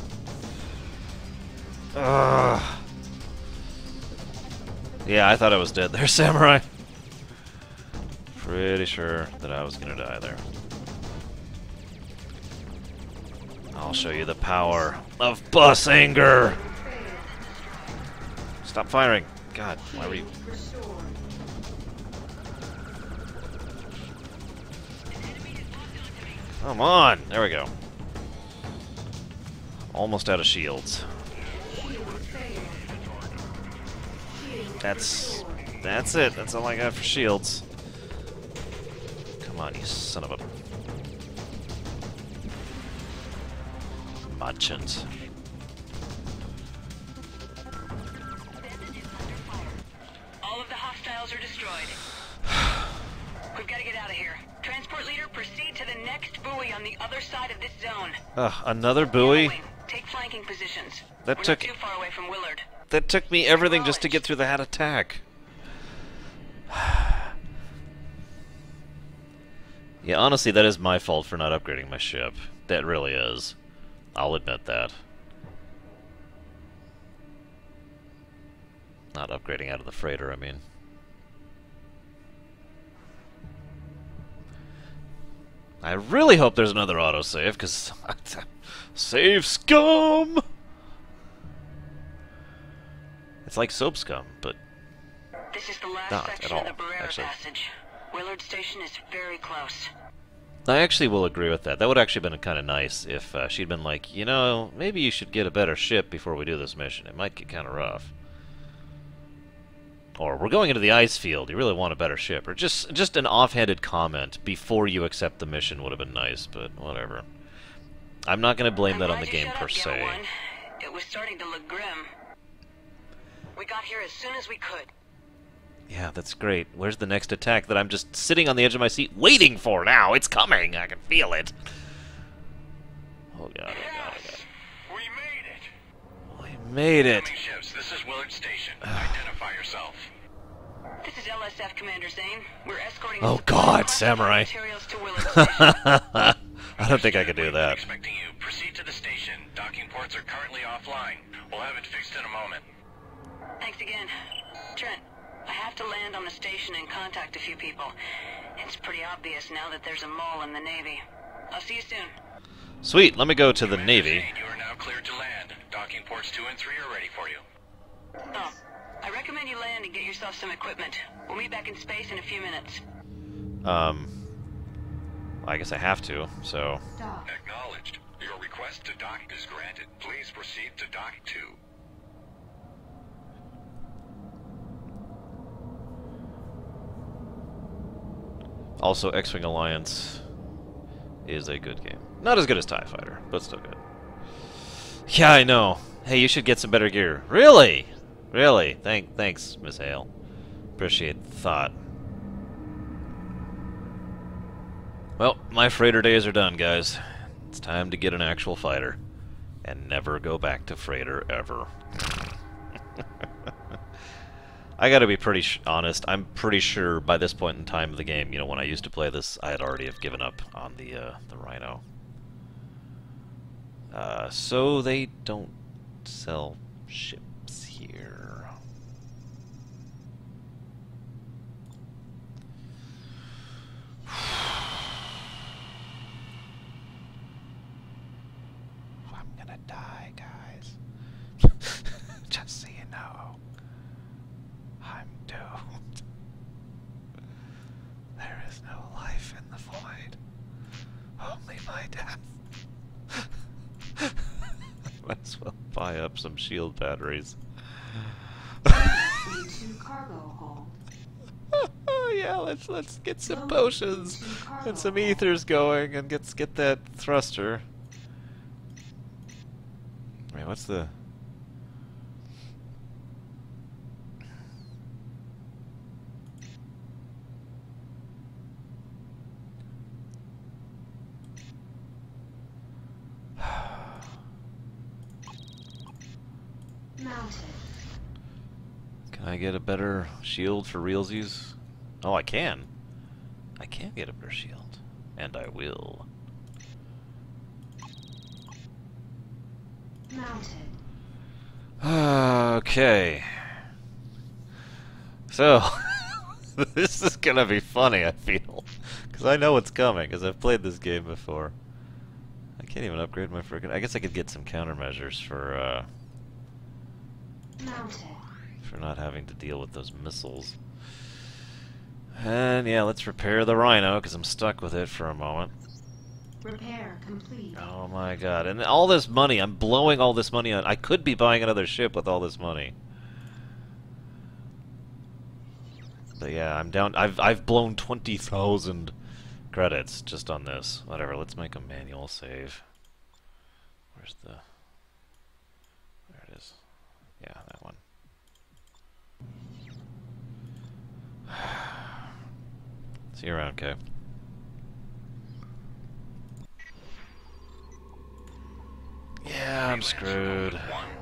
Yeah, I thought I was dead there, Samurai. Pretty sure that I was gonna die there. I'll show you the power of bus anger. Stop firing. God, why were you... Come on! There we go. Almost out of shields. That's it. That's all I got for shields. Come on, you son of a... Merchant. All of the hostiles are destroyed. We've got to get out of here. Transport leader, proceed to the next buoy on the other side of this zone. Another buoy? Take flanking positions. That We're took... not too far away from Willard. That took me everything just to get through that attack. Yeah, honestly, that is my fault for not upgrading my ship. That really is. I'll admit that. Not upgrading out of the freighter, I mean. I really hope there's another autosave, because... Save scum! It's like soap scum, but... This is the last not section at all, of the Barrera actually. Passage. Willard Station is very close. I actually will agree with that. That would actually been kind of nice if she'd been like, you know, maybe you should get a better ship before we do this mission. It might get kind of rough. Or, we're going into the ice field. You really want a better ship. Or just an offhanded comment before you accept the mission would have been nice, but whatever. I'm not going to blame that on the game per se. It was starting to look grim. We got here as soon as we could. Yeah, that's great. Where's the next attack that I'm just sitting on the edge of my seat waiting for now? It's coming! I can feel it! Oh god, oh god, oh god. We made it! We made it! Incoming ships, this is Willard Station. Identify yourself. This is LSF Commander Zane. We're escorting Oh god, Samurai! materials to Willard Station. I don't think I could do that. Expecting you. Proceed to the station. Docking ports are currently offline. We'll have it fixed in a moment. Thanks again. Trent, I have to land on the station and contact a few people. It's pretty obvious now that there's a mole in the Navy. I'll see you soon. Sweet, let me go to the Navy. You are now cleared to land. Docking ports 2 and 3 are ready for you. I recommend you land and get yourself some equipment. We'll meet back in space in a few minutes. I guess I have to, so... Acknowledged. Your request to dock is granted. Please proceed to dock 2. Also, X-Wing Alliance is a good game. Not as good as TIE Fighter, but still good. Yeah, I know. Hey, you should get some better gear. Really? Really? Thanks, Miss Hale. Appreciate the thought. Well, my freighter days are done, guys. It's time to get an actual fighter. And never go back to freighter, ever. I gotta be pretty honest, I'm pretty sure by this point in time of the game, you know, when I used to play this, I had already have given up on the Rhino. So they don't sell ships here. I'm gonna die, guys. Just so you know. I'm doomed. There is no life in the void. Only my death. Might as well buy up some shield batteries. Cargo Oh yeah, let's get some potions and some ethers going and get that thruster. Wait, what's the... mounted. Can I get a better shield for realsies? Oh, I can. I can get a better shield. And I will. Mounted. Okay. So, this is gonna be funny, I feel. Because I know what's coming, because I've played this game before. I can't even upgrade my frickin'... I guess I could get some countermeasures for, Mounted. for not having to deal with those missiles. And yeah, let's repair the Rhino, because I'm stuck with it for a moment. Repair complete. Oh my god. And all this money, I'm blowing all this money on... I could be buying another ship with all this money. But yeah, I'm down... I've blown 20,000 credits just on this. Whatever, let's make a manual save. Where's the... There it is. Yeah, that one. See you around, Kay. Yeah, I'm screwed.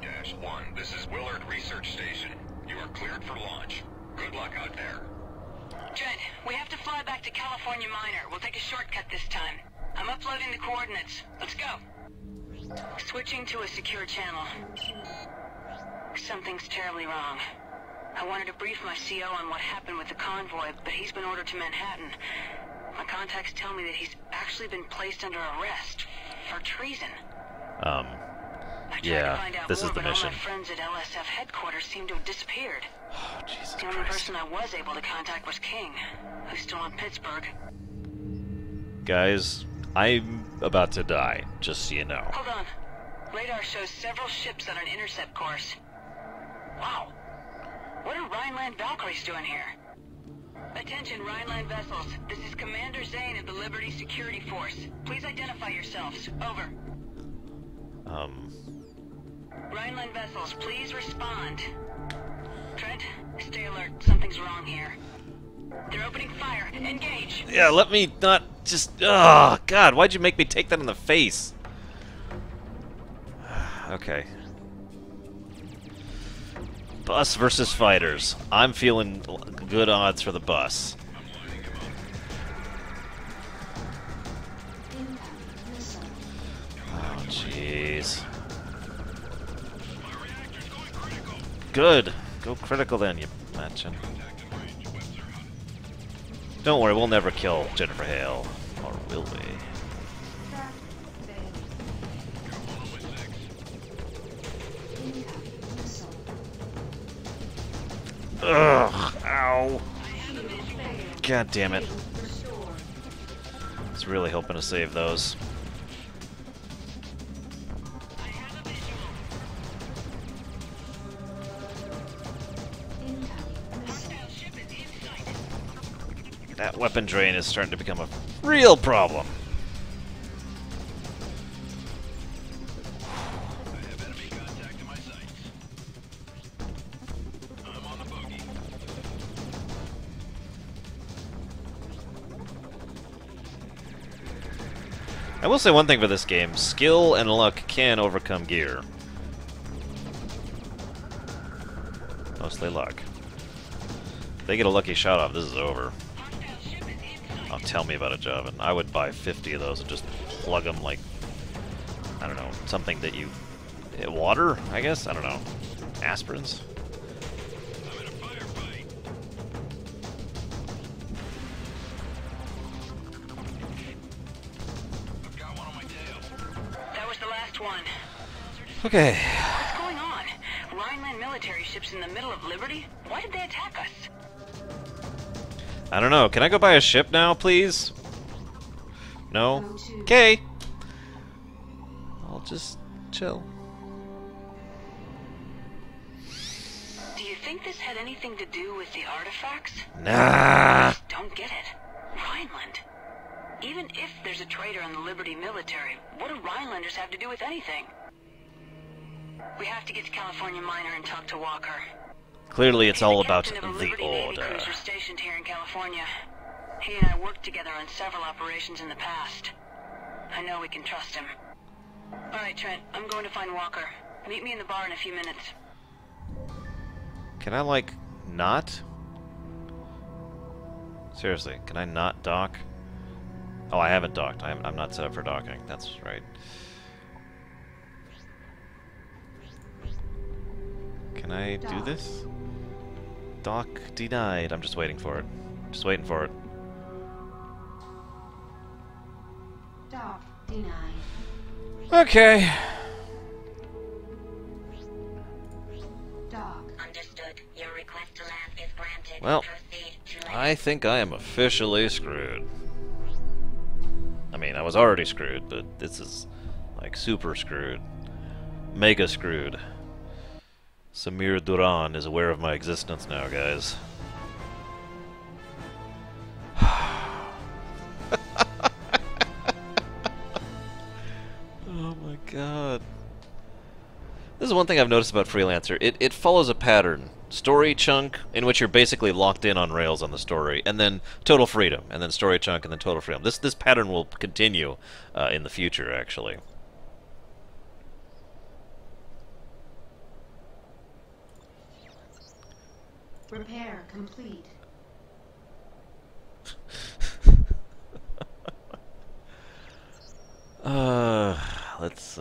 1-1. This is Willard Research Station. You are cleared for launch. Good luck out there. Trent, we have to fly back to California Minor. We'll take a shortcut this time. I'm uploading the coordinates. Let's go. Switching to a secure channel. Something's terribly wrong. I wanted to brief my CO on what happened with the convoy, but he's been ordered to Manhattan. My contacts tell me that he's actually been placed under arrest for treason. Yeah, this is the mission. All my friends at LSF headquarters seem to have disappeared. Oh, Jesus The only person I was able to contact was King, who's still in Pittsburgh. Guys, I'm about to die, just so you know. Hold on. Radar shows several ships on an intercept course. Wow. What are Rhineland Valkyries doing here? Attention, Rhineland vessels. This is Commander Zane of the Liberty Security Force. Please identify yourselves. Over. Rhineland vessels, please respond. Trent, stay alert. Something's wrong here. They're opening fire. Engage! Yeah, let me not just... Oh, God, why'd you make me take that in the face? Okay. Bus versus fighters. I'm feeling good odds for the bus. Oh, jeez. Good. Go critical then, you matchin'. Don't worry, we'll never kill Jennifer Hale. Or will we? Ugh, ow. God damn it. was really hoping to save those. That weapon drain is starting to become a real problem. I will say one thing for this game, skill and luck can overcome gear. Mostly luck. If they get a lucky shot off, this is over. Oh, tell me about it, Javin. I would buy 50 of those and just plug them like, I don't know, something that you... water, I guess? I don't know. Aspirins? That was the last one. Okay. What's going on? Rhineland military ships in the middle of Liberty? Why did they attack us? I don't know. Can I go buy a ship now, please? No? Okay. I'll just chill. Do you think this had anything to do with the artifacts? Nah. I just don't get it. Rhineland. Even if there's a traitor in the Liberty military, what do Rhinelanders have to do with anything? We have to get to California Miner and talk to Walker. Clearly it's all about Captain of a the Liberty Navy order. cruiser stationed here in California. He and I worked together on several operations in the past. I know we can trust him. Alright, Trent, I'm going to find Walker. Meet me in the bar in a few minutes. Can I, like, not? Seriously, can I not dock? Oh, I haven't docked. I'm not set up for docking. That's right. Can I do this? Dock denied. I'm just waiting for it. Just waiting for it. Dock denied. Okay. Dock. Understood. Your request to land is granted. Well, Proceed to land. I think I am officially screwed. I mean, I was already screwed, but this is, like, super screwed. Mega screwed. Samir Duran is aware of my existence now, guys. Oh my god. This is one thing I've noticed about Freelancer. It follows a pattern. Story chunk, in which you're basically locked in on rails on the story, and then total freedom, and then story chunk, and then total freedom. This pattern will continue in the future, actually. Repair complete. Let's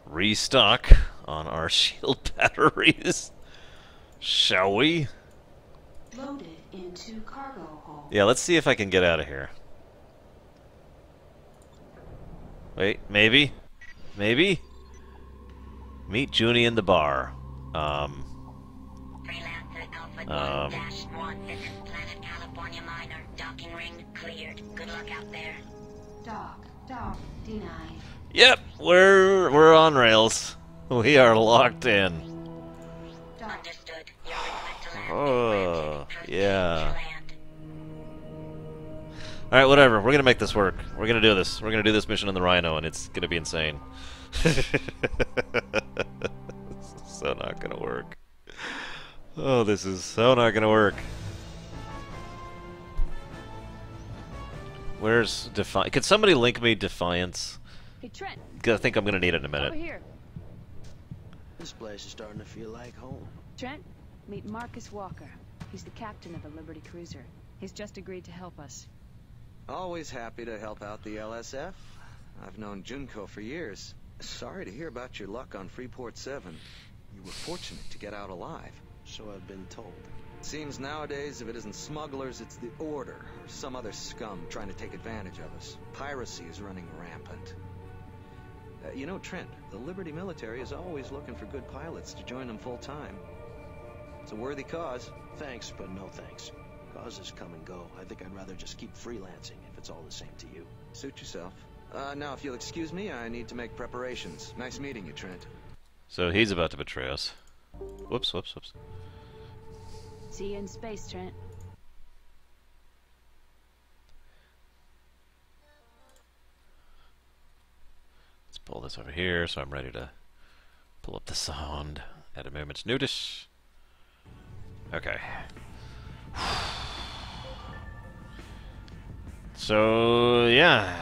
restock on our shield batteries, shall we? Loaded into cargo hold. Yeah, let's see if I can get out of here. Wait, maybe? Maybe? Meet Junie in the bar. Freelancer Alpha 1-1. This is Planet California Miner. Docking ring cleared. Good luck out there. Dock denied. Yep, we're on rails. We are locked in. Understood. Your request to land Oh, yeah. Alright, whatever. We're gonna make this work. We're gonna do this. We're gonna do this mission on the Rhino, and it's gonna be insane. This is so not gonna work. Oh, this is so not gonna work. Where's Defiance? Could somebody link me Defiance? Hey, Trent. 'Cause I think I'm gonna need it in a minute. Over here. This place is starting to feel like home. Trent, meet Marcus Walker. He's the captain of a Liberty cruiser. He's just agreed to help us. Always happy to help out the LSF. I've known Junko for years. Sorry to hear about your luck on Freeport 7. You were fortunate to get out alive. So I've been told. Seems nowadays if it isn't smugglers, it's the Order, or some other scum trying to take advantage of us. Piracy is running rampant. You know, Trent, the Liberty military is always looking for good pilots to join them full-time. It's a worthy cause. Thanks, but no thanks. Causes come and go. I think I'd rather just keep freelancing if it's all the same to you. Suit yourself. Now, if you'll excuse me, I need to make preparations. Nice meeting you, Trent. So he's about to betray us. Whoops, whoops, whoops. See you in space, Trent. Let's pull this over here so I'm ready to pull up the sound at a moment's notice. Okay. So, yeah.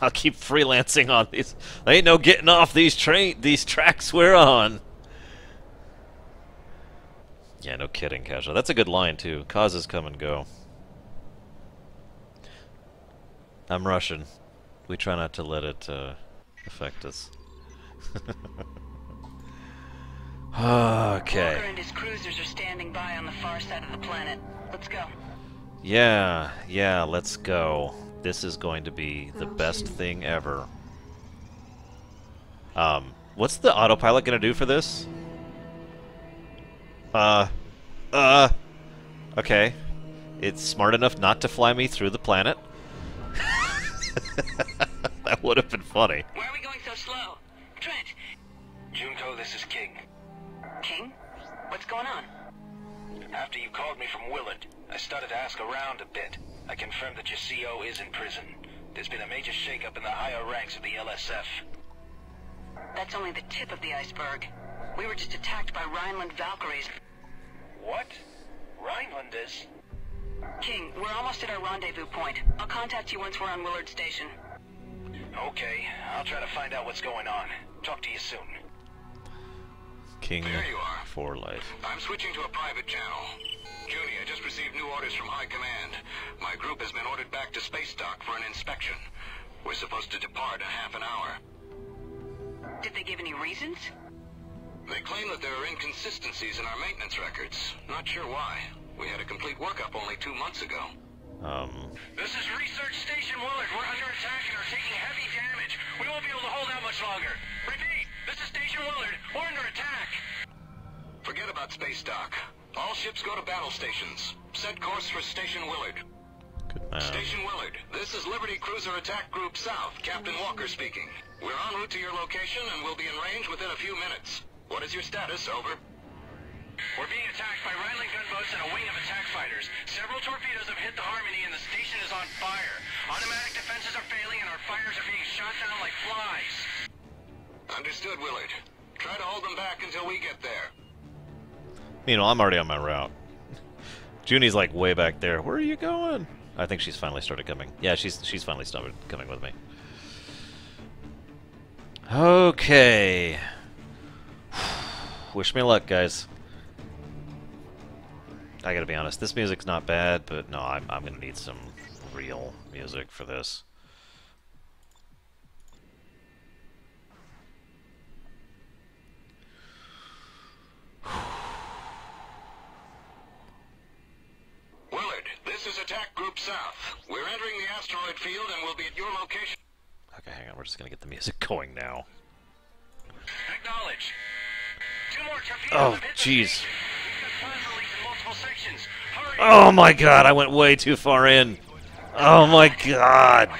I'll keep freelancing on these. There ain't no getting off these tracks we're on. Yeah, no kidding, Casual. That's a good line, too. Causes come and go. I'm Russian. We try not to let it affect us. Okay. Walker and his cruisers are standing by on the far side of the planet. Let's go. Yeah, let's go. This is going to be the best thing ever. What's the autopilot gonna do for this? Okay. It's smart enough not to fly me through the planet. That would have been funny. Why are we going so slow? Trent! Junko, this is King. King? What's going on? After you called me from Willard, I started to ask around a bit. I confirmed that your CO is in prison. There's been a major shakeup in the higher ranks of the LSF. That's only the tip of the iceberg. We were just attacked by Rhineland Valkyries. What? Rhinelanders? King, we're almost at our rendezvous point. I'll contact you once we're on Willard Station. Okay, I'll try to find out what's going on. Talk to you soon. King There you are. for life. I'm switching to a private channel. Junie, I just received new orders from High Command. My group has been ordered back to space dock for an inspection. We're supposed to depart in half an hour. Did they give any reasons? They claim that there are inconsistencies in our maintenance records. Not sure why. We had a complete workup only 2 months ago. This is Research Station Willard. We're under attack and are taking heavy damage. We won't be able to hold out much longer. Repeat, this is Station Willard. We're under attack. Forget about space dock. All ships go to battle stations. Set course for Station Willard. Station Willard, this is Liberty Cruiser Attack Group South, Captain Walker speaking. We're en route to your location and will be in range within a few minutes. What is your status? Over. We're being attacked by Rhineland gunboats and a wing of attack fighters. Several torpedoes have hit the Harmony and the station is on fire. Automatic defenses are failing and our fires are being shot down like flies. Understood, Willard. Try to hold them back until we get there. Meanwhile, I'm already on my route. Junie's like way back there. Where are you going? I think she's finally started coming. Yeah, she's finally started coming with me. Okay. Wish me luck, guys. I gotta be honest, this music's not bad, but no, I'm gonna need some real music for this. Willard, this is Attack Group South. We're entering the asteroid field and we'll be at your location. Okay, hang on, we're just gonna get the music going now. Acknowledge. 2 more torpedoes Oh, have hit the jeez. station. We've got fire release in multiple sections. Hurry. Oh my god, I went way too far in. Oh my god.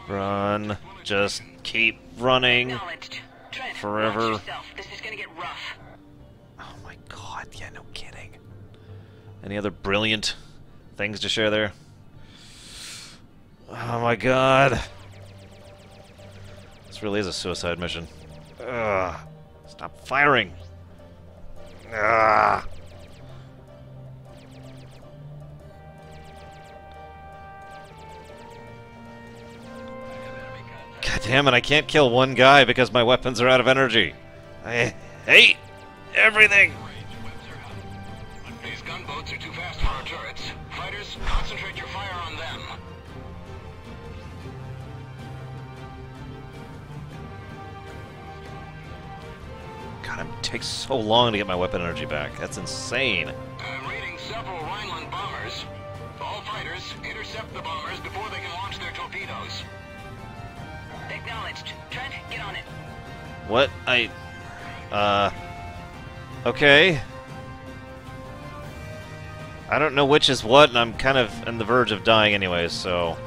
Run. Just keep running. Acknowledged. Trent, Forever. watch yourself. This is gonna get rough. Oh my god, yeah, no kidding. Any other brilliant things to share there? Oh my god. This really is a suicide mission. Ugh. Stop firing. Ugh. God damn it, I can't kill one guy because my weapons are out of energy. I hate everything. These gunboats are too fast for our turrets. Fighters, concentrate your fire on them. God, it takes so long to get my weapon energy back. That's insane. I'm reading several Rhineland bombers. All fighters, intercept the bombers before they can launch their torpedoes. Acknowledged. Trent, get on it. What? Okay. I don't know which is what, and I'm kind of on the verge of dying anyways, so...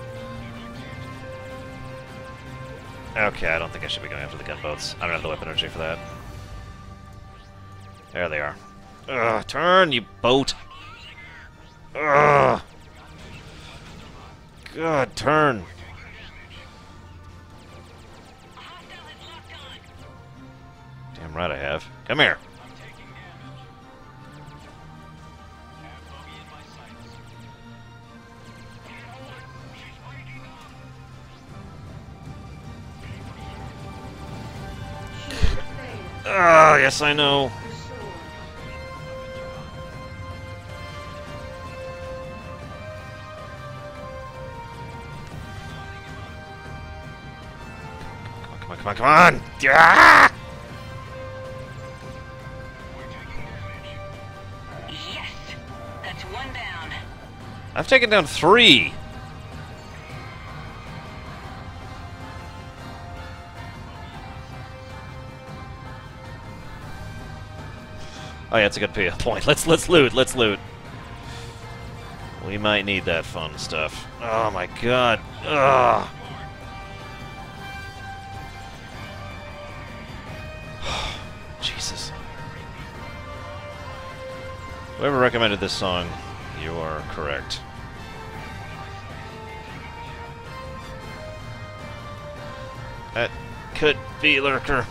Okay, I don't think I should be going after the gunboats. I don't have the weapon energy for that. There they are. Ugh, turn, you boat! Ugh! God, turn! Damn right I have. Come here! Ah, yes I know. Come on, come on, come on! Ah! Yes! That's one down. I've taken down 3! Oh yeah, it's a good point. Let's loot, let's loot. We might need that fun stuff. Oh my god. Ugh. Jesus. Whoever recommended this song, you are correct. That could be Lurker.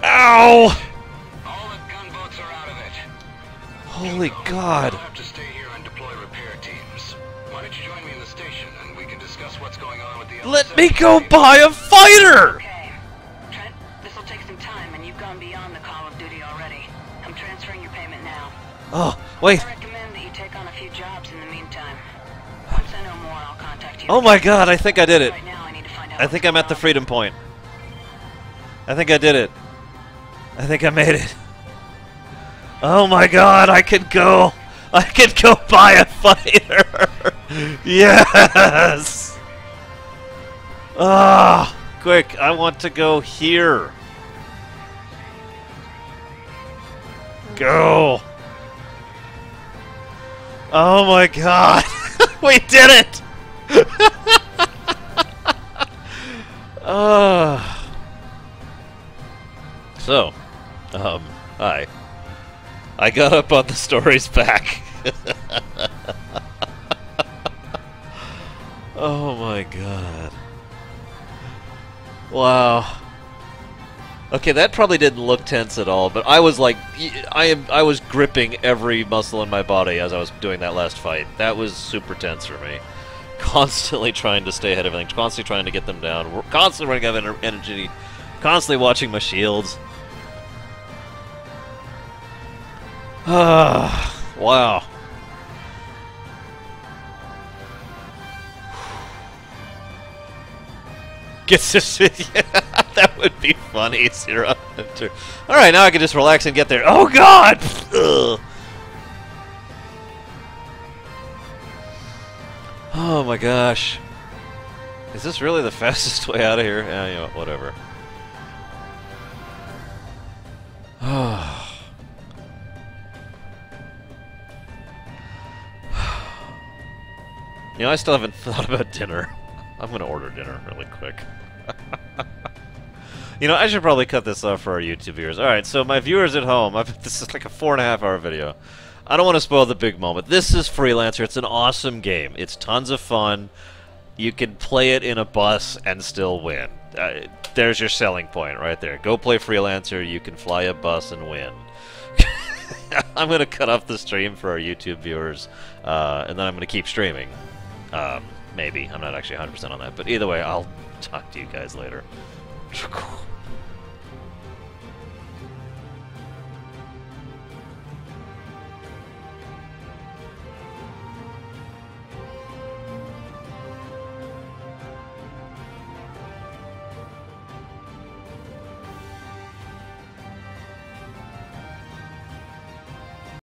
Ow! All the gunboats are out of it. Holy God! I'll have to stay here and deploy repair teams. Why don't you join me in the station and we can discuss what's going on with the... Let me go buy a fighter! Okay. Trent, this'll take some time and you've gone beyond the Call of Duty already. I'm transferring your payment now. Oh, wait. I recommend that you take on a few jobs in the meantime. Once I know more, I'll contact you. Oh my god, I think I did it. Right now, I need to find out I think I'm at the freedom point. I think I did it. I think I made it. Oh my god, I could go buy a fighter! Yes! Ah, quick, I want to go here. Go! Oh my god! We did it! So, hi. I got up on the story's back. Oh my god. Wow. Okay, that probably didn't look tense at all, but I was like, I was gripping every muscle in my body as I was doing that last fight. That was super tense for me. Constantly trying to stay ahead of everything, constantly trying to get them down, constantly running out of energy, constantly watching my shields. Wow. Gets this. Yeah, that would be funny. Zero. Alright, now I can just relax and get there. Oh god! Ugh. Oh my gosh. Is this really the fastest way out of here? Yeah, you know, whatever. You know, I still haven't thought about dinner. I'm gonna order dinner really quick. You know, I should probably cut this off for our YouTube viewers. Alright, so my viewers at home, this is like a 4.5-hour video. I don't want to spoil the big moment. This is Freelancer. It's an awesome game. It's tons of fun. You can play it in a bus and still win. There's your selling point right there. Go play Freelancer. You can fly a bus and win. I'm going to cut off the stream for our YouTube viewers, and then I'm going to keep streaming. Maybe. I'm not actually 100% on that. But either way, I'll talk to you guys later.